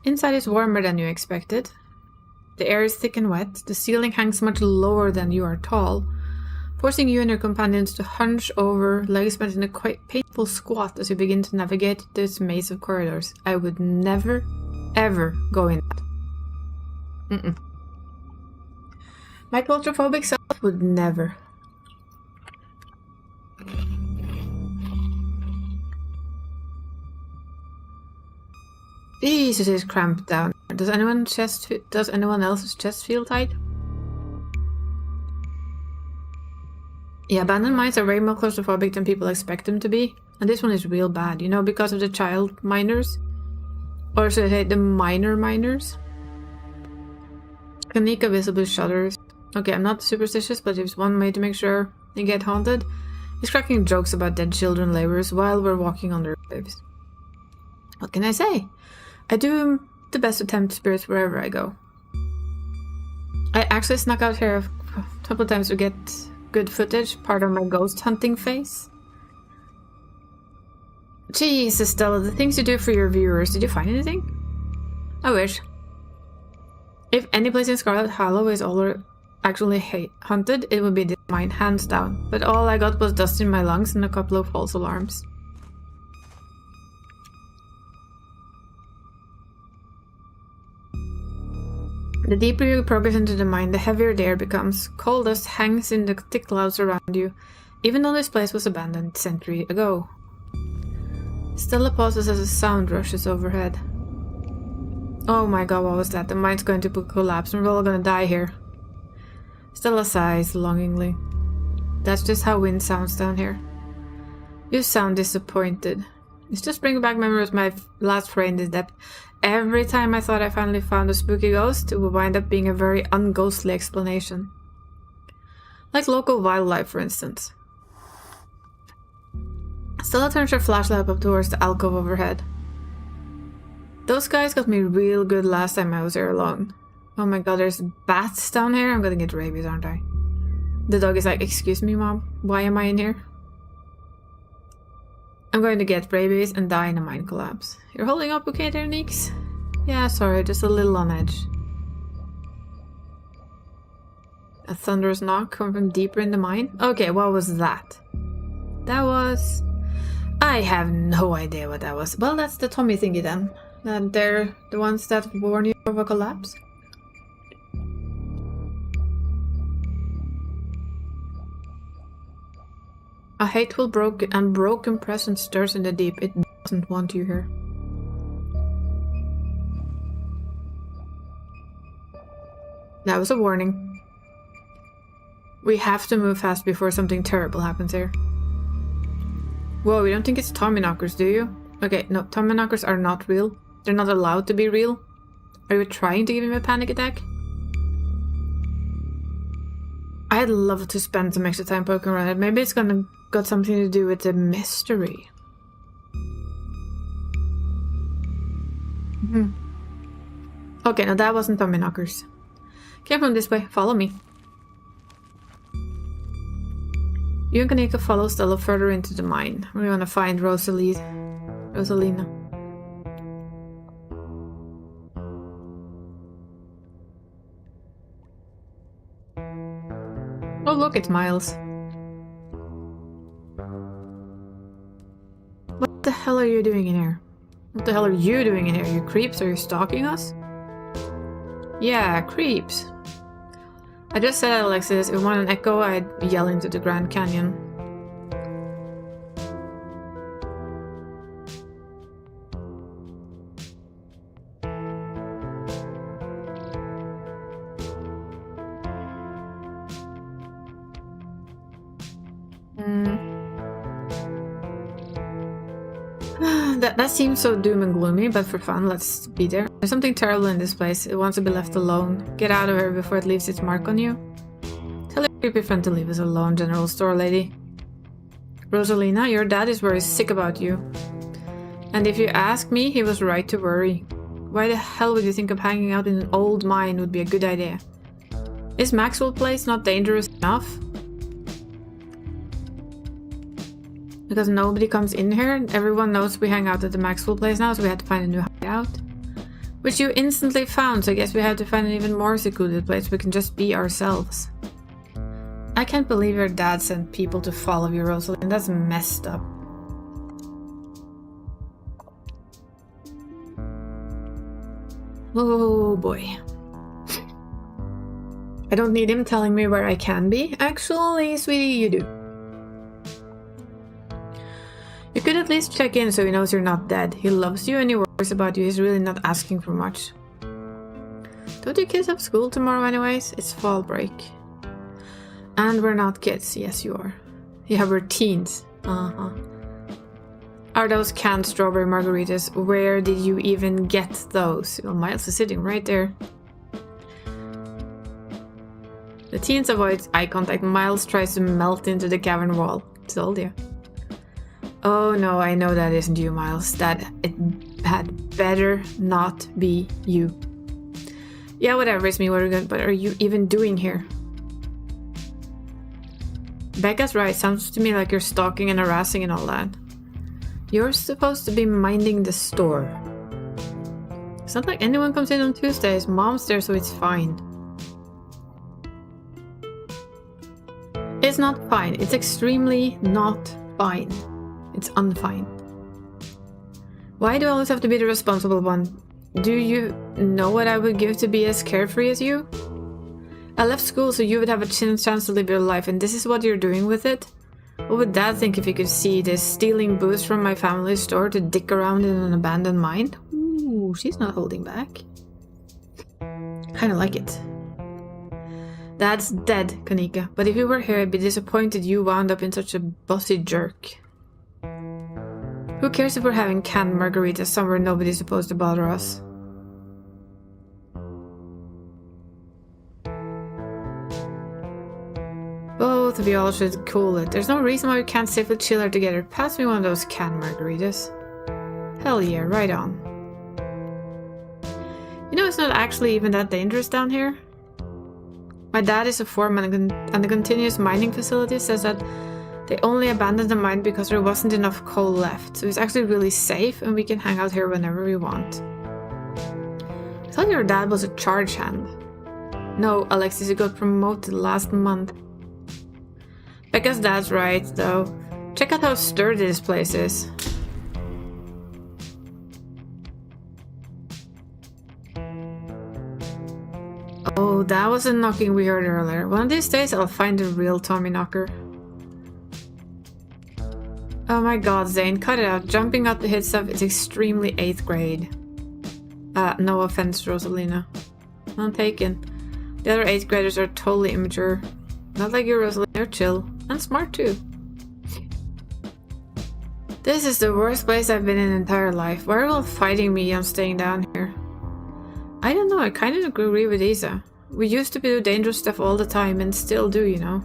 Inside is warmer than you expected. The air is thick and wet. The ceiling hangs much lower than you are tall, forcing you and your companions to hunch over, legs bent in a quite painful squat as you begin to navigate this maze of corridors. I would never, ever go in that. My claustrophobic self would never. Jesus, it's cramped down. Does anyone else's chest feel tight? Yeah, abandoned mines are way more claustrophobic than people expect them to be. And this one is real bad, you know, because of the child miners. Or should I say, the minor miners? Kanika visibly shudders. Okay, I'm not superstitious, but there's one way to make sure you get haunted. He's cracking jokes about dead children laborers while we're walking on their graves. What can I say? I do the best to tempt spirits wherever I go. I actually snuck out here a couple of times to get good footage, part of my ghost hunting phase. Jesus, Stella, the things you do for your viewers, did you find anything? I wish. If any place in Scarlet Hollow is actually hunted, it would be this mine, hands down. But all I got was dust in my lungs and a couple of false alarms. The deeper you progress into the mine, the heavier the air becomes. Coal dust hangs in the thick clouds around you, even though this place was abandoned a century ago. Stella pauses as a sound rushes overhead. Oh my god, what was that? The mine's going to collapse and we're all gonna die here. Stella sighs longingly. That's just how wind sounds down here. You sound disappointed. It's just bringing back memories of my last foray in this depth. Every time I thought I finally found a spooky ghost, it would wind up being a very unghostly explanation. Like local wildlife, for instance. Stella turns her flashlight up towards the alcove overhead. Those guys got me real good last time I was here alone. Oh my god, there's bats down here. I'm gonna get rabies, aren't I? The dog is like, excuse me, mom, why am I in here? I'm going to get rabies and die in a mine collapse. You're holding up okay there, Neeks? Yeah, sorry, just a little on edge. A thunderous knock coming from deeper in the mine? Okay, what was that? That was... I have no idea what that was. Well, that's the Tommy thingy then. And they're the ones that warn you of a collapse. A hateful broken presence stirs in the deep. It doesn't want you here. That was a warning. We have to move fast before something terrible happens here. Whoa, you don't think it's Tommyknockers, do you? Okay, no, Tommyknockers are not real. They're not allowed to be real. Are you trying to give him a panic attack? I'd love to spend some extra time poking around it. Maybe it's got something to do with the mystery. Okay, no, that wasn't Tommyknockers. Came from this way. Follow me. You and Kanika follow Stella further into the mine. We're gonna find Rosalina. Oh look, it's Miles. What the hell are you doing in here? What the hell are you doing in here? You creeps? Are you stalking us? Yeah, creeps. I just said, Alexis, if we want an echo, I'd yell into the Grand Canyon. That seems so doom and gloomy, but for fun, let's be there. There's something terrible in this place. It wants to be left alone. Get out of here before it leaves its mark on you. Tell your creepy friend to leave us alone, General Store Lady. Rosalina, your dad is very sick about you. And if you ask me, he was right to worry. Why the hell would you think of hanging out in an old mine would be a good idea? Is Maxwell Place not dangerous enough? Because nobody comes in here. Everyone knows we hang out at the Maxwell place now, so we had to find a new hideout. Which you instantly found, so I guess we have to find an even more secluded place we can just be ourselves. I can't believe your dad sent people to follow you, Rosalind. That's messed up. Oh boy. I don't need him telling me where I can be. Actually, sweetie, you do. You could at least check in so he knows you're not dead. He loves you and he worries about you. He's really not asking for much. Don't you kids have school tomorrow anyways? It's fall break. And we're not kids. Yes, you are. Yeah, we're teens. Uh-huh. Are those canned strawberry margaritas? Where did you even get those? Well, Miles is sitting right there. The teens avoid eye contact. Miles tries to melt into the cavern wall. Told you. Oh no, I know that isn't you, Miles. That it had better not be you. Yeah, whatever, it's me. What are you even doing here? Becca's right. Sounds to me like you're stalking and harassing and all that. You're supposed to be minding the store. It's not like anyone comes in on Tuesdays. Mom's there, so it's fine. It's not fine. It's extremely not fine. It's unfine. Why do I always have to be the responsible one? Do you know what I would give to be as carefree as you? I left school so you would have a chance to live your life, and this is what you're doing with it? What would Dad think if he could see this? Stealing booze from my family's store to dick around in an abandoned mine? Ooh, she's not holding back. Kinda like it. Dad's dead, Kanika, but if you were here I'd be disappointed you wound up in such a bossy jerk. Who cares if we're having canned margaritas somewhere nobody's supposed to bother us? Both of you all should cool it. There's no reason why we can't safely chill here together. Pass me one of those canned margaritas. Hell yeah, right on. You know, it's not actually even that dangerous down here. My dad is a foreman and the continuous mining facility says that they only abandoned the mine because there wasn't enough coal left. So it's actually really safe and we can hang out here whenever we want. I thought your dad was a charge hand. No, Alexis, you got promoted last month. Becca's dad's right, though. Check out how sturdy this place is. Oh, that was a knocking we heard earlier. One of these days I'll find the real Tommy knocker. Oh my god, Zane, cut it out. Jumping up to hit stuff is extremely 8th grade. No offense, Rosalina. None taken. The other 8th graders are totally immature. Not like you, Rosalina. You're chill. And smart too. This is the worst place I've been in entire life. Why are you all fighting me on staying down here? I don't know, I kind of agree with Isa. We used to do dangerous stuff all the time and still do, you know.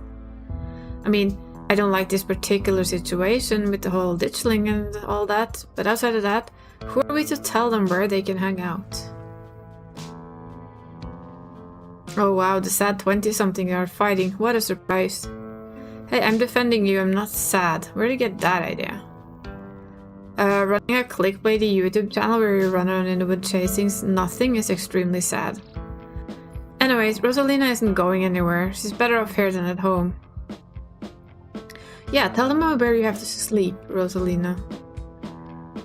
I mean, I don't like this particular situation with the whole ditchling and all that, but outside of that, who are we to tell them where they can hang out? Oh wow, the sad 20-something are fighting. What a surprise. Hey, I'm defending you, I'm not sad. Where did you get that idea? Running a clickbaity YouTube channel where you run around in the wood chasing nothing is extremely sad. Anyways, Rosalina isn't going anywhere. She's better off here than at home. Yeah, tell them where you have to sleep, Rosalina.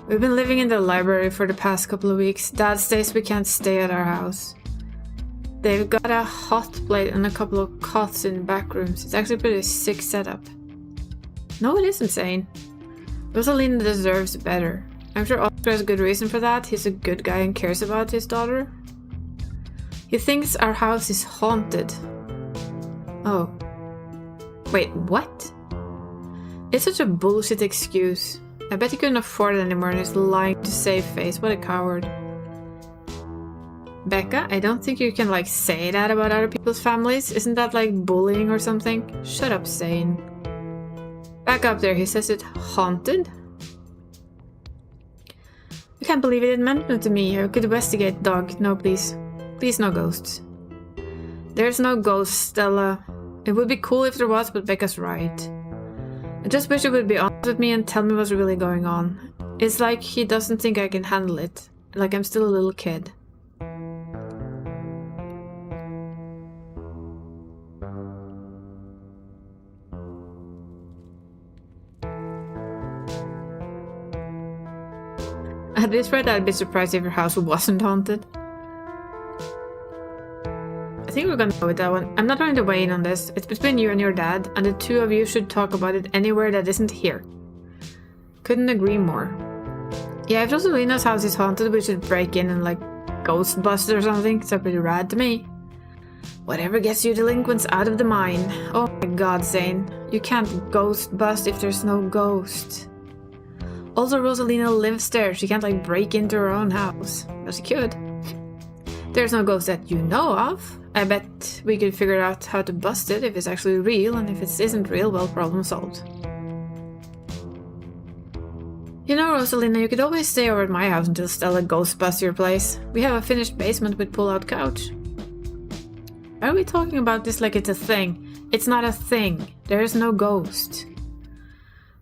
We've been living in the library for the past couple of weeks. Dad says we can't stay at our house. They've got a hot plate and a couple of cots in the back rooms. It's actually a pretty sick setup. No, it isn't, Zane. Rosalina deserves better. I'm sure Oscar has a good reason for that. He's a good guy and cares about his daughter. He thinks our house is haunted. Oh. Wait, what? It's such a bullshit excuse. I bet he couldn't afford it anymore and is lying to save face. What a coward. Becca, I don't think you can say that about other people's families. Isn't that like bullying or something? Shut up, Zane. Back up there, he says it's haunted? I can't believe he didn't mention it to me. I could investigate, dog. No, please. Please, no ghosts. There's no ghosts, Stella. It would be cool if there was, but Becca's right. I just wish it would be on with me and tell me what's really going on. It's like he doesn't think I can handle it. Like I'm still a little kid. At this rate, I'd be surprised if your house wasn't haunted. I think we're gonna go with that one. I'm not going to weigh in on this. It's between you and your dad, and the two of you should talk about it anywhere that isn't here. Couldn't agree more. Yeah, if Rosalina's house is haunted, we should break in and like ghost bust or something. It's pretty rad to me. Whatever gets you delinquents out of the mine. Oh my god, Zane. You can't ghost bust if there's no ghost. Also, Rosalina lives there. She can't like break into her own house. But she could. There's no ghost that you know of. I bet we could figure out how to bust it if it's actually real, and if it isn't real, well, problem solved. You know, Rosalina, you could always stay over at my house until Stella ghost busts your place. We have a finished basement with pull-out couch. Why are we talking about this like it's a thing? It's not a thing. There is no ghost.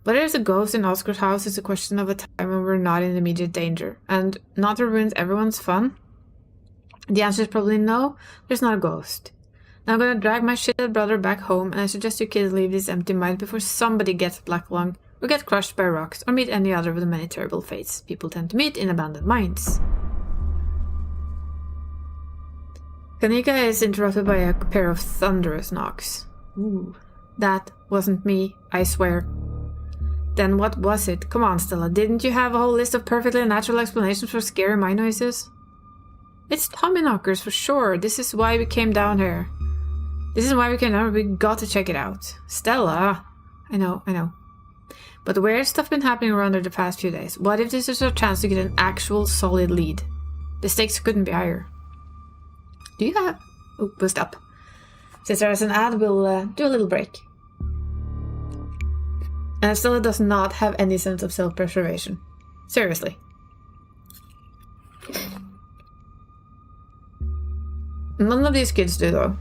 Whether there's a ghost in Oscar's house is a question of a time when we're not in immediate danger. And not to ruin everyone's fun, the answer is probably no, there's not a ghost. Now I'm gonna drag my shithead brother back home, and I suggest you kids leave this empty mine before somebody gets black lung, or get crushed by rocks, or meet any other of the many terrible fates people tend to meet in abandoned mines. Kanika is interrupted by a pair of thunderous knocks. Ooh, that wasn't me, I swear. Then what was it? Come on, Stella, didn't you have a whole list of perfectly natural explanations for scary mine noises? It's Tommyknockers for sure. This is why we came down here. We got to check it out. Stella! I know. But the weird stuff been happening around her the past few days. What if this is our chance to get an actual solid lead? The stakes couldn't be higher. Do you have... Oh, boost up. Since there's an ad, we'll do a little break. And Stella does not have any sense of self-preservation. Seriously. None of these kids do, though.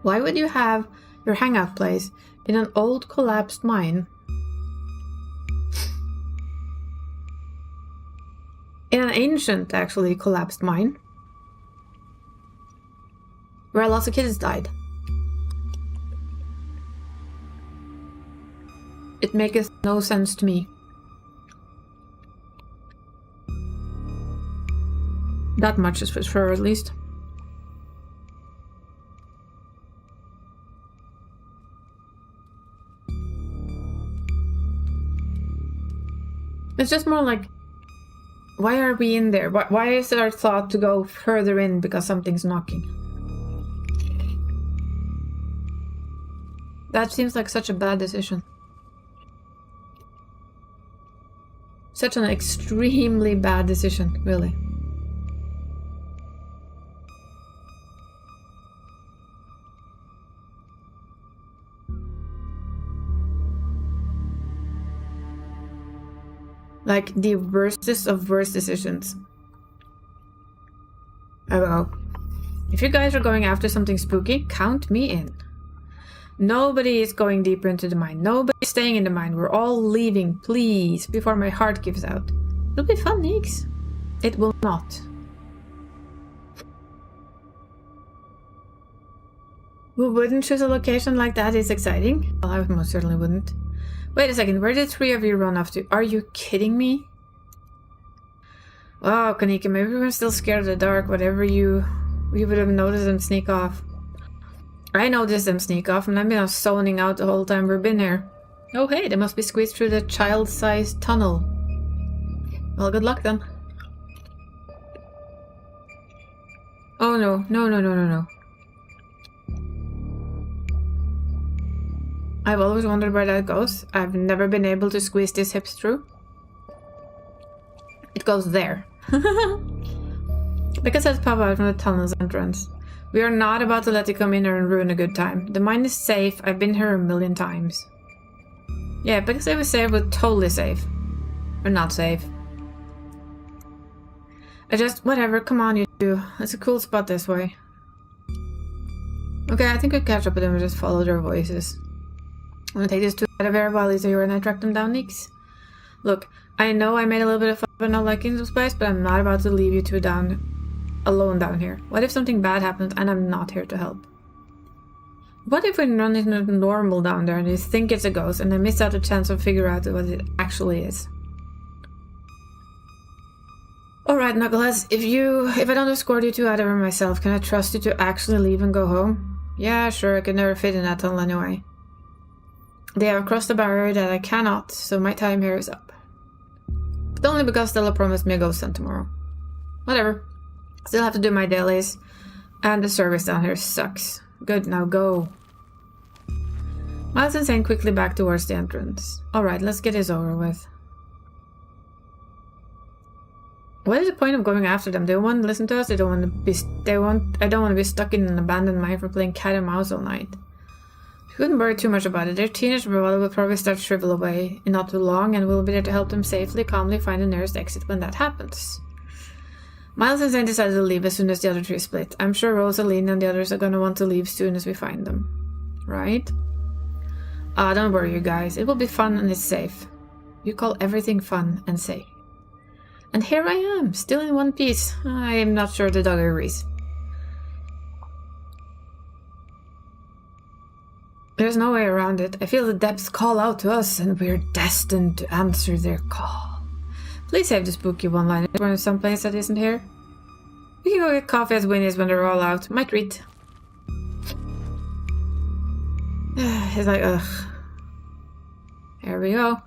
Why would you have your hangout place in an old collapsed mine? In an ancient, actually, collapsed mine. Where lots of kids died. It maketh no sense to me. That much is for sure, at least. It's just more like, why are we in there? Why is it our thought to go further in because something's knocking? That seems like such a bad decision. Such an extremely bad decision, really. Like the worstest of worst decisions. I will go. If you guys are going after something spooky, count me in. Nobody is going deeper into the mine. Nobody's staying in the mine. We're all leaving, please, before my heart gives out. It'll be fun, Neeks. It will not. Who wouldn't choose a location like that is exciting? Well, I most certainly wouldn't. Wait a second, where did 3 of you run off to? Are you kidding me? Wow, Kanika, maybe we were still scared of the dark. Whatever we would have noticed them sneak off. I noticed them sneak off, and I've been zoning out the whole time we've been here. Oh hey, they must be squeezed through the child-sized tunnel. Well, good luck then. Oh no, no. I've always wondered where that goes. I've never been able to squeeze these hips through. It goes there. Because that's pop out from the tunnel's entrance. We are not about to let it come in here and ruin a good time. The mine is safe. I've been here a million times. Yeah, because I was safe, we're totally safe. Or not safe. Whatever, come on you two. It's a cool spot this way. Okay, I think we catch up with them and just follow their voices. I'm gonna take these two out of here while these are here and I track them down, Neeks. Look, I know I made a little bit of fun of not liking this place, but I'm not about to leave you two alone down here. What if something bad happens and I'm not here to help? What if we run into normal down there and you think it's a ghost and I miss out a chance of figuring out what it actually is? Alright, Knuckleheads, if I don't escort you two out of here myself, can I trust you to actually leave and go home? Yeah, sure, I could never fit in that tunnel anyway. They have crossed the barrier that I cannot, so my time here is up. But only because Stella promised me a ghost hunt tomorrow. Whatever. Still have to do my dailies. And the service down here sucks. Good, now go. Miles and Zane quickly back towards the entrance. Alright, let's get this over with. What is the point of going after them? They don't want to listen to us. I don't want to be stuck in an abandoned mine for playing cat and mouse all night. You couldn't worry too much about it. Their teenage brother will probably start to shrivel away in not too long, and we'll be there to help them safely, calmly find the nearest exit when that happens. Miles and Zane decided to leave as soon as the other three split. I'm sure Rosaline and the others are gonna want to leave soon as we find them. Right? Don't worry, you guys. It will be fun and it's safe. You call everything fun and safe. And here I am, still in one piece. I am not sure the dog agrees. There's no way around it. I feel the depths call out to us, and we're destined to answer their call. Please save the spooky one-liner. We're in some place that isn't here. We can go get coffee at Winnie's when they're all out. My treat. It's like, ugh. There we go.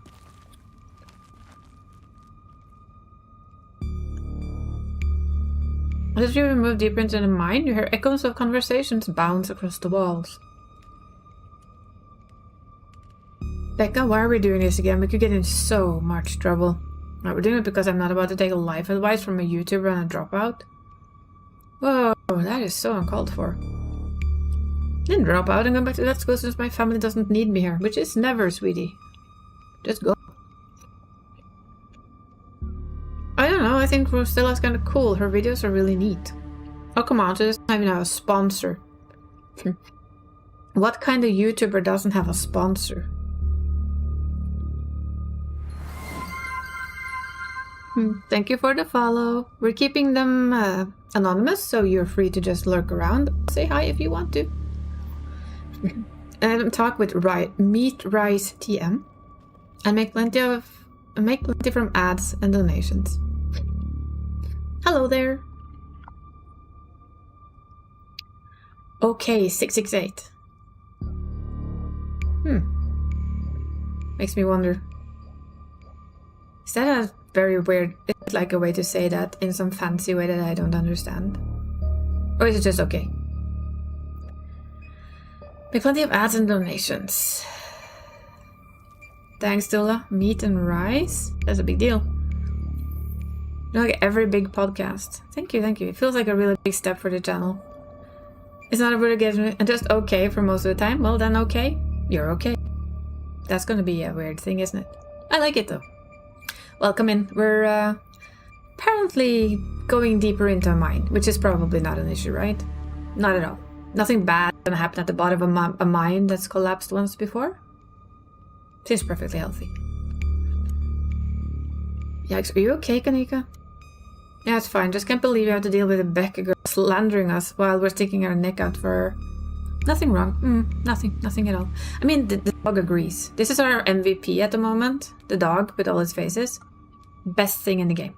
As you move deeper into the mine, you hear echoes of conversations bounce across the walls. Becca, why are we doing this again? We could get in so much trouble. No, we're doing it because I'm not about to take life advice from a YouTuber and a dropout. Whoa, that is so uncalled for. Then drop out and go back to that school since my family doesn't need me here, which is never, sweetie. Just go. I don't know, I think Rostella's kind of cool. Her videos are really neat. Oh, come on, she doesn't even have a sponsor. What kind of YouTuber doesn't have a sponsor? Thank you for the follow. We're keeping them anonymous, so you're free to just lurk around. Say hi if you want to. And talk with Meat Rice TM, and make plenty from ads and donations. Hello there. Okay, 668. Makes me wonder. Is that a very weird, it's like a way to say that in some fancy way that I don't understand? Or is it just okay? Make plenty of ads and donations. Thanks, Dula. Meat and rice? That's a big deal. Like every big podcast. Thank you, thank you. It feels like a really big step for the channel. It's not a word against and just okay for most of the time. Well, then okay. You're okay. That's gonna be a weird thing, isn't it? I like it though. Welcome in. We're apparently going deeper into a mine, which is probably not an issue, right? Not at all. Nothing bad gonna happen at the bottom of a mine that's collapsed once before. Seems perfectly healthy. Yikes, are you okay, Kanika? Yeah, it's fine. Just can't believe you have to deal with a Becca girl slandering us while we're sticking our neck out for her. Nothing wrong. Nothing at all. I mean, the dog agrees. This is our MVP at the moment. The dog with all his faces. Best thing in the game.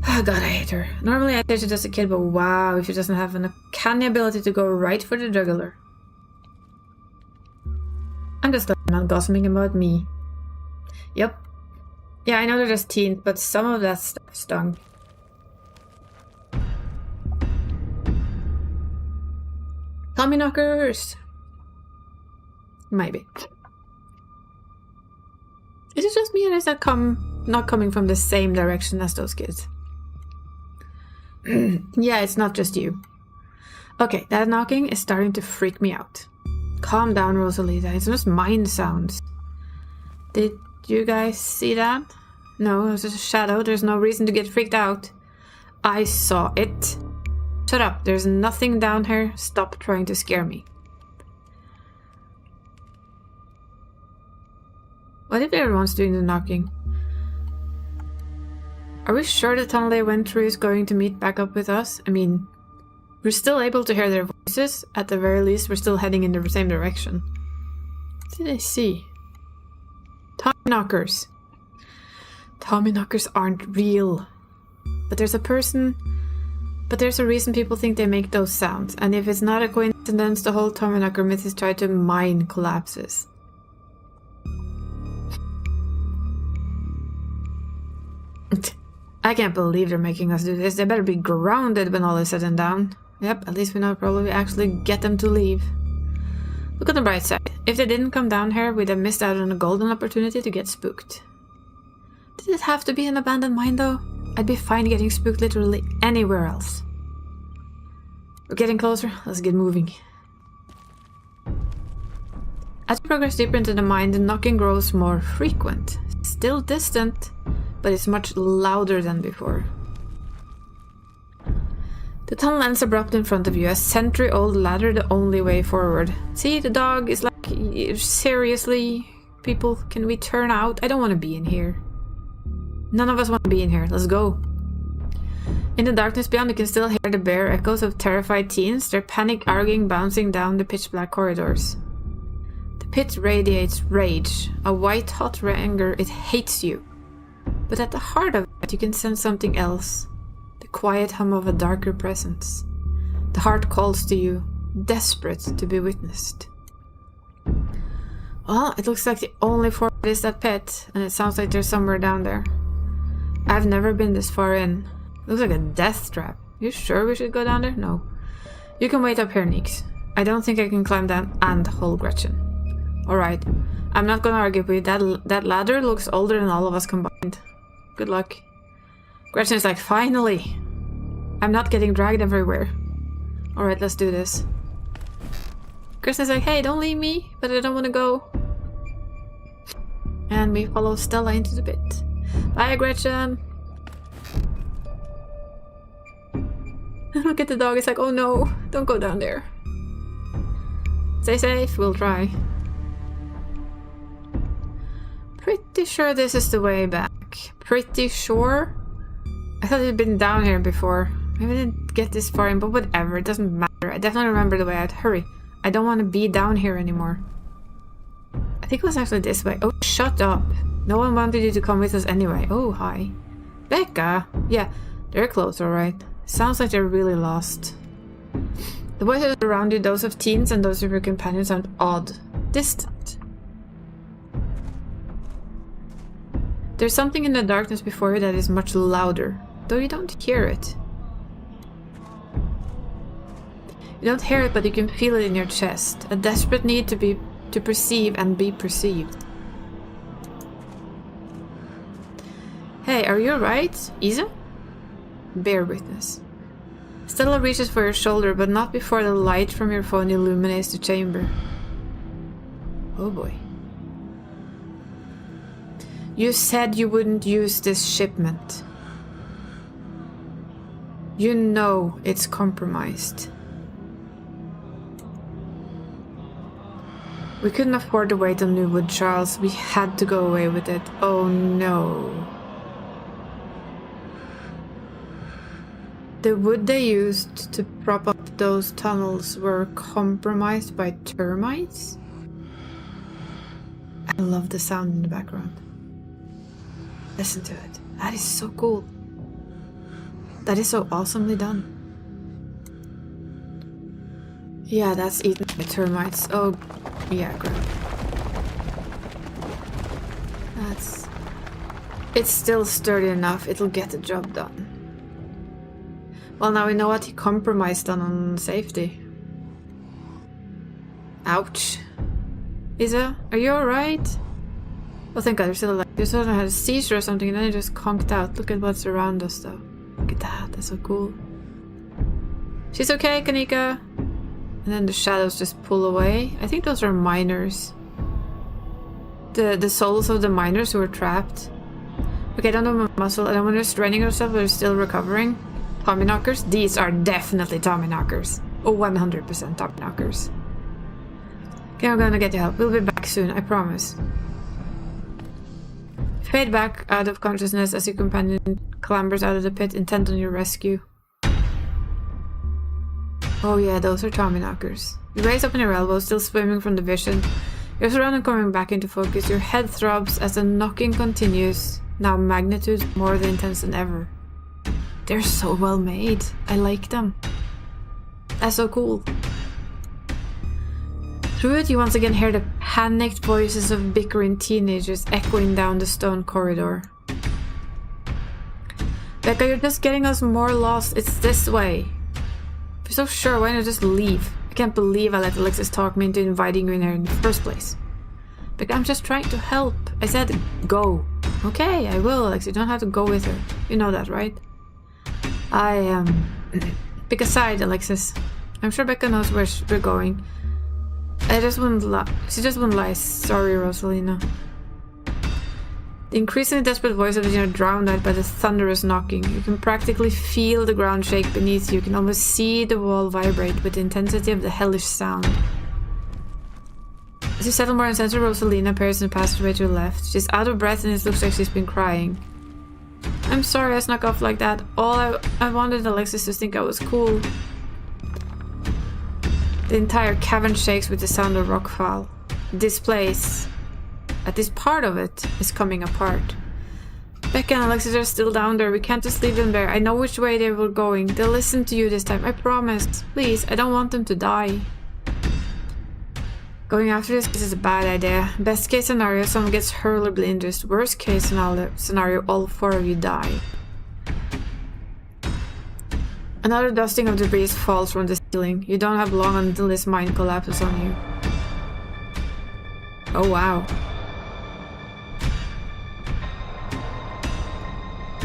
Oh god, I hate her. Normally I say she's just a kid, but wow, if she doesn't have an uncanny ability to go right for the jugular. I'm just glad I'm not gossiping about me. Yep. Yeah, I know they're just teens, but some of that stuff stung. Tommy knockers! Maybe. Is it just me or is that not coming from the same direction as those kids? Yeah, it's not just you. Okay, that knocking is starting to freak me out. Calm down, Rosalita. It's just mind sounds. Did you guys see that? No, it was just a shadow. There's no reason to get freaked out. I saw it. Shut up. There's nothing down here. Stop trying to scare me. What if everyone's doing the knocking? Are we sure the tunnel they went through is going to meet back up with us? I mean, we're still able to hear their voices. At the very least, we're still heading in the same direction. What did I see? Tommy knockers. Tommy knockers aren't real. But there's a reason people think they make those sounds. And if it's not a coincidence, the whole Tommy knocker myth is tried to mine collapses. I can't believe they're making us do this. They better be grounded when all is said and done. Yep, at least we know probably actually get them to leave. Look on the bright side. If they didn't come down here, we'd have missed out on a golden opportunity to get spooked. Did it have to be an abandoned mine though? I'd be fine getting spooked literally anywhere else. We're getting closer. Let's get moving. As we progress deeper into the mine, the knocking grows more frequent. Still distant, but it's much louder than before. The tunnel ends abrupt in front of you, a century-old ladder the only way forward. See, the dog is like, seriously, people, can we turn out? I don't want to be in here. None of us want to be in here. Let's go. In the darkness beyond, you can still hear the bare echoes of terrified teens, their panic arguing bouncing down the pitch-black corridors. The pit radiates rage, a white-hot anger. It hates you. But at the heart of it, you can sense something else. The quiet hum of a darker presence. The heart calls to you, desperate to be witnessed. Well, it looks like the only forward is that pit, and it sounds like there's somewhere down there. I've never been this far in. Looks like a death trap. You sure we should go down there? No. You can wait up here, Neeks. I don't think I can climb down and hold Gretchen. Alright. I'm not gonna argue with you. That ladder looks older than all of us combined. Good luck. Gretchen is like, finally! I'm not getting dragged everywhere. Alright, let's do this. Gretchen's like, hey, don't leave me, but I don't want to go. And we follow Stella into the pit. Bye, Gretchen! Look at the dog, it's like, oh no, don't go down there. Stay safe, we'll try. Pretty sure this is the way back. Pretty sure? I thought it'd been down here before. Maybe I didn't get this far in, but whatever, it doesn't matter. I definitely remember the way out. Hurry. I don't want to be down here anymore. I think it was actually this way. Oh, shut up. No one wanted you to come with us anyway. Oh, hi. Becca! Yeah, they're close, alright. Sounds like they're really lost. The voices around you, those of teens and those of your companions, sound odd. Distant. There's something in the darkness before you that is much louder, though you don't hear it. You don't hear it, but you can feel it in your chest. A desperate need to perceive and be perceived. Hey, are you alright, Isa? Bear witness. Stella reaches for your shoulder, but not before the light from your phone illuminates the chamber. Oh boy. You said you wouldn't use this shipment. You know it's compromised. We couldn't afford to wait on New Wood, Charles. We had to go away with it. Oh no. The wood they used to prop up those tunnels were compromised by termites? I love the sound in the background. Listen to it. That is so cool. That is so awesomely done. Yeah, that's eaten by termites. Oh, yeah, great. That's... It's still sturdy enough. It'll get the job done. Well, now we know what he compromised on safety. Ouch. Isa, are you alright? Oh, thank God, you're still alive. You sort of had a seizure or something and then you just conked out. Look at what's around us, though. Look at that, that's so cool. She's okay, Kanika. And then the shadows just pull away. I think those are miners. The souls of the miners who were trapped. Okay, I don't know my muscle. I don't want to straining ourselves, but we're still recovering. Tommy knockers? These are definitely Tommy knockers. Oh, 100% Tommy knockers. Okay, I'm gonna get you help. We'll be back soon, I promise. fade back out of consciousness as your companion clambers out of the pit, intent on your rescue. Oh yeah, those are Tommyknockers. You raise up on your elbows, still swimming from the vision. You're surrounded, coming back into focus. Your head throbs as the knocking continues, now magnitude more intense than ever. They're so well made. I like them. That's so cool. Through it, you once again hear the panicked voices of bickering teenagers echoing down the stone corridor. Becca, you're just getting us more lost. It's this way. If you're so sure, why not just leave? I can't believe I let Alexis talk me into inviting you in there in the first place. Becca, I'm just trying to help. I said go. Okay, I will, Alexis. You don't have to go with her. You know that, right? Pick a side, Alexis. I'm sure Becca knows where we're going. She just wouldn't lie. Sorry, Rosalina. The increasingly desperate voice of the Gina drowned out by the thunderous knocking. You can practically feel the ground shake beneath you. You can almost see the wall vibrate with the intensity of the hellish sound. As you settle more inside, Rosalina appears in the passageway to your left. She's out of breath and it looks like she's been crying. I'm sorry I snuck off like that. All I wanted Alexis to think I was cool. The entire cavern shakes with the sound of rockfall. This place, at least part of it, is coming apart. Becca and Alexis are still down there. We can't just leave them there. I know which way they were going. They'll listen to you this time. I promise. Please, I don't want them to die. Going after this is a bad idea. Best case scenario, someone gets horribly injured. Worst case scenario, all four of you die. Another dusting of debris falls from the ceiling. You don't have long until this mine collapses on you. Oh wow.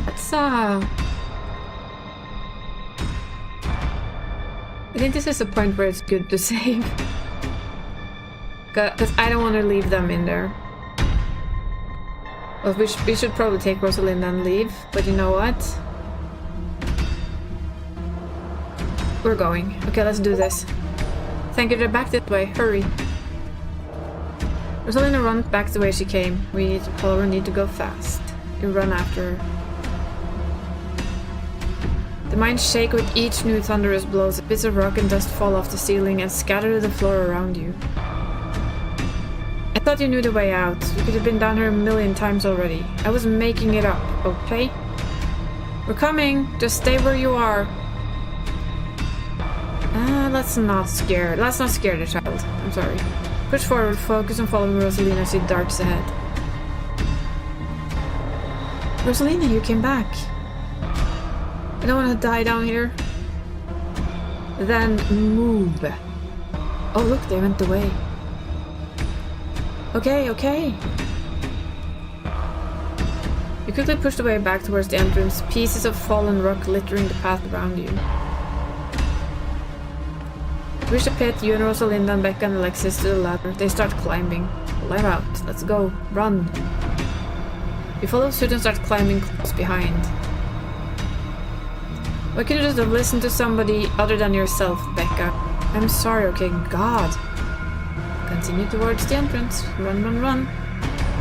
That's I think this is a point where it's good to save. Because I don't want to leave them in there. Well, we should probably take Rosalinda and leave, but you know what? We're going. Okay, let's do this. Thank you, they're back this way. Hurry. Rosalinda runs back the way she came. We need to follow her, need to go fast. You run after her. The mines shake with each new thunderous blow. Bits of rock and dust fall off the ceiling and scatter to the floor around you. I thought you knew the way out. You could have been down here a million times already. I was making it up, okay? We're coming. Just stay where you are. Let's not scare the child. I'm sorry. Push forward, focus on following Rosalina as she darts ahead. Rosalina, you came back. I don't want to die down here. Then move. Oh look, they went away. Okay. You quickly push the way back towards the entrance, pieces of fallen rock littering the path around you. You reach the pit, you and Rosalinda and Becca and Alexis to the ladder. They start climbing. Let out. Let's go. Run. You follow suit and start climbing close behind. Why can't you just have listened to somebody other than yourself, Becca? I'm sorry, okay? God. Continue towards the entrance. Run.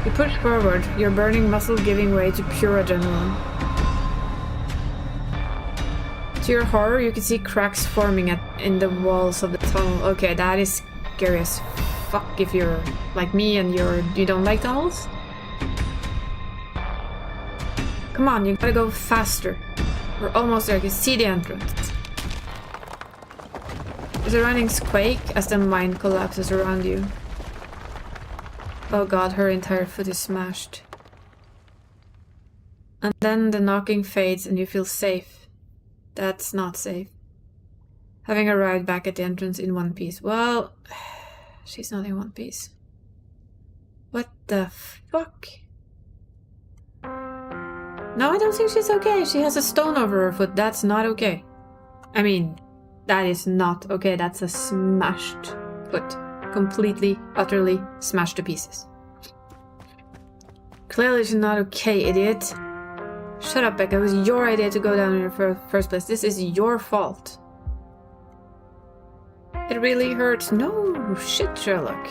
You push forward, your burning muscle giving way to pure adrenaline. To your horror, you can see cracks forming in the walls of the tunnel. Okay, that is scary as fuck if you're like me and you don't like tunnels. Come on, you gotta go faster. We're almost there. You can see the entrance. The surroundings quake as the mine collapses around you. Oh god, her entire foot is smashed. And then the knocking fades and you feel safe. That's not safe. Having arrived back at the entrance in one piece. Well, she's not in one piece. What the fuck? No, I don't think she's okay. She has a stone over her foot. That's not okay. I mean, that is not okay. That's a smashed foot. Completely, utterly smashed to pieces. Clearly she's not okay, idiot. Shut up, Becca. It was your idea to go down in the first place. This is your fault. It really hurts. No, shit, Sherlock.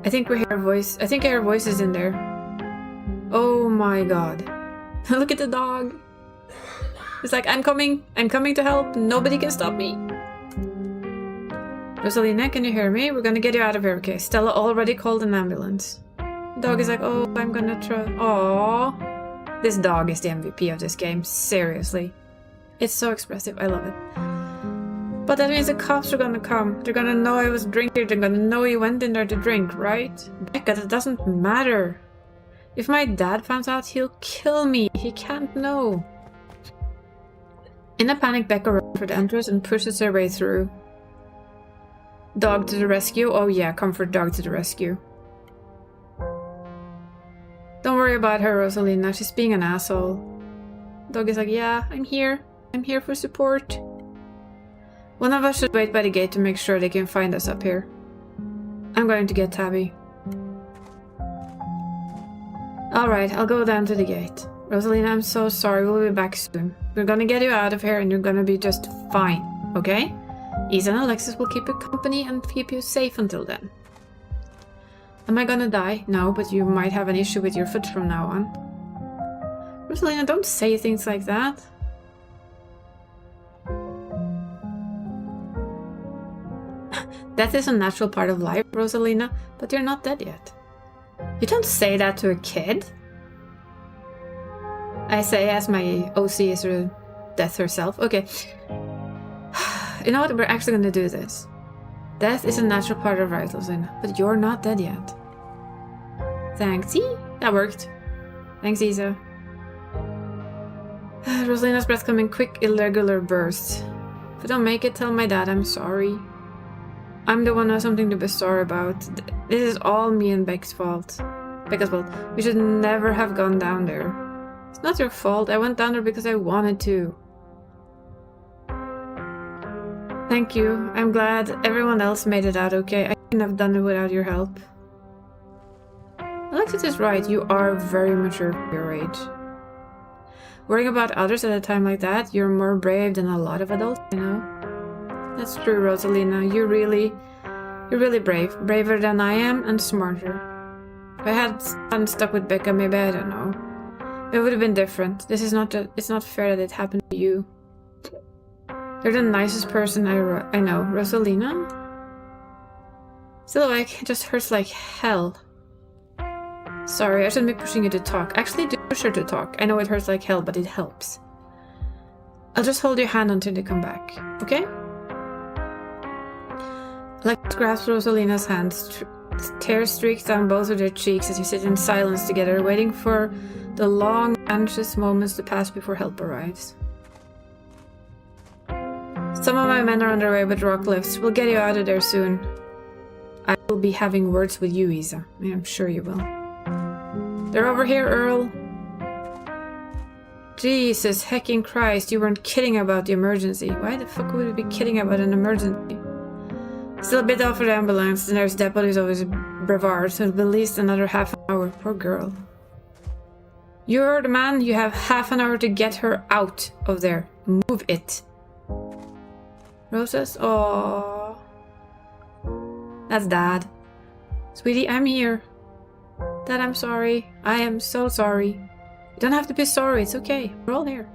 I think we hear a voice. I think I hear voices in there. Oh my god. Look at the dog. It's like, I'm coming to help. Nobody can stop me. Rosalina, can you hear me? We're gonna get you out of here, okay? Stella already called an ambulance. The dog is like, oh, I'm gonna try. Aww. This dog is the MVP of this game, seriously. It's so expressive, I love it. But that means the cops are gonna come. They're gonna know I was drinking. They're gonna know you went in there to drink, right? Becca, that doesn't matter. If my dad finds out, he'll kill me. He can't know. In a panic, Becca runs for the entrance and pushes her way through. Dog to the rescue. Oh yeah, comfort dog to the rescue. Don't worry about her, Rosalina. She's being an asshole. Dog is like, yeah, I'm here. I'm here for support. One of us should wait by the gate to make sure they can find us up here. I'm going to get Tabby. Alright, I'll go down to the gate. Rosalina, I'm so sorry. We'll be back soon. We're gonna get you out of here and you're gonna be just fine, okay? Isa and Alexis will keep you company and keep you safe until then. Am I gonna die? No, but you might have an issue with your foot from now on. Rosalina, don't say things like that. Death is a natural part of life, Rosalina, but you're not dead yet. You don't say that to a kid. I say as my OC is Death herself. Okay. You know what? We're actually going to do this. Death is a natural part of life, Rosalina, but you're not dead yet. Thanks. See? That worked. Thanks, Isa. Rosalina's breath coming quick, irregular bursts. If I don't make it, tell my dad I'm sorry. I'm the one who has something to be sorry about. This is all me and Becca's fault. We should never have gone down there. It's not your fault. I went down there because I wanted to. Thank you. I'm glad everyone else made it out okay. I couldn't have done it without your help. Alexis is right. You are very mature for your age. Worrying about others at a time like that, you're more brave than a lot of adults, you know. That's true, Rosalina. You're really brave. Braver than I am and smarter. If I hadn't stuck with Becca, maybe, I don't know. It would have been different. It's not fair that it happened to you. You're the nicest person I know. Rosalina? Still awake, it just hurts like hell. Sorry, I shouldn't be pushing you to talk. Actually, do push her to talk. I know it hurts like hell, but it helps. I'll just hold your hand until they come back, okay? Alex grasps Rosalina's hands. Tears streak down both of their cheeks as you sit in silence together, waiting for the long, anxious moments to pass before help arrives. Some of my men are on their way with rock lifts. We'll get you out of there soon. I will be having words with you, Isa. I'm sure you will. They're over here, Earl. Jesus hecking Christ, you weren't kidding about the emergency. Why the fuck would we be kidding about an emergency? Still a bit off for the ambulance. The nearest depot is always Brevard, so it'll be at least another half an hour. Poor girl. You heard the man. You have half an hour to get her out of there. Move it. Roses? Aww. That's Dad. Sweetie, I'm here. Dad, I'm sorry. I am so sorry. You don't have to be sorry. It's okay. We're all here.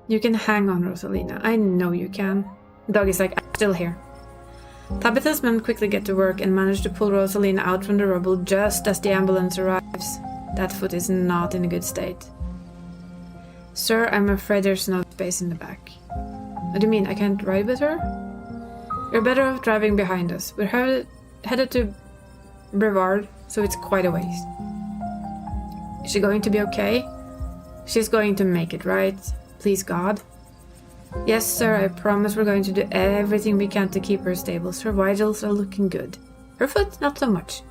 You can hang on, Rosalina. I know you can. Dog is like, I'm still here. Tabitha's men quickly get to work and manage to pull Rosalina out from the rubble just as the ambulance arrives. That foot is not in a good state. Sir, I'm afraid there's no space in the back. What do you mean, I can't ride with her? You're better off driving behind us. We're headed to Brevard, so it's quite a ways. Is she going to be okay? She's going to make it, right? Please, God. Yes, sir, I promise we're going to do everything we can to keep her stable. Her vitals are looking good. Her foot, not so much.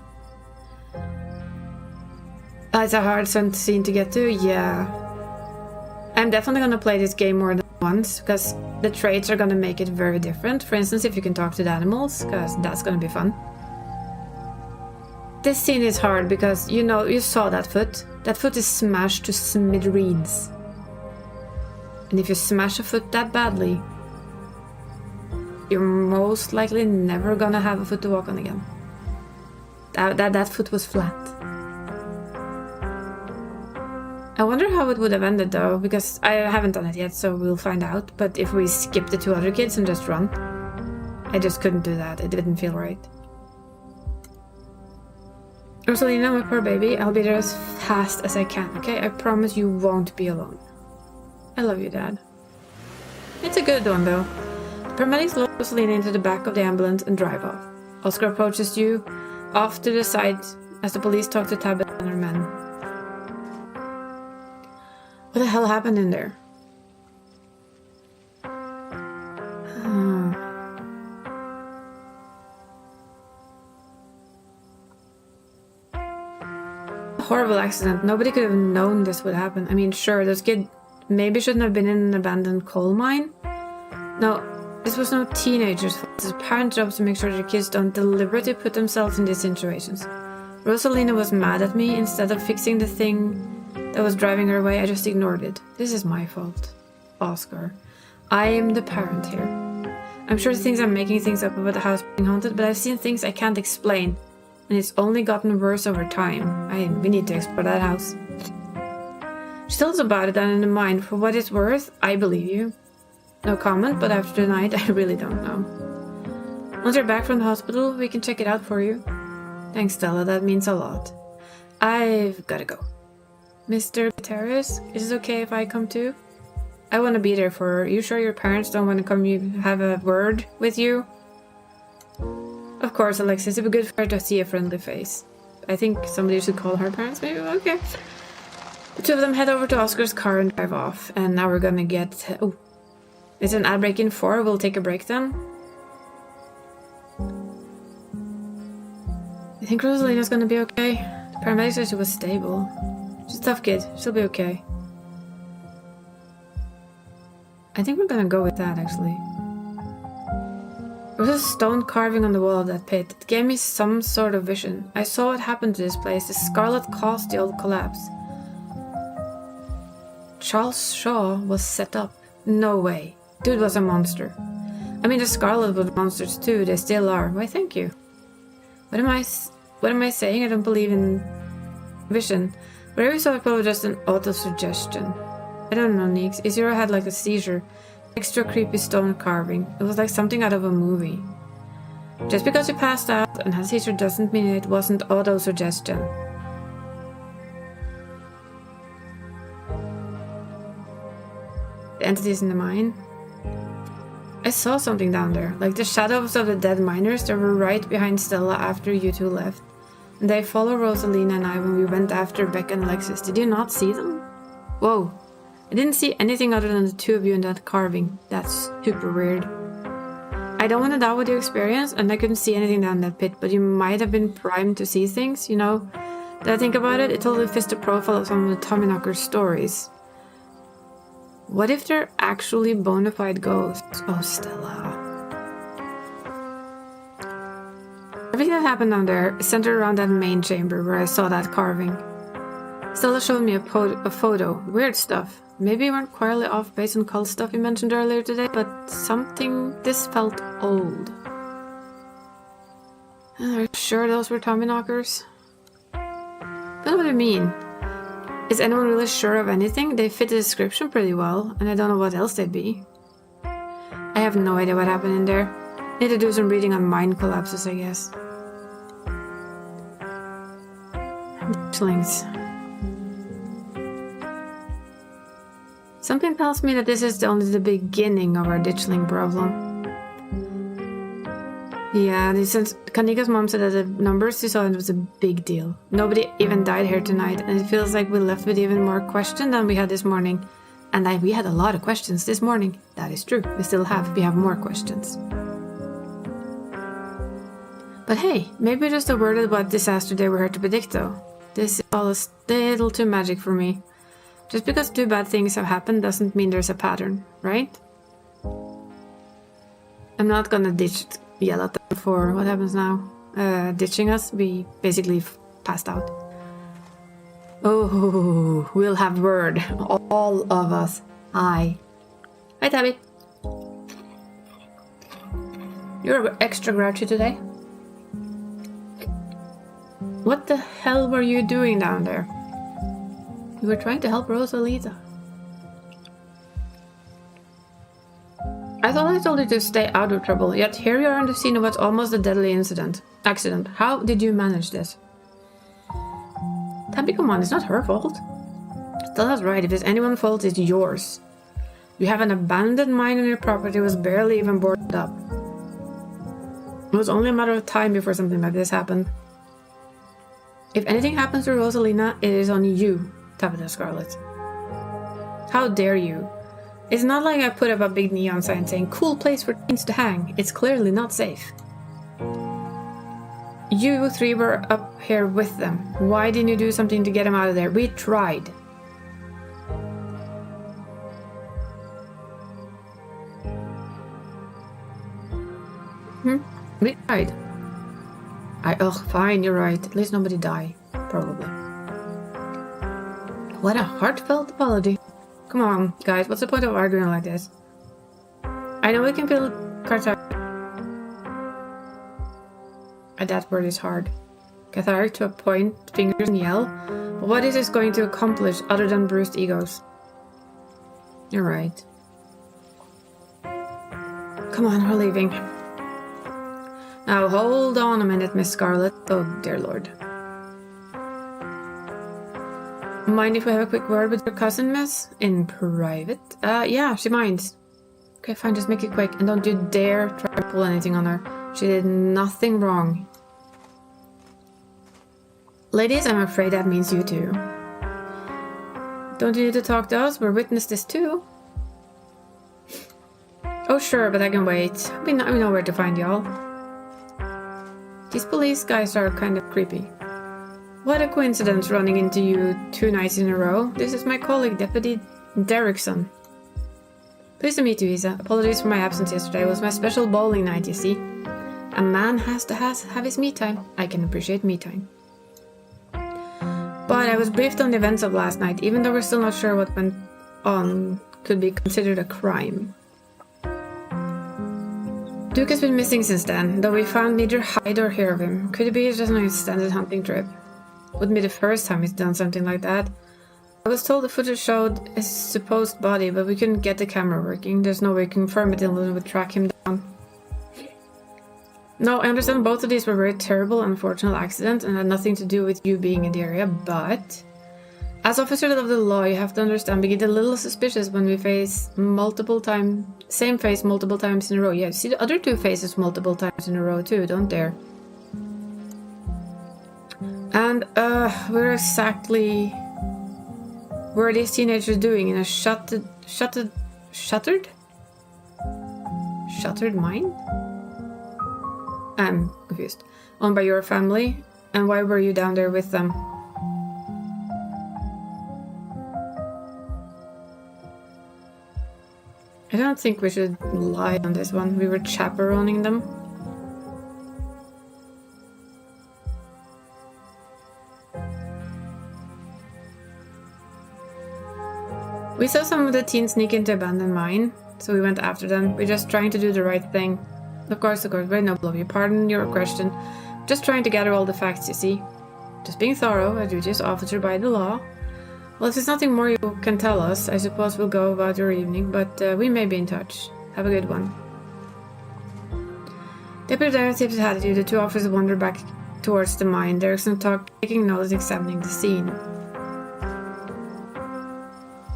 It's a hard scene to get to, yeah. I'm definitely going to play this game more than once, because the traits are going to make it very different. For instance, if you can talk to the animals, because that's going to be fun. This scene is hard because, you know, you saw that foot. That foot is smashed to smithereens. And if you smash a foot that badly, you're most likely never gonna have a foot to walk on again. That foot was flat. I wonder how it would have ended though, because I haven't done it yet, so we'll find out. But if we skip the 2 other kids and just run, I just couldn't do that. It didn't feel right. Rosalina, my poor baby, I'll be there as fast as I can, okay? I promise you won't be alone. I love you, Dad. It's a good one, though. The paramedics load Rosalina into the back of the ambulance and drive off. Oscar approaches you off to the side as the police talk to Tabitha and her men. What the hell happened in there? Horrible accident. Nobody could have known this would happen. I mean, sure, those kids maybe shouldn't have been in an abandoned coal mine. No, this was no teenagers' fault. It's a parent's job to make sure their kids don't deliberately put themselves in these situations. Rosalina was mad at me. Instead of fixing the thing that was driving her away, I just ignored it. This is my fault. Oscar. I am the parent here. I'm sure I'm making things up about the house being haunted, but I've seen things I can't explain. And it's only gotten worse over time. We need to explore that house. She tells about it and in the mind. For what it's worth, I believe you. No comment, but after tonight, I really don't know. Once you're back from the hospital, we can check it out for you. Thanks, Stella, that means a lot. I've gotta go. Mr. Gutierrez, is it okay if I come too? I want to be there for her. You sure your parents don't want to come have a word with you? Of course, Alexis, it would be good for her to see a friendly face. I think somebody should call her parents, maybe? Okay. The 2 of them head over to Oscar's car and drive off. And now we're gonna get... Oh. It's an ad break in 4. We'll take a break then. I think Rosalina's gonna be okay. The paramedics said she was stable. She's a tough kid. She'll be okay. I think we're gonna go with that, actually. There was a stone carving on the wall of that pit. It gave me some sort of vision. I saw what happened to this place. The Scarlet caused the old collapse. Charles Shaw was set up. No way. Dude was a monster. I mean, the Scarlet were monsters too. They still are. Why, thank you. What am I saying? I don't believe in vision. Whatever you saw was probably just an auto-suggestion. I don't know, Neeks. Isira had like a seizure. Extra creepy stone carving. It was like something out of a movie. Just because you passed out and had a seizure doesn't mean it wasn't auto-suggestion. The entities in the mine. I saw something down there, like the shadows of the dead miners that were right behind Stella after you 2 left. And they followed Rosalina and I when we went after Beck and Alexis. Did you not see them? Whoa. I didn't see anything other than the 2 of you in that carving. That's super weird. I don't want to doubt what you experienced, and I couldn't see anything down that pit, but you might have been primed to see things, you know? Did I think about it? It totally fits the profile of some of the Tommyknocker stories. What if they're actually bona fide ghosts? Oh, Stella. Everything that happened down there is centered around that main chamber where I saw that carving. Stella showed me a photo. Weird stuff. Maybe we weren't quietly off base on cult stuff you mentioned earlier today, but this felt old. Are you sure those were Tommyknockers? I don't know what I mean. Is anyone really sure of anything? They fit the description pretty well, and I don't know what else they'd be. I have no idea what happened in there. Need to do some reading on mine collapses, I guess. Ditchlings. Something tells me that this is only the beginning of our ditchling problem. Yeah, since Kanika's mom said that the numbers she saw it was a big deal. Nobody even died here tonight, and it feels like we left with even more question than we had this morning. And we had a lot of questions this morning. That is true. We have more questions. But hey, maybe we're just worried about disaster they were here to predict though. This is all a little too magic for me. Just because 2 bad things have happened doesn't mean there's a pattern, right? I'm not gonna yell at them for what happens now. Ditching us, we basically passed out. Oh, we'll have word. All of us. Hi. Hi, Tabby. You're extra grouchy today. What the hell were you doing down there? You were trying to help Rosalita. I thought I told you to stay out of trouble, yet here you are on the scene of what's almost a deadly accident. How did you manage this? Tabby, come on, it's not her fault. Stella's right, if there's anyone's fault, it's yours. You have an abandoned mine on your property, was barely even boarded up. It was only a matter of time before something like this happened. If anything happens to Rosalina, it is on you, Tabitha Scarlet. How dare you? It's not like I put up a big neon sign saying, cool place for teens to hang. It's clearly not safe. You three were up here with them. Why didn't you do something to get them out of there? We tried. We tried. Fine, you're right. At least nobody died. Probably. What a heartfelt apology. Come on, guys, what's the point of arguing like this? I know we can feel cathartic. That word is hard. Cathartic to a point, fingers and yell. But what is this going to accomplish other than bruised egos? You're right. Come on, we're leaving. Now hold on a minute, Miss Scarlet. Oh, dear Lord. Mind if we have a quick word with your cousin, miss? In private? Yeah, she minds. Okay, fine, just make it quick. And don't you dare try to pull anything on her. She did nothing wrong. Ladies, I'm afraid that means you too. Don't you need to talk to us? We're witness this too. Oh, sure, but I can wait. We know where to find y'all. These police guys are kind of creepy. What a coincidence running into you 2 nights in a row. This is my colleague, Deputy Derrickson. Pleased to meet you, Isa. Apologies for my absence yesterday. It was my special bowling night, you see. A man has to have his me time. I can appreciate me time. But I was briefed on the events of last night, even though we're still not sure what went on could be considered a crime. Duke has been missing since then, though we found neither hide or hair of him. Could it be just an extended hunting trip? Wouldn't be the first time he's done something like that. I was told the footage showed his supposed body, but we couldn't get the camera working. There's no way to confirm it unless we would track him down. No, I understand both of these were very terrible and unfortunate accidents and had nothing to do with you being in the area, but as officers of the law, you have to understand we get a little suspicious when we face same face multiple times in a row. Yeah, see the other 2 faces multiple times in a row too, don't there? And where exactly were these teenagers doing in a shuttered mine? I'm confused. Owned by your family? And why were you down there with them? I don't think we should lie on this one. We were chaperoning them. We saw some of the teens sneak into abandoned mine, so we went after them. We're just trying to do the right thing. Of course, very noble of you. Pardon your question. Just trying to gather all the facts, you see. Just being thorough, a duteous officer by the law. Well, if there's nothing more you can tell us, I suppose we'll go about your evening, but we may be in touch. Have a good one. Deputy Derrick tips his attitude. The 2 officers wander back towards the mine. Derrickson taking notes, examining the scene.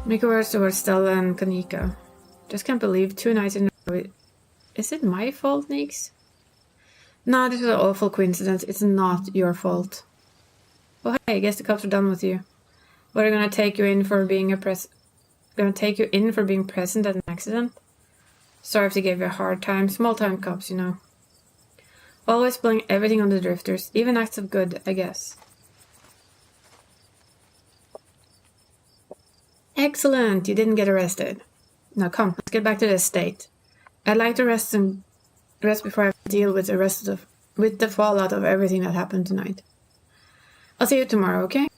Make words towards Stella and Kanika. Just can't believe 2 nights in a row. Is it my fault, Nix? Nah, this is an awful coincidence. It's not your fault. Well, hey, I guess the cops are done with you. What, are gonna take you in for being present at an accident? Sorry if they gave you a hard time. Small-time cops, you know. Always blame everything on the drifters, even acts of good, I guess. Excellent! You didn't get arrested. Now come, let's get back to the estate. I'd like to rest before I deal with the fallout of everything that happened tonight. I'll see you tomorrow, okay?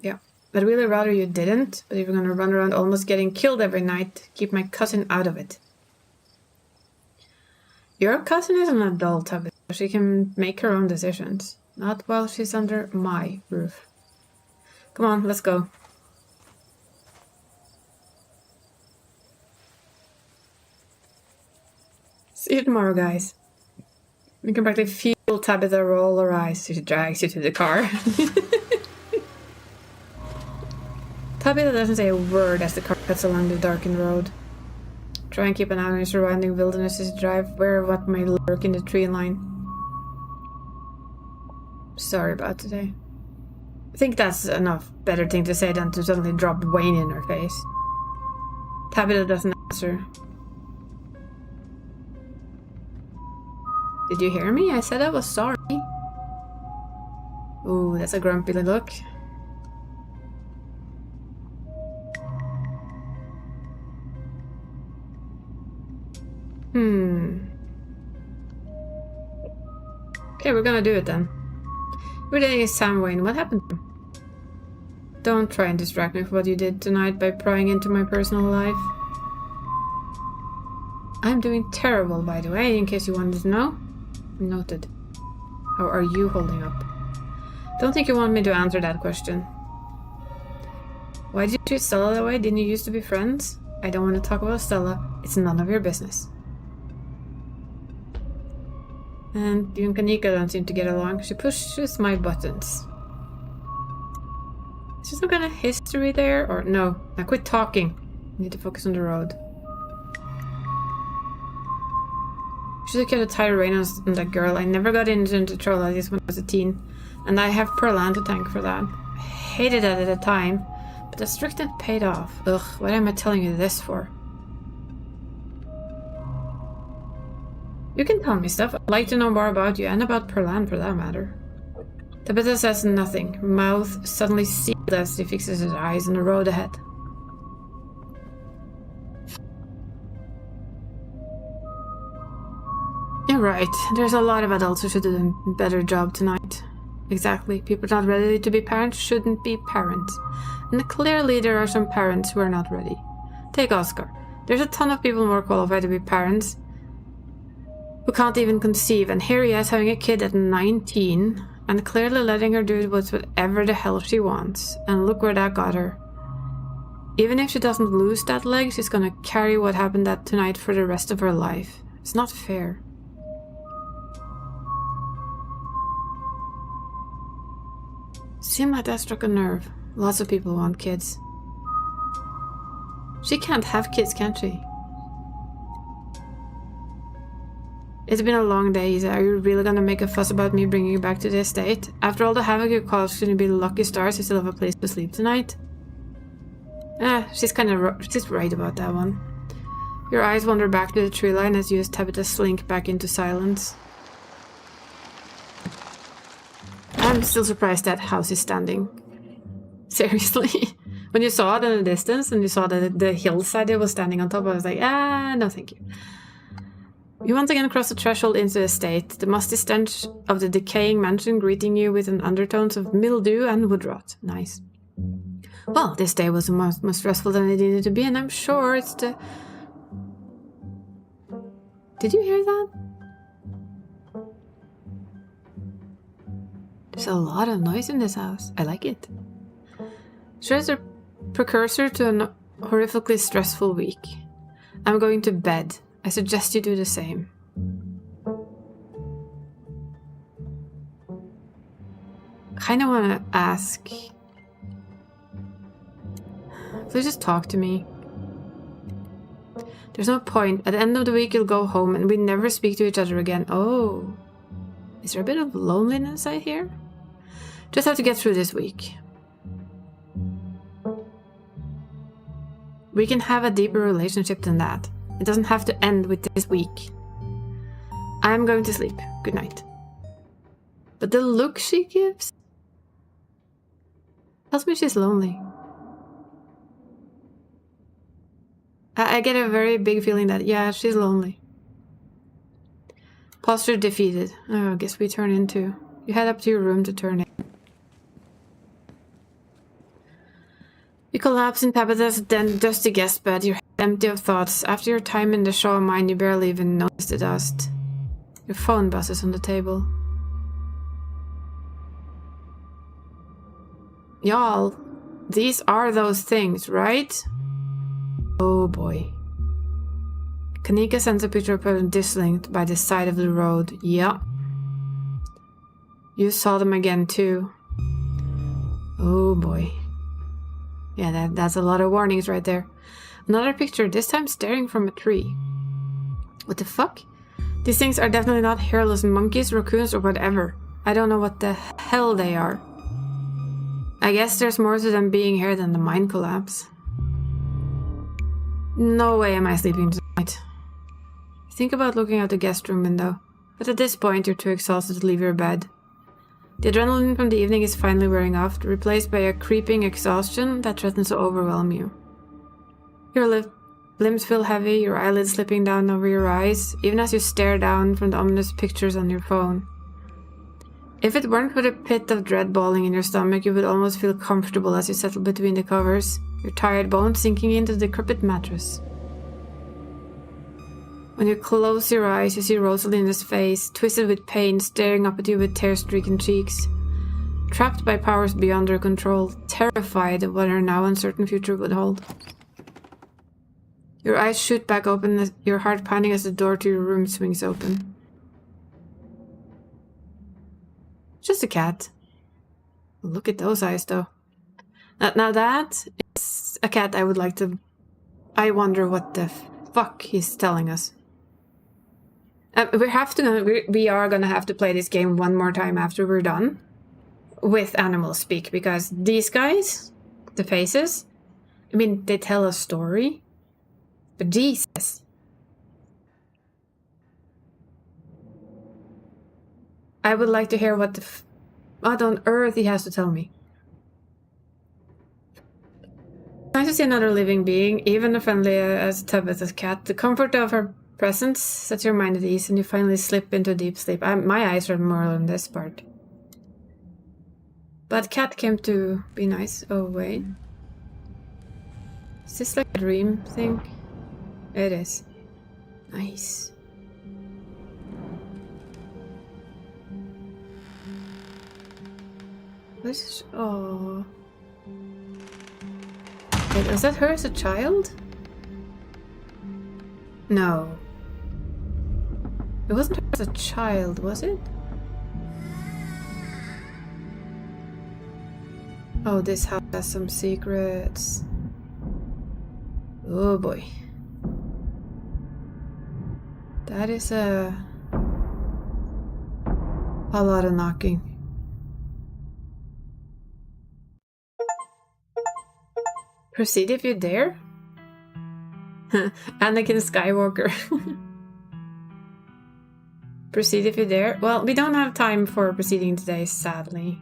Yeah. I'd really rather you didn't, but if you're gonna run around almost getting killed every night, keep my cousin out of it. Your cousin is an adult, Tabitha. She can make her own decisions. Not while she's under my roof. Come on, let's go. See you tomorrow, guys. You can practically feel Tabitha roll her eyes as she drags you to the car. Tabitha doesn't say a word as the car cuts along the darkened road. Try and keep an eye on your surrounding wilderness as you drive, aware of what may lurk in the tree line. Sorry about today. I think that's enough better thing to say than to suddenly drop Wayne in her face. Tabitha doesn't answer. Did you hear me? I said I was sorry. Ooh, that's a grumpy look. Okay, we're gonna do it then. We're dating Sam Wayne. What happened to him? Don't try and distract me from what you did tonight by prying into my personal life. I'm doing terrible, by the way, in case you wanted to know. Noted. How are you holding up? Don't think you want me to answer that question. Why did you treat Stella that way? Didn't you used to be friends? I don't want to talk about Stella. It's none of your business. And you and Kanika don't seem to get along. She pushes my buttons. Is there some kind of history there? Or no? Now quit talking. I need to focus on the road. Should have kept a tighter rein on that girl. I never got into trouble like this when I was a teen. And I have Perlan to thank for that. I hated it at the time. But the strictness paid off. Ugh, what am I telling you this for? You can tell me stuff. I'd like to know more about you and about Perlan for that matter. Tabitha says nothing. Her mouth suddenly sealed as he fixes his eyes on the road ahead. You're right. There's a lot of adults who should do a better job tonight. Exactly. People not ready to be parents shouldn't be parents. And clearly there are some parents who are not ready. Take Oscar. There's a ton of people more qualified to be parents who can't even conceive, and here he is having a kid at 19 and clearly letting her do whatever the hell she wants. And look where that got her. Even if she doesn't lose that leg, she's gonna carry what happened that tonight for the rest of her life. It's not fair. Seemed like that struck a nerve. Lots of people want kids. She can't have kids, can she? It's been a long day, Isa. Are you really gonna make a fuss about me bringing you back to the estate? After all the havoc you caused, shouldn't you be lucky stars you still have a place to sleep tonight? She's right about that one. Your eyes wander back to the tree line as you as Tabitha slink back into silence. I'm still surprised that house is standing. Seriously. When you saw it in the distance and you saw the hillside it was standing on top, I was like, no thank you. You once again cross the threshold into the estate, the musty stench of the decaying mansion greeting you with an undertones of mildew and wood rot. Nice. Well, this day was more stressful than it needed to be, and I'm sure it's the... Did you hear that? There's a lot of noise in this house. I like it. Sure, it's a precursor to an horrifically stressful week. I'm going to bed. I suggest you do the same. Kinda wanna ask... Please just talk to me. There's no point. At the end of the week you'll go home and we never speak to each other again. Oh. Is there a bit of loneliness I hear? Just have to get through this week. We can have a deeper relationship than that. It doesn't have to end with this week. I'm going to sleep. Good night. But the look she gives tells me she's lonely. I get a very big feeling that, yeah, she's lonely. Posture defeated. Oh, I guess we turn in too. You head up to your room to turn in. You collapse in Tabitha's dusty guest bed, your head empty of thoughts. After your time in the show of mine, you barely even notice the dust. Your phone buzzes on the table. Y'all, these are those things, right? Oh boy. Kanika sends a picture of her dislinked by the side of the road. Yeah. You saw them again too. Oh boy. Yeah, that's a lot of warnings right there. Another picture, this time staring from a tree. What the fuck? These things are definitely not hairless monkeys, raccoons, or whatever. I don't know what the hell they are. I guess there's more to them being here than the mine collapse. No way am I sleeping tonight. Think about looking out the guest room window, but at this point you're too exhausted to leave your bed. The adrenaline from the evening is finally wearing off, replaced by a creeping exhaustion that threatens to overwhelm you. Your limbs feel heavy, your eyelids slipping down over your eyes, even as you stare down from the ominous pictures on your phone. If it weren't for the pit of dread balling in your stomach, you would almost feel comfortable as you settle between the covers, your tired bones sinking into the decrepit mattress. When you close your eyes, you see Rosalinda's face, twisted with pain, staring up at you with tear-streaken cheeks. Trapped by powers beyond her control, terrified of what her now uncertain future would hold. Your eyes shoot back open, your heart pounding as the door to your room swings open. Just a cat. Look at those eyes, though. Now that is a cat I would like to... I wonder what the fuck he's telling us. We are gonna have to play this game one more time after we're done with animal speak, because these guys, the faces, I mean, they tell a story, but Jesus. I would like to hear what on earth he has to tell me. Nice to see another living being, even as friendly as Tabitha's cat. The comfort of her presence sets your mind at ease, and you finally slip into a deep sleep. My eyes are more on this part. But cat came to be nice. Oh, wait. Is this like a dream thing? It is. Nice. This is... Oh. Wait, was that her as a child? No. It wasn't her as a child, was it? Oh, this house has some secrets. Oh boy. That is a lot of knocking. Proceed if you dare? Anakin Skywalker. Proceed if you dare. Well, we don't have time for proceeding today, sadly.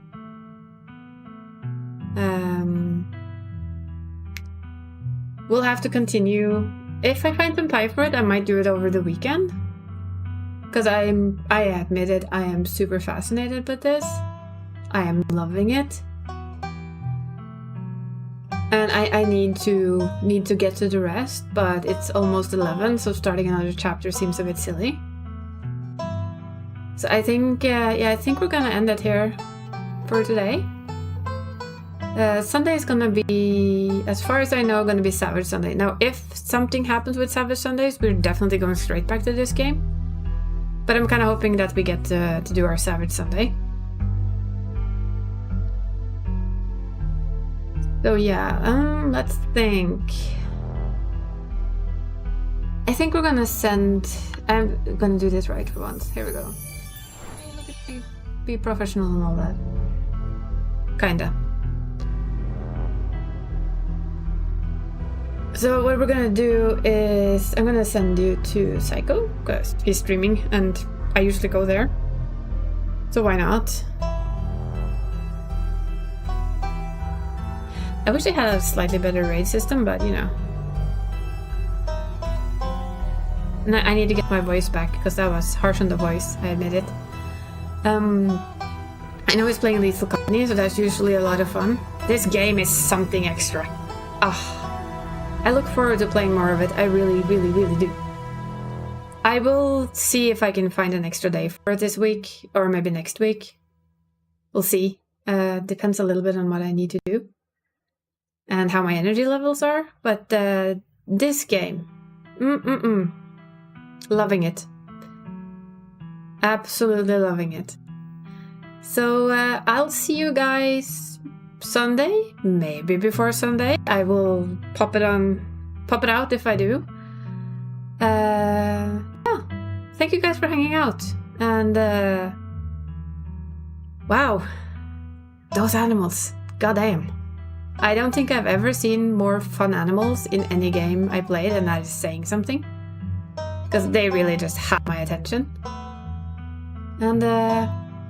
We'll have to continue. If I find some time for it, I might do it over the weekend. Because I admit it, I am super fascinated with this. I am loving it. And I need to get to the rest, but it's almost 11, so starting another chapter seems a bit silly. So I think, I think we're gonna end it here for today. Sunday is gonna be, as far as I know, gonna be Savage Sunday. Now, if something happens with Savage Sundays, we're definitely going straight back to this game. But I'm kind of hoping that we get to do our Savage Sunday. So yeah, let's think. I think we're gonna send... I'm gonna do this right for once. Here we go. Look at me, be professional and all that. Kinda. So what we're gonna do is I'm gonna send you to Psycho, because he's streaming and I usually go there. So why not? I wish they had a slightly better raid system, but you know. And I need to get my voice back, because that was harsh on the voice, I admit it. I know he's playing Lethal Company, so that's usually a lot of fun. This game is something extra. I look forward to playing more of it. I really, really, really do. I will see if I can find an extra day for it this week, or maybe next week. We'll see. Depends a little bit on what I need to do and how my energy levels are. But this game, loving it. Absolutely loving it. So I'll see you guys Sunday, maybe before Sunday. I will pop it out if I do. Yeah, thank you guys for hanging out. And wow, those animals, goddamn. I don't think I've ever seen more fun animals in any game I played, and that is saying something, because they really just had my attention. And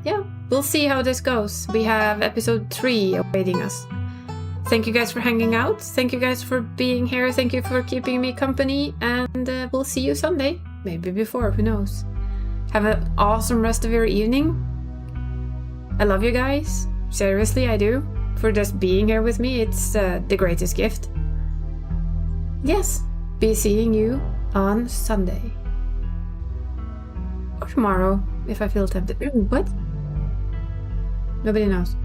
yeah, we'll see how this goes. We have episode 3 awaiting us. Thank you guys for hanging out. Thank you guys for being here. Thank you for keeping me company. And we'll see you Sunday. Maybe before, who knows. Have an awesome rest of your evening. I love you guys. Seriously, I do. For just being here with me, it's the greatest gift. Yes, be seeing you on Sunday. Or tomorrow, if I feel tempted. What? Nobody knows.